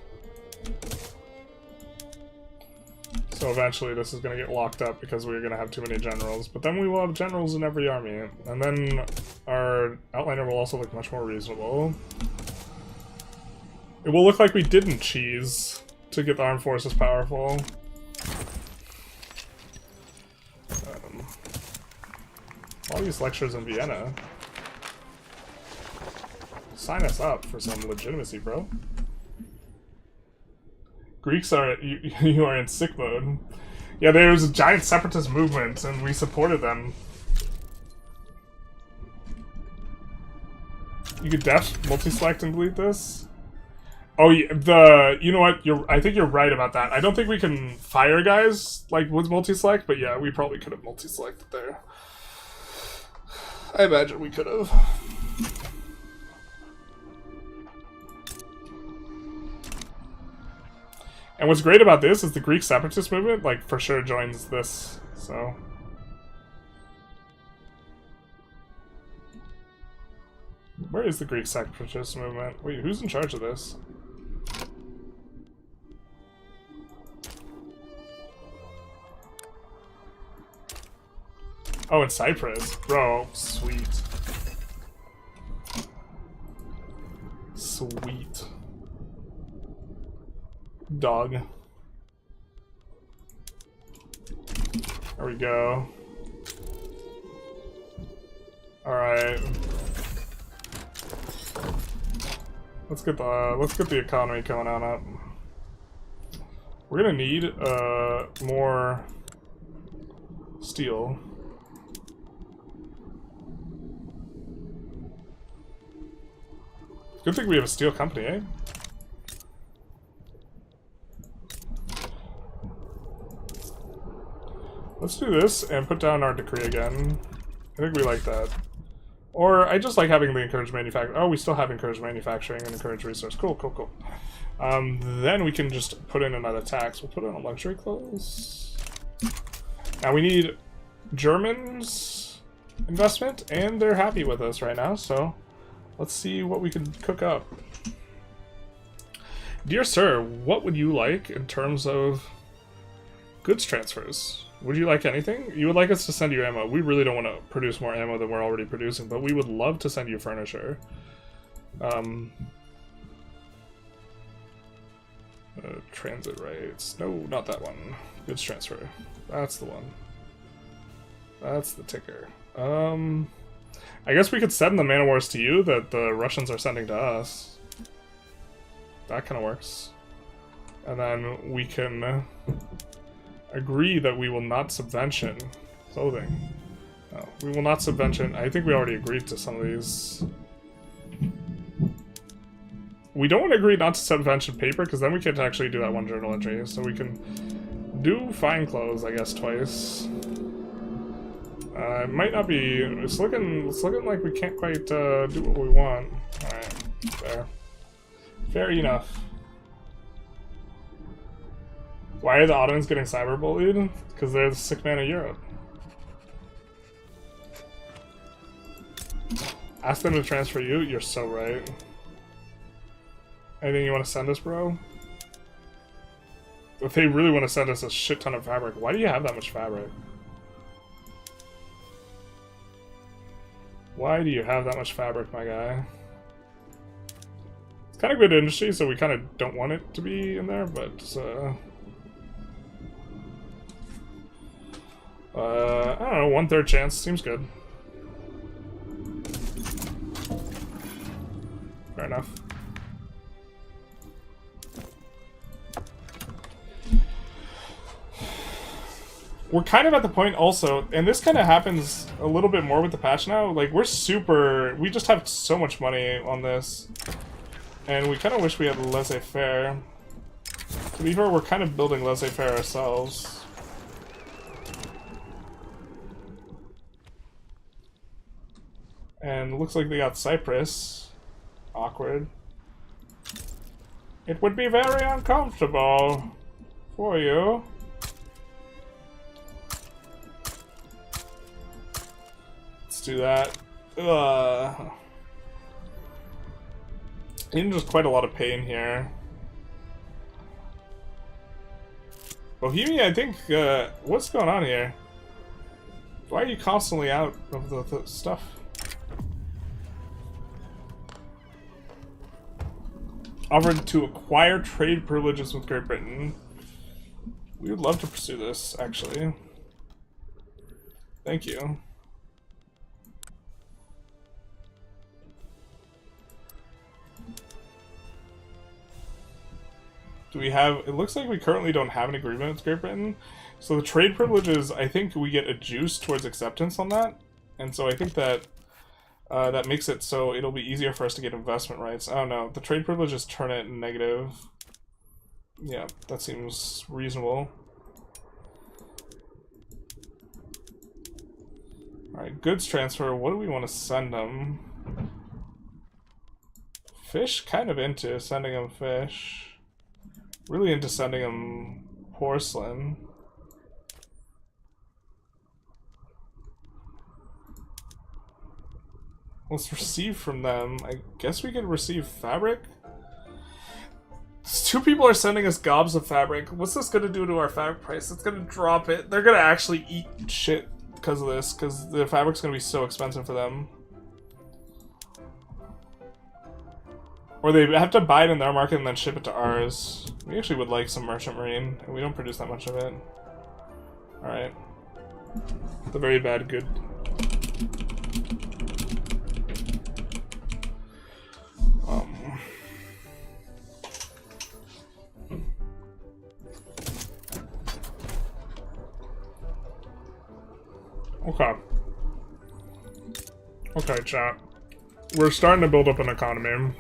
So eventually this is going to get locked up because we're going to have too many generals. But then we will have generals in every army. And then our outliner will also look much more reasonable. It will look like we didn't cheese to get the armed forces powerful. All these lectures in Vienna. Sign us up for some legitimacy, bro. Greeks are you are in sick mode. Yeah, there was a giant separatist movement, and we supported them. You could def multi-select and delete this. Oh, yeah, you know what? I think you're right about that. I don't think we can fire guys like with multi-select, but yeah, we probably could have multi-selected there. I imagine we could have. And what's great about this is the Greek separatist movement, like, for sure joins this, so. Where is the Greek separatist movement? Wait, who's in charge of this? Oh, in Cyprus. Bro, sweet. Sweet. Dog. There we go. Alright. Let's get the economy coming on up. We're gonna need more steel. Good thing we have a steel company, eh? Let's do this and put down our decree again. I think we like that. Or I just like having the encouraged manufacturing. Oh, we still have encouraged manufacturing and encouraged resource. Cool, cool, cool. Then we can just put in another tax. We'll put in a luxury clause. Now we need Germans investment, and they're happy with us right now, so let's see what we can cook up. Dear sir, what would you like in terms of goods transfers? Would you like anything? You would like us to send you ammo. We really don't want to produce more ammo than we're already producing, but we would love to send you furniture. Transit rights. No, not that one. Goods transfer. That's the one. That's the ticker. I guess we could send the man of wars to you that the Russians are sending to us. That kind of works. And then we can agree that we will not subvention clothing. No, we will not subvention. I think we already agreed to some of these. We don't want to agree not to subvention paper, because then we can't actually do that one journal entry. So we can do fine clothes, I guess, twice. It might not be. It's looking like we can't quite do what we want. All right, fair. Fair enough. Why are the Ottomans getting cyberbullied? Because they're the sick man of Europe. Ask them to transfer you? You're so right. Anything you want to send us, bro? If they really want to send us a shit ton of fabric, why do you have that much fabric? Why do you have that much fabric, my guy? It's kind of good industry, so we kind of don't want it to be in there, but I don't know, 1/3 chance seems good. Fair enough. We're kind of at the point also, and this kind of happens a little bit more with the patch now, like we just have so much money on this, and we kind of wish we had laissez-faire. To be fair, we're kind of building laissez-faire ourselves. And it looks like they got Cyprus. Awkward. It would be very uncomfortable for you. Let's do that. In just quite a lot of pain here. Bohemia, I think, what's going on here? Why are you constantly out of the stuff? Offered to acquire trade privileges with Great Britain. We would love to pursue this, actually. Thank you. Do we have... It looks like we currently don't have an agreement with Great Britain. So the trade privileges, I think we get a juice towards acceptance on that. And so I think that that makes it so it'll be easier for us to get investment rights. Oh no, the trade privileges turn it negative. Yeah, that seems reasonable. Alright, goods transfer. What do we want to send them? Fish? Kind of into sending them fish. Really into sending them porcelain. Let's receive from them. I guess we could receive fabric? Two people are sending us gobs of fabric. What's this gonna do to our fabric price? It's gonna drop it. They're gonna actually eat shit because of this, because the fabric's gonna be so expensive for them. Or they have to buy it in their market and then ship it to ours. We actually would like some merchant marine, and we don't produce that much of it. Alright. The very bad good. Okay. Okay, chat. We're starting to build up an economy.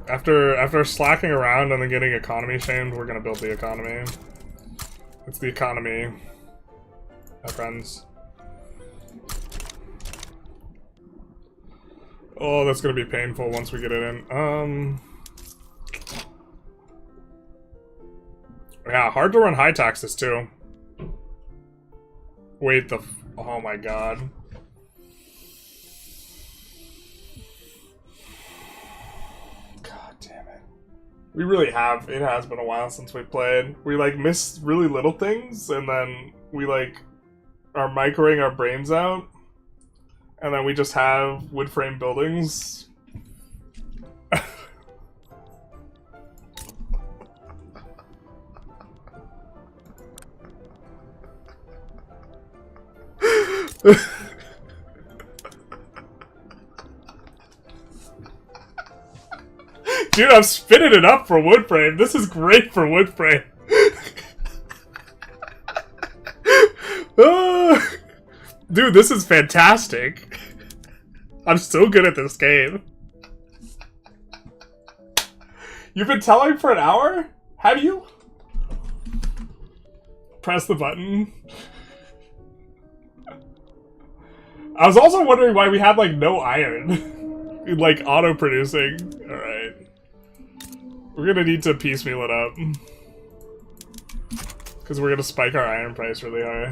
After slacking around and then getting economy shamed, we're gonna build the economy. It's the economy, my friends. Oh, that's gonna be painful once we get it in. Yeah, hard to run high taxes too. Wait, oh my god. God damn it. We really have. It has been a while since we played. We like miss really little things, and then we like are microing our brains out. And then we just have wood frame buildings. Dude, I'm spinning it up for wood frame. This is great for wood frame. Dude, this is fantastic. I'm so good at this game. You've been telling for an hour? Have you? Press the button. I was also wondering why we had, like, no iron. Like, auto-producing. Alright. We're gonna need to piecemeal it up. Because we're gonna spike our iron price really high.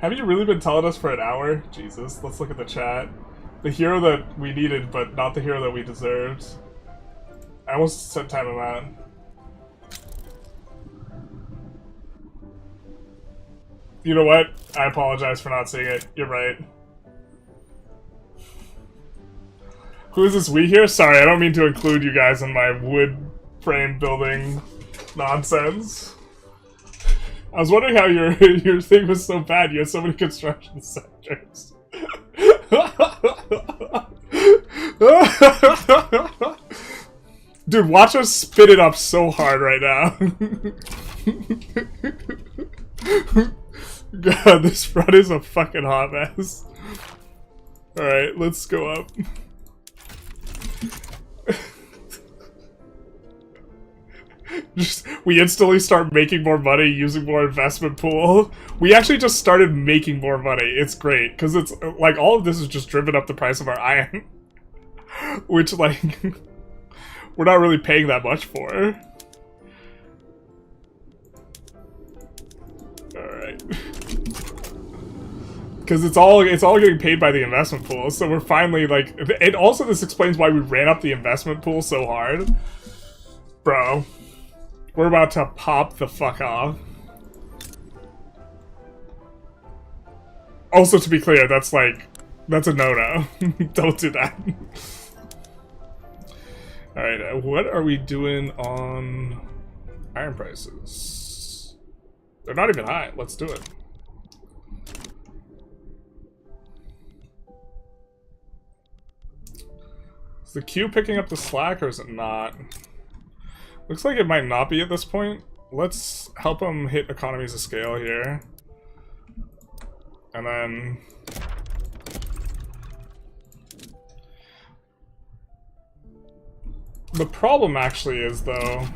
Have you really been telling us for an hour? Jesus, let's look at the chat. The hero that we needed, but not the hero that we deserved. I almost said time him out. You know what? I apologize for not seeing it. You're right. Who is this we here? Sorry, I don't mean to include you guys in my wood frame building nonsense. I was wondering how your thing was so bad. You had so many construction sectors. Dude, watch us spit it up so hard right now. God, this front is a fucking hot mess. Alright, let's go up. We instantly start making more money using more investment pool. We actually just started making more money. It's great, because it's like all of this is just driven up the price of our iron. Which, like, we're not really paying that much for. Alright. Because it's all getting paid by the investment pool, so we're finally, like... And also this explains why we ran up the investment pool so hard. Bro. We're about to pop the fuck off. Also, to be clear, that's a no-no. Don't do that. Alright, what are we doing on iron prices? They're not even high. Let's do it. Is the queue picking up the slack, or is it not? Looks like it might not be at this point. Let's help them hit economies of scale here. And then... The problem actually is, though,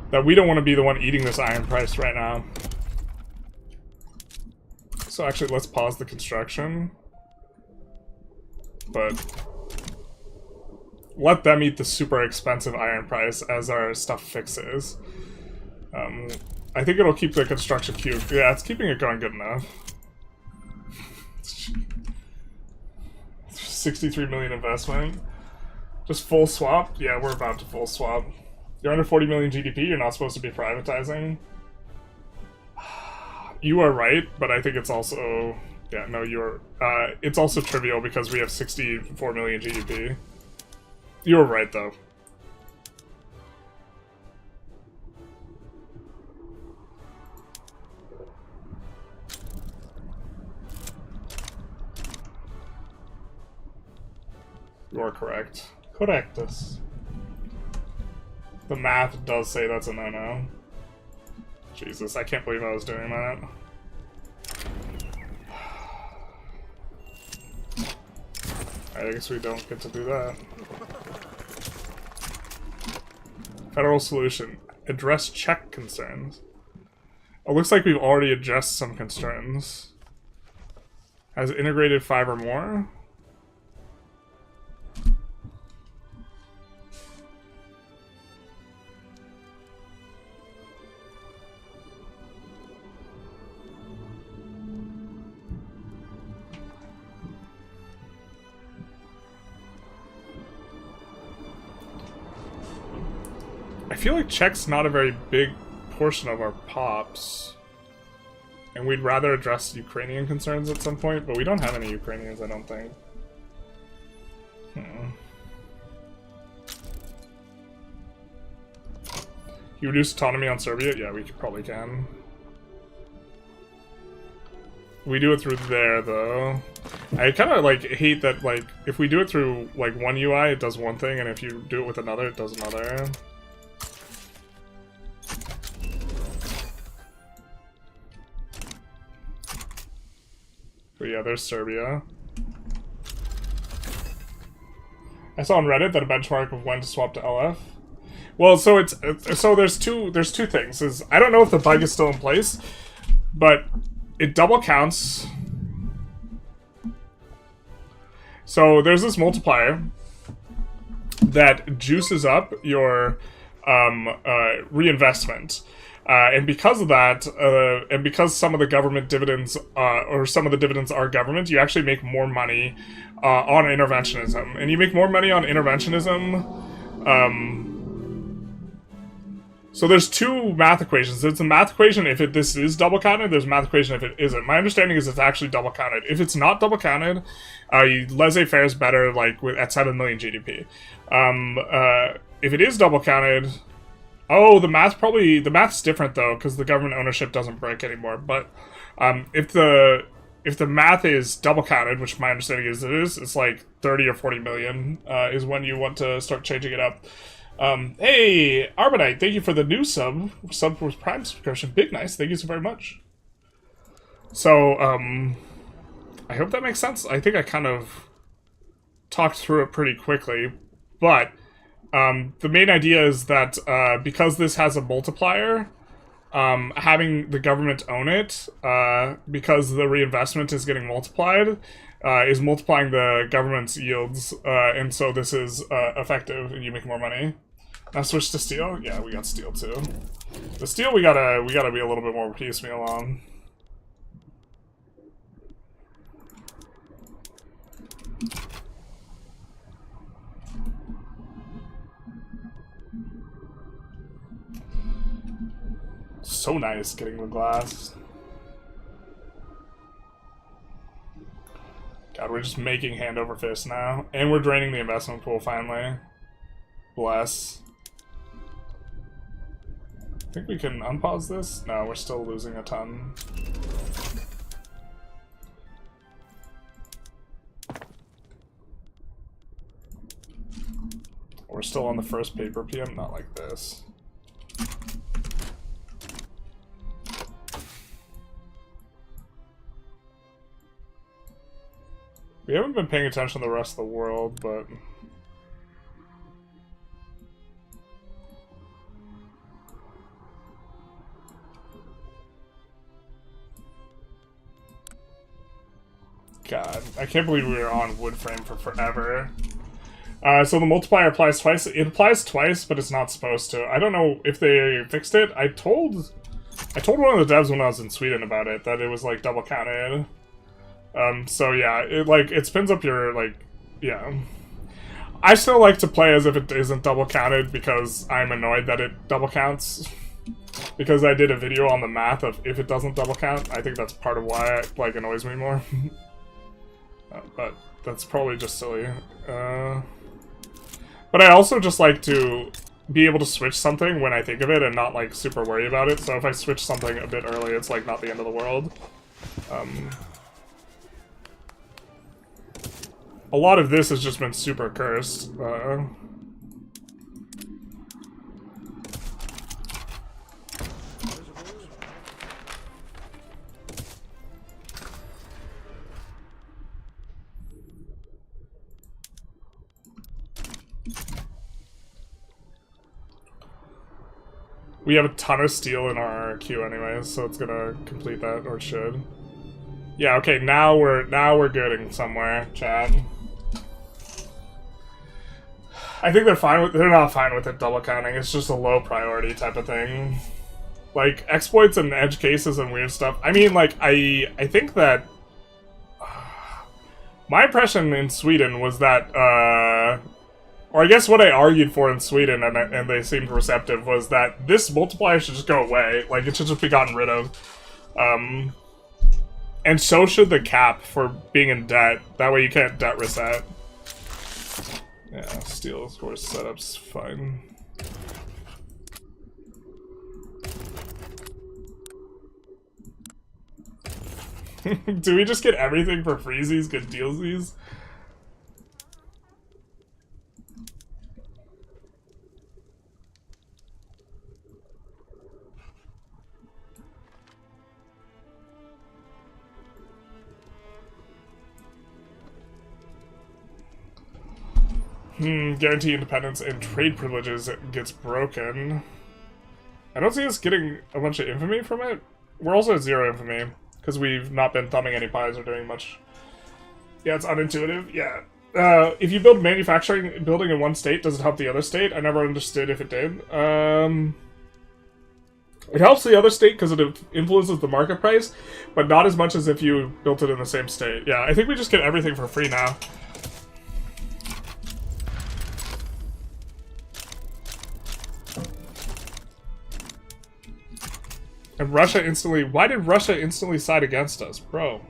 that we don't want to be the one eating this iron price right now. So actually, let's pause the construction. But let them eat the super expensive iron price as our stuff fixes. I think it'll keep the construction queue. Yeah, it's keeping it going good enough. 63 million investment. Just full swap? Yeah, we're about to full swap. You're under 40 million GDP, you're not supposed to be privatizing. You are right, but I think it's also... Yeah, no, you're... it's also trivial because we have 64 million GDP. You were right, though. You are correct. Correctus. The math does say that's a no-no. Jesus, I can't believe I was doing that. I guess we don't get to do that. Federal solution. Address Czech concerns. It looks like we've already addressed some concerns. Has integrated 5 or more? I feel like Czech's not a very big portion of our pops. And we'd rather address Ukrainian concerns at some point, but we don't have any Ukrainians, I don't think. You reduce autonomy on Serbia? Yeah, we probably can. We do it through there, though. I kind of, like, hate that, like, if we do it through, like, one UI, it does one thing, and if you do it with another, it does another. But yeah, there's Serbia. I saw on Reddit that a benchmark of when to swap to LF. Well, so there's two things. I don't know if the bug is still in place, but it double counts. So there's this multiplier that juices up your reinvestment. And because of that, and because some of the government dividends, or some of the dividends are government, you actually make more money on interventionism. And you make more money on interventionism. So there's two math equations. There's a math equation if this is double counted, there's a math equation if it isn't. My understanding is it's actually double counted. If it's not double counted, laissez-faire is better, like, at 7 million GDP. If it is double counted... Oh, the math's different though, because the government ownership doesn't break anymore. But if the math is double counted, which my understanding is it is, it's like 30 or 40 million is when you want to start changing it up. Hey, Arbonite, thank you for the new sub with Prime subscription. Big nice, thank you so very much. So I hope that makes sense. I think I kind of talked through it pretty quickly, but. The main idea is that because this has a multiplier, having the government own it, because the reinvestment is getting multiplied, is multiplying the government's yields, and so this is effective, and you make more money. Now switch to steel. Yeah, we got steel too. The steel we gotta be a little bit more piecemeal on. So nice getting the glass. God, we're just making hand over fist now. And we're draining the investment pool finally. Bless. I think we can unpause this? No, we're still losing a ton. We're still on the first paper PM, not like this. We haven't been paying attention to the rest of the world, but... God, I can't believe we were on wood frame for forever. So the multiplier applies twice. It applies twice, but it's not supposed to. I don't know if they fixed it. I told one of the devs when I was in Sweden about it, that it was, like, double counted. So yeah, it spins up your, like, yeah. I still like to play as if it isn't double counted because I'm annoyed that it double counts. Because I did a video on the math of if it doesn't double count. I think that's part of why it, like, annoys me more. But that's probably just silly. But I also just like to be able to switch something when I think of it and not, like, super worry about it. So if I switch something a bit early, it's, like, not the end of the world. A lot of this has just been super cursed. We have a ton of steel in our queue anyways, so it's gonna complete that, or it should. Yeah, okay, now we're getting somewhere, Chad. I think they're not fine with it double counting. It's just a low priority type of thing. Like, exploits and edge cases and weird stuff. I mean, like, I think that my impression in Sweden was that, or I guess what I argued for in Sweden, and they seemed receptive, was that this multiplier should just go away. Like, it should just be gotten rid of. And so should the cap for being in debt. That way you can't debt reset. Yeah, steel, of course, setup's fine. Do we just get everything for freezies, good dealsies? Guarantee independence and trade privileges gets broken. I don't see us getting a bunch of infamy from it. We're also at 0 infamy, because we've not been thumbing any pies or doing much. Yeah, it's unintuitive, yeah. If you build manufacturing building in one state, does it help the other state? I never understood if it did. It helps the other state because it influences the market price, but not as much as if you built it in the same state. Yeah, I think we just get everything for free now. And Russia instantly... Why did Russia instantly side against us? Bro.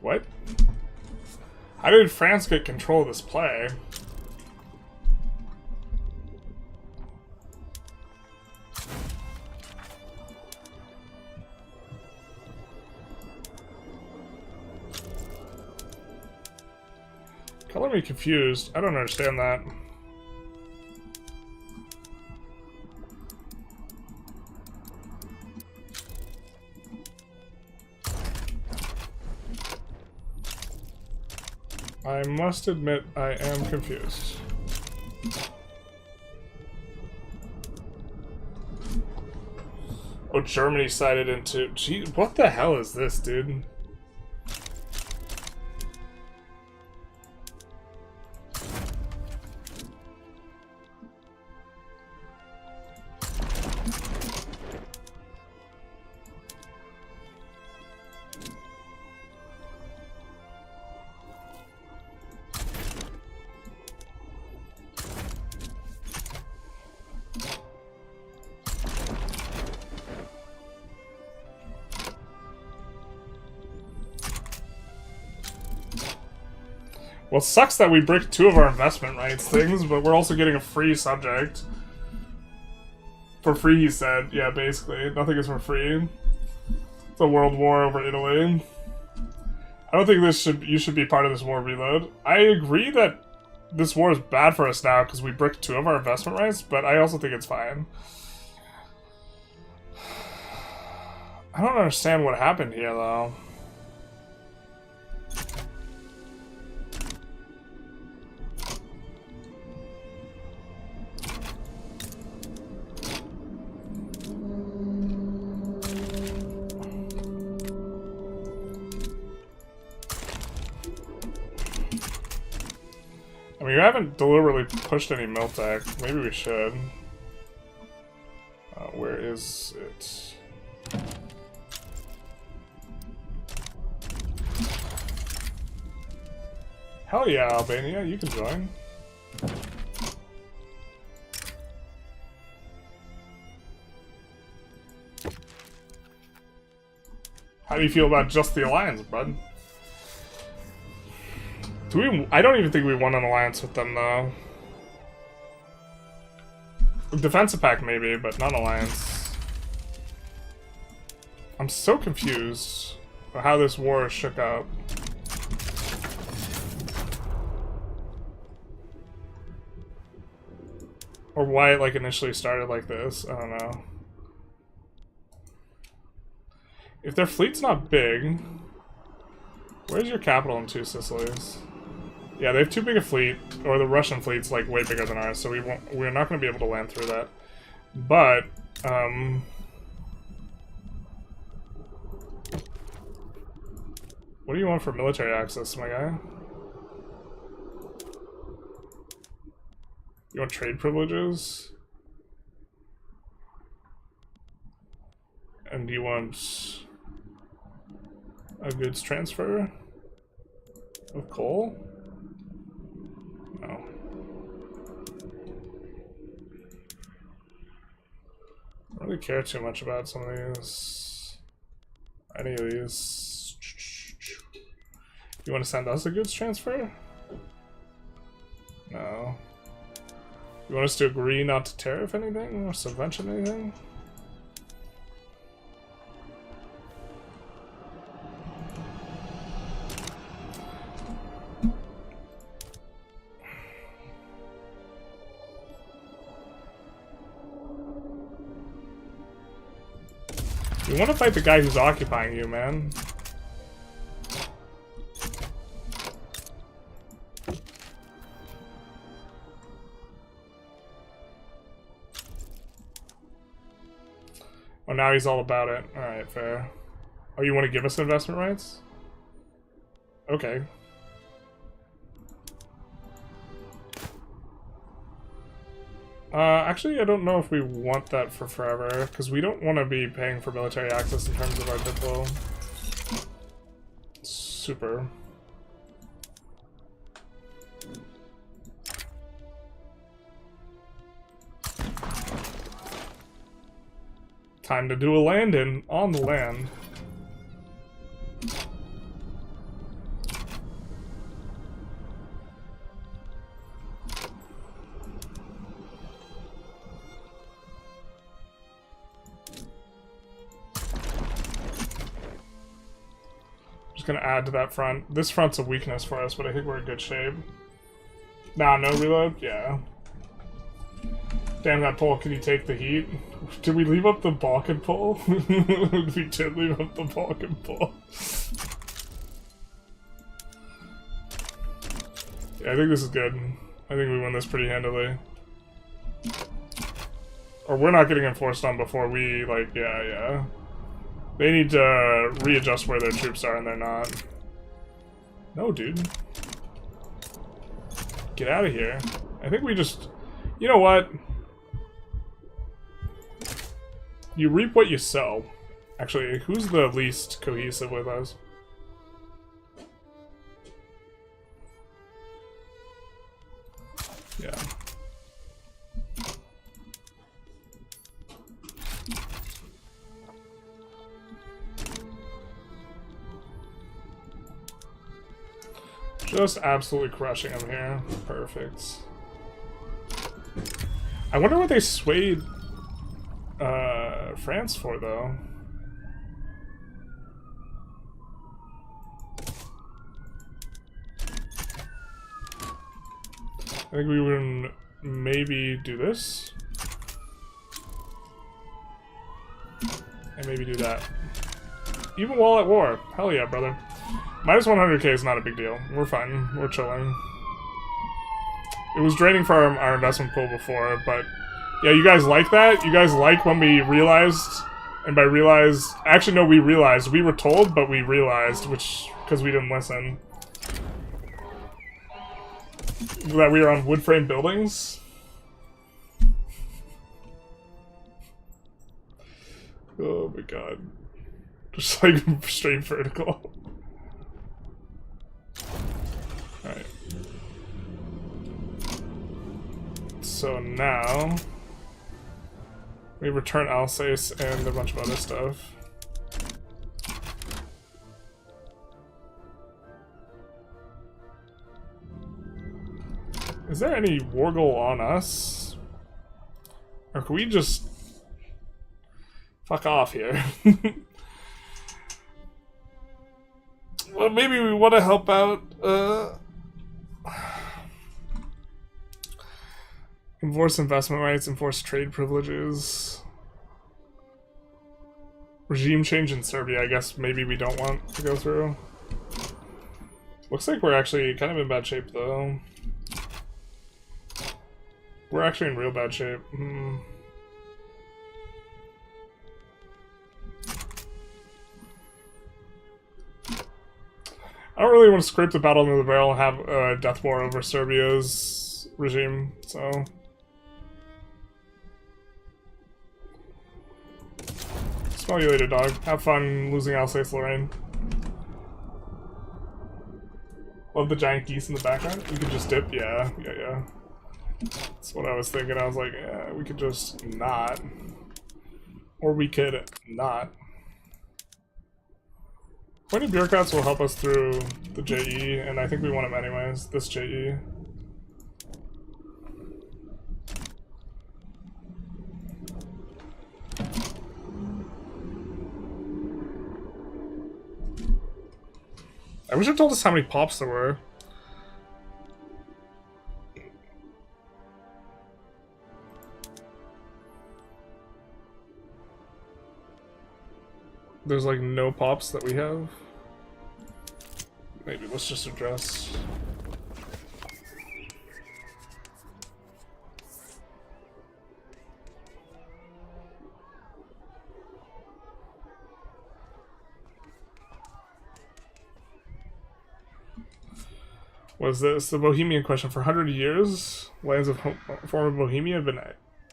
What? How did France get control of this play? Color me confused. I don't understand that. I must admit, I am confused. Oh, Germany sided into... Gee, what the hell is this, dude? Well, it sucks that we bricked 2 of our investment rights things, but we're also getting a free subject. For free, he said. Yeah, basically. Nothing is for free. It's a world war over Italy. I don't think you should be part of this war, Reload. I agree that this war is bad for us now because we bricked 2 of our investment rights, but I also think it's fine. I don't understand what happened here, though. We haven't deliberately pushed any mill tech. Maybe we should. Where is it? Hell yeah, Albania, you can join. How do you feel about just the alliance, bud? I don't even think we won an alliance with them, though. Defensive pact, maybe, but not alliance. I'm so confused about how this war shook up. Or why it, like, initially started like this. I don't know. If their fleet's not big... Where's your capital in 2 Sicilies? Yeah, they have too big a fleet, or the Russian fleet's like way bigger than ours, so we're not going to be able to land through that. But, what do you want for military access, my guy? You want trade privileges? And do you want a goods transfer of coal? No. I don't really care too much about some of these. Any of these. You want to send us a goods transfer? No. You want us to agree not to tariff anything or subvention anything? You want to fight the guy who's occupying you, man. Oh, now he's all about it. Alright, fair. Oh, you want to give us investment rights? Okay. Actually, I don't know if we want that for forever, because we don't want to be paying for military access in terms of our diplo. Super. Time to do a land-in on the land. gonna add to that front. This front's a weakness for us, but I think we're in good shape. Nah, no reload? Yeah. Damn, that pole, can you take the heat? Did we leave up the Balkan pole? We did leave up the Balkan pole. Yeah, I think this is good. I think we win this pretty handily. Or we're not getting enforced on before we, like, yeah. They need to readjust where their troops are, and they're not. No, dude. Get out of here. I think we just... You know what? You reap what you sow. Actually, who's the least cohesive with us? Yeah. Just absolutely crushing them here. Perfect. I wonder what they swayed France for, though. I think we would maybe do this. And maybe do that. Even while at war. Hell yeah, brother. Minus 100k is not a big deal. We're fine. We're chilling. It was draining for our investment pool before, but... Yeah, you guys like that? You guys like when we realized... And by realized... Actually, no, we realized. We were told, but we realized, which... Because we didn't listen. That we were on wood frame buildings? Oh my god. Just like straight vertical. Alright. So now... we return Alsace and a bunch of other stuff. Is there any war goal on us? Or can we just... fuck off here? Well, maybe we want to help out, enforce investment rights, enforce trade privileges. Regime change in Serbia, I guess maybe we don't want to go through. Looks like we're actually kind of in bad shape, though. We're actually in real bad shape. I don't really want to scrape the battle into the barrel and have a death war over Serbia's regime, so... Smell you later, dog. Have fun losing Alsace-Lorraine. Love the giant geese in the background. We could just dip, yeah. That's what I was thinking. I was like, yeah, we could just not. Or we could not. 20 bureaucrats will help us through the JE, and I think we want them anyways, this JE. I wish it told us how many pops there were. There's like no pops that we have. Maybe let's just address. Was this the Bohemian question? For 100 years, lands of former Bohemia have been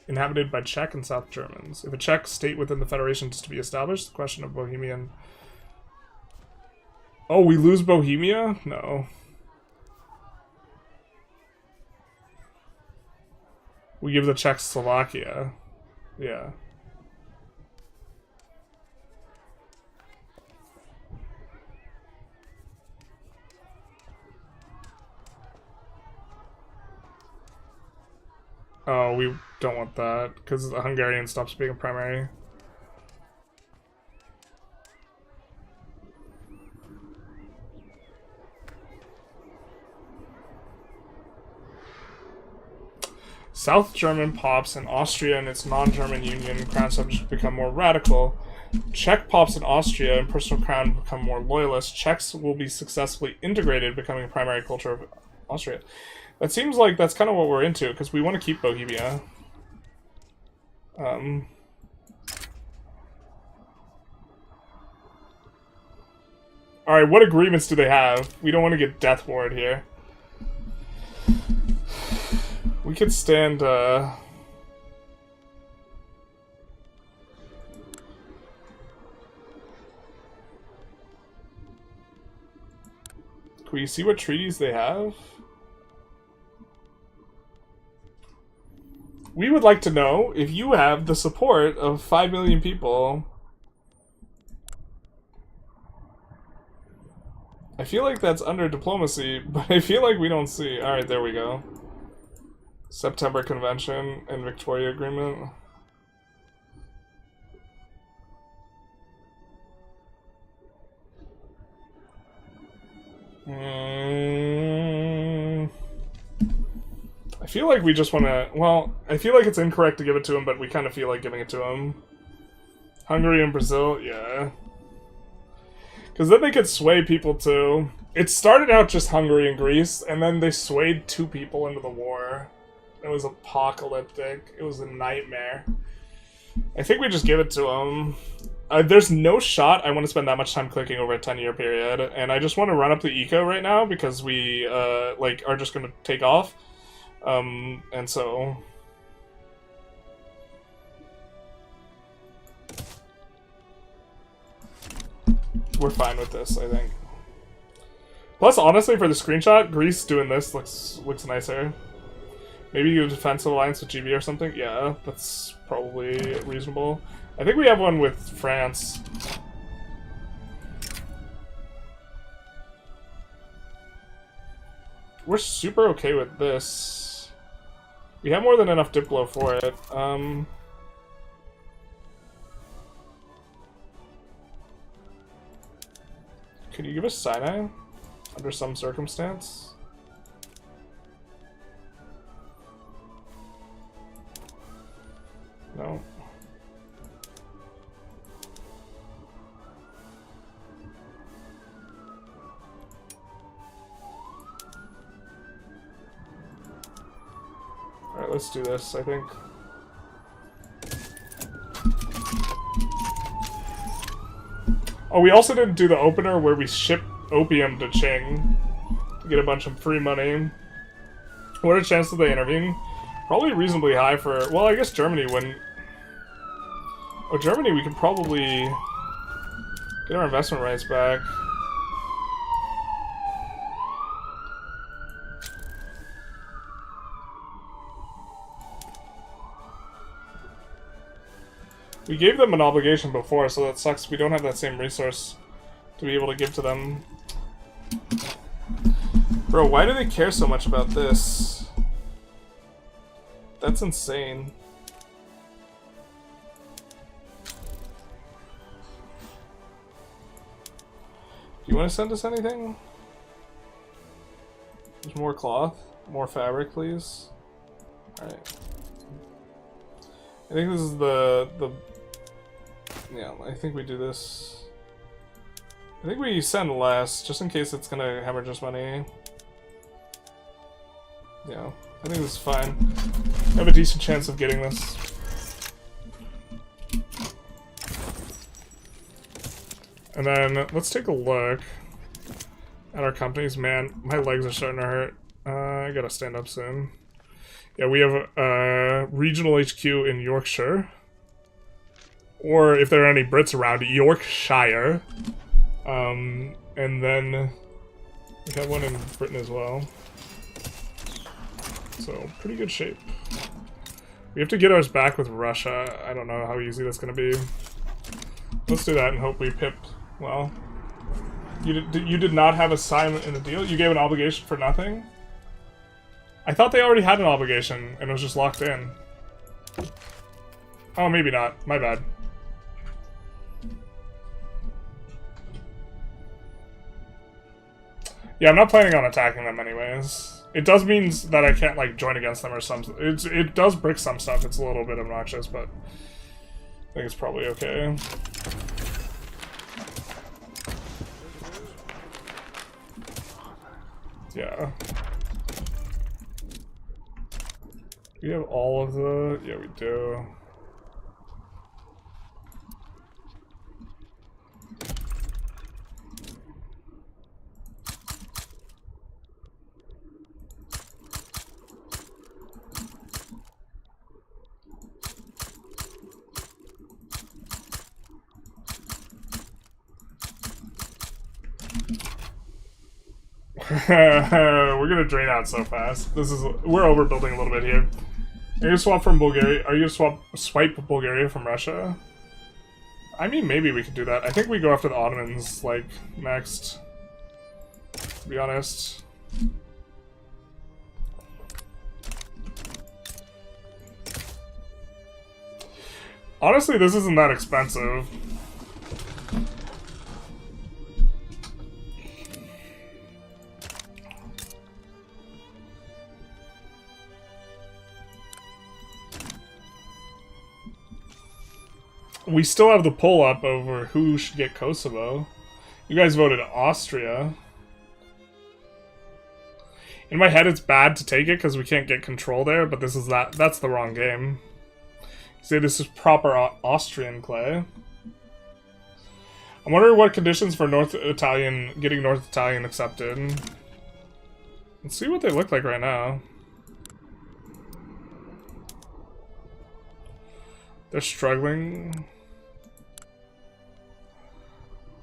inhabited by Czech and South Germans. If a Czech state within the Federation is to be established, the question of Bohemian... Oh, we lose Bohemia? No. We give the Czechs Slovakia. Yeah. Oh, we don't want that, because the Hungarian stops being a primary. South German pops in Austria and its non-German union crown subjects become more radical. Czech pops in Austria and personal crown become more loyalist. Czechs will be successfully integrated, becoming a primary culture of Austria. That seems like that's kind of what we're into, because we want to keep Bohemia. Alright, what agreements do they have? We don't want to get death warred here. We could stand, Can we see what treaties they have? We would like to know if you have the support of 5 million people. I feel like that's under diplomacy, but I feel like we don't see. Alright, there we go. September Convention and Victoria Agreement. I feel like we just want to... Well, I feel like it's incorrect to give it to him, but we kind of feel like giving it to him. Hungary and Brazil, yeah. Because then they could sway people too. It started out just Hungary and Greece, and then they swayed 2 people into the war. It was apocalyptic. It was a nightmare. I think we just give it to him. There's no shot I want to spend that much time clicking over a 10-year period, and I just want to run up the eco right now because we like are just going to take off. And so we're fine with this, I think. Plus, honestly, for the screenshot, Greece doing this looks nicer. Maybe you defensive alliance with GB or something? Yeah, that's probably reasonable. I think we have one with France. We're super okay with this. We have more than enough Diplo for it. Could you give us Sinai? Under some circumstance? No. Alright, let's do this, I think. Oh, we also didn't do the opener where we ship opium to Qing to get a bunch of free money. What are the chances of they intervene? Probably reasonably high for... Well, I guess Germany wouldn't... Oh, Germany, we could probably get our investment rights back. We gave them an obligation before, so that sucks. We don't have that same resource to be able to give to them. Bro, why do they care so much about this? That's insane. Do you want to send us anything? There's more cloth. More fabric, please. Alright. I think this is the... Yeah, I think we do this. I think we send less, just in case it's gonna hemorrhage us money. Yeah, I think this is fine. I have a decent chance of getting this. And then, let's take a look at our companies. Man, my legs are starting to hurt. I gotta stand up soon. Yeah, we have a regional HQ in Yorkshire. Or, if there are any Brits around, Yorkshire. And then we have one in Britain as well. So, pretty good shape. We have to get ours back with Russia. I don't know how easy that's going to be. Let's do that and hope we pip well. You did not have assignment in the deal? You gave an obligation for nothing? I thought they already had an obligation and it was just locked in. Oh, maybe not. My bad. Yeah, I'm not planning on attacking them anyways. It does mean that I can't, like, join against them or something. It does brick some stuff. It's a little bit obnoxious, but I think it's probably okay. Yeah. We have all of the... Yeah, we do. We're gonna drain out so fast. We're overbuilding a little bit here. Are you gonna swap from Bulgaria? Are you gonna swipe Bulgaria from Russia? I mean, maybe we could do that. I think we go after the Ottomans, like, next. To be honest. Honestly, this isn't that expensive. We still have the poll up over who should get Kosovo. You guys voted Austria. In my head, it's bad to take it because we can't get control there, but that's the wrong game. See, this is proper Austrian clay. I'm wondering what conditions for getting North Italian accepted. Let's see what they look like right now. They're struggling.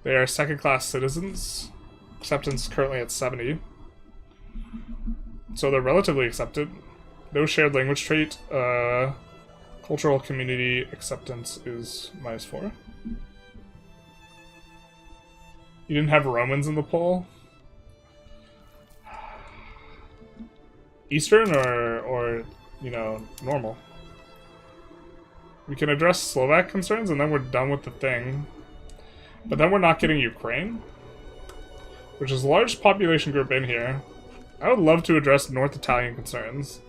They are second-class citizens. Acceptance is currently at 70. So they're relatively accepted. No shared language trait. Cultural community acceptance is -4. You didn't have Romans in the poll? Eastern or you know, normal? We can address Slovak concerns and then we're done with the thing. But then we're not getting Ukraine, which is the largest population group in here. I would love to address North Italian concerns.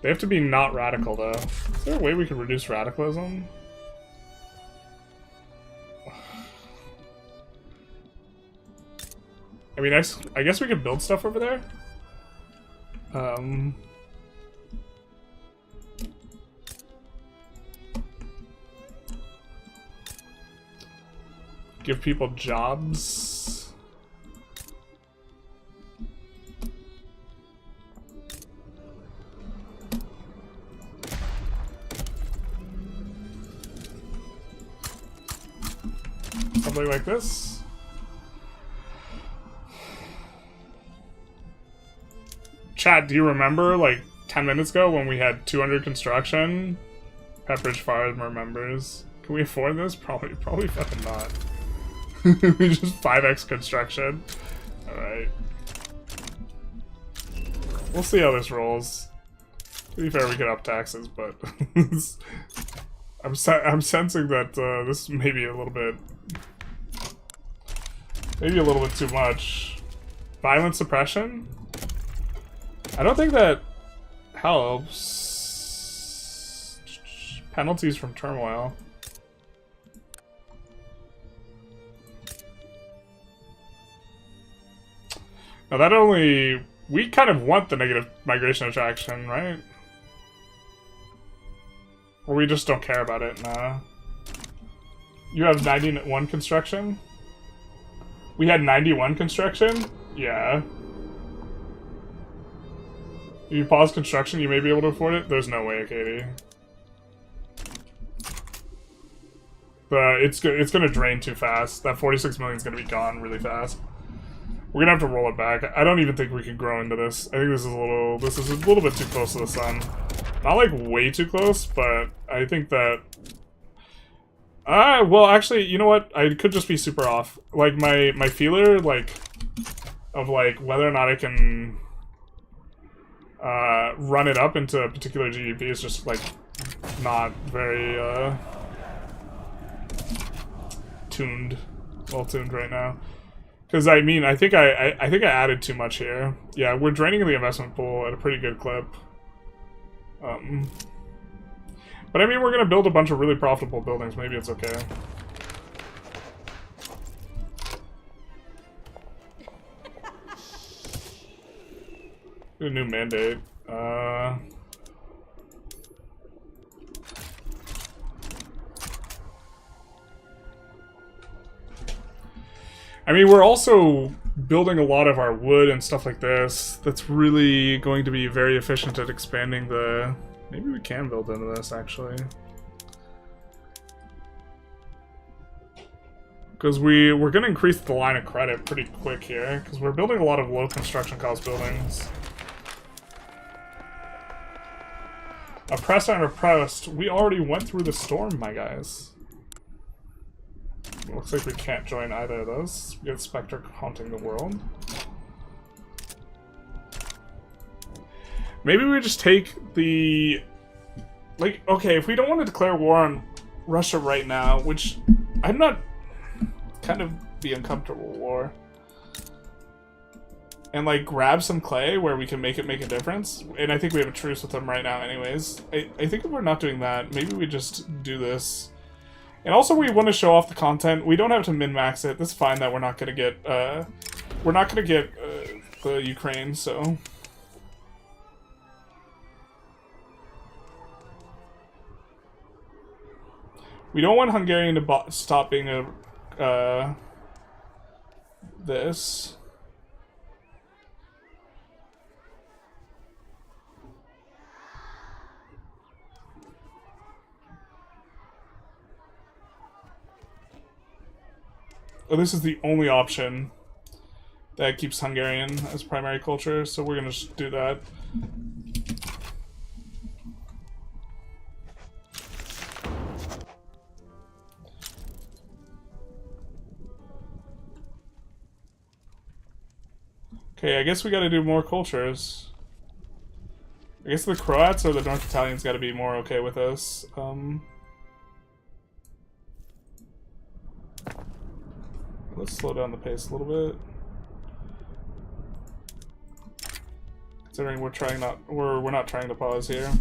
They have to be not radical, though. Is there a way we could reduce radicalism? I mean, I guess we could build stuff over there. Give people jobs. Something like this. Chat, do you remember, like, 10 minutes ago when we had 200 construction? Pepperidge Farm remembers. Can we afford this? Probably fucking not. We just 5x construction. Alright. We'll see how this rolls. To be fair, we could up taxes, but I'm sensing that this may be a little bit too much. Violent suppression? I don't think that helps. Penalties from turmoil. Now that we kind of want the negative migration attraction, right? Or we just don't care about it, nah. You have 91 construction? We had 91 construction? Yeah. If you pause construction, you may be able to afford it? There's no way, Katie. But it's gonna drain too fast. That 46 million is gonna be gone really fast. We're gonna have to roll it back. I don't even think we can grow into this. I think this is a little bit too close to the sun. Not like way too close, but I think that. Well, actually, you know what? I could just be super off. Like my feeler, like, of like whether or not I can run it up into a particular GDP is just like not very well tuned right now. Because I mean, I think I added too much here. Yeah, we're draining the investment pool at a pretty good clip. But I mean, we're gonna build a bunch of really profitable buildings. Maybe it's okay. A new mandate. I mean, we're also building a lot of our wood and stuff like this. That's really going to be very efficient at expanding the... Maybe we can build into this, actually. Because we're going to increase the line of credit pretty quick here, because we're building a lot of low construction cost buildings. Oppressed and repressed. We already went through the storm, my guys. Looks like we can't join either of those. We got Spectre haunting the world. Maybe we just take the... Like, okay, if we don't want to declare war on Russia right now, which I'm not... kind of be uncomfortable war. And, like, grab some clay where we can make it make a difference. And I think we have a truce with them right now anyways. I think if we're not doing that, maybe we just do this. And also we want to show off the content. We don't have to min-max it. That's fine that we're not gonna get, the Ukraine, so... We don't want Hungarian to stop being a, this. Oh, this is the only option that keeps Hungarian as primary culture, so we're gonna just do that. Okay, I guess we gotta do more cultures. I guess the Croats or the North Italians gotta be more okay with us. Let's slow down the pace a little bit. Considering we're not trying to pause here.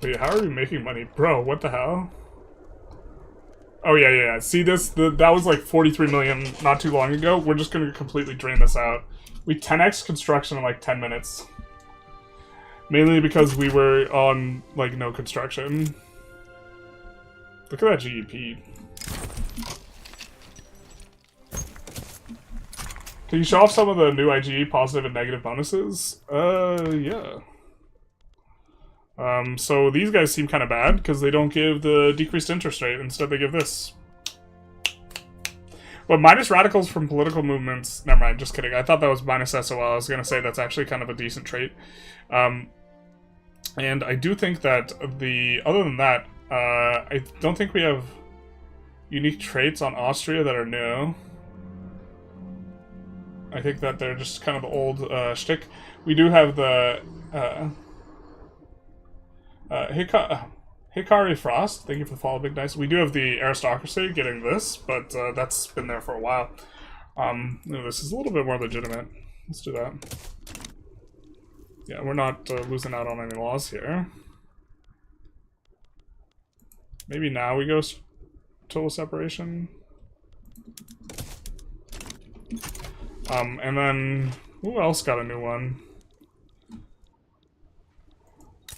Wait, how are we making money? Bro, what the hell? Oh, yeah. See this? That was like 43 million not too long ago. We're just going to completely drain this out. We 10x construction in like 10 minutes. Mainly because we were on, like, no construction. Look at that GDP. Can you show off some of the new IGE positive and negative bonuses? Yeah. So these guys seem kind of bad because they don't give the decreased interest rate. Instead, they give this. But minus radicals from political movements. Never mind, just kidding. I thought that was minus SOL. I was going to say that's actually kind of a decent trait. And I do think that other than that, I don't think we have unique traits on Austria that are new. I think that they're just kind of the old shtick. We do have the Hikari Frost, thank you for the follow, Big Dice. We do have the aristocracy getting this, but that's been there for a while. This is a little bit more legitimate. Let's do that. Yeah, we're not losing out on any laws here. Maybe now we go total separation. And then who else got a new one?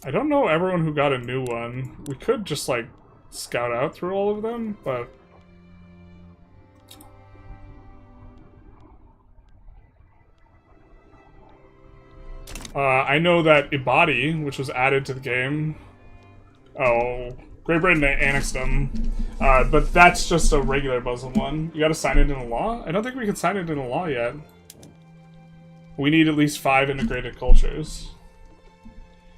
I don't know everyone who got a new one. We could just, like, scout out through all of them, but... I know that Ibadi, which was added to the game... Oh, Great Britain annexed them. But that's just a regular Muslim one. You gotta sign it into law? I don't think we can sign it into law yet. We need at least 5 integrated cultures.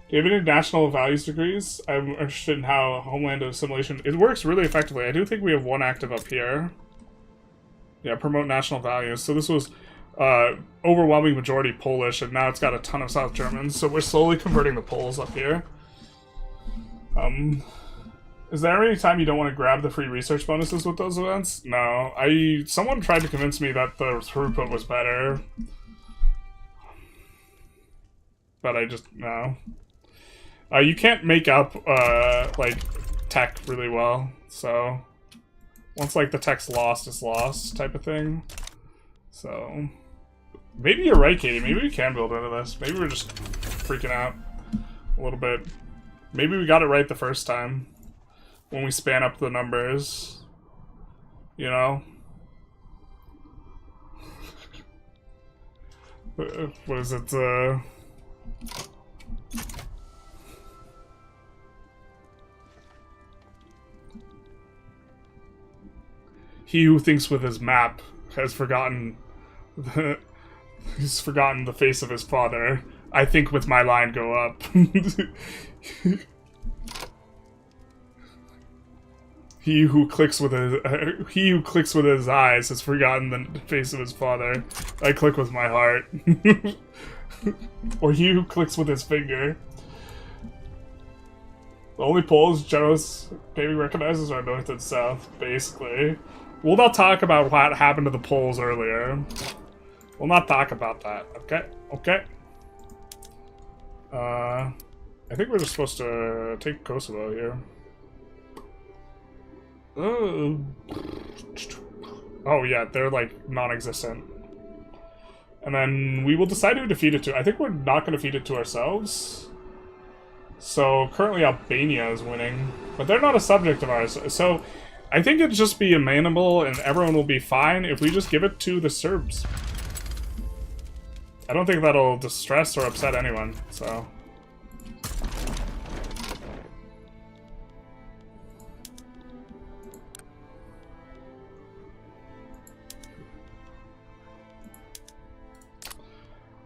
Do you have any national values degrees? I'm interested in how homeland assimilation... It works really effectively. I do think we have one active up here. Yeah, promote national values. So this was overwhelming majority Polish, and now it's got a ton of South Germans, so we're slowly converting the Poles up here. Is there any time you don't want to grab the free research bonuses with those events? No. Someone tried to convince me that the throughput was better. But I just, no. You can't make up, like, tech really well, so... Once, like, the tech's lost, it's lost, type of thing. So... Maybe you're right, Katie. Maybe we can build into this. Maybe we're just freaking out a little bit. Maybe we got it right the first time. When we span up the numbers. You know? What is it, He who thinks with his map has forgotten he's forgotten the face of his father. I think with my line go up. He who clicks with his eyes has forgotten the face of his father. I click with my heart. Or he who clicks with his finger. The only Poles Generous gaming recognizes are North and South, basically. We'll not talk about what happened to the Poles earlier. We'll not talk about that, okay? Okay. I think we're just supposed to take Kosovo here. Oh yeah, they're like non-existent. And then we will decide who to feed it to. I think we're not going to feed it to ourselves. So currently Albania is winning, but they're not a subject of ours. So I think it'd just be amenable and everyone will be fine if we just give it to the Serbs. I don't think that'll distress or upset anyone, so...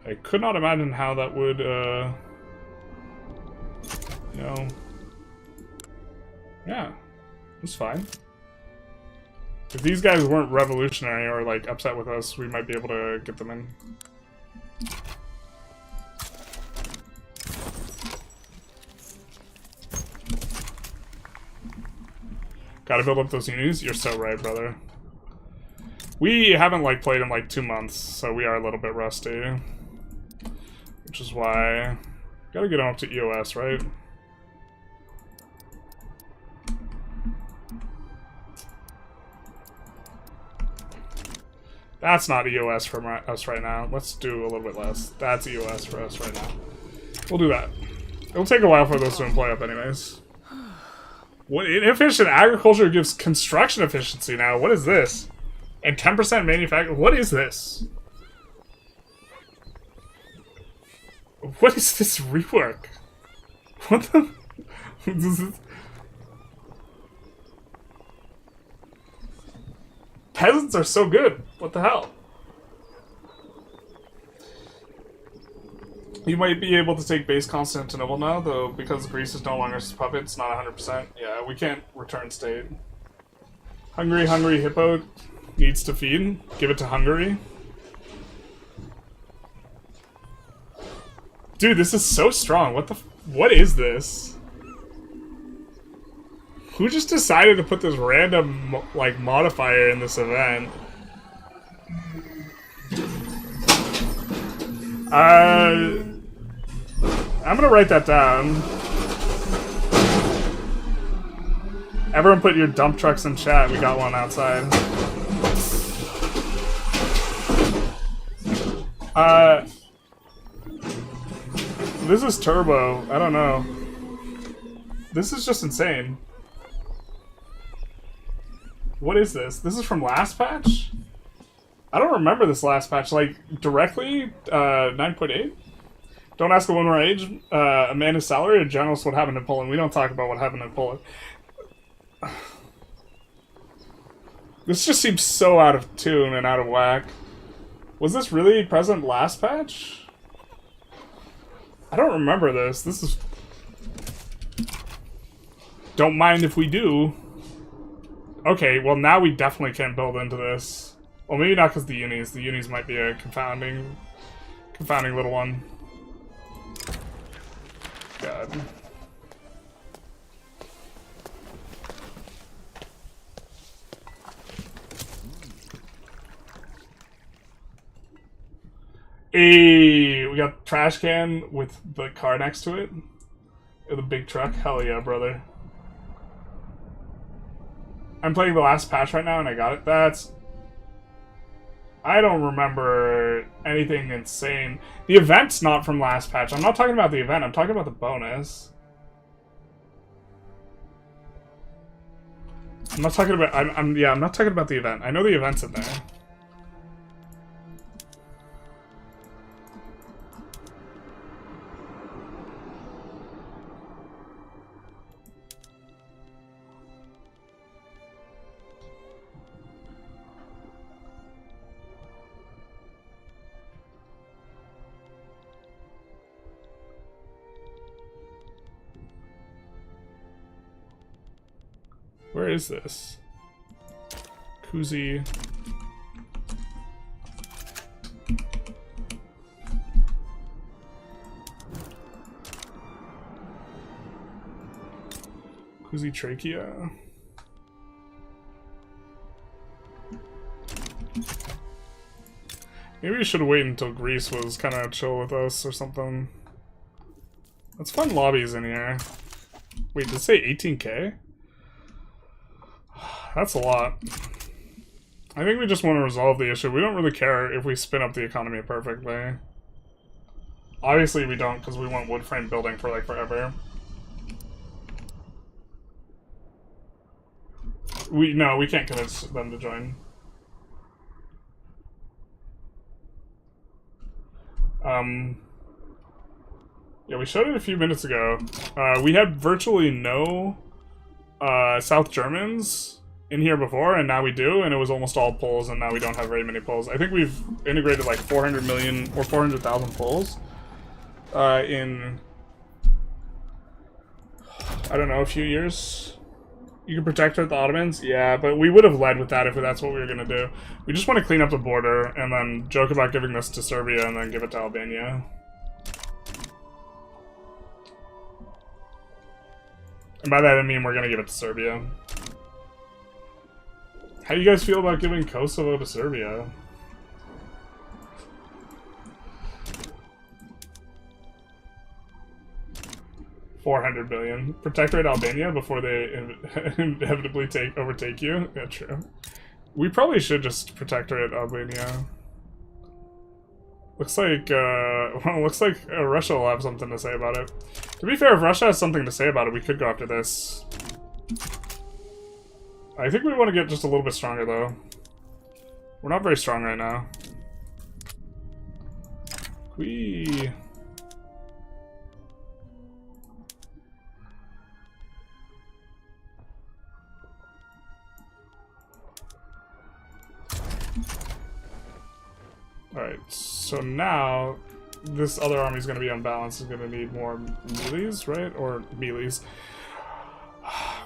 I could not imagine how that would, you know... Yeah, it's fine. If these guys weren't revolutionary or, like, upset with us, we might be able to get them in. Gotta build up those unis? You're so right, brother. We haven't, like, played in, like, 2 months, so we are a little bit rusty. Which is why... Gotta get on up to EOS, right? That's not EOS for us right now. Let's do a little bit less. That's EOS for us right now. We'll do that. It'll take a while for those to employ up anyways. What inefficient agriculture gives construction efficiency now? What is this? And 10% manufacturing? What is this? What is this rework? What the... Peasants are so good. What the hell? You might be able to take base Constantinople now, though, because Greece is no longer a puppet, it's not 100%. Yeah, we can't return state. Hungry hippo needs to feed. Give it to Hungary. Dude, this is so strong. What is this? Who just decided to put this random, like, modifier in this event? I'm gonna write that down. Everyone put your dump trucks in chat. We got one outside. This is turbo. I don't know. This is just insane. What is this? This is from last patch? I don't remember this last patch. Like, directly? 9.8? Don't ask a woman our age. A man his salary, or generals what happened in Poland. We don't talk about what happened in Poland. This just seems so out of tune and out of whack. Was this really present last patch? I don't remember this. This is... Don't mind if we do. Okay, well now we definitely can't build into this. Well, maybe not because the unis. The unis might be a confounding little one. God. Hey, we got trash can with the car next to it. Or the big truck. Hell yeah, brother. I'm playing the last patch right now and I got it. I don't remember anything insane. The event's not from last patch. I'm not talking about the event. I'm talking about the bonus. I'm not talking about... I'm not talking about the event. I know the event's in there. Where is this? Kuzi. Kuzi trachea. Maybe we should wait until Greece was kind of chill with us or something. Let's fund lobbies in here. Wait, did it say 18k? That's a lot. I think we just want to resolve the issue. We don't really care if we spin up the economy perfectly. Obviously we don't, because we want wood frame building for like forever. No, we can't convince them to join. Yeah, we showed it a few minutes ago. We had virtually no South Germans in here before, and now we do, and it was almost all Poles, and now we don't have very many Poles. I think we've integrated like 400 million or 400,000 Poles in, I don't know, a few years. You can protect with the Ottomans? Yeah, but we would have led with that if that's what we were going to do. We just want to clean up the border, and then joke about giving this to Serbia, and then give it to Albania. And by that I mean we're going to give it to Serbia. How do you guys feel about giving Kosovo to Serbia? $400 billion. Protectorate Albania before they inevitably overtake you? Yeah, true. We probably should just protectorate Albania. Looks like, Russia will have something to say about it. To be fair, if Russia has something to say about it, we could go after this. I think we want to get just a little bit stronger, though. We're not very strong right now. Whee! Alright, so now this other army is going to be unbalanced. It's going to need more melees, right? Or melees.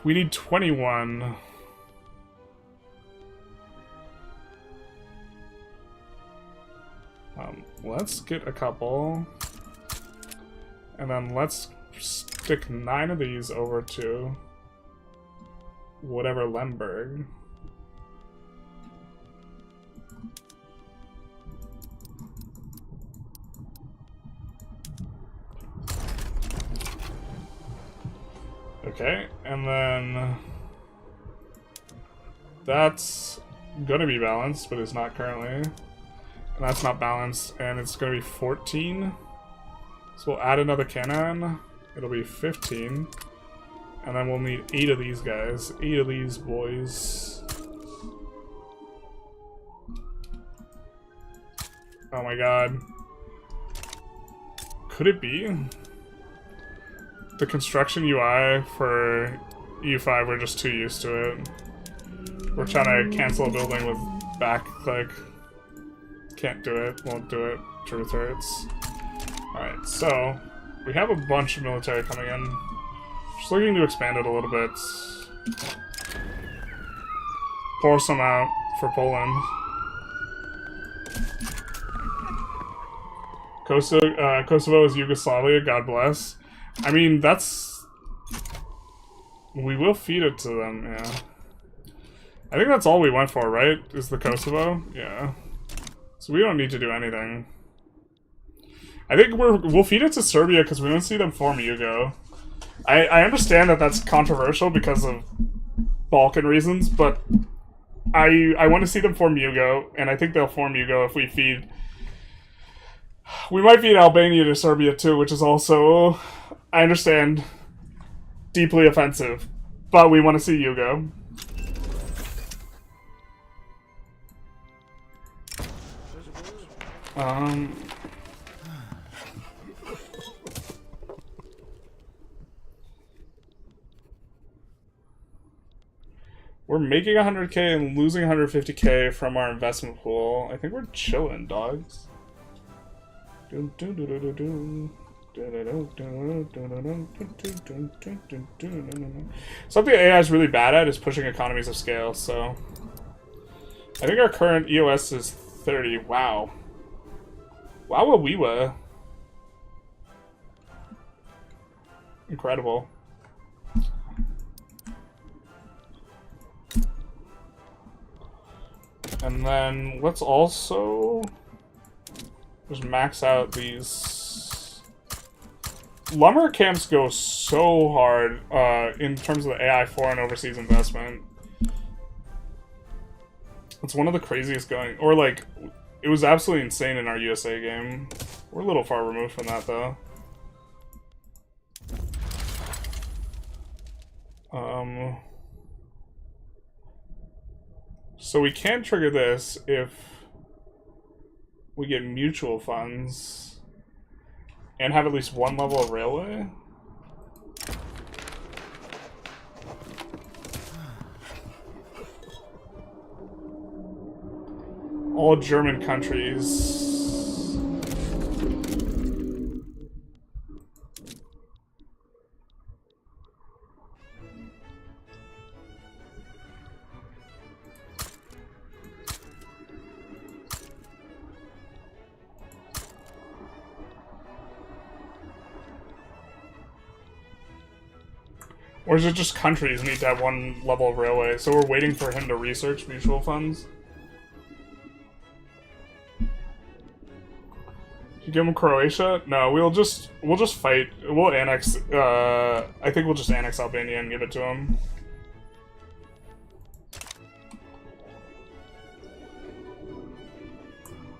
We need 21. Let's get a couple. And then let's stick 9 of these over to whatever Lemberg. Okay, and then that's gonna be balanced, but it's not currently. And that's not balanced, and it's gonna be 14. So we'll add another cannon. It'll be 15. And then we'll need 8 of these guys. 8 of these boys. Oh my god. Could it be? The construction UI for EU5, we're just too used to it. We're trying to cancel a building with back click. Can't do it, won't do it. Truth hurts. Alright, so we have a bunch of military coming in. Just looking to expand it a little bit. Pour some out for Poland. Kosovo is Yugoslavia, God bless. I mean, that's... We will feed it to them, yeah. I think that's all we went for, right? Is the Kosovo? Yeah. So we don't need to do anything. I think we'll feed it to Serbia because we want to see them form Yugo. I understand that that's controversial because of Balkan reasons, but I want to see them form Yugo, and I think they'll form Yugo if we feed... We might feed Albania to Serbia too, which is also, I understand, deeply offensive, but we want to see Yugo. We're making 100k and losing 150k from our investment pool. I think we're chilling, dogs. Something AI is really bad at is pushing economies of scale, so... I think our current EOS is 30. Wow. Wow, we were. Incredible. And then let's also just max out these. Lumber camps go so hard in terms of the AI foreign overseas investment. It's one of the craziest going, or like, it was absolutely insane in our USA game. We're a little far removed from that though. So we can trigger this if we get mutual funds and have at least one level of railway. All German countries. Or is it just countries need to have one level of railway? So we're waiting for him to research mutual funds? You give him Croatia? No, we'll just fight. We'll annex, I think we'll just annex Albania and give it to him.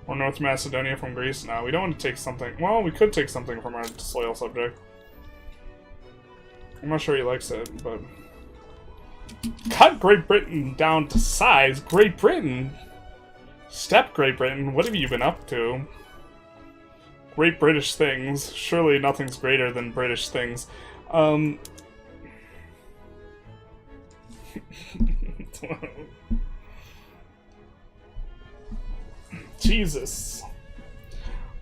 Or North Macedonia from Greece? No, we don't want to take something. Well, we could take something from our disloyal subject. I'm not sure he likes it, but... Cut Great Britain down to size? Great Britain? Step Great Britain? What have you been up to? Great British things. Surely nothing's greater than British things. Jesus.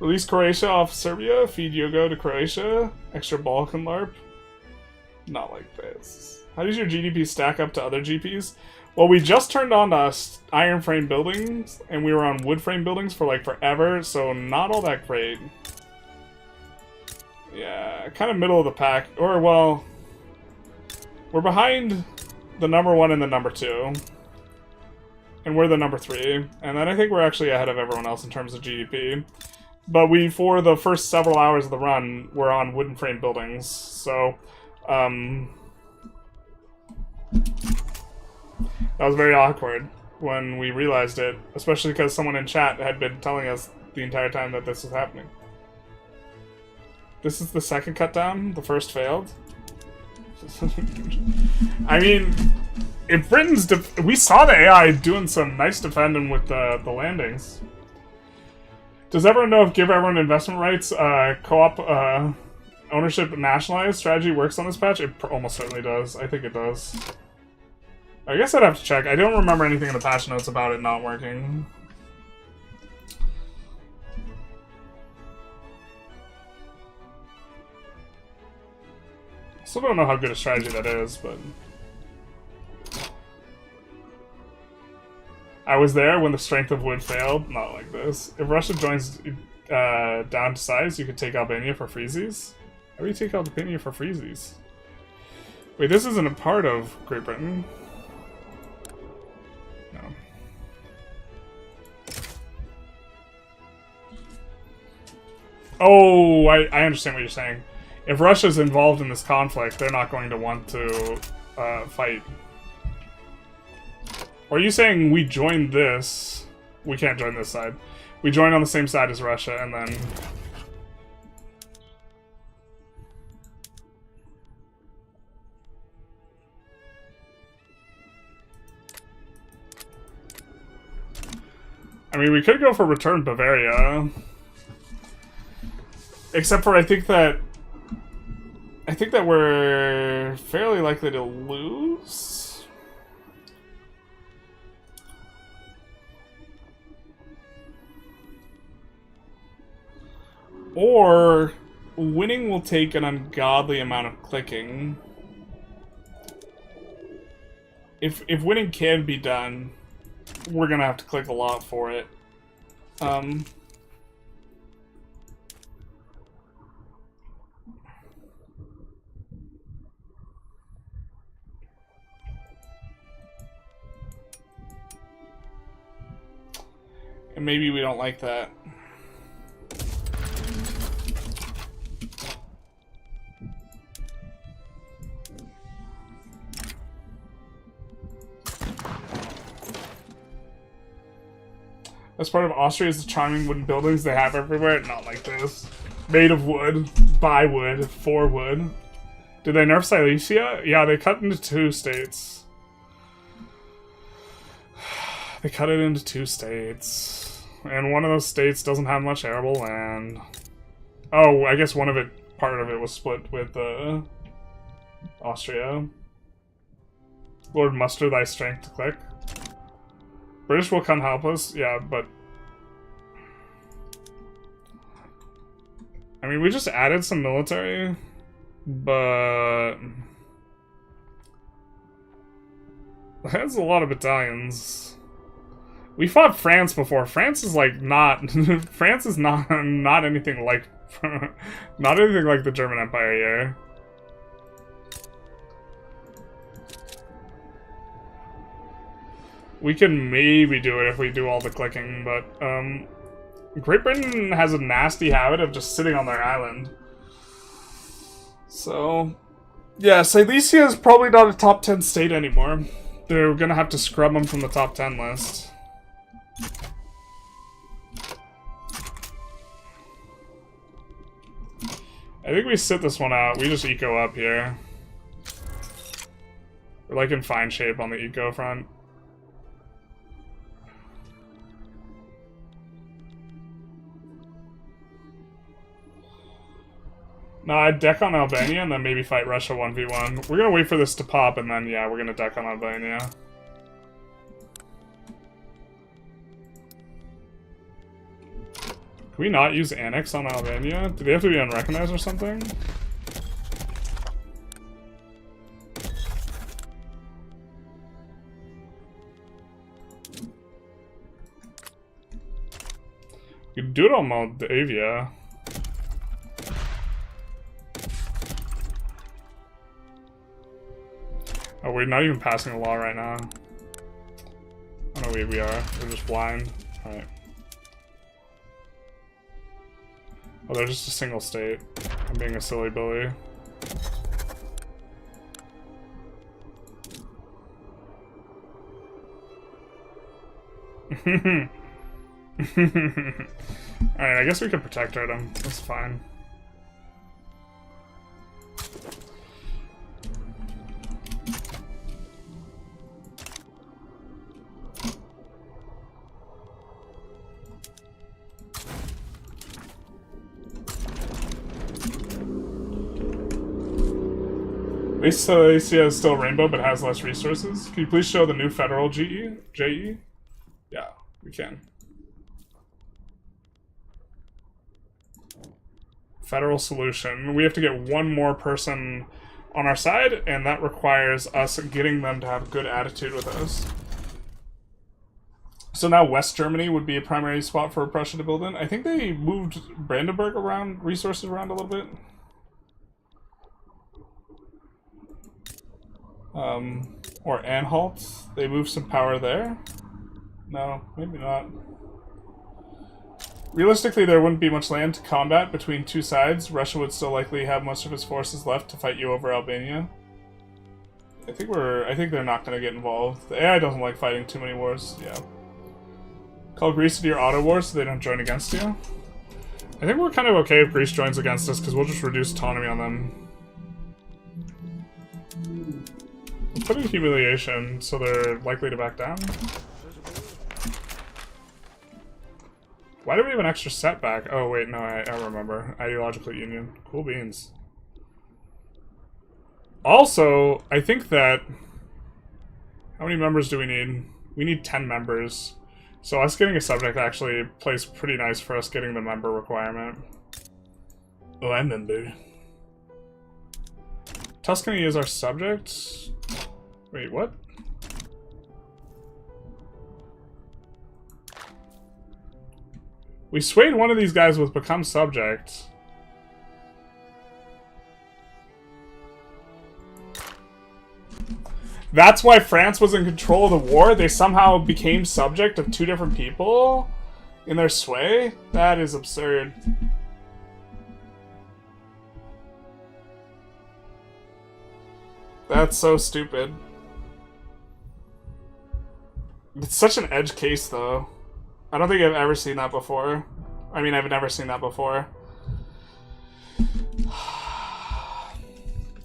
Release Croatia off Serbia. Feed Yugo to Croatia. Extra Balkan LARP. Not like this. How does your GDP stack up to other GPs? Well, we just turned on iron frame buildings, and we were on wood frame buildings for like forever, so not all that great. Yeah, kind of middle of the pack. Or, well, we're behind the number 1 and the number 2. And we're the number 3. And then I think we're actually ahead of everyone else in terms of GDP. But for the first several hours of the run, we're on wooden frame buildings, so... that was very awkward when we realized it, especially because someone in chat had been telling us the entire time that this was happening. This is the second cut down? The first failed? I mean, if Britain's... we saw the AI doing some nice defending with the landings. Does everyone know if give everyone investment rights, co-op, ownership nationalized strategy works on this patch? It almost certainly does. I think it does. I guess I'd have to check. I don't remember anything in the patch notes about it not working. Still don't know how good a strategy that is, but... I was there when the strength of wood failed. Not like this. If Russia joins down to size, you could take Albania for freezies. How do you take Albania for freezies? Wait, this isn't a part of Great Britain. No. Oh, I understand what you're saying. If Russia's involved in this conflict, they're not going to want to fight. Or are you saying we join this? We can't join this side. We join on the same side as Russia, and then... I mean, we could go for return Bavaria. Except for I think that we're fairly likely to lose. Or winning will take an ungodly amount of clicking. If winning can be done, we're gonna have to click a lot for it. And maybe we don't like that. As part of Austria is the charming wooden buildings they have everywhere. Not like this. Made of wood, by wood, for wood. Did they nerf Silesia? Yeah, they cut into 2 states. They cut it into 2 states. And one of those states doesn't have much arable land. Oh, I guess part of it was split with Austria. Lord, muster thy strength to click. British will come help us, yeah, but... I mean, we just added some military, but... That's a lot of battalions. We fought France before. France is like not... France is not anything like... not anything like the German Empire here. We can maybe do it if we do all the clicking, but, Great Britain has a nasty habit of just sitting on their island. So, yeah, Silesia is probably not a top 10 state anymore. They're gonna have to scrub them from the top 10 list. I think we sit this one out. We just eco up here. We're like in fine shape on the eco front. No, I'd deck on Albania and then maybe fight Russia 1v1. We're gonna wait for this to pop and then, yeah, we're gonna deck on Albania. Can we not use Annex on Albania? Do they have to be unrecognized or something? You can do it on Moldavia. Oh, we're not even passing a law right now. Oh no, we are. We're just blind. Alright. Oh, they're just a single state. I'm being a silly Billy. Alright, I guess we could protect them. That's fine. At least Silesia is still rainbow, but has less resources. Can you please show the new federal JE? Yeah, we can. Federal solution. We have to get one more person on our side, and that requires us getting them to have good attitude with us. So now West Germany would be a primary spot for Prussia to build in. I think they moved Brandenburg around, resources around a little bit. Or Anhalt. They moved some power there. No, maybe not. Realistically, there wouldn't be much land to combat between two sides. Russia would still likely have most of its forces left to fight you over Albania. I think they're not going to get involved. The AI doesn't like fighting too many wars. Yeah. Call Greece to your auto wars so they don't join against you. I think we're kind of okay if Greece joins against us because we'll just reduce autonomy on them. Let's put in humiliation so they're likely to back down. Why do we have an extra setback? Oh wait, no, I remember. Ideological union. Cool beans. Also, I think that... How many members do we need? We need 10 members. So us getting a subject actually plays pretty nice for us getting the member requirement. Oh, I'm member. Tuscany is our subject? Wait, what? We swayed one of these guys with become subject. That's why France was in control of the war? They somehow became subject of two different people in their sway? That is absurd. That's so stupid. It's such an edge case, though. I don't think I've ever seen that before. I mean, I've never seen that before.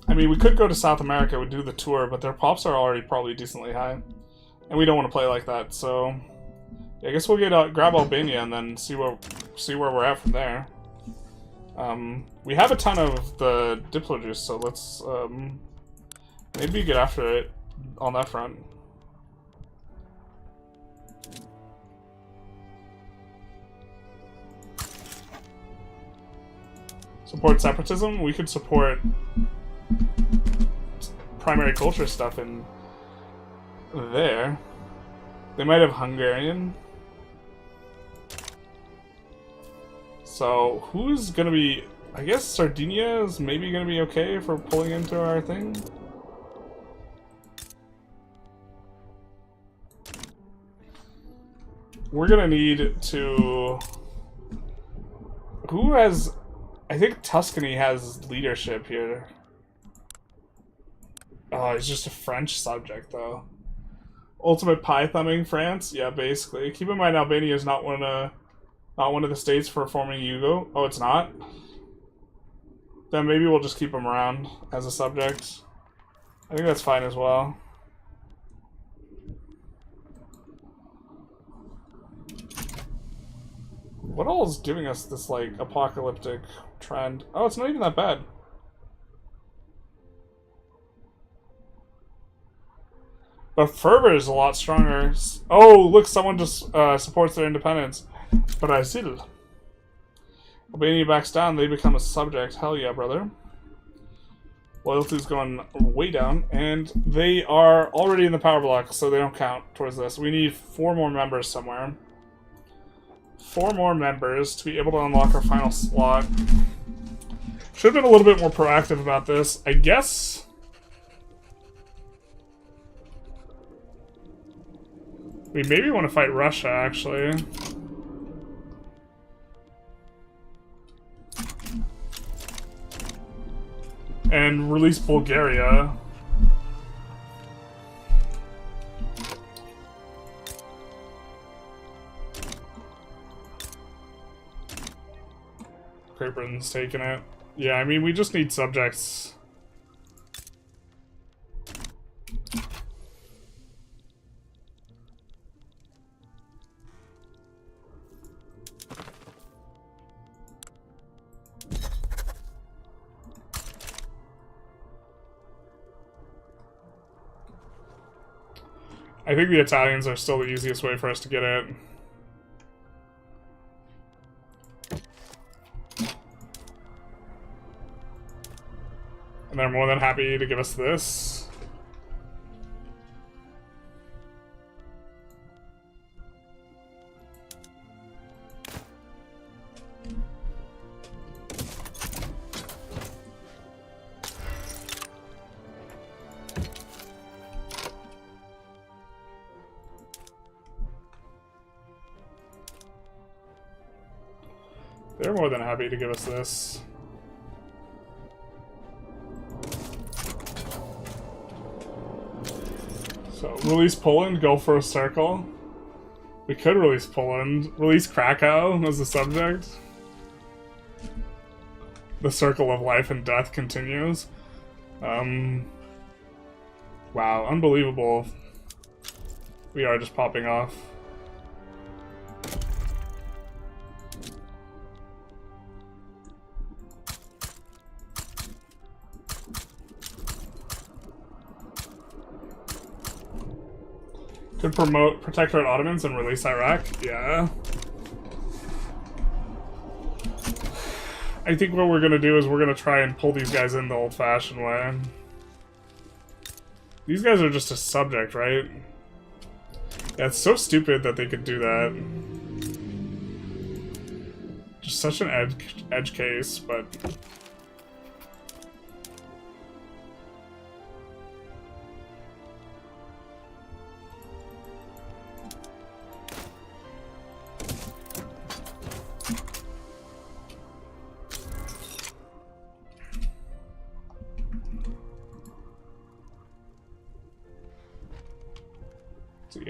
I mean, we could go to South America, we'd do the tour, but their pops are already probably decently high. And we don't want to play like that, so... Yeah, I guess we'll get grab Albania and then see where we're at from there. We have a ton of the Diplo juice, so let's maybe get after it on that front. Support separatism? We could support primary culture stuff in there. They might have Hungarian. So, who's gonna be... I guess Sardinia is maybe gonna be okay for pulling into our thing? We're gonna need to... Who has... I think Tuscany has leadership here. Oh, he's just a French subject, though. Ultimate pie thumbing France? Yeah, basically. Keep in mind, Albania is not one of the states for forming Yugo. Oh, it's not? Then maybe we'll just keep him around as a subject. I think that's fine as well. What all is giving us this, like, apocalyptic trend? Oh, it's not even that bad. But fervor is a lot stronger. Oh, look, someone just supports their independence. Brazil. Albania backs down, they become a subject. Hell yeah, brother. Loyalty's going way down, and they are already in the power block, so they don't count towards this. We need 4 more members somewhere. 4 more members to be able to unlock our final slot. Should have been a little bit more proactive about this. I guess... we maybe want to fight Russia, actually. And release Bulgaria. Great Britain's taking it. Yeah, I mean, we just need subjects. I think the Italians are still the easiest way for us to get it. And they're more than happy to give us this. They're more than happy to give us this. So, release Poland, go for a circle. We could release Poland. Release Krakow as the subject. The circle of life and death continues. Wow, unbelievable. We are just popping off. Could promote Protectorate Ottomans and release Iraq? Yeah. I think what we're gonna do is we're gonna try and pull these guys in the old-fashioned way. These guys are just a subject, right? Yeah, it's so stupid that they could do that. Just such an edge case, but...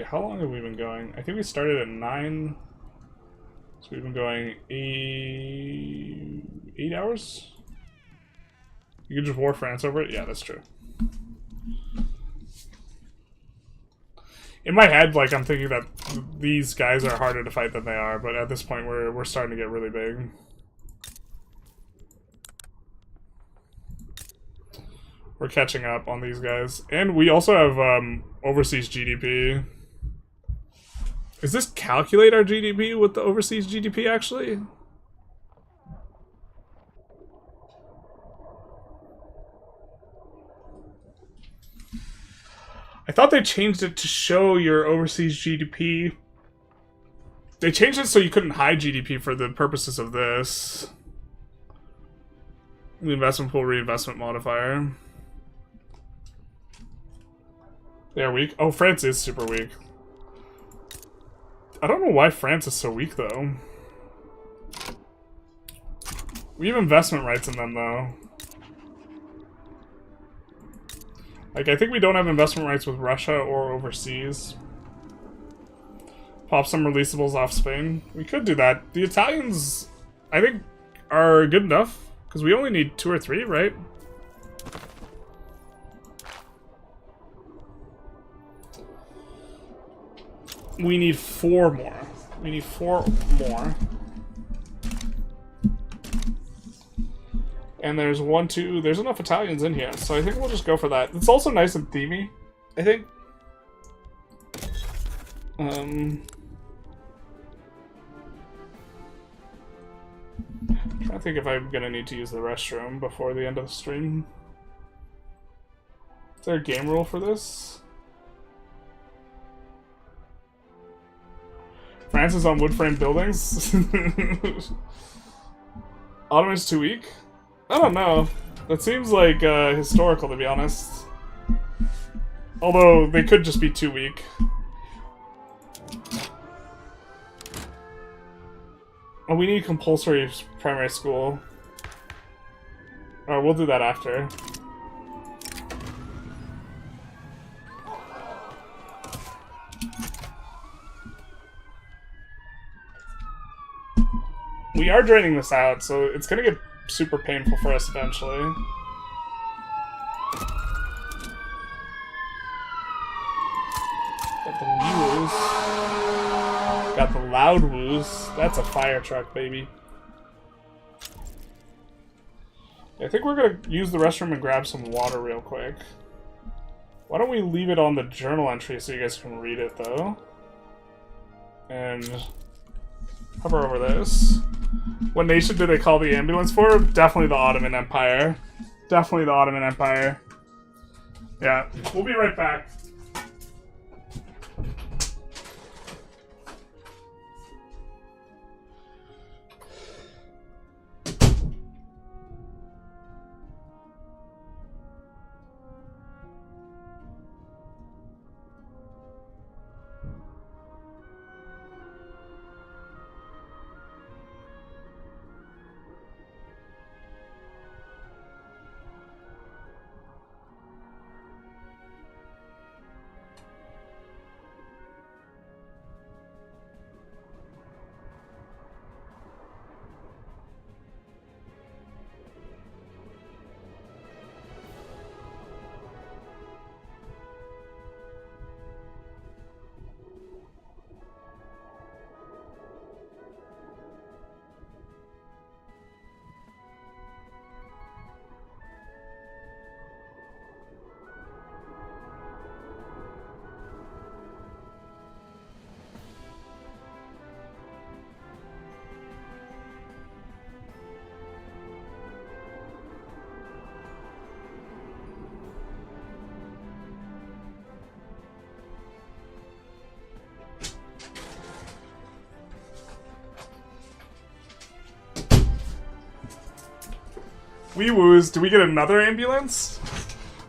How long have we been going? I think we started at 9. So we've been going 8 hours? You could just war France over it? Yeah, that's true. In my head, like, I'm thinking that these guys are harder to fight than they are, but at this point we're starting to get really big. We're catching up on these guys. And we also have overseas GDP. Does this calculate our GDP with the overseas GDP, actually? I thought they changed it to show your overseas GDP. They changed it so you couldn't hide GDP for the purposes of this. The investment pool reinvestment modifier. They're weak. Oh, France is super weak. I don't know why France is so weak, though. We have investment rights in them, though. Like, I think we don't have investment rights with Russia or overseas. Pop some releasables off Spain. We could do that. The Italians, I think, are good enough. Because we only need 2 or 3, right? We need 4 more. We need 4 more. And there's 1, 2... There's enough Italians in here, so I think we'll just go for that. It's also nice and themey, I think. I'm trying to think if I'm gonna need to use the restroom before the end of the stream. Is there a game rule for this? France is on wood frame buildings? Ottoman's too weak? I don't know. That seems like historical, to be honest. Although, they could just be too weak. Oh, we need compulsory primary school. Alright, we'll do that after. We are draining this out, so it's gonna get super painful for us eventually. Got the woos. Got the loud woos. That's a fire truck, baby. I think we're gonna use the restroom and grab some water real quick. Why don't we leave it on the journal entry so you guys can read it, though? And hover over this. What nation did they call the ambulance for? Definitely the Ottoman Empire. Definitely the Ottoman Empire. Yeah, we'll be right back. Wee woos. Do we get another ambulance?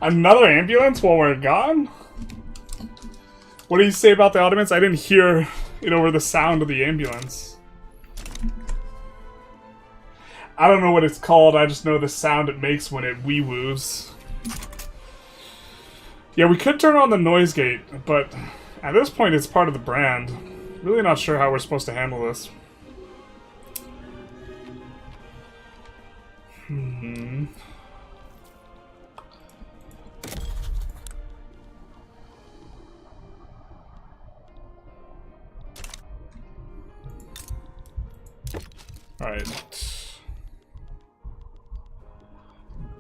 Another ambulance while we're gone? What do you say about the Ottomans? I didn't hear it over the sound of the ambulance. I don't know what it's called, I just know the sound it makes when it wee woos. Yeah, we could turn on the noise gate, but at this point it's part of the brand. Really not sure how we're supposed to handle this. Alright.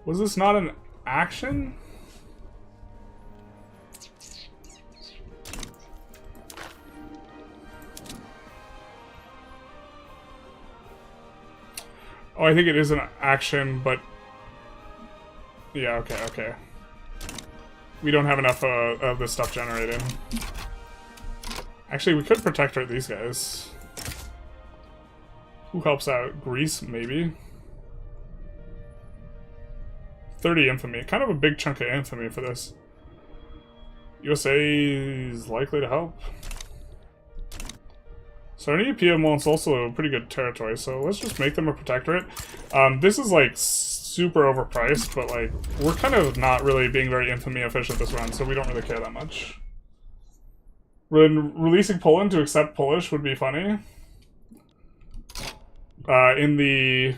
Was this not an action? Oh, I think it is an action, but... Yeah, okay. We don't have enough of this stuff generated. Actually, we could protectorate these guys. Who helps out? Greece, maybe? 30 infamy. Kind of a big chunk of infamy for this. USA is likely to help. Sardinia wants also a pretty good territory, so let's just make them a protectorate. This is like super overpriced, but like we're kind of not really being very infamy efficient this round, so we don't really care that much. Releasing Poland to accept Polish would be funny. In the...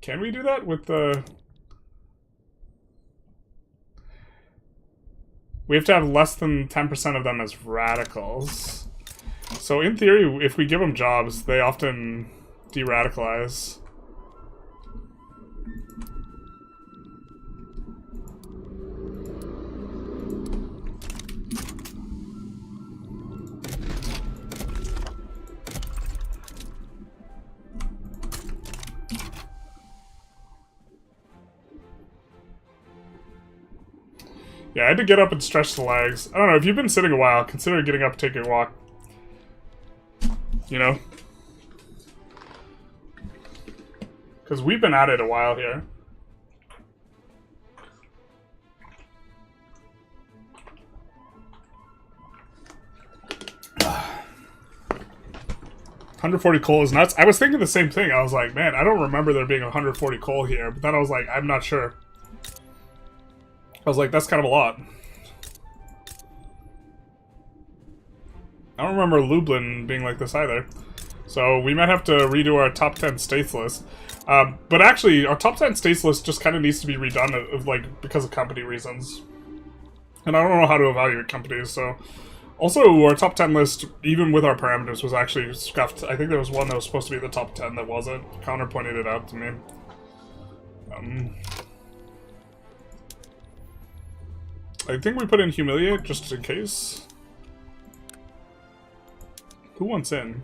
Can we do that with the... We have to have less than 10% of them as radicals. So in theory, if we give them jobs, they often de-radicalize. Yeah, I had to get up and stretch the legs. I don't know, if you've been sitting a while, consider getting up and taking a walk. You know? Because we've been at it a while here. $140 coal is nuts. I was thinking the same thing. I was like, man, I don't remember there being 140 coal here. But then I was like, I'm not sure. I was like, that's kind of a lot. I don't remember Lublin being like this either. So we might have to redo our top 10 states list. But actually, our top 10 states list just kind of needs to be redone like, because of company reasons. And I don't know how to evaluate companies, so... Also, our top 10 list, even with our parameters, was actually scuffed. I think there was one that was supposed to be the top 10 that wasn't. Connor pointed it out to me. I think we put in Humiliate, just in case. Who wants in?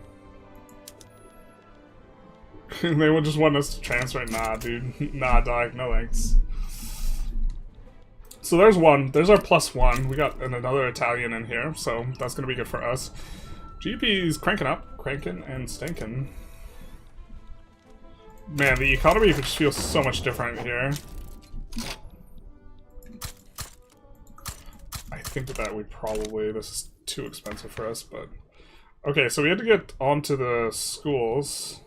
They would just want us to transfer. Nah, dude. Nah, dog. No thanks. So there's one. There's our +1. We got another Italian in here, so that's going to be good for us. GDP's cranking up. Cranking and stinking. Man, the economy just feels so much different here. I think that we probably... This is too expensive for us, but... Okay, so we had to get onto the schools.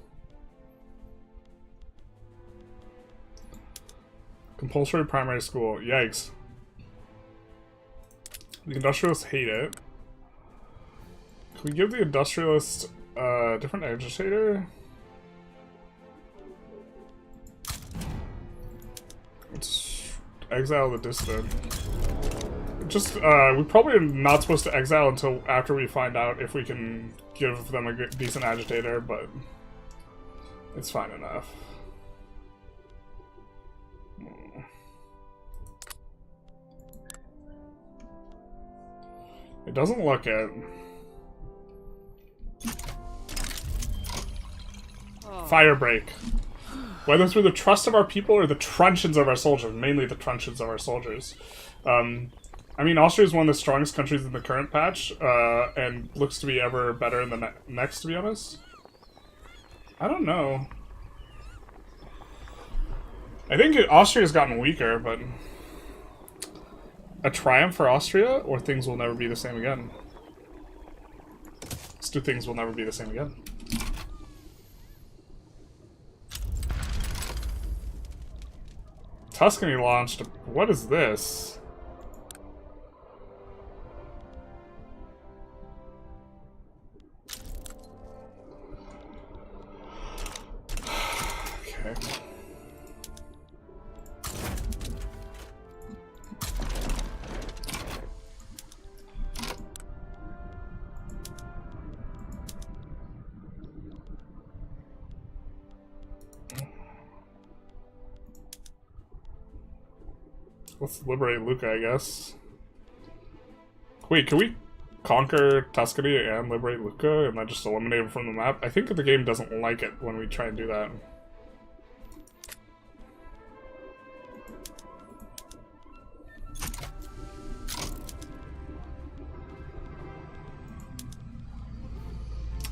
Compulsory primary school. Yikes. The Industrialists hate it. Can we give the Industrialists a different agitator? Let's exile the dissident. Just, we probably are not supposed to exile until after we find out if we can give them a good, decent agitator, but it's fine enough. It doesn't look it. Fire break. Whether through the trust of our people or the truncheons of our soldiers, mainly the truncheons of our soldiers. I mean, Austria is one of the strongest countries in the current patch, and looks to be ever better in the next, to be honest. I don't know. I think Austria's gotten weaker, but a triumph for Austria, or things will never be the same again. Let's do things will never be the same again. Tuscany launched. What is this? Okay. Let's liberate Lucca, I guess. Wait, can we conquer Tuscany and liberate Lucca and then just eliminate him from the map? I think that the game doesn't like it when we try and do that.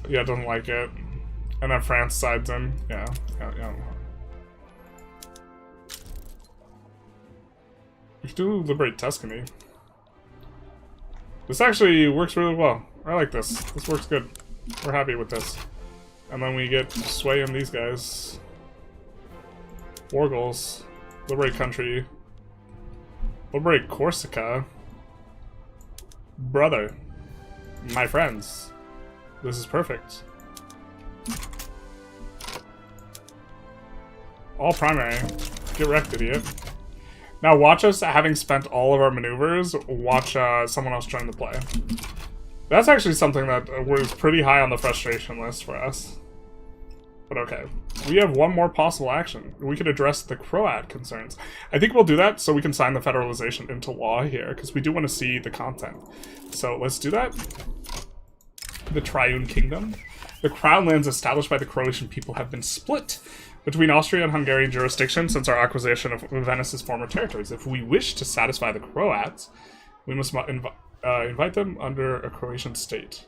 Yeah, it doesn't like it. And then France sides in. Yeah. We do liberate Tuscany. This actually works really well. I like this. This works good. We're happy with this. And then we get sway in these guys. War goals. Liberate country. Liberate Corsica. Brother. My friends. This is perfect. All primary. Get wrecked, idiot. Now watch us, having spent all of our maneuvers, watch someone else join the play. That's actually something that was pretty high on the frustration list for us. But okay. We have one more possible action. We could address the Croat concerns. I think we'll do that so we can sign the Federalization into law here, because we do want to see the content. So let's do that. The Triune Kingdom. The crown lands established by the Croatian people have been split between Austria and Hungarian jurisdiction since our acquisition of Venice's former territories. If we wish to satisfy the Croats, we must invite them under a Croatian state.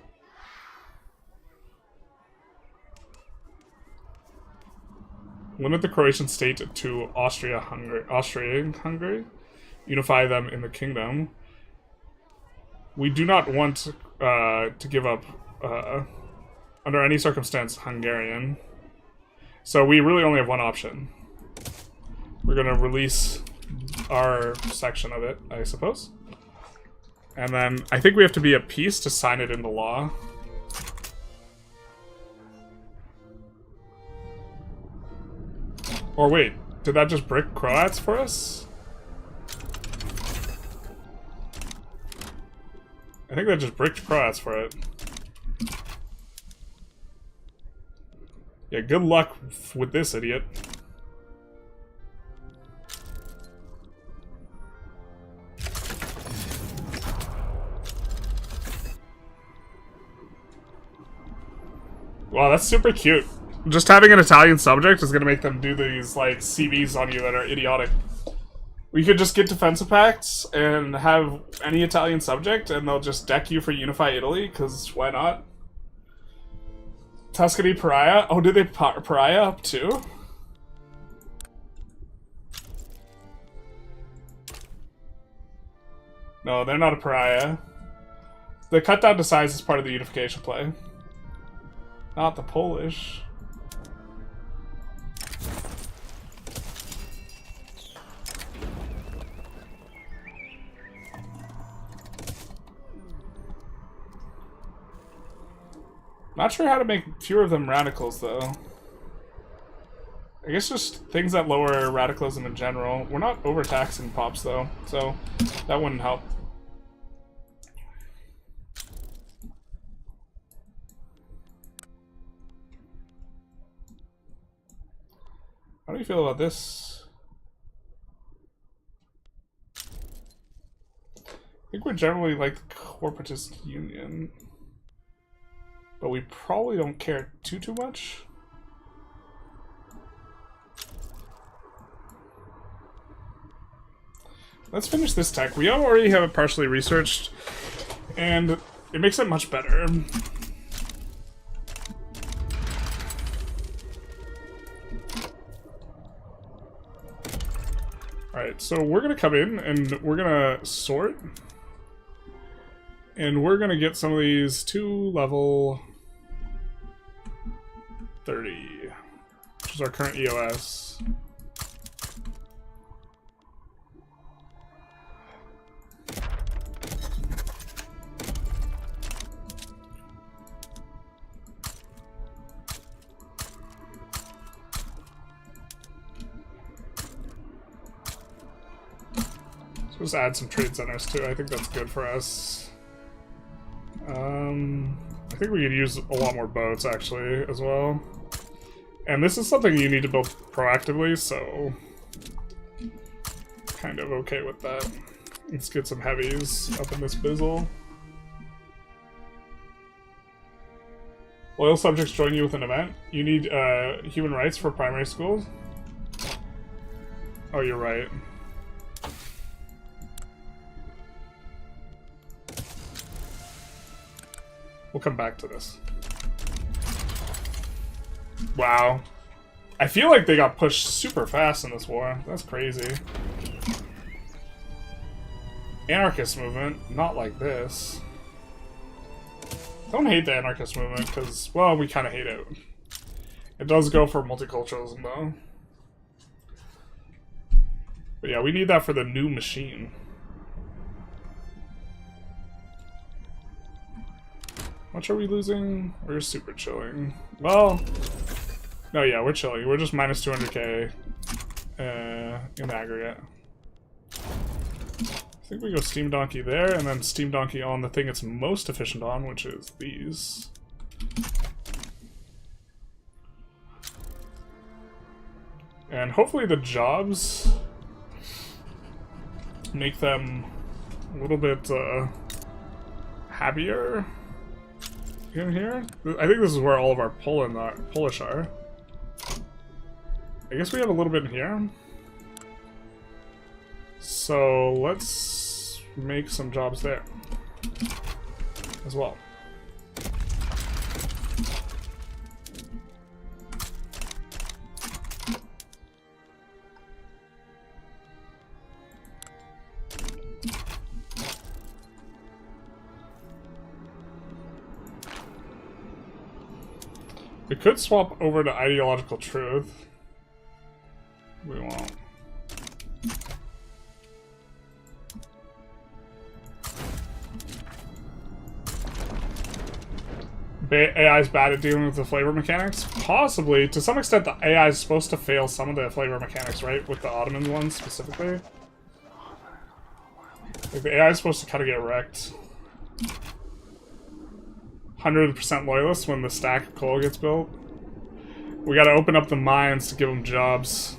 Limit the Croatian state to Austria-Hungary. Unify them in the kingdom. We do not want to give up, under any circumstance, Hungarian. So we really only have one option. We're gonna release our section of it, I suppose. And then I think we have to be at peace to sign it into law. Or wait, did that just brick Croats for us? I think that just bricked Croats for it. Yeah, good luck with this, idiot. Wow, that's super cute. Just having an Italian subject is gonna make them do these, like, CVs on you that are idiotic. We could just get defensive pacts and have any Italian subject, and they'll just deck you for Unify Italy, because why not? Tuscany Pariah? Oh, did they Pariah up too? No, they're not a Pariah. The cut down to size is part of the unification play. Not the Polish. Not sure how to make fewer of them radicals, though. I guess just things that lower radicalism in general. We're not overtaxing pops, though, so that wouldn't help. How do you feel about this? I think we're generally like the corporatist union. But we probably don't care too much. Let's finish this tech. We already have it partially researched, and it makes it much better. Alright, so we're gonna come in and we're gonna sort. And we're gonna get some of these to level 30, which is our current EOS. Just add some trade centers too. I think that's good for us. I think we could use a lot more boats actually as well. And this is something you need to build proactively, so kind of okay with that. Let's get some heavies up in this bizzle. Loyal subjects join you with an event. You need human rights for primary schools. Oh, you're right. We'll come back to this. Wow. I feel like they got pushed super fast in this war. That's crazy. Anarchist movement, not like this. Don't hate the anarchist movement, because, well, we kind of hate it. It does go for multiculturalism, though. But yeah, we need that for the new machine. How much are we losing? We're super chilling. Well, no, yeah, we're chilling. We're just minus 200k in the aggregate. I think we go Steam Donkey there, and then Steam Donkey on the thing it's most efficient on, which is these. And hopefully the jobs make them a little bit happier in here. I think this is where all of our Polish are. I guess we have a little bit in here. So let's make some jobs there as well. We could swap over to ideological truth. We won't. AI is bad at dealing with the flavor mechanics? Possibly. To some extent, the AI is supposed to fail some of the flavor mechanics, right? With the Ottoman ones, specifically. Like, the AI is supposed to kind of get wrecked. 100% loyalists when the stack of coal gets built. We gotta open up the mines to give them jobs.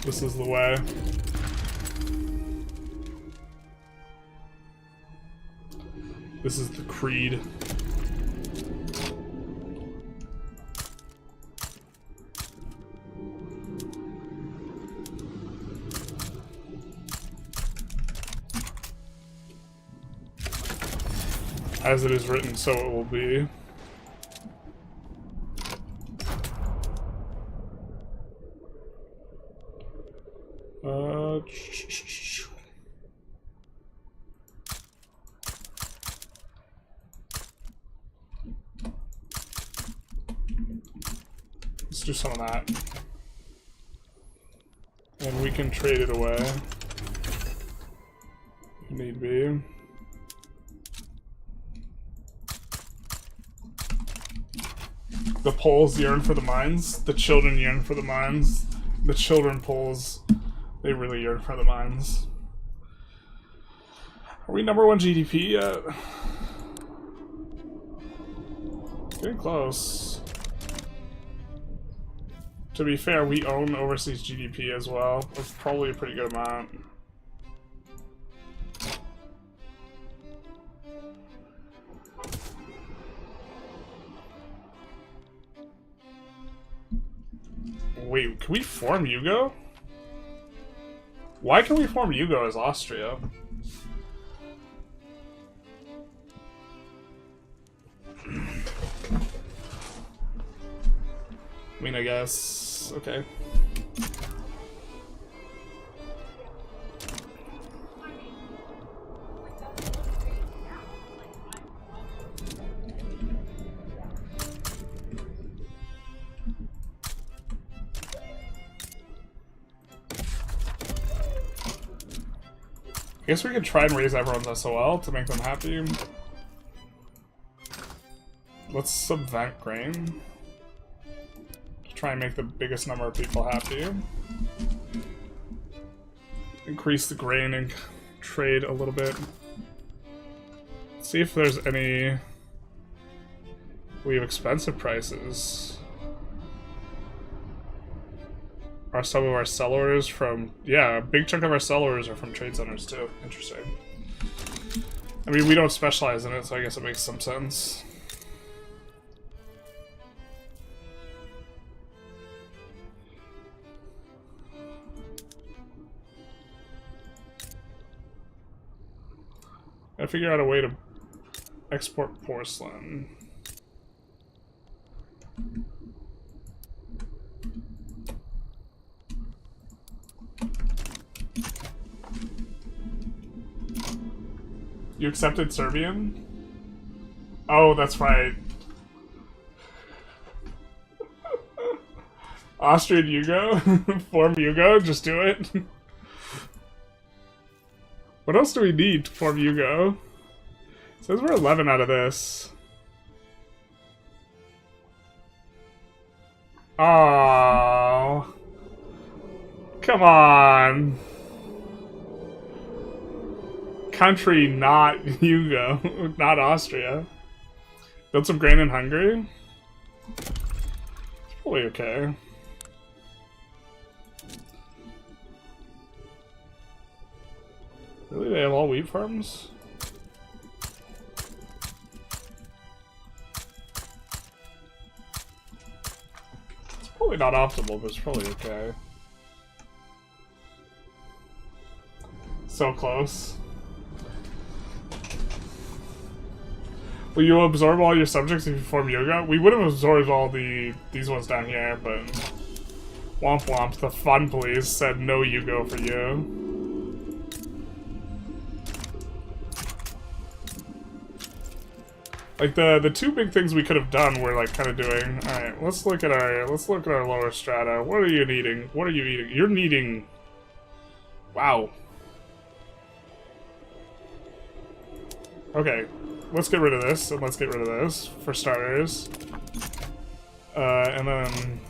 This is the way. This is the creed. As it is written, so it will be. Let's do some of that. And we can trade it away if need be. The Poles yearn for the mines. The children yearn for the mines. The children Poles, they really yearn for the mines. Are we #1 GDP yet? Getting close. To be fair, we own overseas GDP as well. That's probably a pretty good amount. Wait, can we form Yugo? Why can we form Yugo as Austria? I mean, I guess... okay. I guess we could try and raise everyone's SOL to make them happy. Let's subvent grain. To try and make the biggest number of people happy. Increase the grain and trade a little bit. See if there's any... We have expensive prices. Are some of our sellers from... Yeah, a big chunk of our sellers are from trade centers too. Interesting. I mean, we don't specialize in it, so I guess it makes some sense. I figure out a way to export porcelain. You accepted Serbian? Oh, that's right. Austrian Yugo? Form Yugo? Just do it. What else do we need to form Yugo? It says we're 11 out of this. Oh, come on. Country not Yugo, not Austria. Build some grain in Hungary? It's probably okay. Really? They have all wheat farms? It's probably not optimal, but it's probably okay. So close. Will you absorb all your subjects if you form yoga? We would have absorbed all these ones down here, but... Womp womp, the fun police said no Yugo for you. Like the two big things we could have done were like kind of doing. All right, let's look at our lower strata. What are you needing? What are you eating? You're needing. Wow. Okay, let's get rid of this and let's get rid of this for starters. And then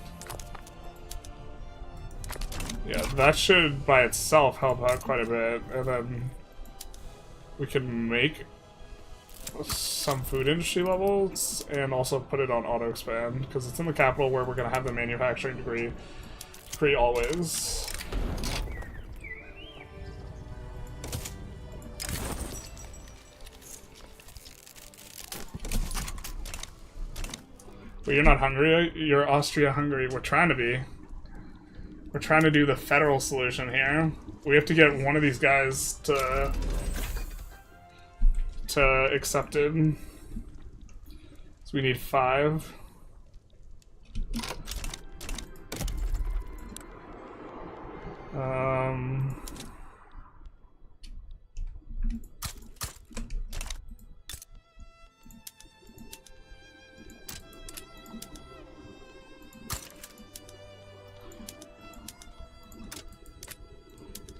yeah, that should by itself help out quite a bit. And then we can make some food industry levels and also put it on auto expand because it's in the capital where we're going to have the manufacturing degree always. Well, you're not Hungary, you're Austria-Hungary. We're trying to be. We're trying to do the federal solution here. We have to get one of these guys to accepted. So we need 5.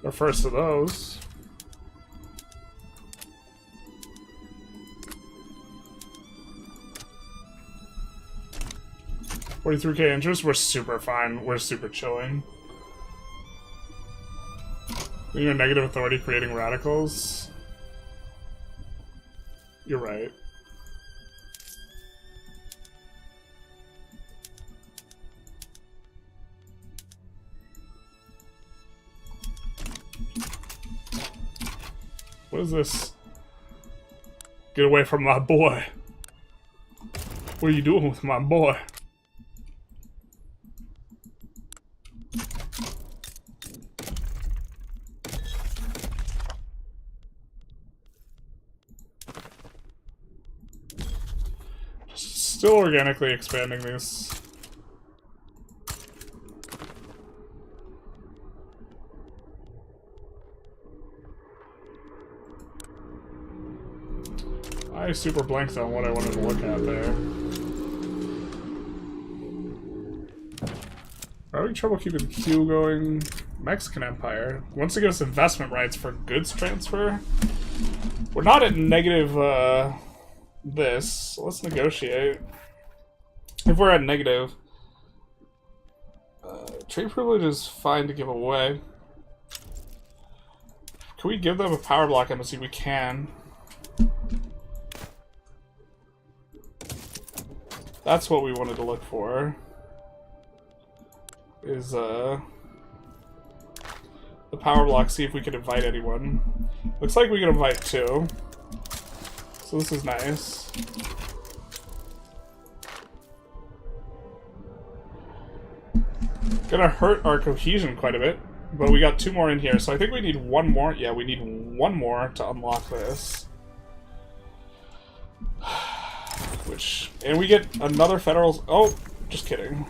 Our first of those. 43k interest, we're super fine. We're super chilling. You're negative authority creating radicals. You're right. What is this? Get away from my boy. What are you doing with my boy? Still organically expanding these. I super blanked on what I wanted to look at there. We're having trouble keeping Q going. Mexican Empire wants to give us investment rights for goods transfer. We're not at negative this, so let's negotiate. If we're at negative, trade privilege is fine to give away. Can we give them a power block embassy? We can. That's what we wanted to look for. Is the power block, see if we can invite anyone. Looks like we can invite 2. So this is nice. Gonna hurt our cohesion quite a bit, but we got 2 more in here, so I think we need 1 more. Yeah, we need 1 more to unlock this. And we get another federal. Oh, just kidding.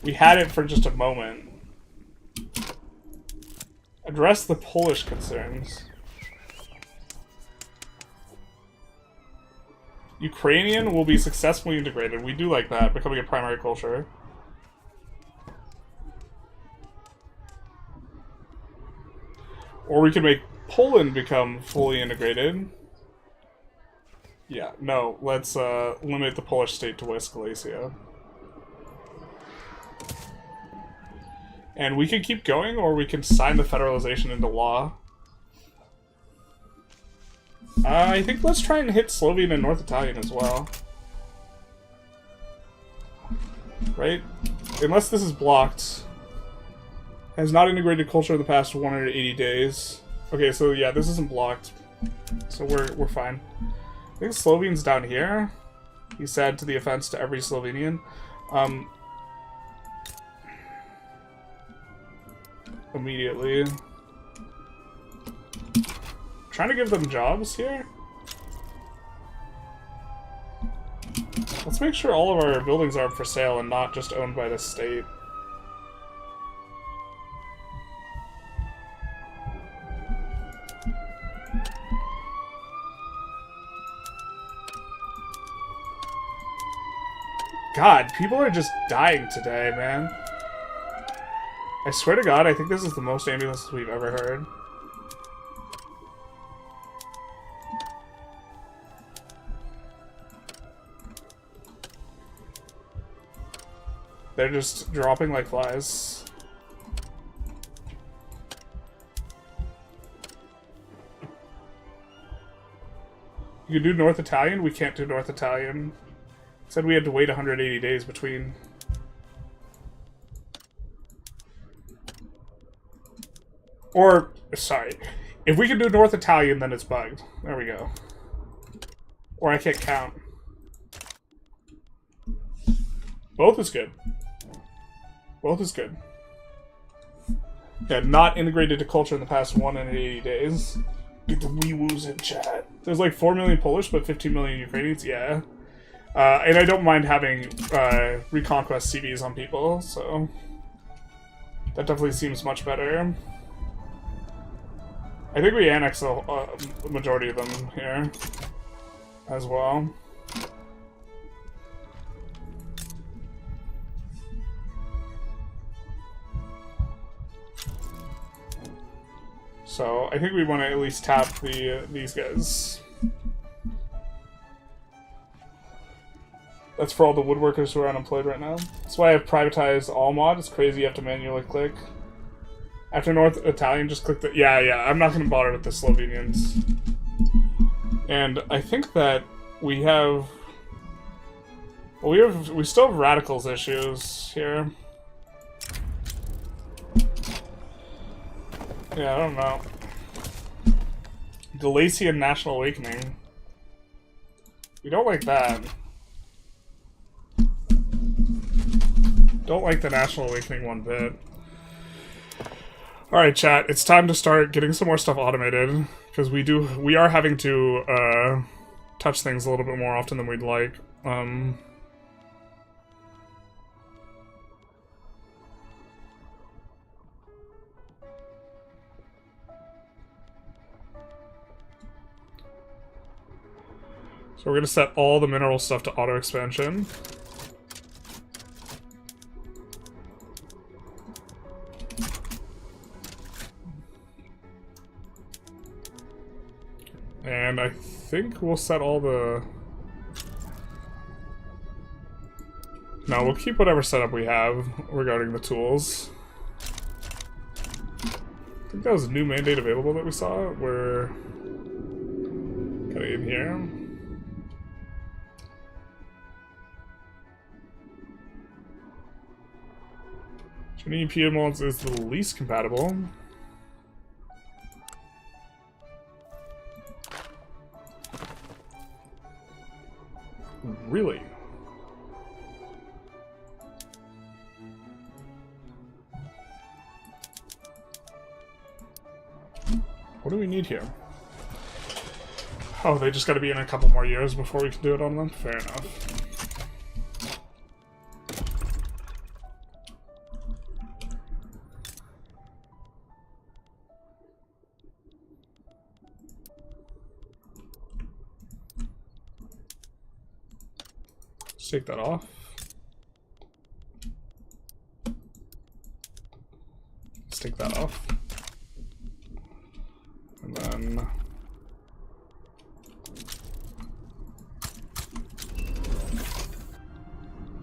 We had it for just a moment. Address the Polish concerns. Ukrainian will be successfully integrated. We do like that, becoming a primary culture. Or we can make Poland become fully integrated. Yeah, no, let's limit the Polish state to West Galicia. And we can keep going, or we can sign the Federalization into law. I think let's try and hit Slovene and North Italian as well. Right? Unless this is blocked. Has not integrated culture in the past 180 days. Okay, so yeah, this isn't blocked. So we're fine. I think Slovene's down here. He said to the offense to every Slovenian. Immediately. Trying to give them jobs here. Let's make sure all of our buildings are up for sale and not just owned by the state. God, people are just dying today, man. I swear to God, I think this is the most ambulances we've ever heard. They're just dropping like flies. You can do North Italian? We can't do North Italian. Said we had to wait 180 days between. Or, sorry. If we can do North Italian, then it's bugged. There we go. Or I can't count. Both is good. Both is good. Yeah, not integrated to culture in the past 180 days. Get the wee-woos in chat. There's like 4 million Polish, but 15 million Ukrainians, yeah. And I don't mind having Reconquest CVs on people, so that definitely seems much better. I think we annex the majority of them here as well. So I think we want to at least tap these guys. That's for all the woodworkers who are unemployed right now. That's why I've privatized all mod. It's crazy you have to manually click. After North Italian, just click the... Yeah, I'm not going to bother with the Slovenians. And I think that we have... Well, we still have radicals issues here. Yeah, I don't know. Galician National Awakening. We don't like that. Don't like the National Awakening one bit. Alright, chat, it's time to start getting some more stuff automated. Because we are having to touch things a little bit more often than we'd like. So we're going to set all the mineral stuff to auto expansion. And I think we'll set all the... No, we'll keep whatever setup we have regarding the tools. I think that was a new mandate available that we saw. We're kind of in here. Quinine PMLs is the least compatible. Really? What do we need here? Oh, they just gotta be in a couple more years before we can do it on them? Fair enough. Let's take that off. Let's take that off. And then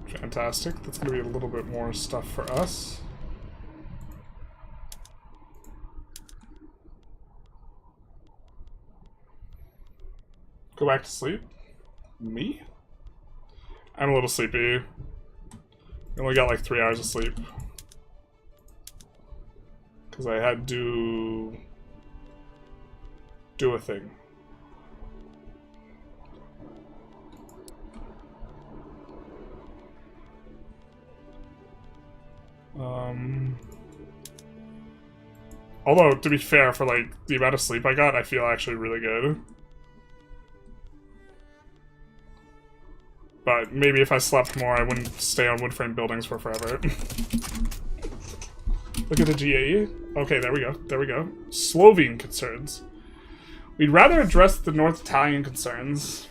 fantastic. That's going to be a little bit more stuff for us. Go back to sleep? Me? I'm a little sleepy. I only got like 3 hours of sleep. Because I had to do a thing. Although, to be fair, for like the amount of sleep I got, I feel actually really good. But maybe if I slept more, I wouldn't stay on wood frame buildings for forever. Look at the GAE. Okay, there we go. There we go. Slovene concerns. We'd rather address the North Italian concerns.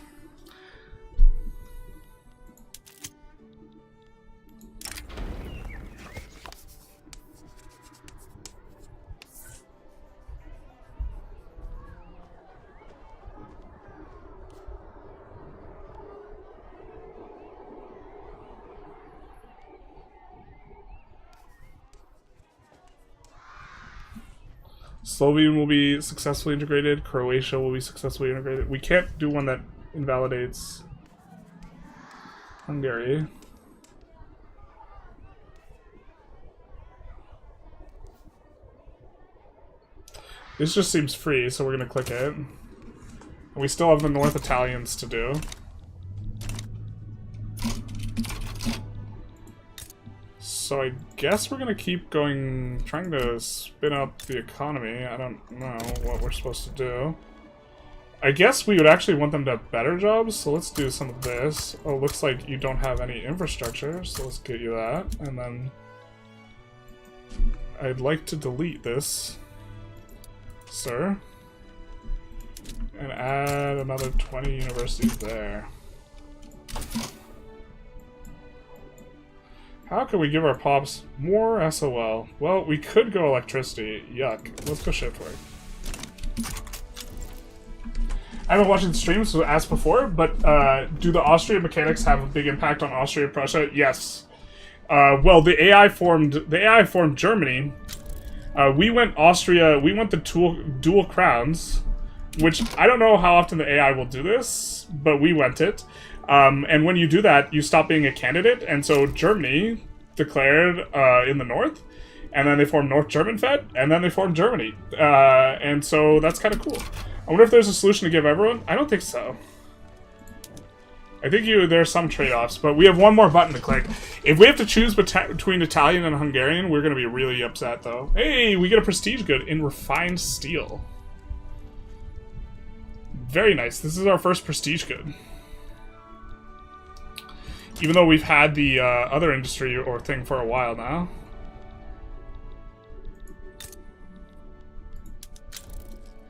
Slovene will be successfully integrated. Croatia will be successfully integrated. We can't do one that invalidates Hungary. This just seems free, so we're going to click it. And we still have the North Italians to do. So I guess we're gonna keep going, trying to spin up the economy. I don't know what we're supposed to do. I guess we would actually want them to have better jobs, so let's do some of this. Oh, looks like you don't have any infrastructure, so let's get you that. And then I'd like to delete this, sir. And add another 20 universities there. How can we give our pops more SOL? Well, we could go electricity. Yuck. Let's go shift work. I've been watching the streams, so as before, but do the Austrian mechanics have a big impact on Austria and Prussia? Yes. Well, the AI formed Germany. We went Austria. We went the dual crowns, which I don't know how often the AI will do this, but we went it. And when you do that, you stop being a candidate, and so Germany declared in the north, and then they formed North German Fed, and then they formed Germany. And so that's kind of cool. I wonder if there's a solution to give everyone? I don't think so. I think there's some trade-offs, but we have one more button to click. If we have to choose between Italian and Hungarian, we're going to be really upset, though. Hey, we get a prestige good in refined steel. Very nice. This is our first prestige good. Even though we've had the other industry or thing for a while now.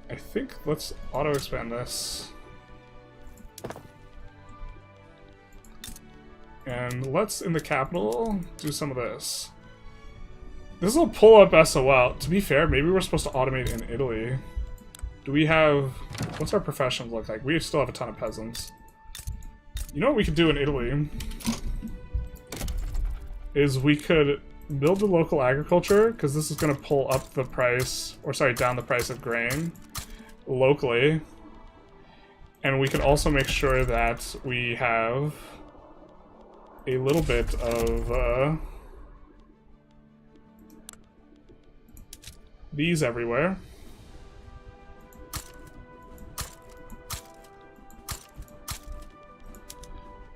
I think let's auto-expand this. And let's, in the capital, do some of this. This will pull up SOL. To be fair, maybe we're supposed to automate in Italy. Do we have... What's our professions look like? We still have a ton of peasants. You know what we could do in Italy? Is we could build the local agriculture, because this is going to pull up the price, or sorry, down the price of grain locally. And we can also make sure that we have a little bit of these everywhere.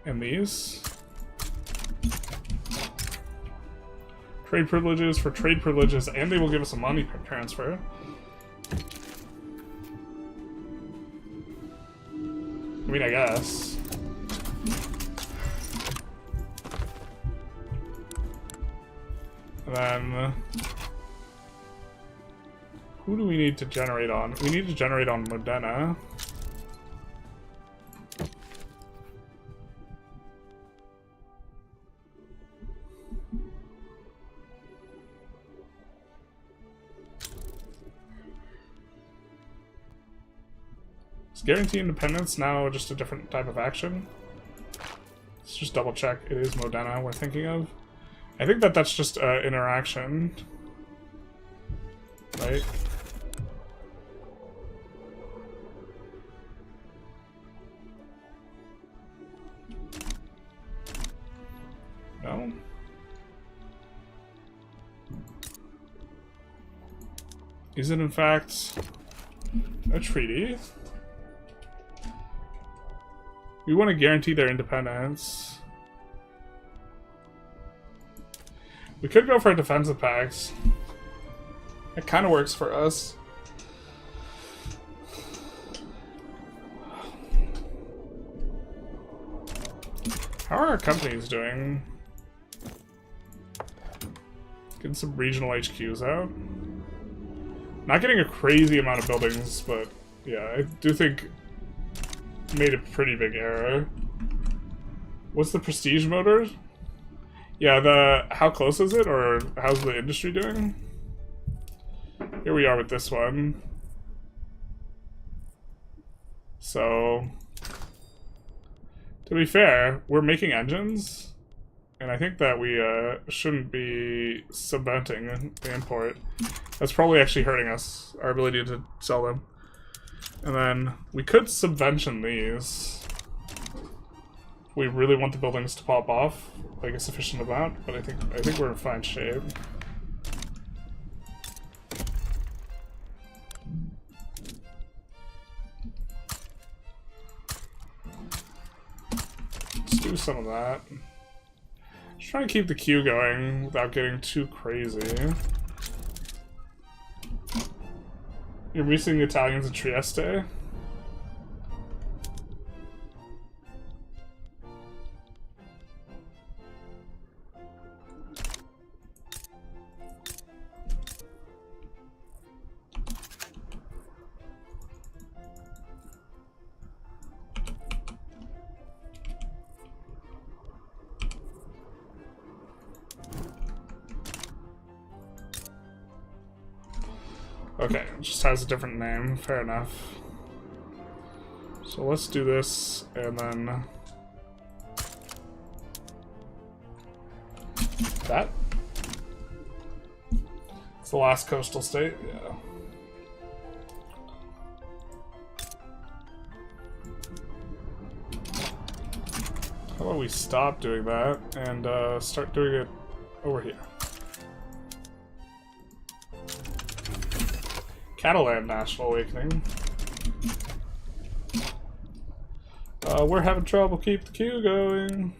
And these. Trade privileges for trade privileges, and they will give us a money transfer. I mean, I guess. And then... who do we need to generate on? We need to generate on Modena. Is guarantee independence now just a different type of action? Let's just double check. It is Modena we're thinking of. I think that that's just interaction. Right? No? Is it in fact a treaty? We want to guarantee their independence. We could go for defensive pacts. It kind of works for us. How are our companies doing? Getting some regional HQs out. Not getting a crazy amount of buildings, but yeah, I do think made a pretty big error. What's the prestige motor? Yeah, how close is it, or how's the industry doing? Here we are with this one. So, to be fair, we're making engines, and I think that we shouldn't be subventing the import. That's probably actually hurting us, our ability to sell them. And then we could subvention these. We really want the buildings to pop off, like a sufficient amount, but I think we're in fine shape. Let's do some of that. Just trying to keep the queue going without getting too crazy. You're missing the Italians in Trieste? Okay, it just has a different name. Fair enough. So let's do this, and then... that? It's the last coastal state? Yeah. How about we stop doing that, and start doing it over here? Catalan National Awakening. We're having trouble keep the queue going.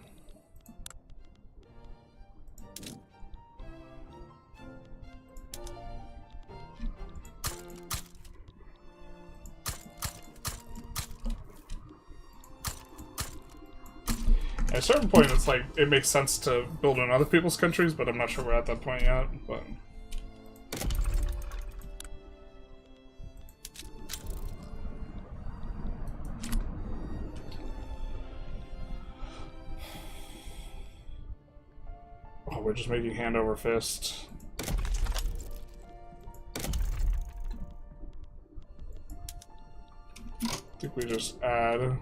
At a certain point, it's like, it makes sense to build in other people's countries, but I'm not sure we're at that point yet, but... oh, we're just making hand over fist. think we just add.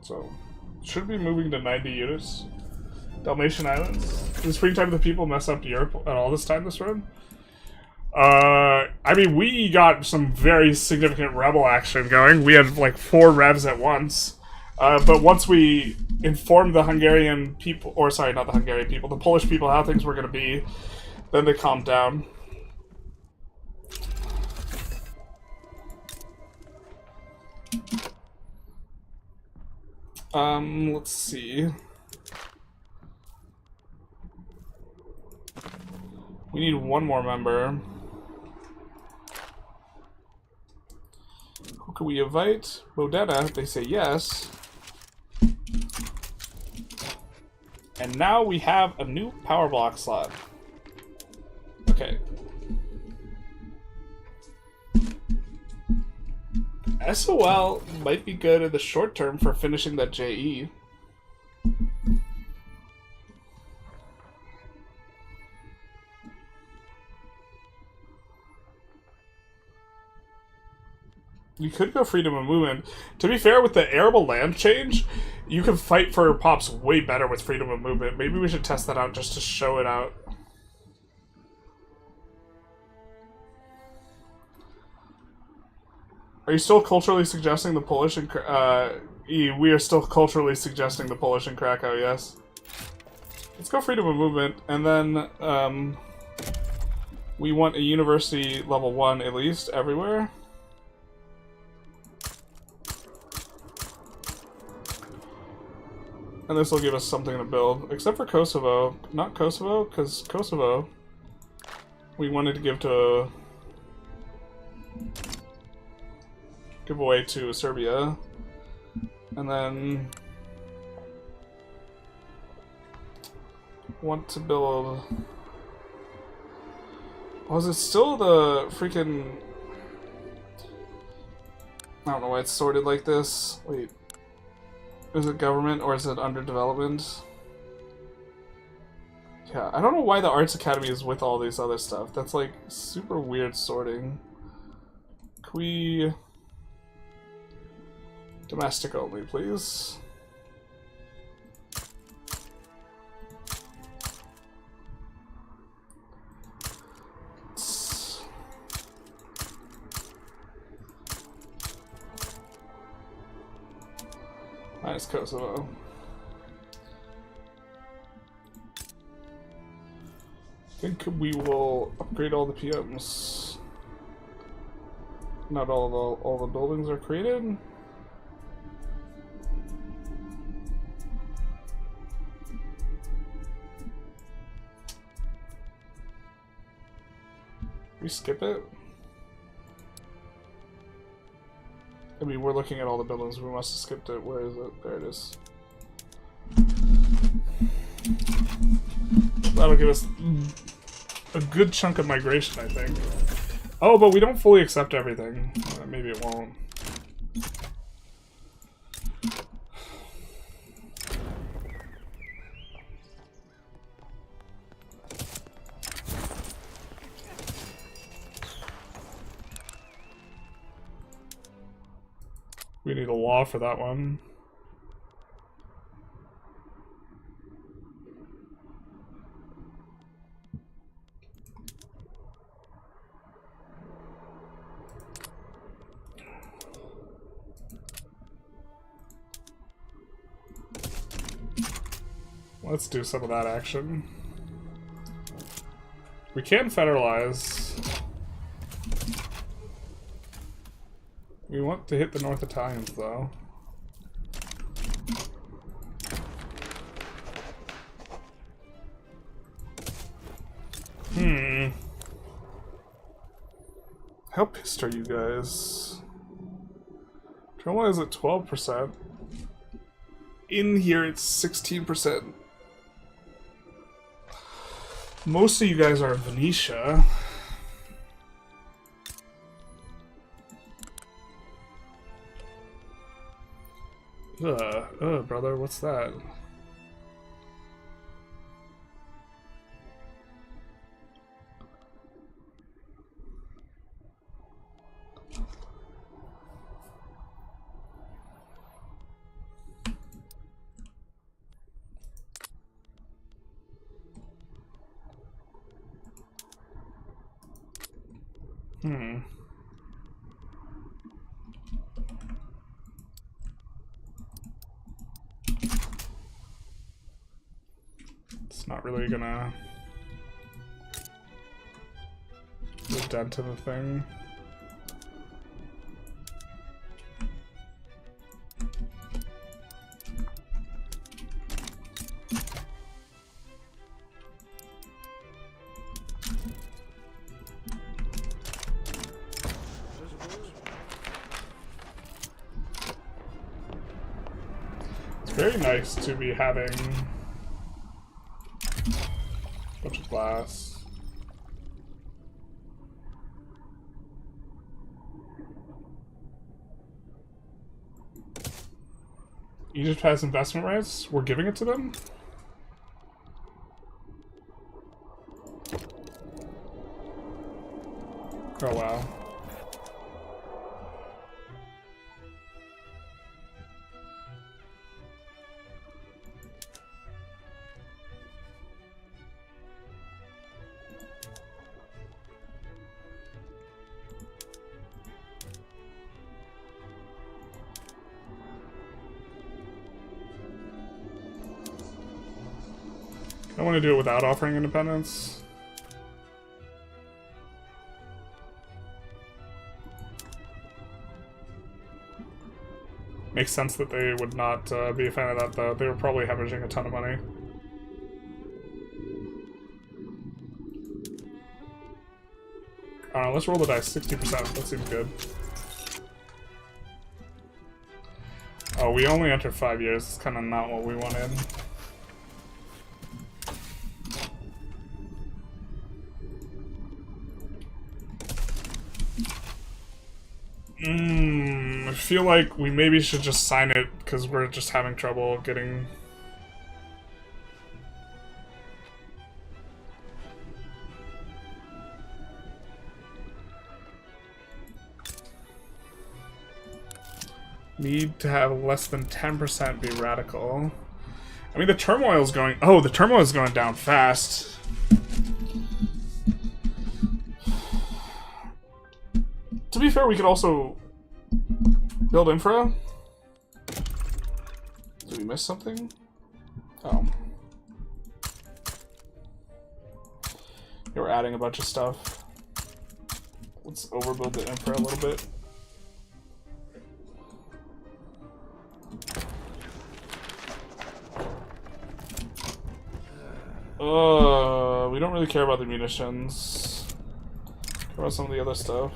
So, should be moving to 90 units. Dalmatian Islands. In springtime, the people mess up Europe at all this time this run? I mean, we got some very significant rebel action going. We had like 4 revs at once. But once we informed the Hungarian people, or sorry, not the Hungarian people, the Polish people how things were going to be, then they calmed down. Let's see. We need one more member. Who can we invite? Modena, they say yes. And now we have a new power block slot. Okay. SOL might be good in the short term for finishing that JE. You could go freedom of movement. To be fair, with the arable land change, you can fight for pops way better with freedom of movement. Maybe we should test that out just to show it out. Are you still culturally suggesting the Polish in we are still culturally suggesting the Polish in Krakow, yes. Let's go freedom of movement, and then we want a university level 1 at least everywhere. And this will give us something to build, except for Kosovo. Not Kosovo, because Kosovo we wanted to give away to Serbia, and then want to build. Was it still the freaking? I don't know why it's sorted like this. Wait, is it government or is it under development? Yeah, I don't know why the Arts Academy is with all these other stuff. That's like super weird sorting. Can we? Domestic only, please. Nice Kosovo. I think we will upgrade all the PMs. Not all the buildings are created. We skip it? I mean, we're looking at all the buildings. We must have skipped it. Where is it? There it is. That'll give us a good chunk of migration, I think. Oh, but we don't fully accept everything. Maybe it won't. We need a law for that one. Let's do some of that action. We can federalize. We want to hit the North Italians, though. How pissed are you guys? Turmoil is at 12%. In here, it's 16%. Most of you guys are in Venetia. Brother, what's that? It's not really gonna do a dent to the thing. Very nice to be having a bunch of glass. Egypt has investment rights? We're giving it to them? Oh wow. I want to do it without offering independence. Makes sense that they would not be a fan of that, though. They were probably hemorrhaging a ton of money. I don't know, let's roll the dice. 60%, that seems good. Oh, we only entered 5 years. It's kind of not what we wanted. I feel like we maybe should just sign it because we're just having trouble getting... Need to have less than 10% be radical. I mean, the turmoil is going... Oh, the turmoil is going down fast. To be fair, we could also build infra. Did we miss something? Oh. Yeah, we're adding a bunch of stuff. Let's overbuild the infra a little bit. We don't really care about the munitions. Care about some of the other stuff.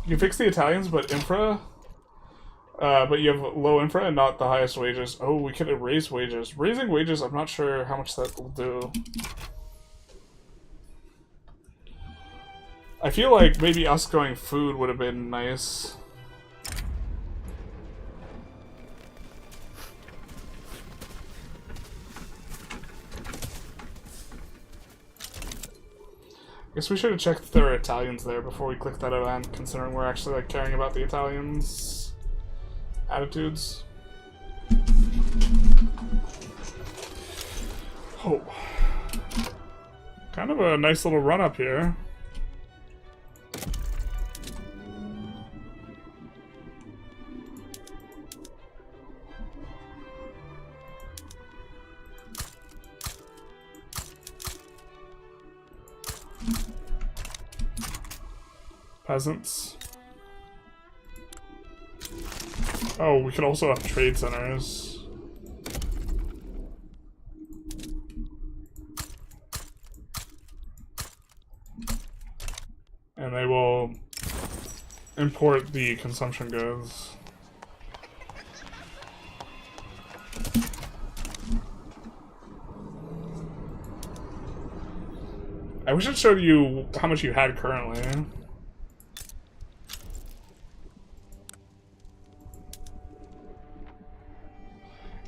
You can fix the Italians, but infra, but you have low infra and not the highest wages. Oh, we could raise wages. Raising wages, I'm not sure how much that will do. I feel like maybe us going food would have been nice. Guess we should have checked if there were Italians there before we clicked that event, considering we're actually like caring about the Italians' attitudes. Oh. Kind of a nice little run up here. Peasants. Oh, we could also have trade centers. And they will import the consumption goods. I wish it showed you how much you had currently.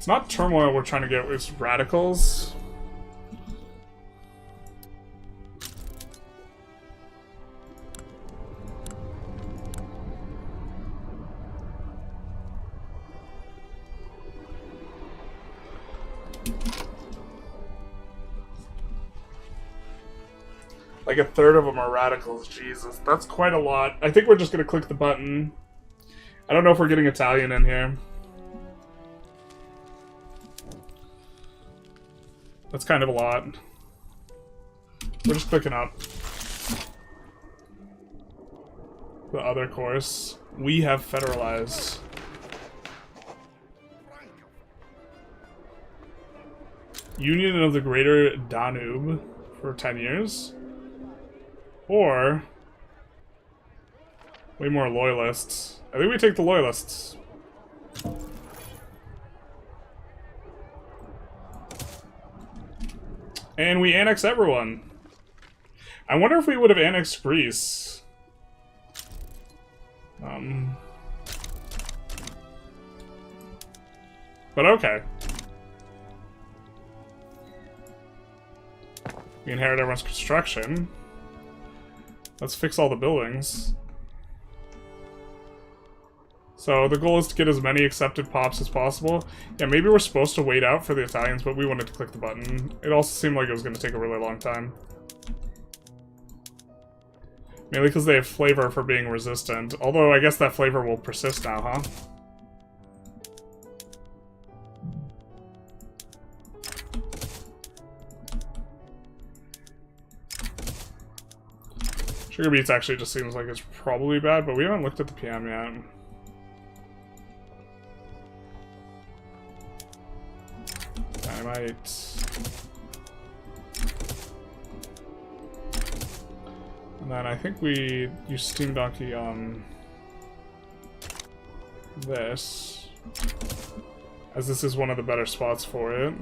It's not turmoil we're trying to get, it's radicals. Like a third of them are radicals. Jesus, that's quite a lot. I think we're just gonna click the button. I don't know if we're getting Italian in here. That's kind of a lot. We're just clicking up. The other course. We have federalized. Union of the Greater Danube for 10 years. Or way more loyalists. I think we take the loyalists. And we annex everyone. I wonder if we would have annexed Greece. But okay. We inherit everyone's construction. Let's fix all the buildings. So the goal is to get as many accepted pops as possible. Yeah, maybe we're supposed to wait out for the Italians, but we wanted to click the button. It also seemed like it was going to take a really long time. Mainly because they have flavor for being resistant. Although I guess that flavor will persist now, huh? Sugar beets actually just seems like it's probably bad, but we haven't looked at the PM yet. Dynamite. And then I think we use Steam Donkey on this, as this is one of the better spots for it.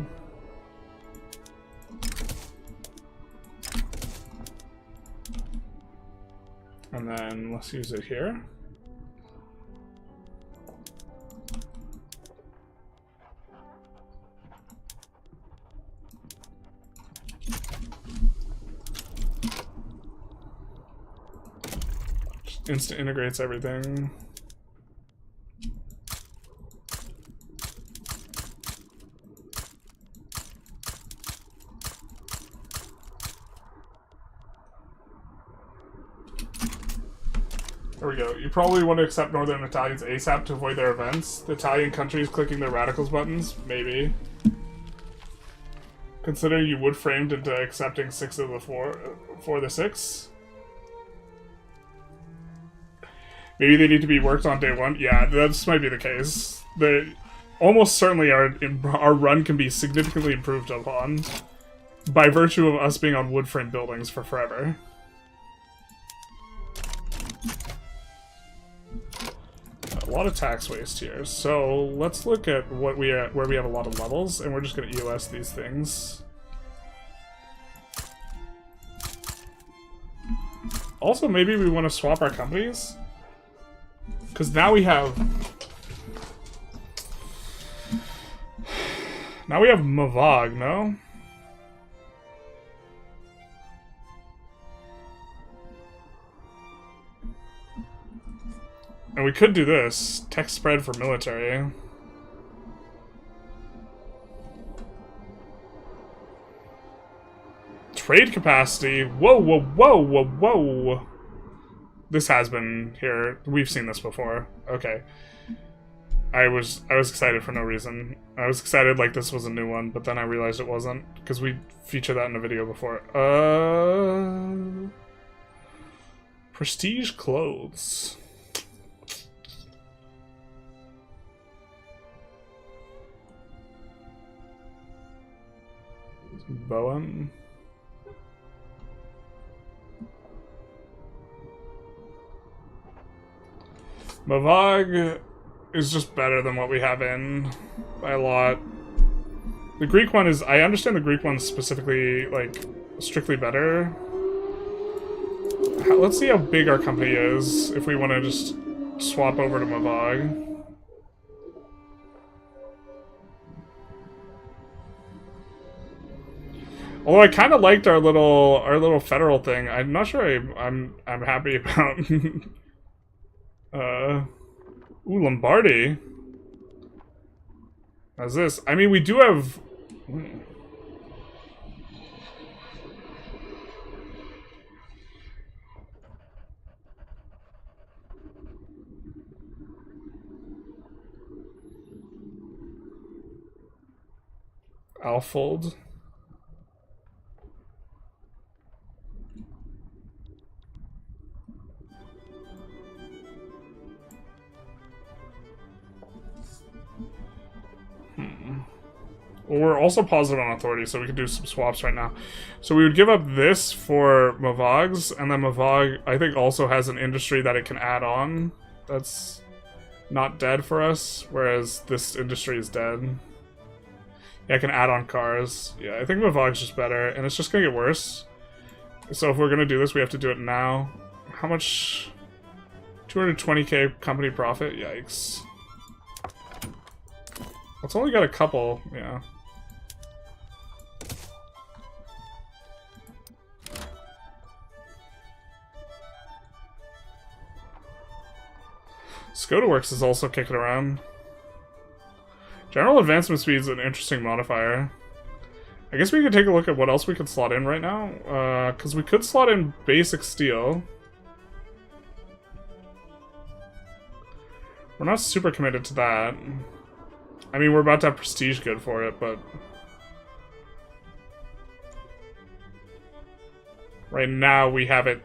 And then let's use it here. Just instant integrates everything. There we go. You probably want to accept Northern Italians ASAP to avoid their events. The Italian countries clicking their radicals buttons? Maybe. Consider you wood framed into accepting 6 of the 4 for the 6. Maybe they need to be worked on day 1. Yeah, this might be the case. Almost certainly our run can be significantly improved upon by virtue of us being on wood frame buildings for forever. A lot of tax waste here, so let's look at where we have a lot of levels, and we're just going to EOS these things. Also, maybe we want to swap our companies, because now we have Mavag, no? And we could do this. Text spread for military. Trade capacity. Whoa, whoa, whoa, whoa, whoa. This has been here. We've seen this before. Okay. I was excited for no reason. I was excited like this was a new one, but then I realized it wasn't, because we featured that in a video before. Prestige clothes. Bowen. Mavag is just better than what we have in by a lot. The Greek one is, I understand the Greek one's specifically, like, strictly better. Let's see how big our company is if we want to just swap over to Mavag. Although I kind of liked our little federal thing. I'm not sure I'm happy about. Ooh, Lombardy. How's this? I mean, we do have. Alfold. Well, we're also positive on authority, so we could do some swaps right now. So we would give up this for Mavog's, and then Mavog, I think, also has an industry that it can add on. That's not dead for us, whereas this industry is dead. Yeah, I can add on cars. Yeah, I think Mavog's just better, and it's just gonna get worse. So if we're gonna do this, we have to do it now. How much? 220k company profit? Yikes. It's only got a couple, yeah. Scotaworks is also kicking around. General advancement speed is an interesting modifier. I guess we could take a look at what else we could slot in right now. Because we could slot in basic steel. We're not super committed to that. I mean, we're about to have prestige good for it, but... right now we have it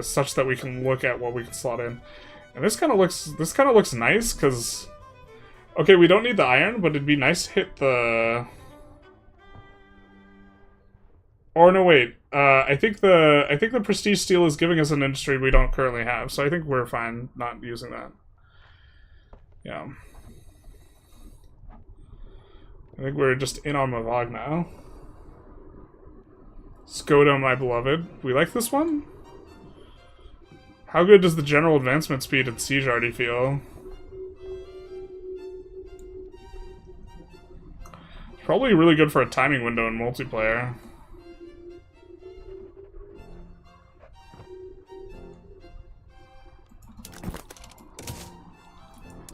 such that we can look at what we can slot in. And this kind of looks nice, because... okay, we don't need the iron, but it'd be nice to hit the... or no, wait. I think the prestige steel is giving us an industry we don't currently have, so I think we're fine not using that. Yeah. I think we're just in on Mavog now. Skoda, my beloved. We like this one? How good does the general advancement speed at Siege already feel? Probably really good for a timing window in multiplayer.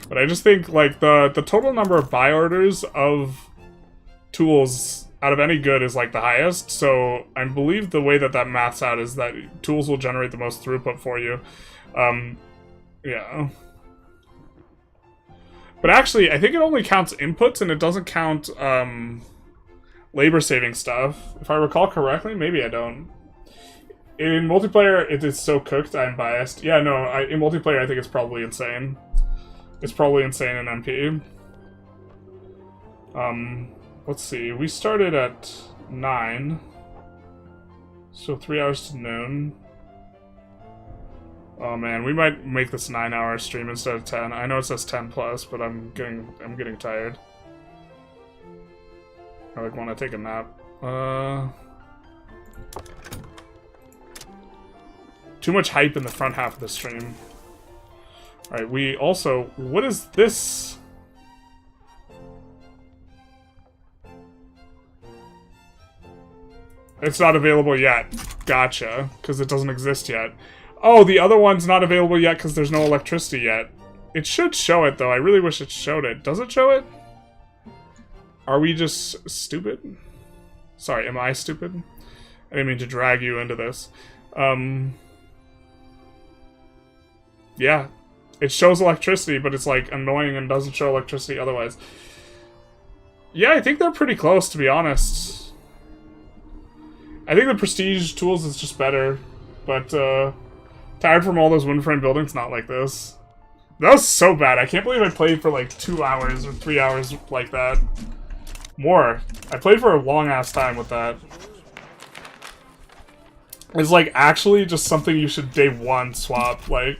But I just think, like, the total number of buy orders of tools out of any good is, like, the highest. So I believe the way that that maths out is that tools will generate the most throughput for you. Yeah. But actually, I think it only counts inputs and it doesn't count labor-saving stuff. If I recall correctly, maybe I don't. In multiplayer, it is so cooked, I'm biased. Yeah, no, in multiplayer, I think it's probably insane. It's probably insane in MP. Let's see. We started at 9. So 3 hours to noon. Oh man, we might make this 9-hour stream instead of 10. I know it says 10 plus, but I'm getting tired. I like want to take a nap. Too much hype in the front half of the stream. Alright, we also... what is this? It's not available yet. Gotcha. Because it doesn't exist yet. Oh, the other one's not available yet because there's no electricity yet. It should show it, though. I really wish it showed it. Does it show it? Are we just stupid? Sorry, am I stupid? I didn't mean to drag you into this. Yeah. It shows electricity, but it's, like, annoying and doesn't show electricity otherwise. Yeah, I think they're pretty close, to be honest. I think the prestige tools is just better, but, tired from all those wind frame buildings, not like this. That was so bad. I can't believe I played for, like, 2 hours or 3 hours like that. More. I played for a long-ass time with that. It's, like, actually just something you should day one swap, like...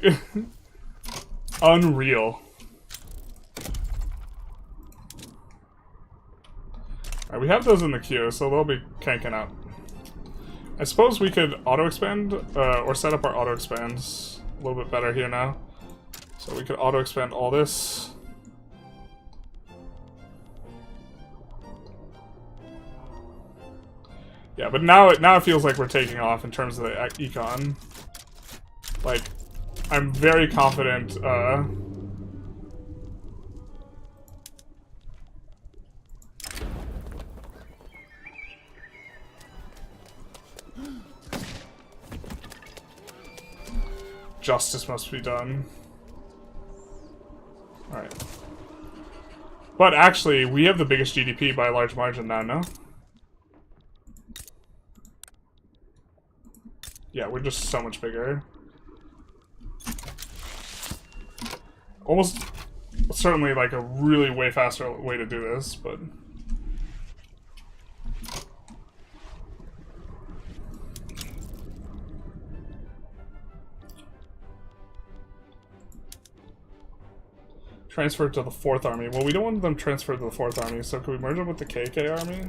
unreal. Alright, we have those in the queue, so they'll be canking out. I suppose we could auto-expand, or set up our auto-expands a little bit better here now. So we could auto-expand all this. Yeah, but now it feels like we're taking off in terms of the econ. Like, I'm very confident, justice must be done. Alright. But actually, we have the biggest GDP by a large margin now, no? Yeah, we're just so much bigger. Almost, certainly like a really way faster way to do this, but... Transfer to the 4th Army. Well, we don't want them transferred to the 4th Army, so can we merge them with the KK Army?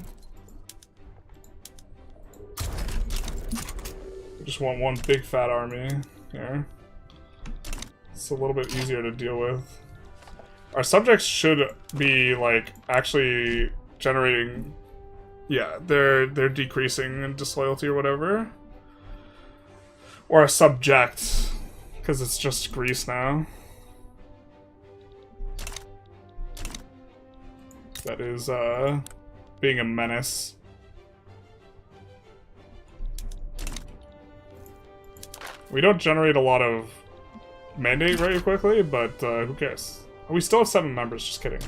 We just want one big fat army here. It's a little bit easier to deal with. Our subjects should be, like, actually generating... Yeah, they're decreasing in disloyalty or whatever. Or a subject, because it's just Greece now. That is, being a menace. We don't generate a lot of mandate very quickly, but who cares? We still have 7 members, just kidding.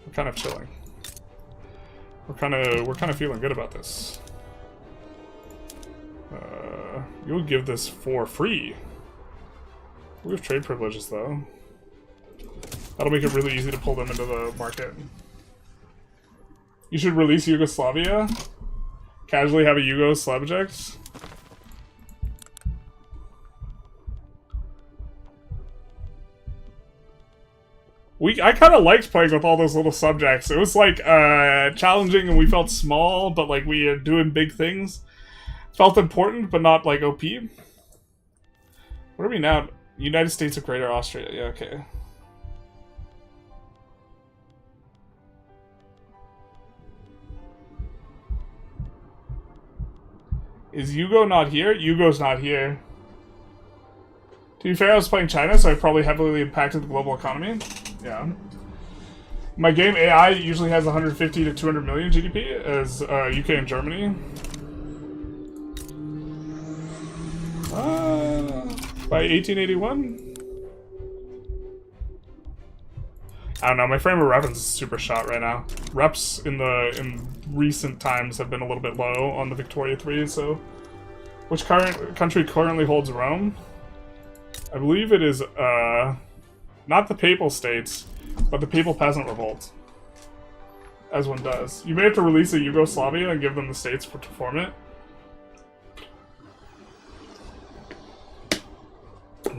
We're kind of chilling. We're kind of feeling good about this. You'll give this for free. We have trade privileges, though. That'll make it really easy to pull them into the market. You should release Yugoslavia. Casually have a Yugo subject. I kind of liked playing with all those little subjects. It was like challenging, and we felt small, but like we are doing big things. Felt important, but not like OP. What are we now? United States of Greater Austria. Yeah, okay. Is Yugo not here? Yugo's not here. To be fair, I was playing China, so I probably heavily impacted the global economy. Yeah. My game AI usually has 150 to 200 million GDP, as UK and Germany. By 1881? I don't know, my frame of reference is super shot right now. Reps in recent times have been a little bit low on the Victoria 3, so... Which country currently holds Rome? I believe it is, not the Papal States, but the Papal Peasant Revolt. As one does. You may have to release a Yugoslavia and give them the states to form it.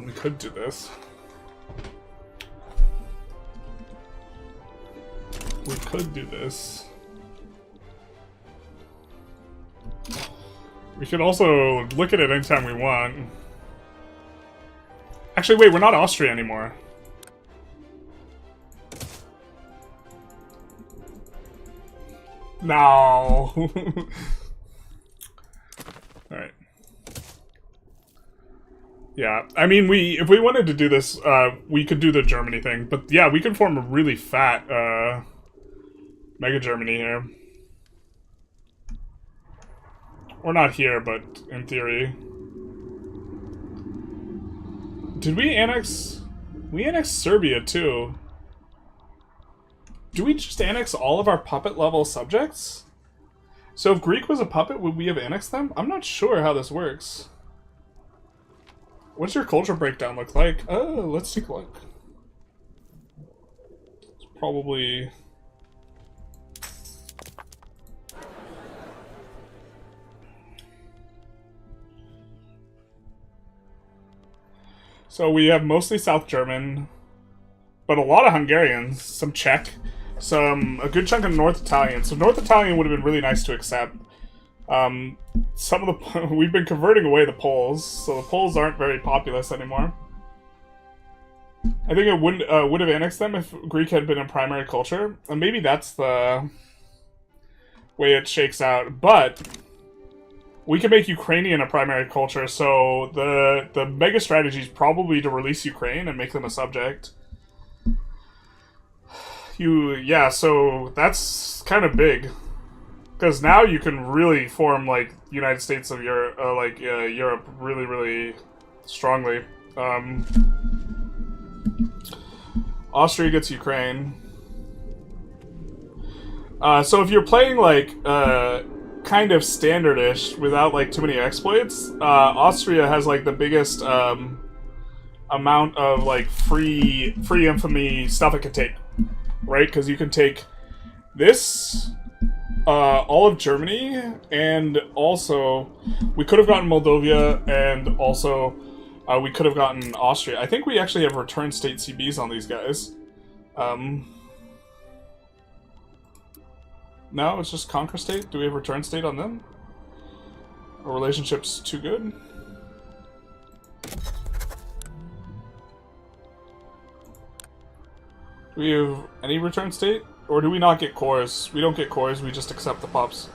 We could do this. We could do this. We could also look at it anytime we want. Actually, wait, we're not Austria anymore. No. Alright. Yeah, I mean, if we wanted to do this, we could do the Germany thing. But yeah, we could form a really fat, Mega Germany here. Or not here, but in theory. Did we annex... We annexed Serbia, too. Do we just annex all of our puppet-level subjects? So if Greek was a puppet, would we have annexed them? I'm not sure how this works. What's your culture breakdown look like? Oh, let's take a look. It's probably... So we have mostly South German, but a lot of Hungarians, some Czech, a good chunk of North Italian. So North Italian would have been really nice to accept. Some of the we've been converting away the Poles, so the Poles aren't very populous anymore. I think it would have annexed them if Greek had been a primary culture, and maybe that's the way it shakes out. But we can make Ukrainian a primary culture, so the mega strategy is probably to release Ukraine and make them a subject. Yeah, so that's kind of big. Because now you can really form, like, United States of Europe, Europe really, really strongly. Austria gets Ukraine. So if you're playing, like, kind of standardish without, like, too many exploits, Austria has, like, the biggest amount of, like, free infamy stuff it can take. Right? Because you can take this... all of Germany, and also we could have gotten Moldavia, and also we could have gotten Austria. I think we actually have return state CBs on these guys. No, it's just conquer state. Do we have return state on them? Our relationship's too good. Do we have any return state? Or do we not get cores? We don't get cores, we just accept the pops.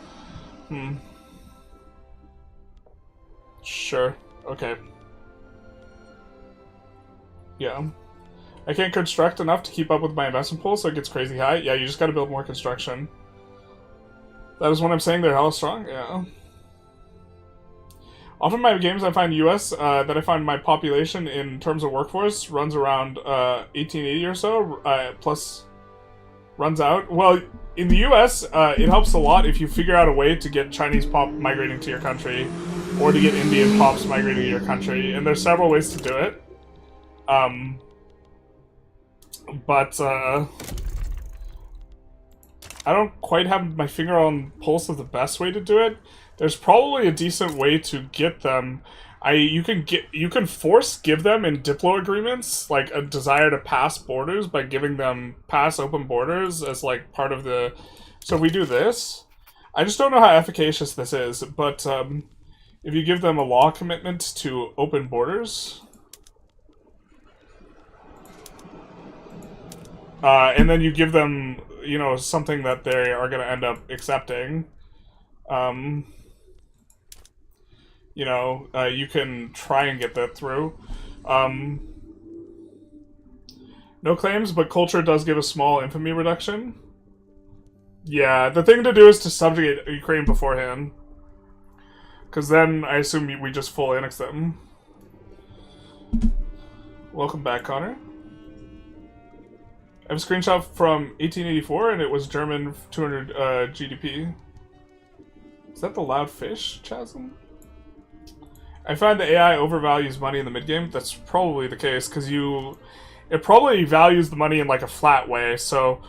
Sure. Okay. Yeah. I can't construct enough to keep up with my investment pool, so it gets crazy high. Yeah, you just gotta build more construction. That is what I'm saying, they're hella strong? Yeah. Often in my games I find US, that I find my population in terms of workforce runs around 1880 or so, plus... runs out. Well, in the US, it helps a lot if you figure out a way to get Chinese pop migrating to your country, or to get Indian pops migrating to your country, and there's several ways to do it. But I don't quite have my finger on pulse of the best way to do it. There's probably a decent way to get them. You can force give them in Diplo agreements, like a desire to pass borders by giving them pass open borders as like part of the... So if we do this, I just don't know how efficacious this is, but if you give them a law commitment to open borders, and then you give them, you know, something that they are going to end up accepting, you know, you can try and get that through. No claims, but culture does give a small infamy reduction. Yeah, the thing to do is to subjugate Ukraine beforehand. Because then I assume we just full annex them. Welcome back, Connor. I have a screenshot from 1884 and it was German 200 GDP. Is that the loud fish, Chasm? I find the AI overvalues money in the mid-game. That's probably the case, because it probably values the money in like a flat way, so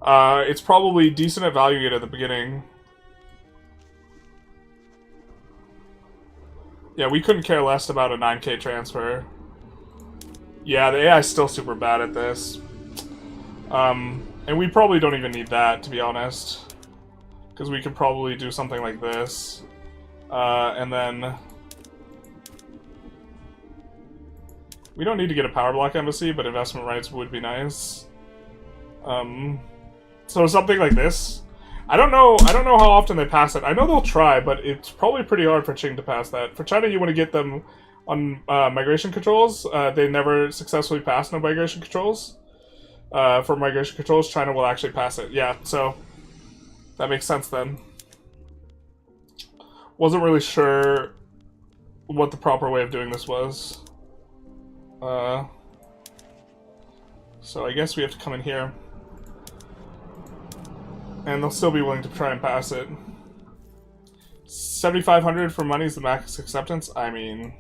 it's probably decent at valuing it at the beginning. Yeah, we couldn't care less about a 9k transfer. Yeah, the AI is still super bad at this. And we probably don't even need that, to be honest. Because we could probably do something like this. And then... we don't need to get a power block embassy, but investment rights would be nice. So something like this. I don't know how often they pass it. I know they'll try, but it's probably pretty hard for Qing to pass that. For China, you want to get them on migration controls. They never successfully pass no migration controls. For migration controls, China will actually pass it. Yeah, so that makes sense then. Wasn't really sure what the proper way of doing this was. So I guess we have to come in here. And they'll still be willing to try and pass it. 7,500 for money is the max acceptance? I mean...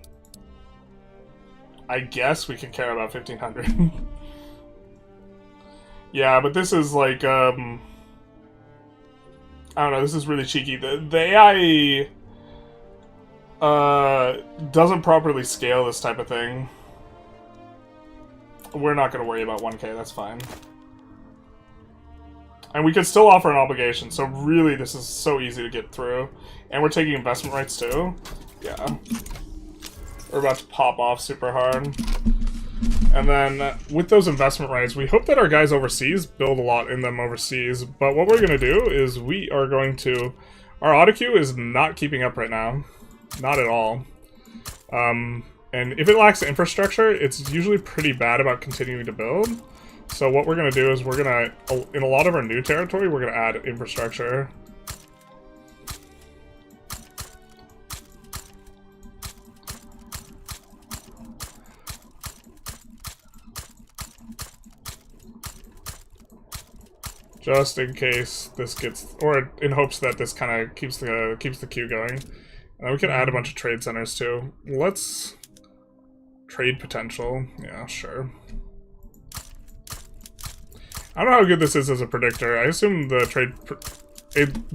I guess we can care about 1,500. Yeah, but this is like, I don't know, this is really cheeky. The AI... doesn't properly scale this type of thing. We're not going to worry about 1k, that's fine. And we could still offer an obligation, so really this is so easy to get through. And we're taking investment rights too. Yeah. We're about to pop off super hard. And then, with those investment rights, we hope that our guys overseas build a lot in them overseas. But what we're going to do is we are going to... Our auto queue is not keeping up right now. Not at all. And if it lacks infrastructure, it's usually pretty bad about continuing to build. So what we're going to do is we're going to, in a lot of our new territory, we're going to add infrastructure. Just in case this gets, or in hopes that this kind of keeps the queue going. And we can add a bunch of trade centers too. Let's trade potential. Yeah, sure. I don't know how good this is as a predictor. I assume the trade,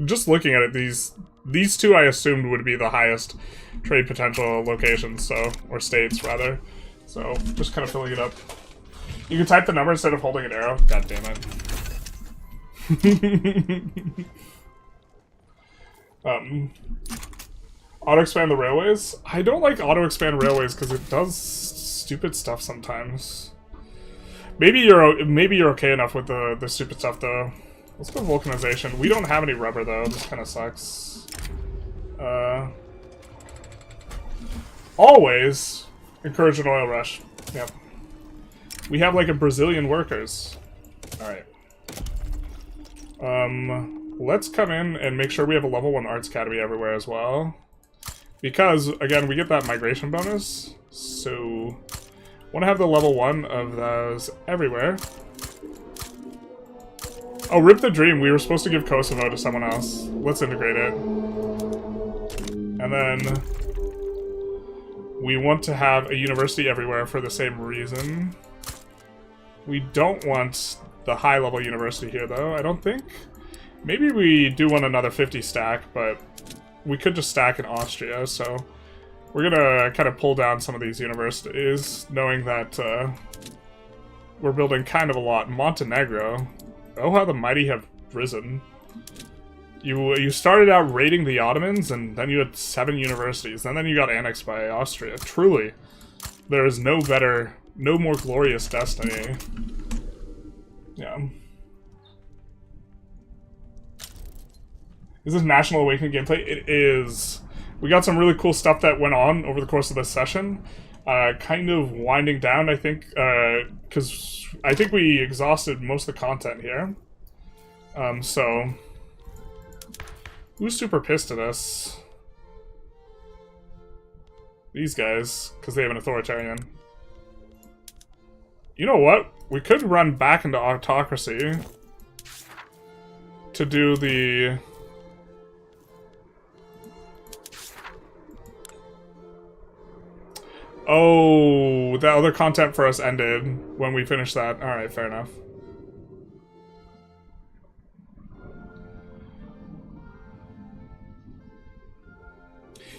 just looking at it, these two I assumed would be the highest trade potential locations, so, or states rather. So just kind of filling it up. You can type the number instead of holding an arrow. God damn it. Auto-expand the railways? I don't like auto-expand railways because it does stupid stuff sometimes. Maybe you're okay enough with the stupid stuff though. Let's go vulcanization. We don't have any rubber though, this kind of sucks. Always encourage an oil rush. Yep. We have like a Brazilian workers. Alright. Let's come in and make sure we have a level 1 arts academy everywhere as well. Because, again, we get that migration bonus. So, want to have the level 1 of those everywhere. Oh, rip the dream. We were supposed to give Kosovo to someone else. Let's integrate it. And then we want to have a university everywhere for the same reason. We don't want the high-level university here, though, I don't think. Maybe we do want another 50 stack, but we could just stack in Austria, so we're gonna kind of pull down some of these universities, knowing that we're building kind of a lot. Montenegro. Oh, how the mighty have risen. You started out raiding the Ottomans, and then you had 7 universities, and then you got annexed by Austria. Truly, there is no more glorious destiny. Yeah. Is this National Awakening gameplay? It is. We got some really cool stuff that went on over the course of this session. Kind of winding down, I think, because I think we exhausted most of the content here. So, who's super pissed at us? These guys, because they have an authoritarian. You know what? We could run back into autocracy to do the... Oh, the other content for us ended when we finished that. Alright, fair enough.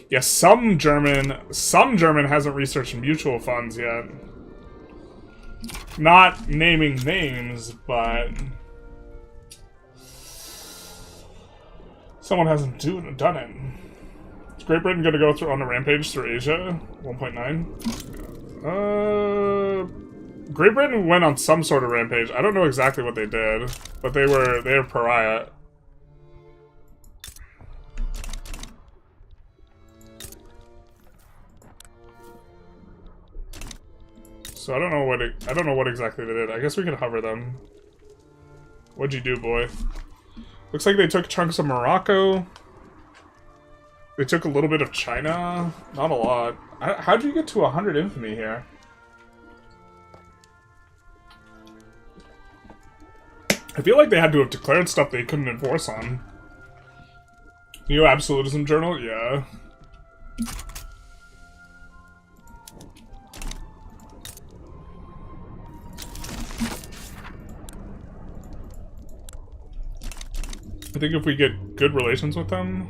Yeah, some German hasn't researched mutual funds yet. Not naming names, but someone hasn't done it. Is Great Britain going to go on a rampage through Asia? 1.9. Great Britain went on some sort of rampage. I don't know exactly what they did, but they were pariah. So I don't know what exactly they did. I guess we could hover them. What'd you do, boy? Looks like they took chunks of Morocco. They took a little bit of China. Not a lot. How'd you get to 100 infamy here? I feel like they had to have declared stuff they couldn't enforce on. Neo-absolutism journal? Yeah. I think if we get good relations with them...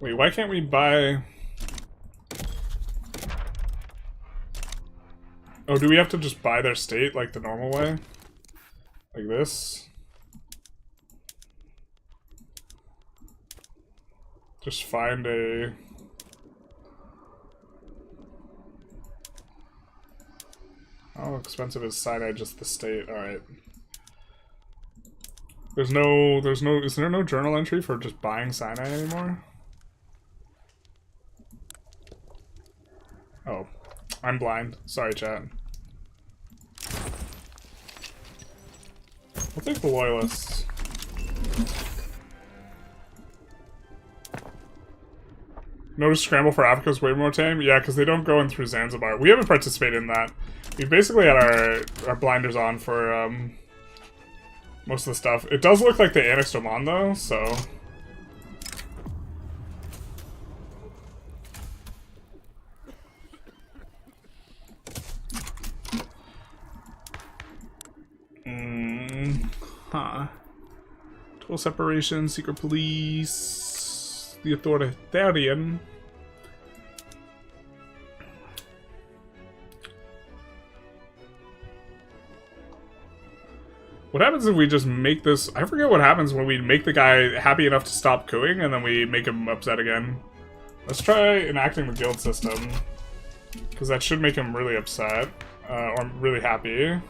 Wait, why can't we buy... Oh, do we have to just buy their state like the normal way? Like this? Just find a... How expensive is Sinai just the state? Alright. Is there no journal entry for just buying Sinai anymore? I'm blind. Sorry, chat. I'll take the loyalists. Notice scramble for Africa is way more tame? Yeah, because they don't go in through Zanzibar. We haven't participated in that. We basically had our blinders on for most of the stuff. It does look like they annexed Oman though, so... Total separation, secret police, the authoritarian. What happens if we just make this... I forget what happens when we make the guy happy enough to stop cooing and then we make him upset again. Let's try enacting the guild system. Because that should make him really upset. Or really happy.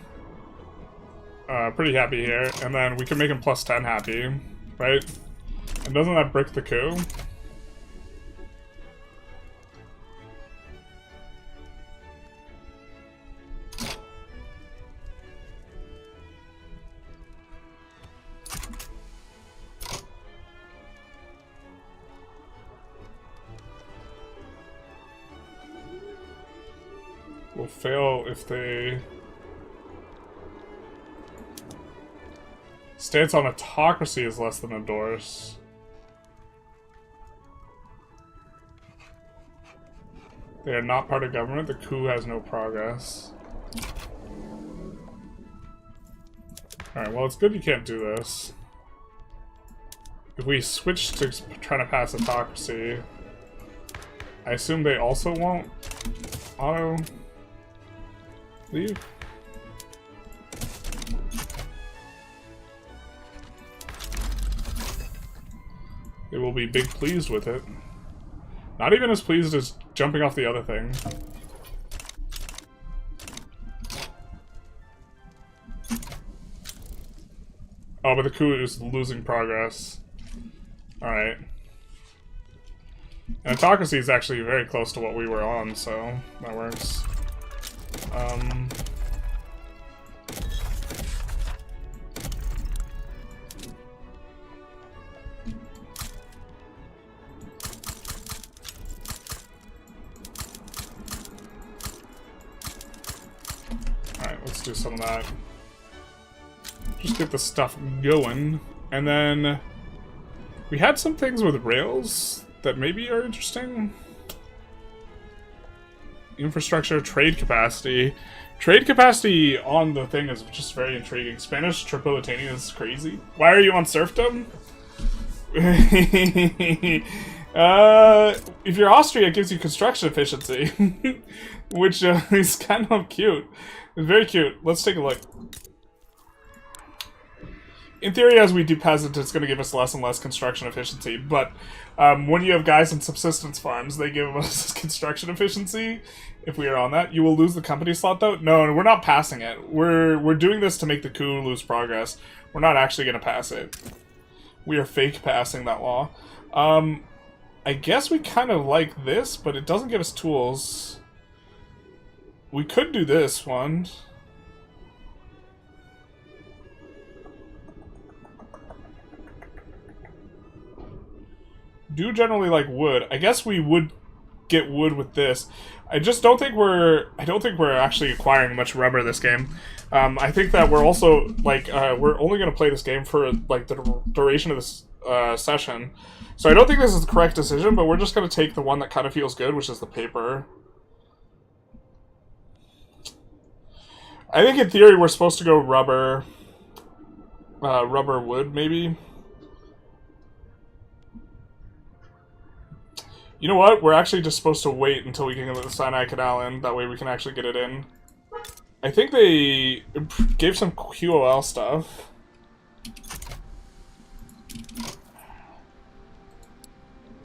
Pretty happy here. And then we can make him plus 10 happy. Right? And doesn't that brick the coup? Will fail if they... Stance on autocracy is less than endorse. They are not part of government. The coup has no progress. Alright, well, it's good you can't do this. If we switch to trying to pass autocracy, I assume they also won't auto leave. They will be big pleased with it. Not even as pleased as jumping off the other thing. Oh, but the coup is losing progress. Alright. And autocracy is actually very close to what we were on, so that works. Alright, let's do some of that. Just get the stuff going. And then we had some things with rails that maybe are interesting. Infrastructure, trade capacity. Trade capacity on the thing is just very intriguing. Spanish Tripolitania is crazy. Why are you on serfdom? If you're Austria, it gives you construction efficiency. Which is kind of cute. It's very cute. Let's take a look. In theory, as we do peasant, it's going to give us less and less construction efficiency, but when you have guys in subsistence farms, they give us construction efficiency if we are on that. You will lose the company slot, though? No, we're not passing it. We're doing this to make the coup lose progress. We're not actually going to pass it. We are fake passing that law. I guess we kind of like this, but it doesn't give us tools. We could do this one. Do generally like wood. I guess we would get wood with this. I just don't think we're actually acquiring much rubber this game. I think that we're also like we're only going to play this game for like the duration of this session. So I don't think this is the correct decision, but we're just going to take the one that kind of feels good, which is the paper. I think in theory we're supposed to go rubber wood maybe. You know what? We're actually just supposed to wait until we can get the Sinai Canal in. That way we can actually get it in. I think they gave some QOL stuff.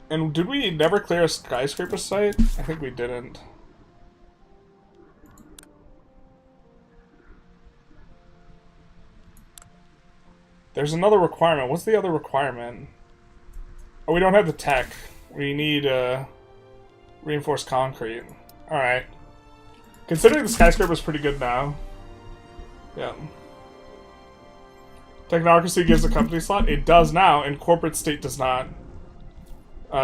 And did we never clear a skyscraper site? I think we didn't. There's another requirement. What's the other requirement? Oh, we don't have the tech. We need reinforced concrete. Alright. Considering the skyscraper's pretty good now. Yeah. Technocracy gives a company slot. It does now, and corporate state does not.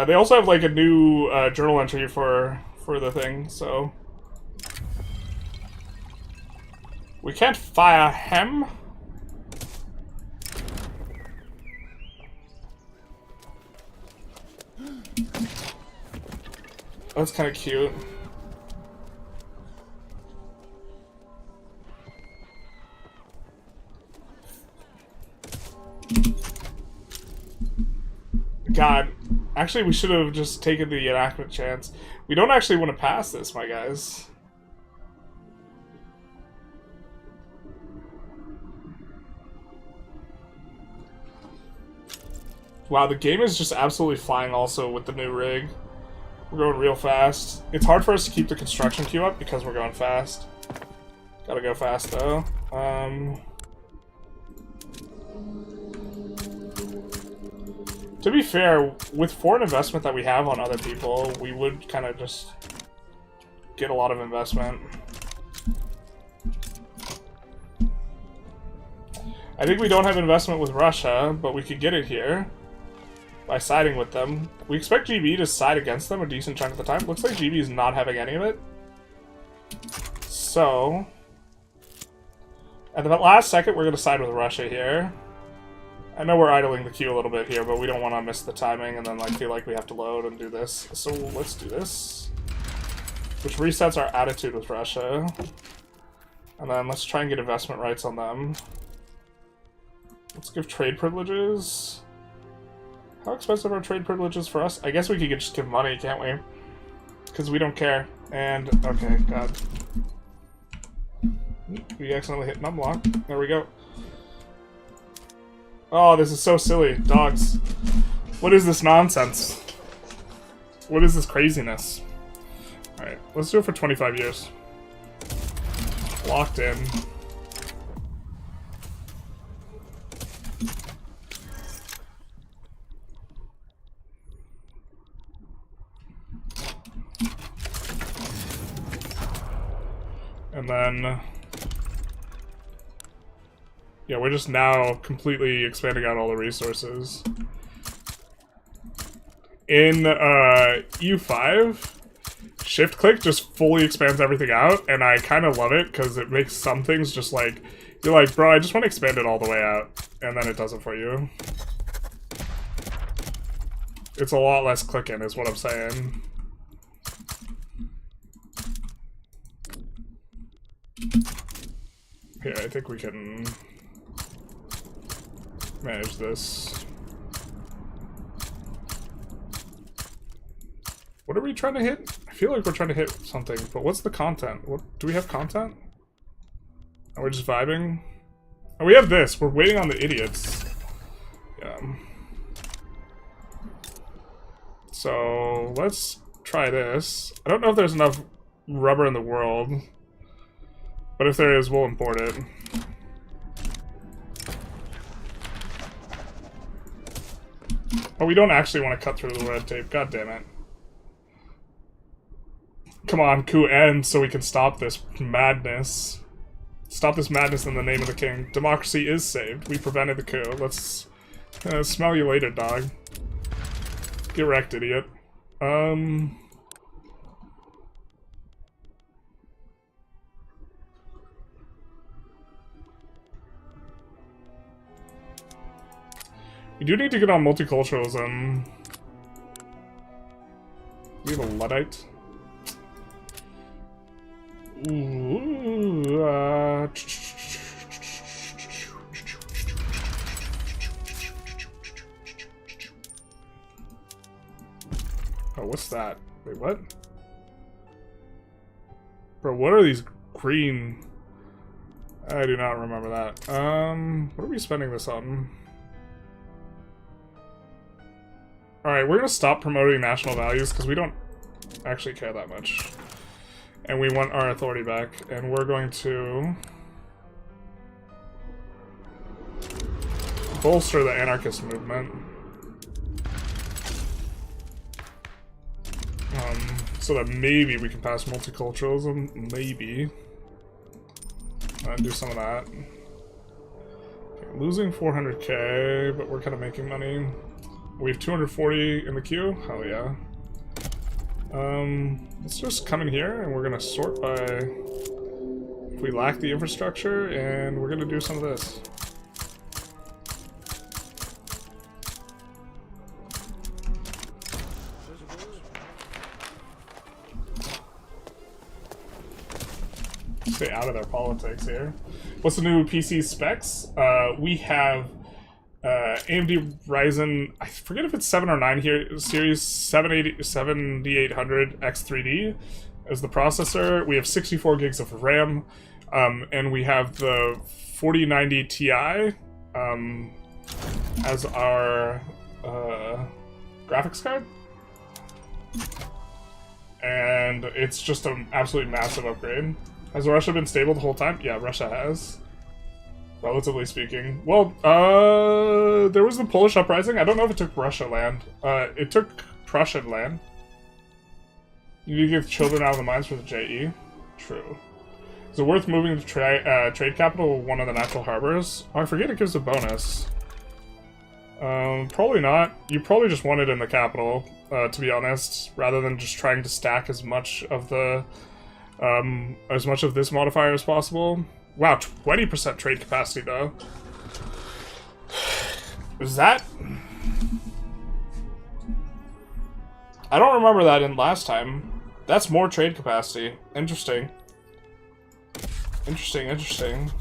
They also have like a new journal entry for the thing, so we can't fire him. That's kind of cute. God, actually we should have just taken the enactment chance. We don't actually want to pass this, my guys. Wow, the game is just absolutely flying also with the new rig. We're going real fast. It's hard for us to keep the construction queue up because we're going fast. Gotta go fast though. To be fair, with foreign investment that we have on other people, we would kind of just get a lot of investment. I think we don't have investment with Russia, but we could get it here by siding with them. We expect GB to side against them a decent chunk of the time. Looks like GB is not having any of it. So, at the last second, we're going to side with Russia here. I know we're idling the queue a little bit here, but we don't want to miss the timing and then like feel like we have to load and do this. So let's do this. Which resets our attitude with Russia. And then let's try and get investment rights on them. Let's give trade privileges. How expensive are trade privileges for us? I guess we could just give money, can't we? Because we don't care. And, okay, God. We accidentally hit numlock. There we go. Oh, this is so silly. Dogs. What is this nonsense? What is this craziness? Alright, let's do it for 25 years. Locked in. And then... yeah, we're just now completely expanding out all the resources. In EU5, shift-click just fully expands everything out, and I kind of love it, because it makes some things just like... you're like, bro, I just want to expand it all the way out, and then it does it for you. It's a lot less clicking, is what I'm saying. Here, I think we can manage this. What are we trying to hit? I feel like we're trying to hit something, but what's the content? What do we have content? Are we just vibing? Oh, we have this. We're waiting on the idiots. Yeah. So let's try this. I don't know if there's enough rubber in the world, but if there is, we'll import it. Oh, we don't actually want to cut through the red tape. God damn it. Come on, coup ends so we can stop this madness. Stop this madness in the name of the king. Democracy is saved. We prevented the coup. Let's smell you later, dog. Get wrecked, idiot. We do need to get on multiculturalism. We have a Luddite. Ooh, oh, what's that? Wait, what? Bro, what are these green... I do not remember that. What are we spending this on? Alright, we're gonna stop promoting national values because we don't actually care that much. And we want our authority back. And we're going to bolster the anarchist movement. So that maybe we can pass multiculturalism, maybe. Do some of that. Okay, losing 400k, but we're kind of making money. We have 240 in the queue? Hell yeah. Let's just come in here and we're gonna sort by if we lack the infrastructure, and we're gonna do some of this. Stay out of their politics here. What's the new PC specs? We have AMD Ryzen, I forget if it's 7 or 9 here, series 7800 X3D as the processor. We have 64 gigs of RAM, and we have the 4090 Ti as our graphics card. And it's just an absolutely massive upgrade. Has Russia been stable the whole time? Yeah, Russia has. Relatively speaking. Well, there was the Polish uprising. I don't know if it took Russia land. It took Prussian land. You need to get children out of the mines for the JE. True. Is it worth moving the trade capital to one of the natural harbors? Oh, I forget it gives a bonus. Probably not. You probably just want it in the capital, to be honest, rather than just trying to stack as much of the this modifier as possible. Wow, 20% trade capacity though. Is that? I don't remember that in last time. That's more trade capacity. Interesting. Interesting, interesting.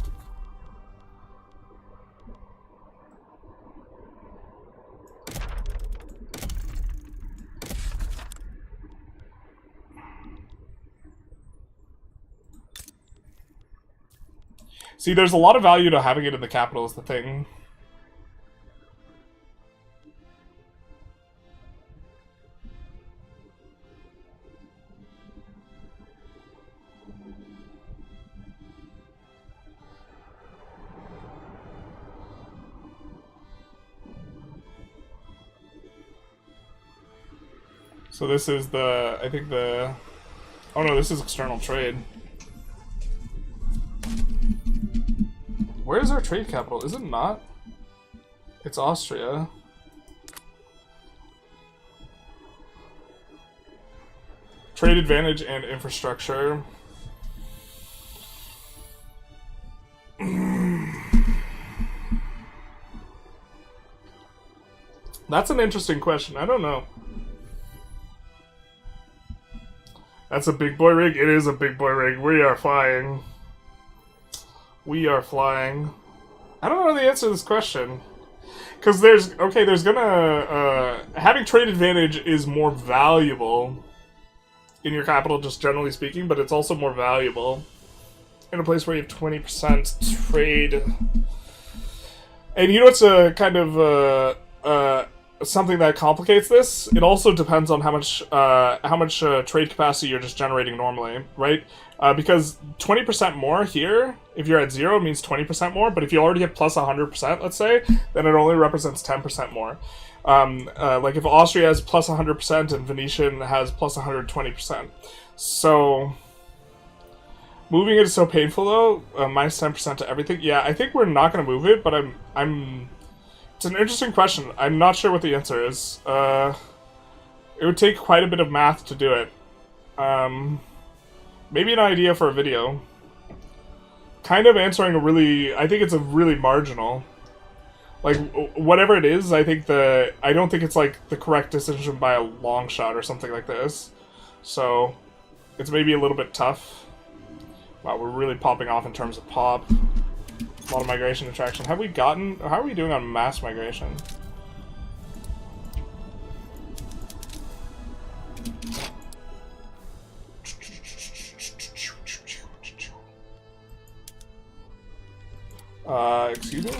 See, there's a lot of value to having it in the capital is the thing. So this is the, I think the, oh no, this is external trade. Where is our trade capital? Is it not? It's Austria. Trade advantage and infrastructure. That's an interesting question. I don't know. That's a big boy rig? It is a big boy rig. We are flying. We are flying. I don't know the answer to this question. Because there's gonna, having trade advantage is more valuable in your capital, just generally speaking, but it's also more valuable in a place where you have 20% trade. And you know what's a kind of, something that complicates this? It also depends on how much trade capacity you're just generating normally, right? Because 20% more here, if you're at 0, means 20% more, but if you already have plus 100%, let's say, then it only represents 10% more. Like if Austria has plus 100% and Venetian has plus 120%. So, moving it is so painful though, minus 10% to everything. Yeah, I think we're not going to move it, but it's an interesting question. I'm not sure what the answer is. It would take quite a bit of math to do it. Maybe an idea for a video. Kind of answering I think it's a really marginal. Like, whatever it is, I don't think it's like the correct decision by a long shot or something like this. So, it's maybe a little bit tough. Wow, we're really popping off in terms of pop. A lot of migration attraction. How are we doing on mass migration? Excuse me?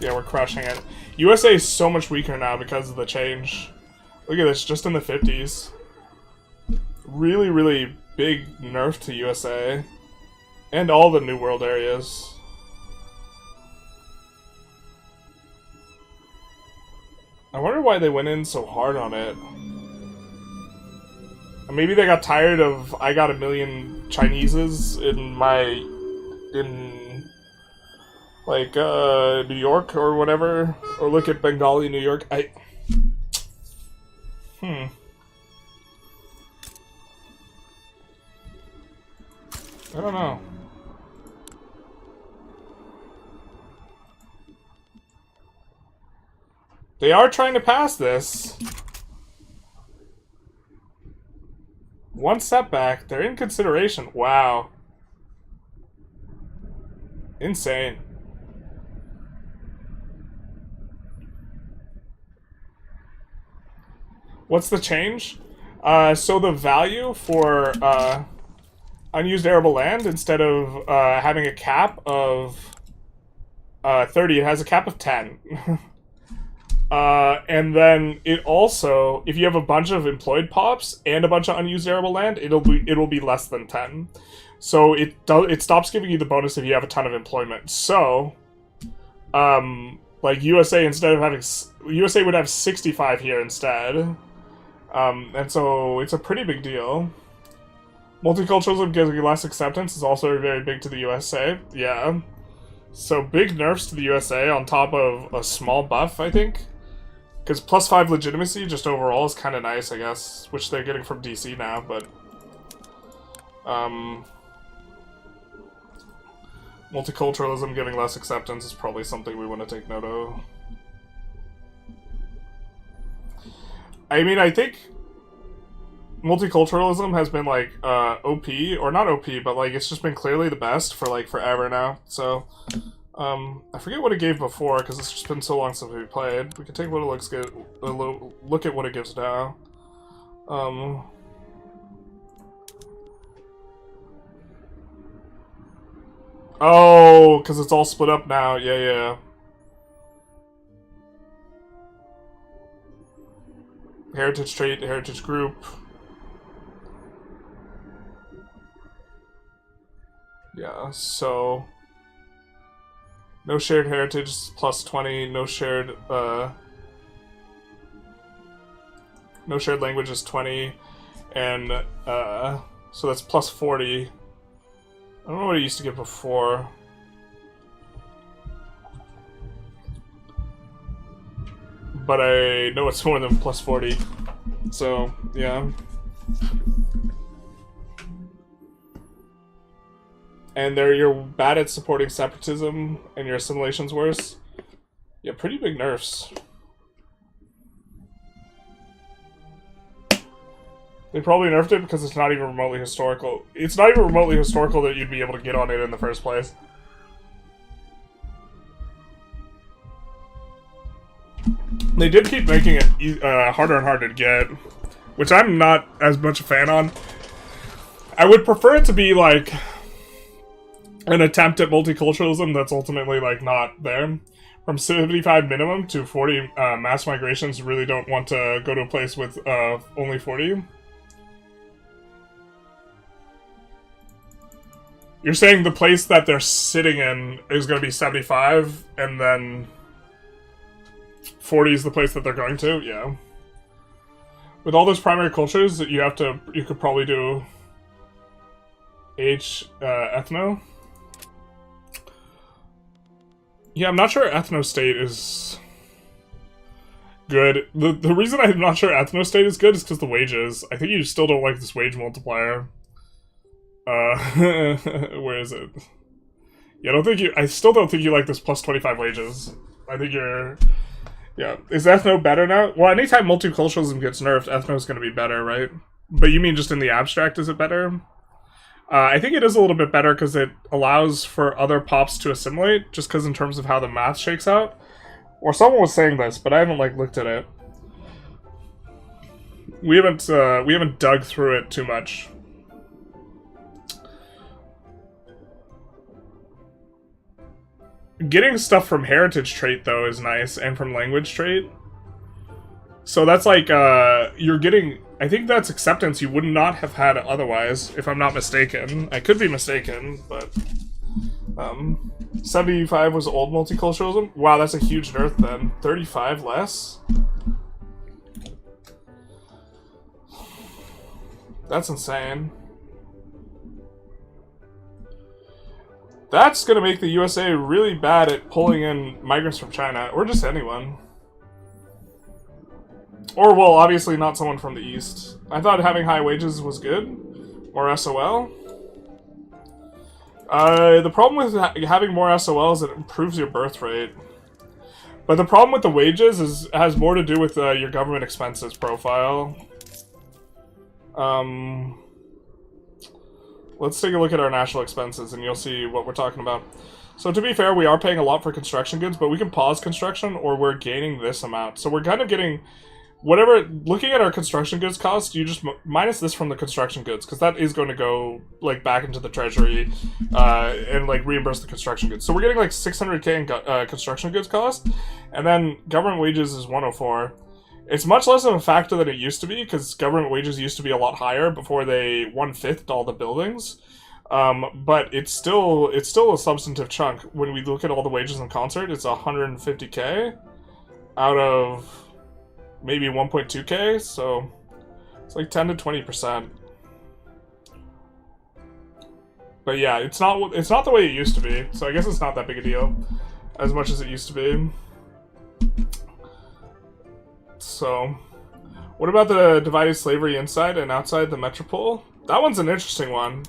Yeah, we're crushing it. USA is so much weaker now because of the change. Look at this, just in the 50s. Really, really big nerf to USA. And all the New World areas. I wonder why they went in so hard on it. Maybe they got tired of I got a million Chineses in like New York or whatever, or look at Bengali New York. I don't know. They are trying to pass this. One setback. They're in consideration. Wow. Insane. What's the change? So the value for unused arable land, instead of having a cap of 30, it has a cap of 10. And then it also, if you have a bunch of employed pops and a bunch of unused arable land, it'll be less than 10. So it stops giving you the bonus if you have a ton of employment. So, like USA, instead of having USA would have 65 here instead. And so it's a pretty big deal. Multiculturalism giving less acceptance is also very big to the USA. Yeah. So big nerfs to the USA on top of a small buff, I think. Because +5 legitimacy just overall is kind of nice, I guess. Which they're getting from DC now, but... multiculturalism giving less acceptance is probably something we want to take note of. I mean, I think multiculturalism has been, like, OP, or not OP, but, like, it's just been clearly the best for, like, forever now, so, I forget what it gave before, because it's just been so long since we played. We can take a little look at what it gives now. Oh, because it's all split up now, yeah. Heritage trait, heritage group. Yeah, so... no shared heritage is +20, no shared language is 20, and, so that's +40. I don't know what it used to get before. But I know it's more than +40. So, yeah. And you're bad at supporting separatism, and your assimilation's worse. Yeah, pretty big nerfs. They probably nerfed it because it's not even remotely historical. It's not even remotely historical that you'd be able to get on it in the first place. They did keep making it harder and harder to get, which I'm not as much a fan on. I would prefer it to be, like, an attempt at multiculturalism that's ultimately, like, not there. From 75 minimum to 40 mass migrations, really don't want to go to a place with only 40. You're saying the place that they're sitting in is going to be 75, and then 40 is the place that they're going to? Yeah. With all those primary cultures, you could probably do ethno. Yeah, I'm not sure ethno-state is good. The reason I'm not sure ethno-state is good is because the wages. I think you still don't like this wage multiplier. Where is it? Yeah, I still don't think you like this +25 wages. I think you're... Yeah. Is ethno better now? Well, anytime multiculturalism gets nerfed, ethno's gonna be better, right? But you mean just in the abstract is it better? I think it is a little bit better because it allows for other pops to assimilate, just because in terms of how the math shakes out. Or someone was saying this, but I haven't, like, looked at it. We haven't dug through it too much. Getting stuff from heritage trait, though, is nice, and from language trait. So that's like, you're getting... I think that's acceptance you would not have had otherwise, if I'm not mistaken. I could be mistaken, but... 75 was old multiculturalism? Wow, that's a huge nerf then. 35 less? That's insane. That's gonna make the USA really bad at pulling in migrants from China, or just anyone. Or, well, obviously not someone from the East. I thought having high wages was good. More SOL. The problem with having more SOL is it improves your birth rate. But the problem with the wages has more to do with your government expenses profile. Let's take a look at our national expenses and you'll see what we're talking about. So to be fair, we are paying a lot for construction goods, but we can pause construction or we're gaining this amount. So we're kind of getting whatever, looking at our construction goods cost, you just minus this from the construction goods, because that is going to go, like, back into the treasury, and, like, reimburse the construction goods. So we're getting, like, 600k in construction goods cost, and then government wages is 104. It's much less of a factor than it used to be, because government wages used to be a lot higher before they 1/5'd all the buildings. But it's still a substantive chunk. When we look at all the wages in concert, it's 150k out of maybe 1.2k, so it's like 10 to 20%. But yeah, it's not the way it used to be, so I guess it's not that big a deal as much as it used to be. So, what about the divided slavery inside and outside the metropole? That one's an interesting one.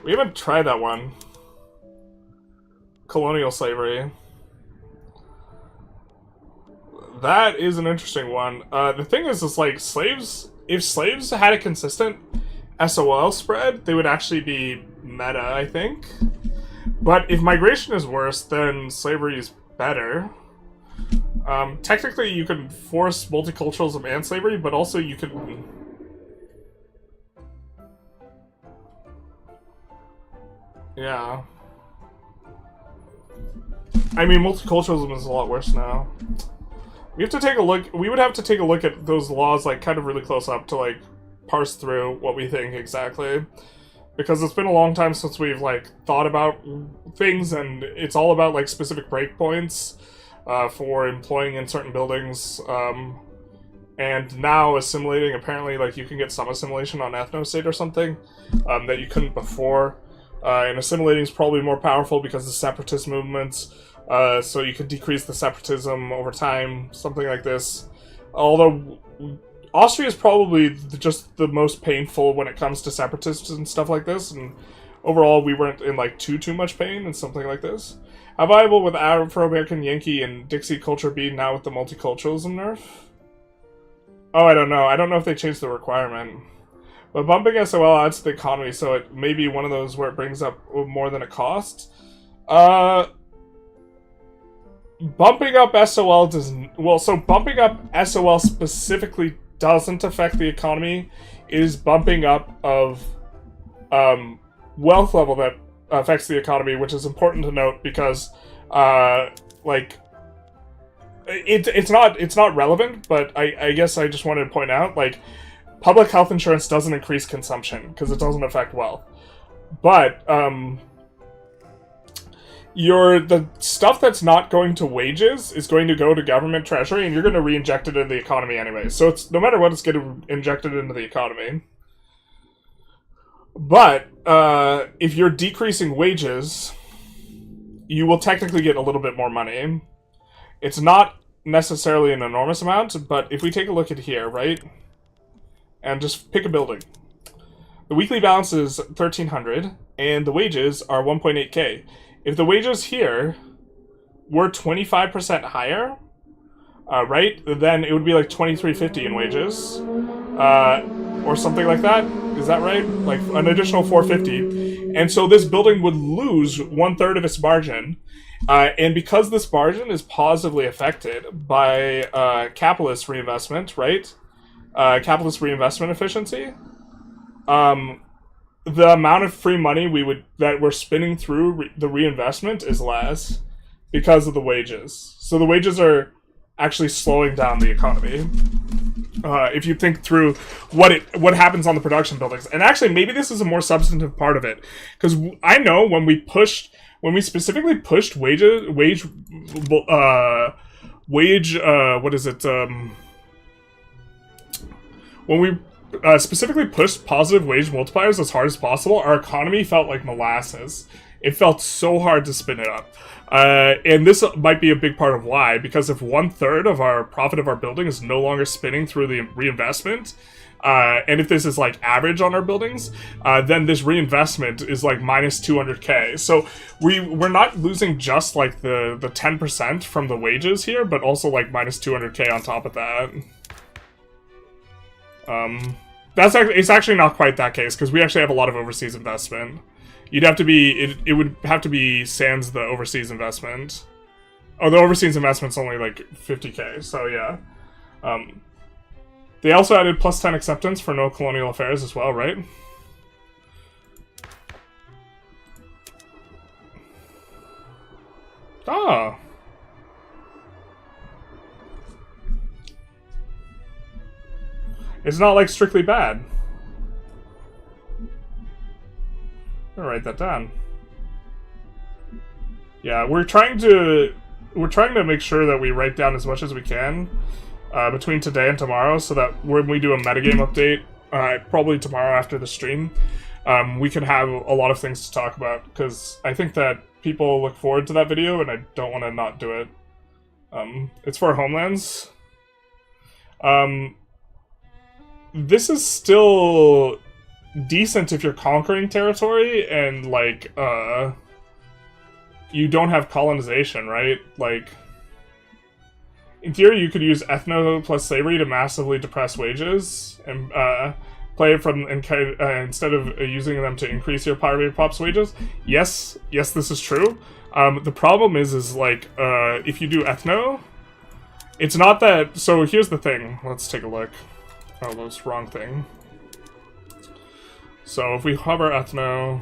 We haven't tried that one. Colonial slavery. That is an interesting one. The thing is like, slaves... If slaves had a consistent SOL spread, they would actually be meta, I think. But if migration is worse, then slavery is better. Technically, you can force multiculturalism and slavery, but also you can... Yeah. I mean, multiculturalism is a lot worse now. We have to take a look. We would have to take a look at those laws, like, kind of really close up to, like, parse through what we think exactly. Because it's been a long time since we've, like, thought about things, and it's all about, like, specific breakpoints for employing in certain buildings. And now assimilating, apparently, like, you can get some assimilation on ethnostate or something that you couldn't before. And assimilating is probably more powerful because of separatist movements. So you could decrease the separatism over time, something like this. Although, Austria is probably just the most painful when it comes to separatists and stuff like this, and overall we weren't in, like, too much pain and something like this. How viable would Afro-American, Yankee, and Dixie culture be now with the multiculturalism nerf? Oh, I don't know. I don't know if they changed the requirement. But bumping SOL adds to the economy, so it may be one of those where it brings up more than it costs. Bumping up SOL doesn't... Well, so bumping up SOL specifically doesn't affect the economy. It is bumping up of wealth level that affects the economy, which is important to note because, like... It's not relevant, but I guess I just wanted to point out, like, public health insurance doesn't increase consumption, because it doesn't affect wealth. But, the stuff that's not going to wages is going to go to government treasury, and you're going to re-inject it into the economy anyway. So it's, no matter what, it's getting injected into the economy. But, if you're decreasing wages, you will technically get a little bit more money. It's not necessarily an enormous amount, but if we take a look at here, right? And just pick a building. The weekly balance is 1,300, and the wages are 1.8k. If the wages here were 25% higher, right, then it would be like 2,350 in wages, or something like that. Is that right? Like an additional 450, and so this building would lose 1/3 of its margin, and because this margin is positively affected by capitalist reinvestment, right? Capitalist reinvestment efficiency. The amount of free money that we're spinning through the reinvestment is less because of the wages. So the wages are actually slowing down the economy. If you think through what happens on the production buildings, and actually maybe this is a more substantive part of it, because I know when we specifically pushed when we specifically pushed positive wage multipliers as hard as possible, our economy felt like molasses. It felt so hard to spin it up. And this might be a big part of why, because if 1/3 of our profit of our building is no longer spinning through the reinvestment, and if this is like average on our buildings, then this reinvestment is like minus 200k. So we're not losing just like the 10% from the wages here, but also like minus 200k on top of that. It's actually not quite that case, because we actually have a lot of overseas investment. You'd have to be, it would have to be sans the overseas investment. Oh, the overseas investment's only like 50k, so yeah. They also added +10 acceptance for no colonial affairs as well, right? Ah. It's not like strictly bad. I'm gonna write that down. Yeah, we're trying to make sure that we write down as much as we can between today and tomorrow, so that when we do a metagame update, probably tomorrow after the stream, we can have a lot of things to talk about, because I think that people look forward to that video, and I don't want to not do it. It's for Homelands. This is still decent if you're conquering territory and, like, you don't have colonization, right? Like, in theory, you could use ethno plus slavery to massively depress wages and play it from instead of using them to increase your poverty pop's wages. Yes, this is true. The problem is like if you do ethno, it's not that. So here's the thing. Let's take a look. Oh, that's wrong thing. So if we hover ethno.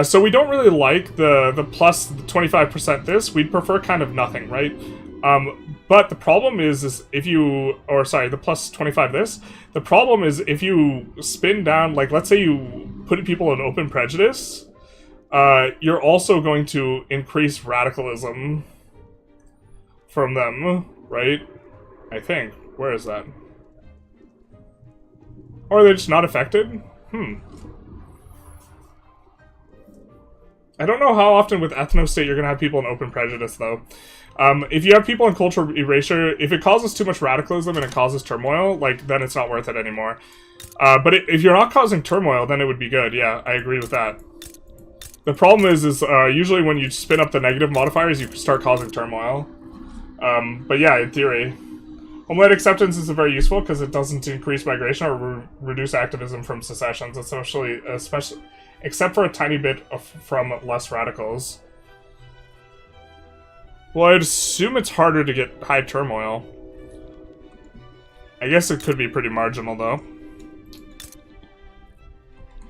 So we don't really like the plus 25% this. We'd prefer kind of nothing, right? But the problem is if you, or sorry, the plus 25 this. The problem is if you spin down, like let's say you put people in open prejudice, you're also going to increase radicalism from them, right? I think. Where is that? Or are they just not affected? I don't know how often with ethno-state you're going to have people in open prejudice, though. If you have people in cultural erasure, if it causes too much radicalism and it causes turmoil, like, then it's not worth it anymore. But if you're not causing turmoil, then it would be good. Yeah, I agree with that. The problem is usually when you spin up the negative modifiers, you start causing turmoil. But yeah, in theory. Homeland acceptance is very useful because it doesn't increase migration or reduce activism from secessions, especially except for a tiny bit from less radicals. Well, I'd assume it's harder to get high turmoil. I guess it could be pretty marginal, though.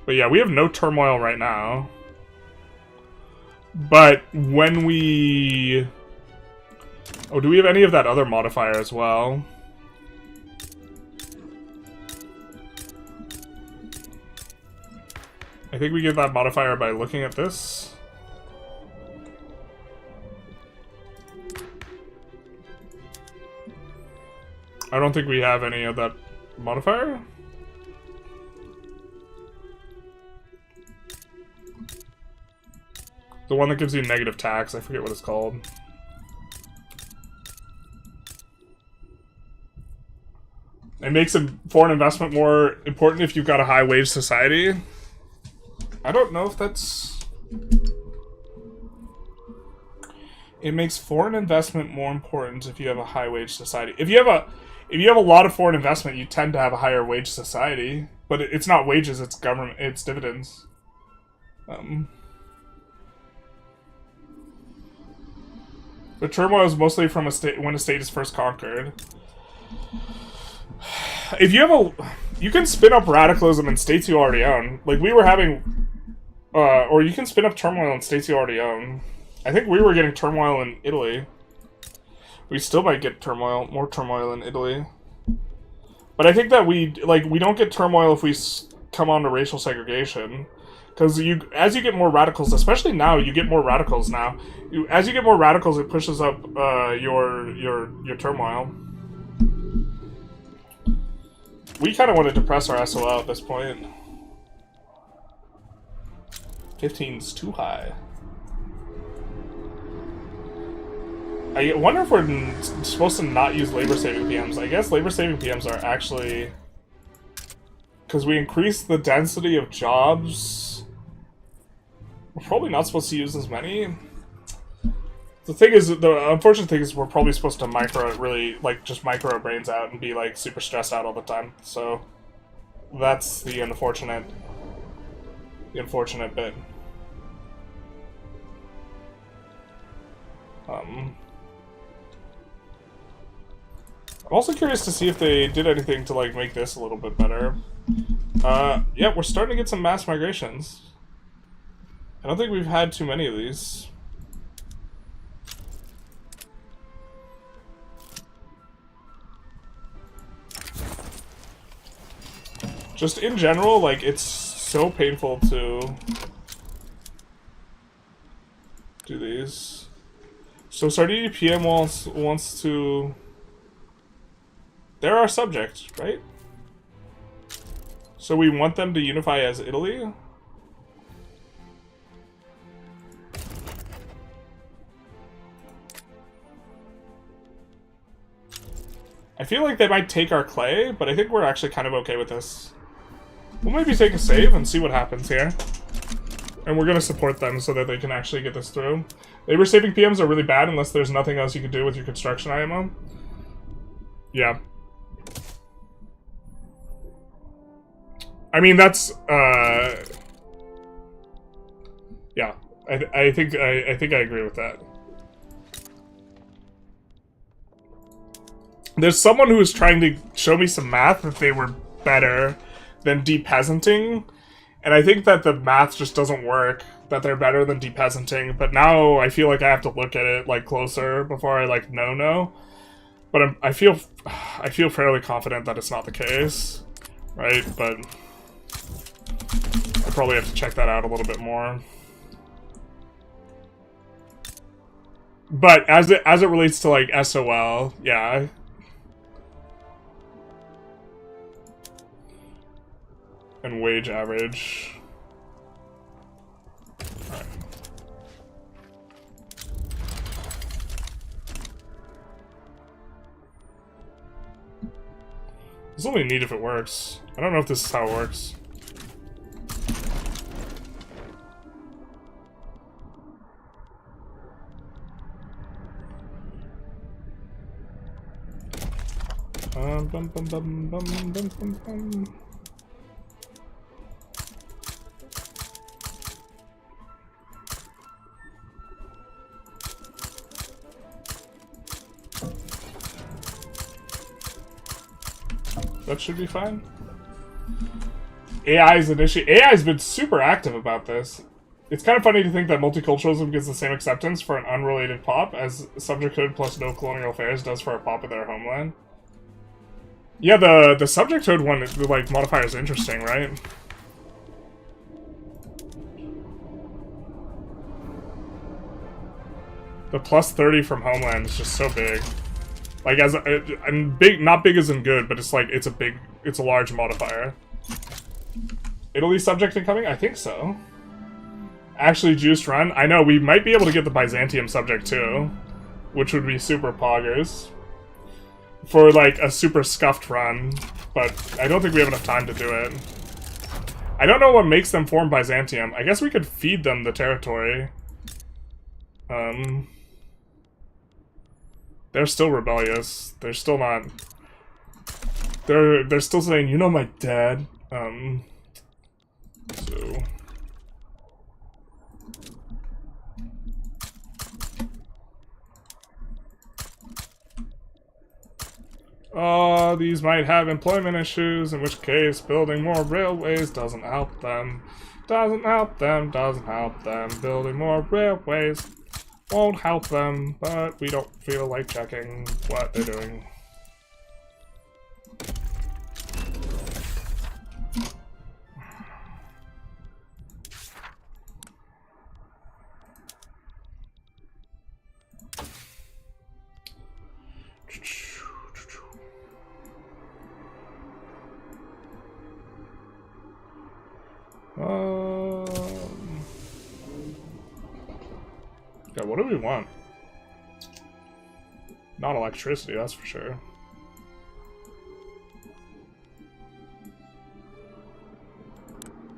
But yeah, we have no turmoil right now. But when we... Oh, do we have any of that other modifier as well? I think we get that modifier by looking at this. I don't think we have any of that modifier. The one that gives you negative tax, I forget what it's called. It makes foreign investment more important if you've got a high wage society. I don't know if that's... It makes foreign investment more important if you have a high wage society. If you have a lot of foreign investment, you tend to have a higher wage society. But it's not wages, it's government, it's dividends. The turmoil is mostly from when a state is first conquered. If you have you can spin up radicalism in states you already own. Like we were having, or you can spin up turmoil in states you already own. I think we were getting turmoil in Italy. We still might get more turmoil in Italy. But I think that we don't get turmoil if we come on to racial segregation. Because as you get more radicals, especially now, you get more radicals now. As you get more radicals, it pushes up your turmoil. We kind of want to depress our SOL at this point. 15's too high. I wonder if we're supposed to not use labor-saving PMs. I guess labor-saving PMs are actually... Because we increase the density of jobs... We're probably not supposed to use as many. The thing is, the unfortunate thing is we're probably supposed to just micro our brains out and be, like, super stressed out all the time. So, that's the unfortunate bit. I'm also curious to see if they did anything to, like, make this a little bit better. Yeah, we're starting to get some mass migrations. I don't think we've had too many of these. Just in general, like, it's so painful to do these. So Sardini PM wants to... They're our subject, right? So we want them to unify as Italy? I feel like they might take our clay, but I think we're actually kind of okay with this. We'll maybe take a save and see what happens here. And we're going to support them so that they can actually get this through. Labor-saving PMs are really bad unless there's nothing else you can do with your construction IMO. Yeah. I mean, that's, yeah. I think I agree with that. There's someone who was trying to show me some math that they were better than depeasanting, and I think that the math just doesn't work, that they're better than depeasanting, but now I feel like I have to look at it, like, closer before I, like, know. But I feel fairly confident that it's not the case, right? But I probably have to check that out a little bit more. But as it relates to, like, SOL, yeah. And wage average. Alright. This is only neat if it works. I don't know if this is how it works. Bum, bum, bum, bum, bum, bum, bum. That should be fine. AI's an issue. AI's been super active about this. It's kind of funny to think that multiculturalism gets the same acceptance for an unrelated pop as subjecthood plus no colonial affairs does for a pop of their homeland. Yeah, the subjecthood one, the, like, modifier is interesting, right? The plus 30 from homeland is just so big. Like, and big, not big as in good, but it's like, it's a large modifier. Italy subject incoming? I think so. Actually, juiced run? I know, we might be able to get the Byzantium subject too, which would be super poggers. For, like, a super scuffed run, but I don't think we have enough time to do it. I don't know what makes them form Byzantium. I guess we could feed them the territory. They're still rebellious. They're still not... They're still saying, you know my dad. So... Oh, these might have employment issues, in which case building more railways doesn't help them. Doesn't help them, doesn't help them. Building more railways won't help them, but we don't feel like checking what they're doing. Yeah, what do we want? Not electricity, that's for sure.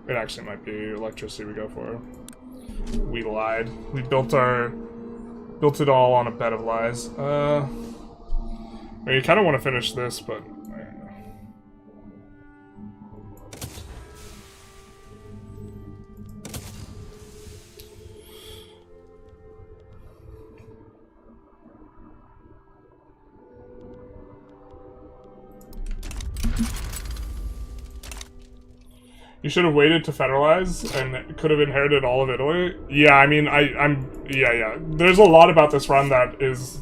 It actually might be electricity we go for. We lied. We built it all on a bed of lies. I mean, you kind of want to finish this, but you should have waited to federalize and could have inherited all of Italy. Yeah, I mean, yeah. There's a lot about this run that is...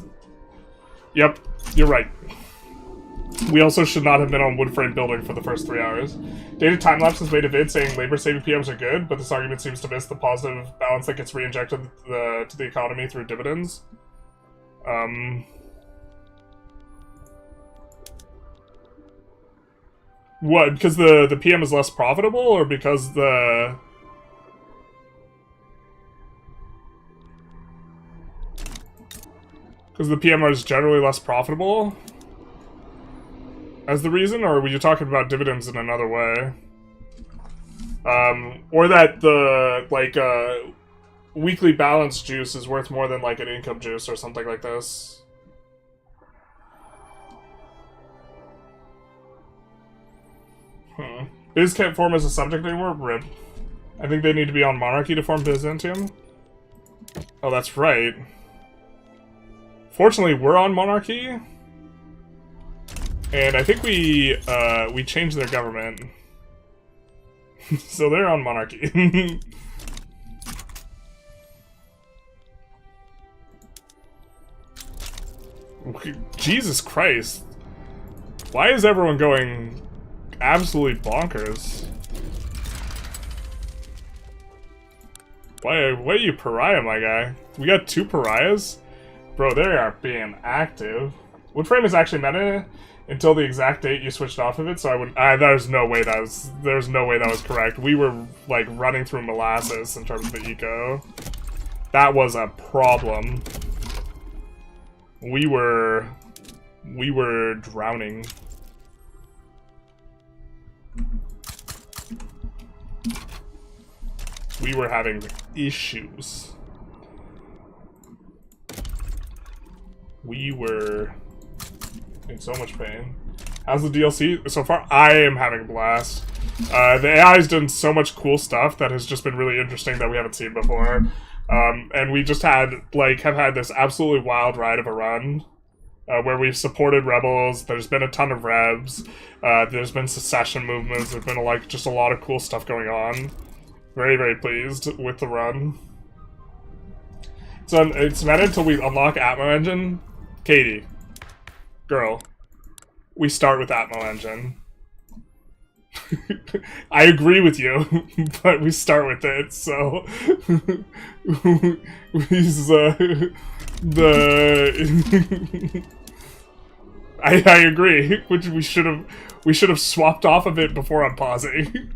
Yep, you're right. We also should not have been on wood frame building for the first 3 hours. Dated time-lapse has made a vid saying labor-saving PMs are good, but this argument seems to miss the positive balance that gets re-injected to the economy through dividends. What, because the PM is less profitable, or because the... Because the PM is generally less profitable? As the reason, or were you talking about dividends in another way? Or that the, like, weekly balance juice is worth more than, like, an income juice or something like this. Biz can't form as a subject anymore? RIP. I think they need to be on monarchy to form Byzantium. Oh, that's right. Fortunately, we're on monarchy. And I think we changed their government. So they're on monarchy. Jesus Christ. Why is everyone going absolutely bonkers? Why are you pariah, my guy? We got 2 pariahs? Bro, they are being active. Wood frame is actually meta until the exact date you switched off of it, so I would... there's no way that was correct. We were, like, running through molasses in terms of the eco. That was a problem. We were drowning. We were having issues. We were in so much pain. How's the DLC? So far, I am having a blast. The AI's done so much cool stuff that has just been really interesting that we haven't seen before. And we just have had this absolutely wild ride of a run. Where we've supported rebels, there's been a ton of revs, there's been secession movements, there's been just a lot of cool stuff going on. Very, very pleased with the run. So it's meta until we unlock Atmo Engine. Katie. Girl. We start with Atmo Engine. I agree with you, but we start with it, so... I agree, which we should have swapped off of it before unpausing.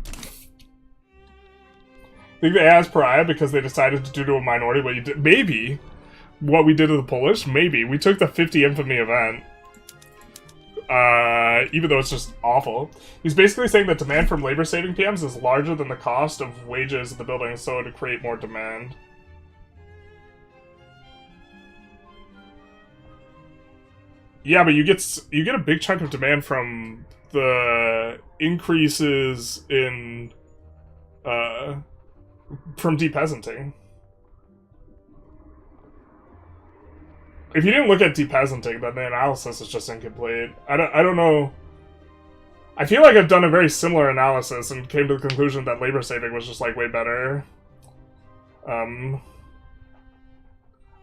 I think they asked Pariah because they decided to do to a minority what you did. Maybe. What we did to the Polish? Maybe. We took the 50 infamy event. Even though it's just awful. He's basically saying that demand from labor-saving PMs is larger than the cost of wages in the building, so to create more demand. Yeah, but you get a big chunk of demand from the increases in from depeasanting. If you didn't look at depeasanting, then the analysis is just incomplete. I don't know. I feel like I've done a very similar analysis and came to the conclusion that labor saving was just way better.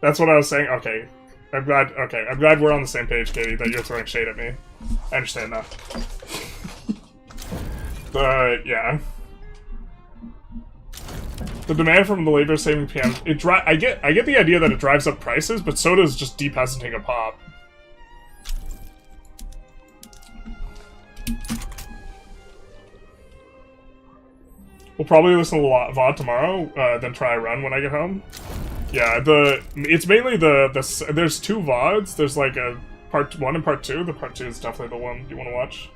That's what I was saying. Okay. I'm glad we're on the same page, Katie, that you're throwing shade at me. I understand now. But, yeah. The demand from the labor-saving PM, I get the idea that it drives up prices, but so does just depeasanting a pop. We'll probably listen to a lot of VOD tomorrow, then try a run when I get home. Yeah, it's mainly there's 2 VODs. There's like a part 1 and part 2. The part 2 is definitely the one you want to watch.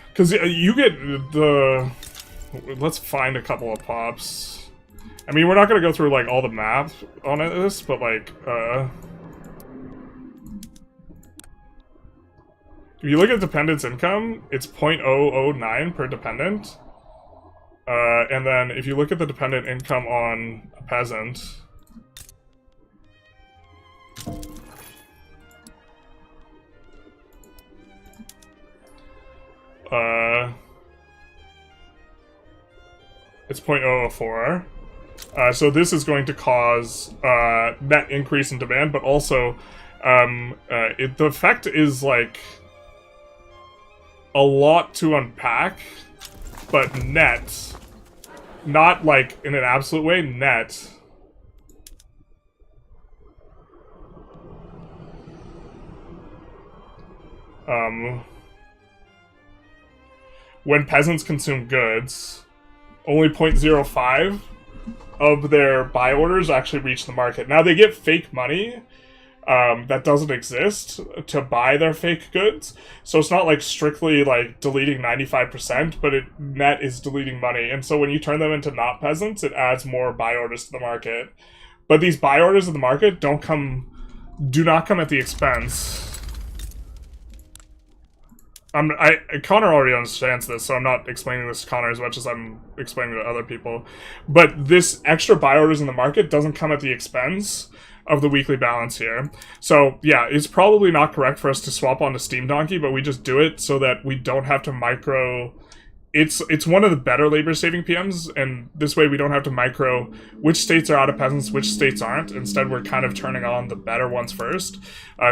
Because you get the... Let's find a couple of pops. I mean, we're not going to go through, like, all the math on this, but, like, if you look at dependent's income, it's 0.009 per dependent. And then if you look at the dependent income on a peasant... it's 0.004. So this is going to cause net increase in demand, but also the effect is like a lot to unpack, but net, not like in an absolute way, net. When peasants consume goods, only 0.05 of their buy orders actually reach the market. Now, they get fake money that doesn't exist to buy their fake goods, so it's not like strictly like deleting 95%, but net is deleting money. And so when you turn them into not peasants, it adds more buy orders to the market. But these buy orders in the market do not come at the expense. Connor already understands this, so I'm not explaining this to Connor as much as I'm explaining to other people. But this extra buy orders in the market doesn't come at the expense of the weekly balance here. So, yeah, it's probably not correct for us to swap onto Steam Donkey, but we just do it so that we don't have to micro... It's one of the better labor-saving PMs, and this way we don't have to micro which states are out of peasants, which states aren't. Instead, we're kind of turning on the better ones first.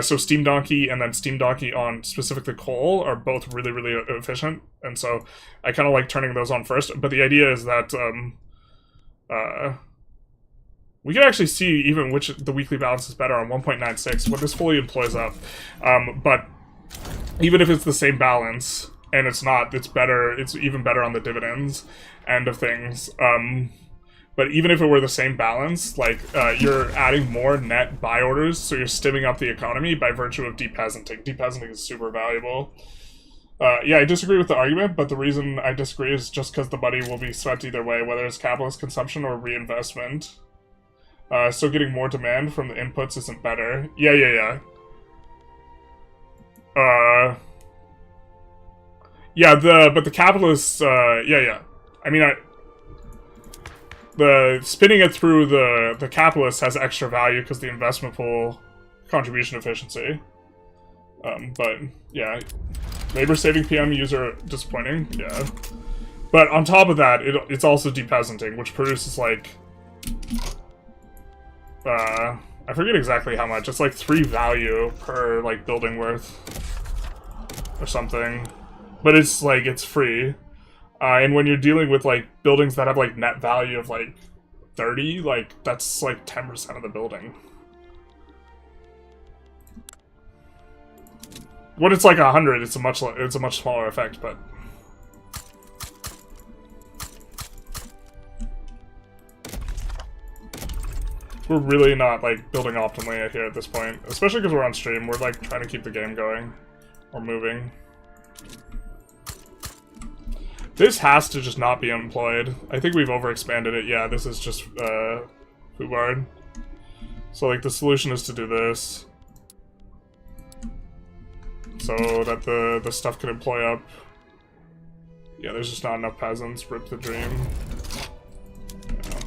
So Steam Donkey and then Steam Donkey on specifically coal are both really, really efficient, and so I kind of like turning those on first. But the idea is that we can actually see even which the weekly balance is better on 1.96 when this fully employs up. But even if it's the same balance... and it's not, it's better, it's even better on the dividends end of things. But even if it were the same balance, like, you're adding more net buy orders, so you're stimming up the economy by virtue of depeasanting. Depeasanting is super valuable. Yeah, I disagree with the argument, but the reason I disagree is just because the money will be spent either way, whether it's capitalist consumption or reinvestment. So getting more demand from the inputs isn't better. Yeah. Yeah, but the capitalists, yeah. I mean, the spinning it through the capitalist has extra value because the investment pool contribution efficiency. But yeah, labor-saving PM user disappointing, yeah. But on top of that, it's also depeasanting, which produces like, I forget exactly how much. It's like 3 value per like building worth or something. But it's, like, it's free. And when you're dealing with, like, buildings that have, like, net value of, like, 30, like, that's, like, 10% of the building. When it's, like, 100, it's a much smaller effect, but... we're really not, like, building optimally here at this point. Especially because we're on stream. We're, like, trying to keep the game going. Or moving. This has to just not be employed. I think we've overexpanded it. Yeah, this is just, FUBARD. So, like, the solution is to do this. So that the stuff can employ up. Yeah, there's just not enough peasants. Rip the dream. Yeah.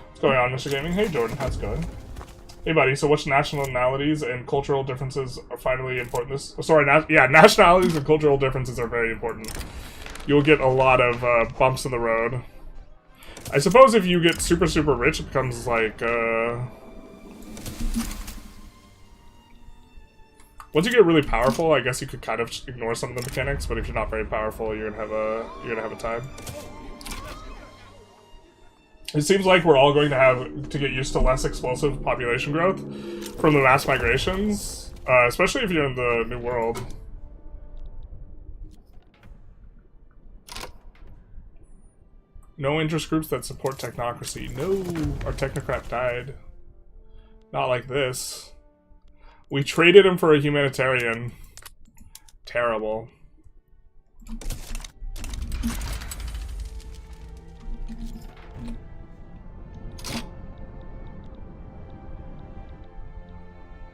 What's going on, Mr. Gaming? Hey, Jordan. How's it going? Hey, buddy, so which nationalities and cultural differences are finally important? Nationalities and cultural differences are very important. You'll get a lot of bumps in the road. I suppose if you get super, super rich, it becomes like, once you get really powerful, I guess you could kind of ignore some of the mechanics, but if you're not very powerful, you're gonna have a time. It seems like we're all going to have to get used to less explosive population growth from the mass migrations, especially if you're in the New World. No interest groups that support technocracy. No, our technocrat died. Not like this. We traded him for a humanitarian. Terrible.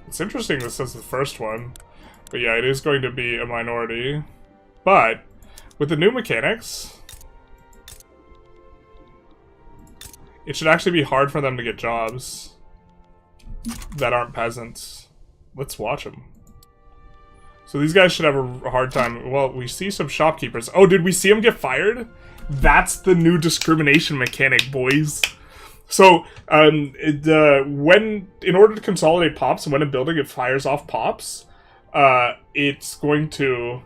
It's interesting this is the first one. But yeah, it is going to be a minority. But, with the new mechanics, it should actually be hard for them to get jobs that aren't peasants. Let's watch them. So these guys should have a hard time. Well, we see some shopkeepers. Oh, did we see them get fired? That's the new discrimination mechanic, boys. So, when, in order to consolidate pops, when a building it fires off pops, it's going to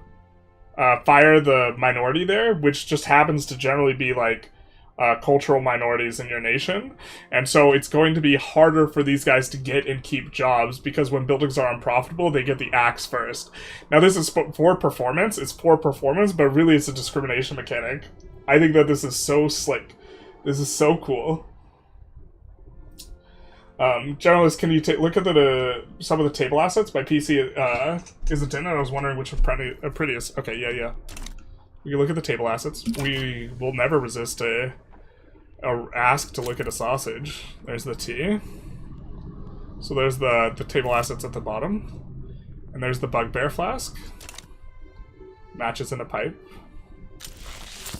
fire the minority there, which just happens to generally be like cultural minorities in your nation. And so it's going to be harder for these guys to get and keep jobs, because when buildings are unprofitable, they get the axe first. Now this is for performance, it's poor performance, but really it's a discrimination mechanic. I think that this is so slick. This is so cool. Generalist, can you look at some of the table assets? My PC isn't in, and I was wondering which are prettiest. Okay, yeah. We can look at the table assets. We will never resist a ask to look at a sausage. There's the tea. So there's the table assets at the bottom. And there's the bugbear flask. Matches in a pipe.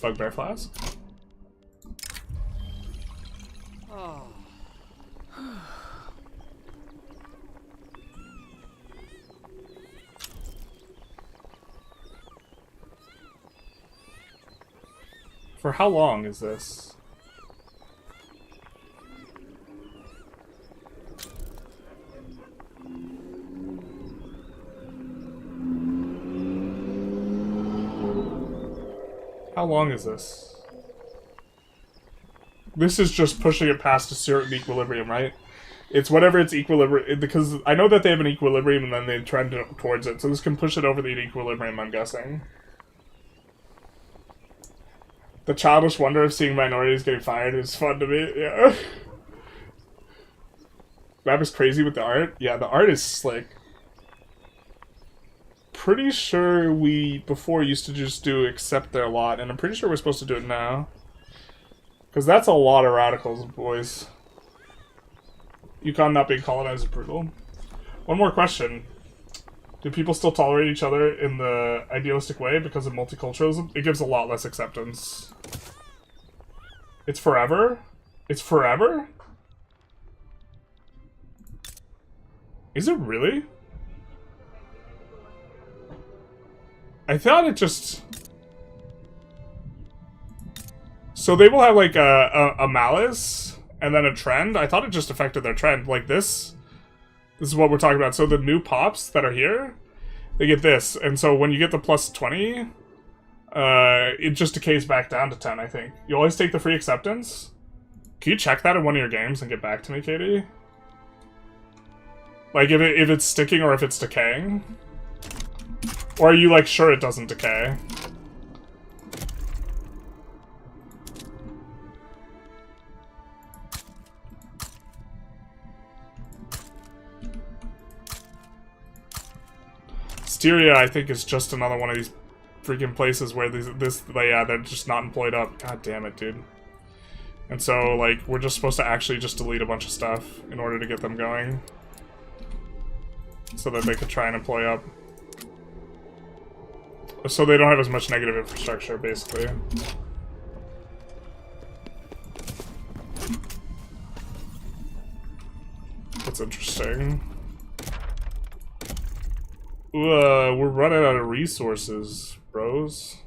Bugbear flask. Oh. For how long is this? How long is this? This is just pushing it past a certain equilibrium, right? It's whatever its equilibrium, because I know that they have an equilibrium and then they trend towards it, so this can push it over the equilibrium, I'm guessing. The childish wonder of seeing minorities getting fired is fun to me, yeah. Map is crazy with the art. Yeah, the art is slick. Pretty sure we, before, used to just do accept their lot, and I'm pretty sure we're supposed to do it now. Because that's a lot of radicals, boys. Yukon not being colonized is brutal. One more question. Do people still tolerate each other in the idealistic way because of multiculturalism? It gives a lot less acceptance. It's forever? It's forever? Is it really? I thought it just... So they will have like a malice and then a trend? I thought it just affected their trend. Like this? This is what we're talking about. So the new pops that are here, they get this. And so when you get the plus 20, it just decays back down to 10, I think. You always take the free acceptance. Can you check that in one of your games and get back to me, Katie? Like, if it's sticking or if it's decaying? Or are you, like, sure it doesn't decay? Styria, I think, is just another one of these freaking places where they're just not employed up. God damn it, dude. And so, like, we're just supposed to actually just delete a bunch of stuff in order to get them going. So that they could try and employ up. So they don't have as much negative infrastructure, basically. That's interesting. We're running out of resources, bros.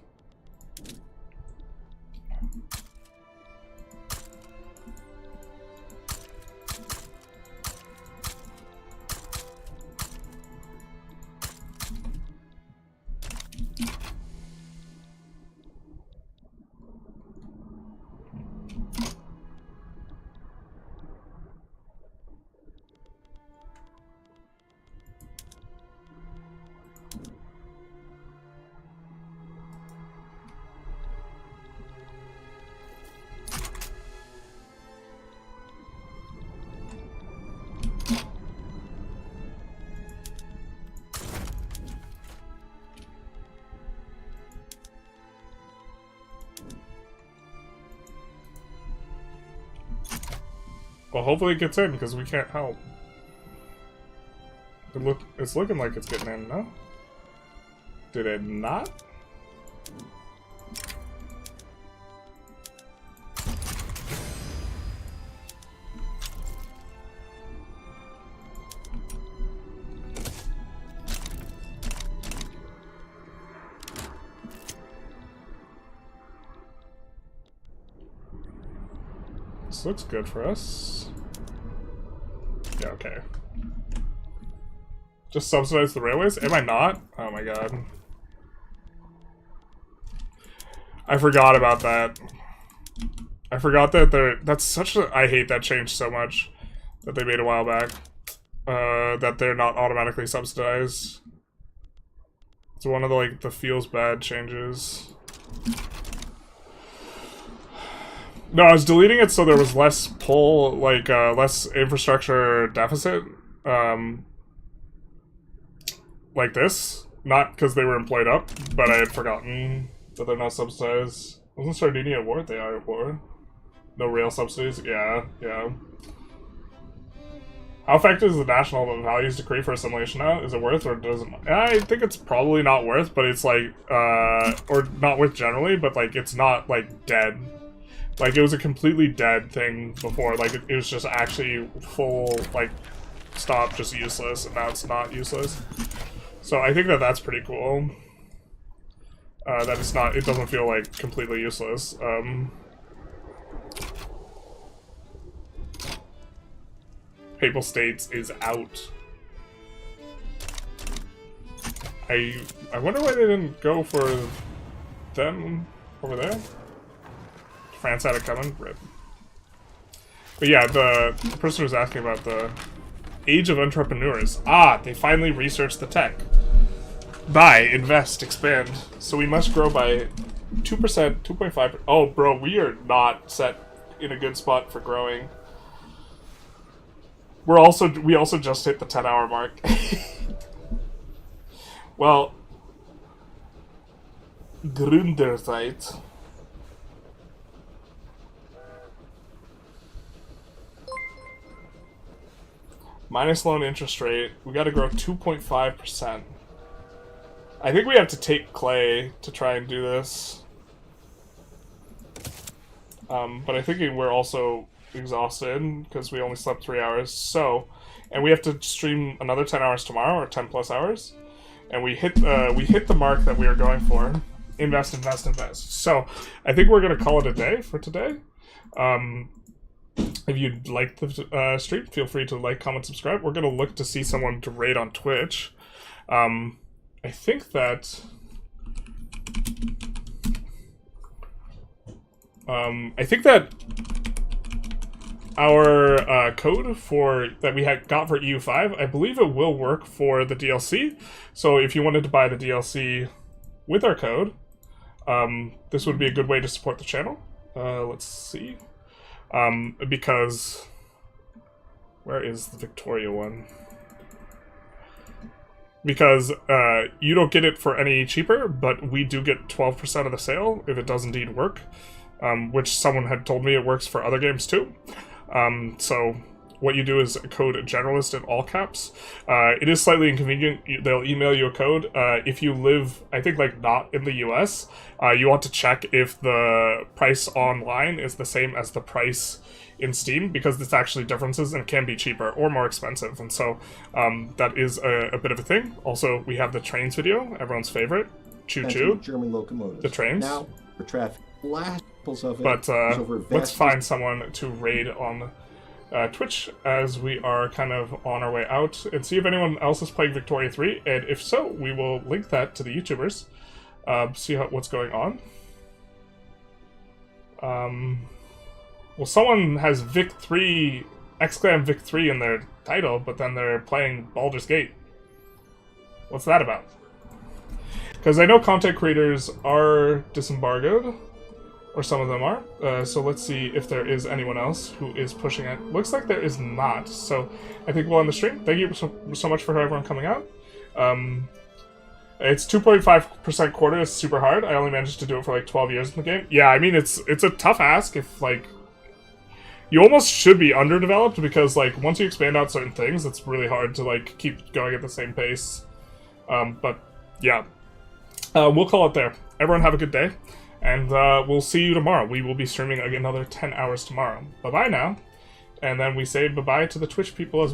Well, hopefully it gets in, because we can't help. It's looking like it's getting in, no? Did it not? This looks good for us. Yeah, okay. Just subsidize the railways? Am I not? Oh my god. I forgot about that. I forgot that that's such a... I hate that change so much that they made a while back. That they're not automatically subsidized. It's one of the, like, the feels bad changes. No, I was deleting it so there was less pull, like, less infrastructure deficit. Like this. Not because they were employed up, but I had forgotten that they're not subsidized. Wasn't Sardinia at war? They are at war. No rail subsidies? Yeah, yeah. How effective is the national values decree for assimilation now? Is it worth or doesn't? I think it's probably not worth, but it's like, or not worth generally, but like it's not like dead. Like it was a completely dead thing before. Like it was just actually full, like, stop, just useless, and now it's not useless. So I think that that's pretty cool. That it's not, it doesn't feel like completely useless. Papal States is out. I wonder why they didn't go for them over there. France had it coming. Rip. But yeah, the person who's asking about the age of entrepreneurs. Ah, they finally researched the tech. Buy, invest, expand. So we must grow by 2%, 2.5%. Oh, bro, we are not set in a good spot for growing. We also just hit the 10-hour mark. Well, Gründerzeit. Minus loan interest rate. We got to grow 2.5%. I think we have to take clay to try and do this. But I think we're also exhausted because we only slept 3 hours. So, and we have to stream another 10 hours tomorrow, or 10 plus hours. And we hit the mark that we are going for. Invest, invest, invest. So, I think we're gonna call it a day for today. If you'd like the stream, feel free to like, comment, subscribe. We're gonna look to see someone to raid on Twitch. I think that our code for that we got for EU5, I believe it will work for the DLC. So if you wanted to buy the DLC with our code, this would be a good way to support the channel. Let's see. Because where is the Victoria one? Because you don't get it for any cheaper, but we do get 12% of the sale if it does indeed work, which someone had told me it works for other games too. So what you do is code generalist in all caps. It is slightly inconvenient. They'll email you a code. If you live, I think, like not in the US, you want to check if the price online is the same as the price in Steam, because there's actually differences and it can be cheaper or more expensive, and so that is a bit of a thing. Also, we have the trains video, everyone's favorite. Choo choo. German locomotives. The trains. Now for traffic, blastfuls of it. But let's find someone to raid on Twitch as we are kind of on our way out, and see if anyone else is playing Victoria 3, and if so, we will link that to the YouTubers. See what's going on. Well, someone has Vic 3, Vic 3 in their title, but then they're playing Baldur's Gate. What's that about? Because I know content creators are disembargoed, or some of them are, so let's see if there is anyone else who is pushing it. Looks like there is not, so I think we'll end the stream. Thank you so much for everyone coming out. It's 2.5% quarter is super hard. I only managed to do it for like 12 years in the game. Yeah, I mean, it's a tough ask if, like, You almost should be underdeveloped because, like, once you expand out certain things, it's really hard to, like, keep going at the same pace. But, yeah. We'll call it there. Everyone have a good day, and we'll see you tomorrow. We will be streaming another 10 hours tomorrow. Bye-bye now. And then we say bye-bye to the Twitch people as well.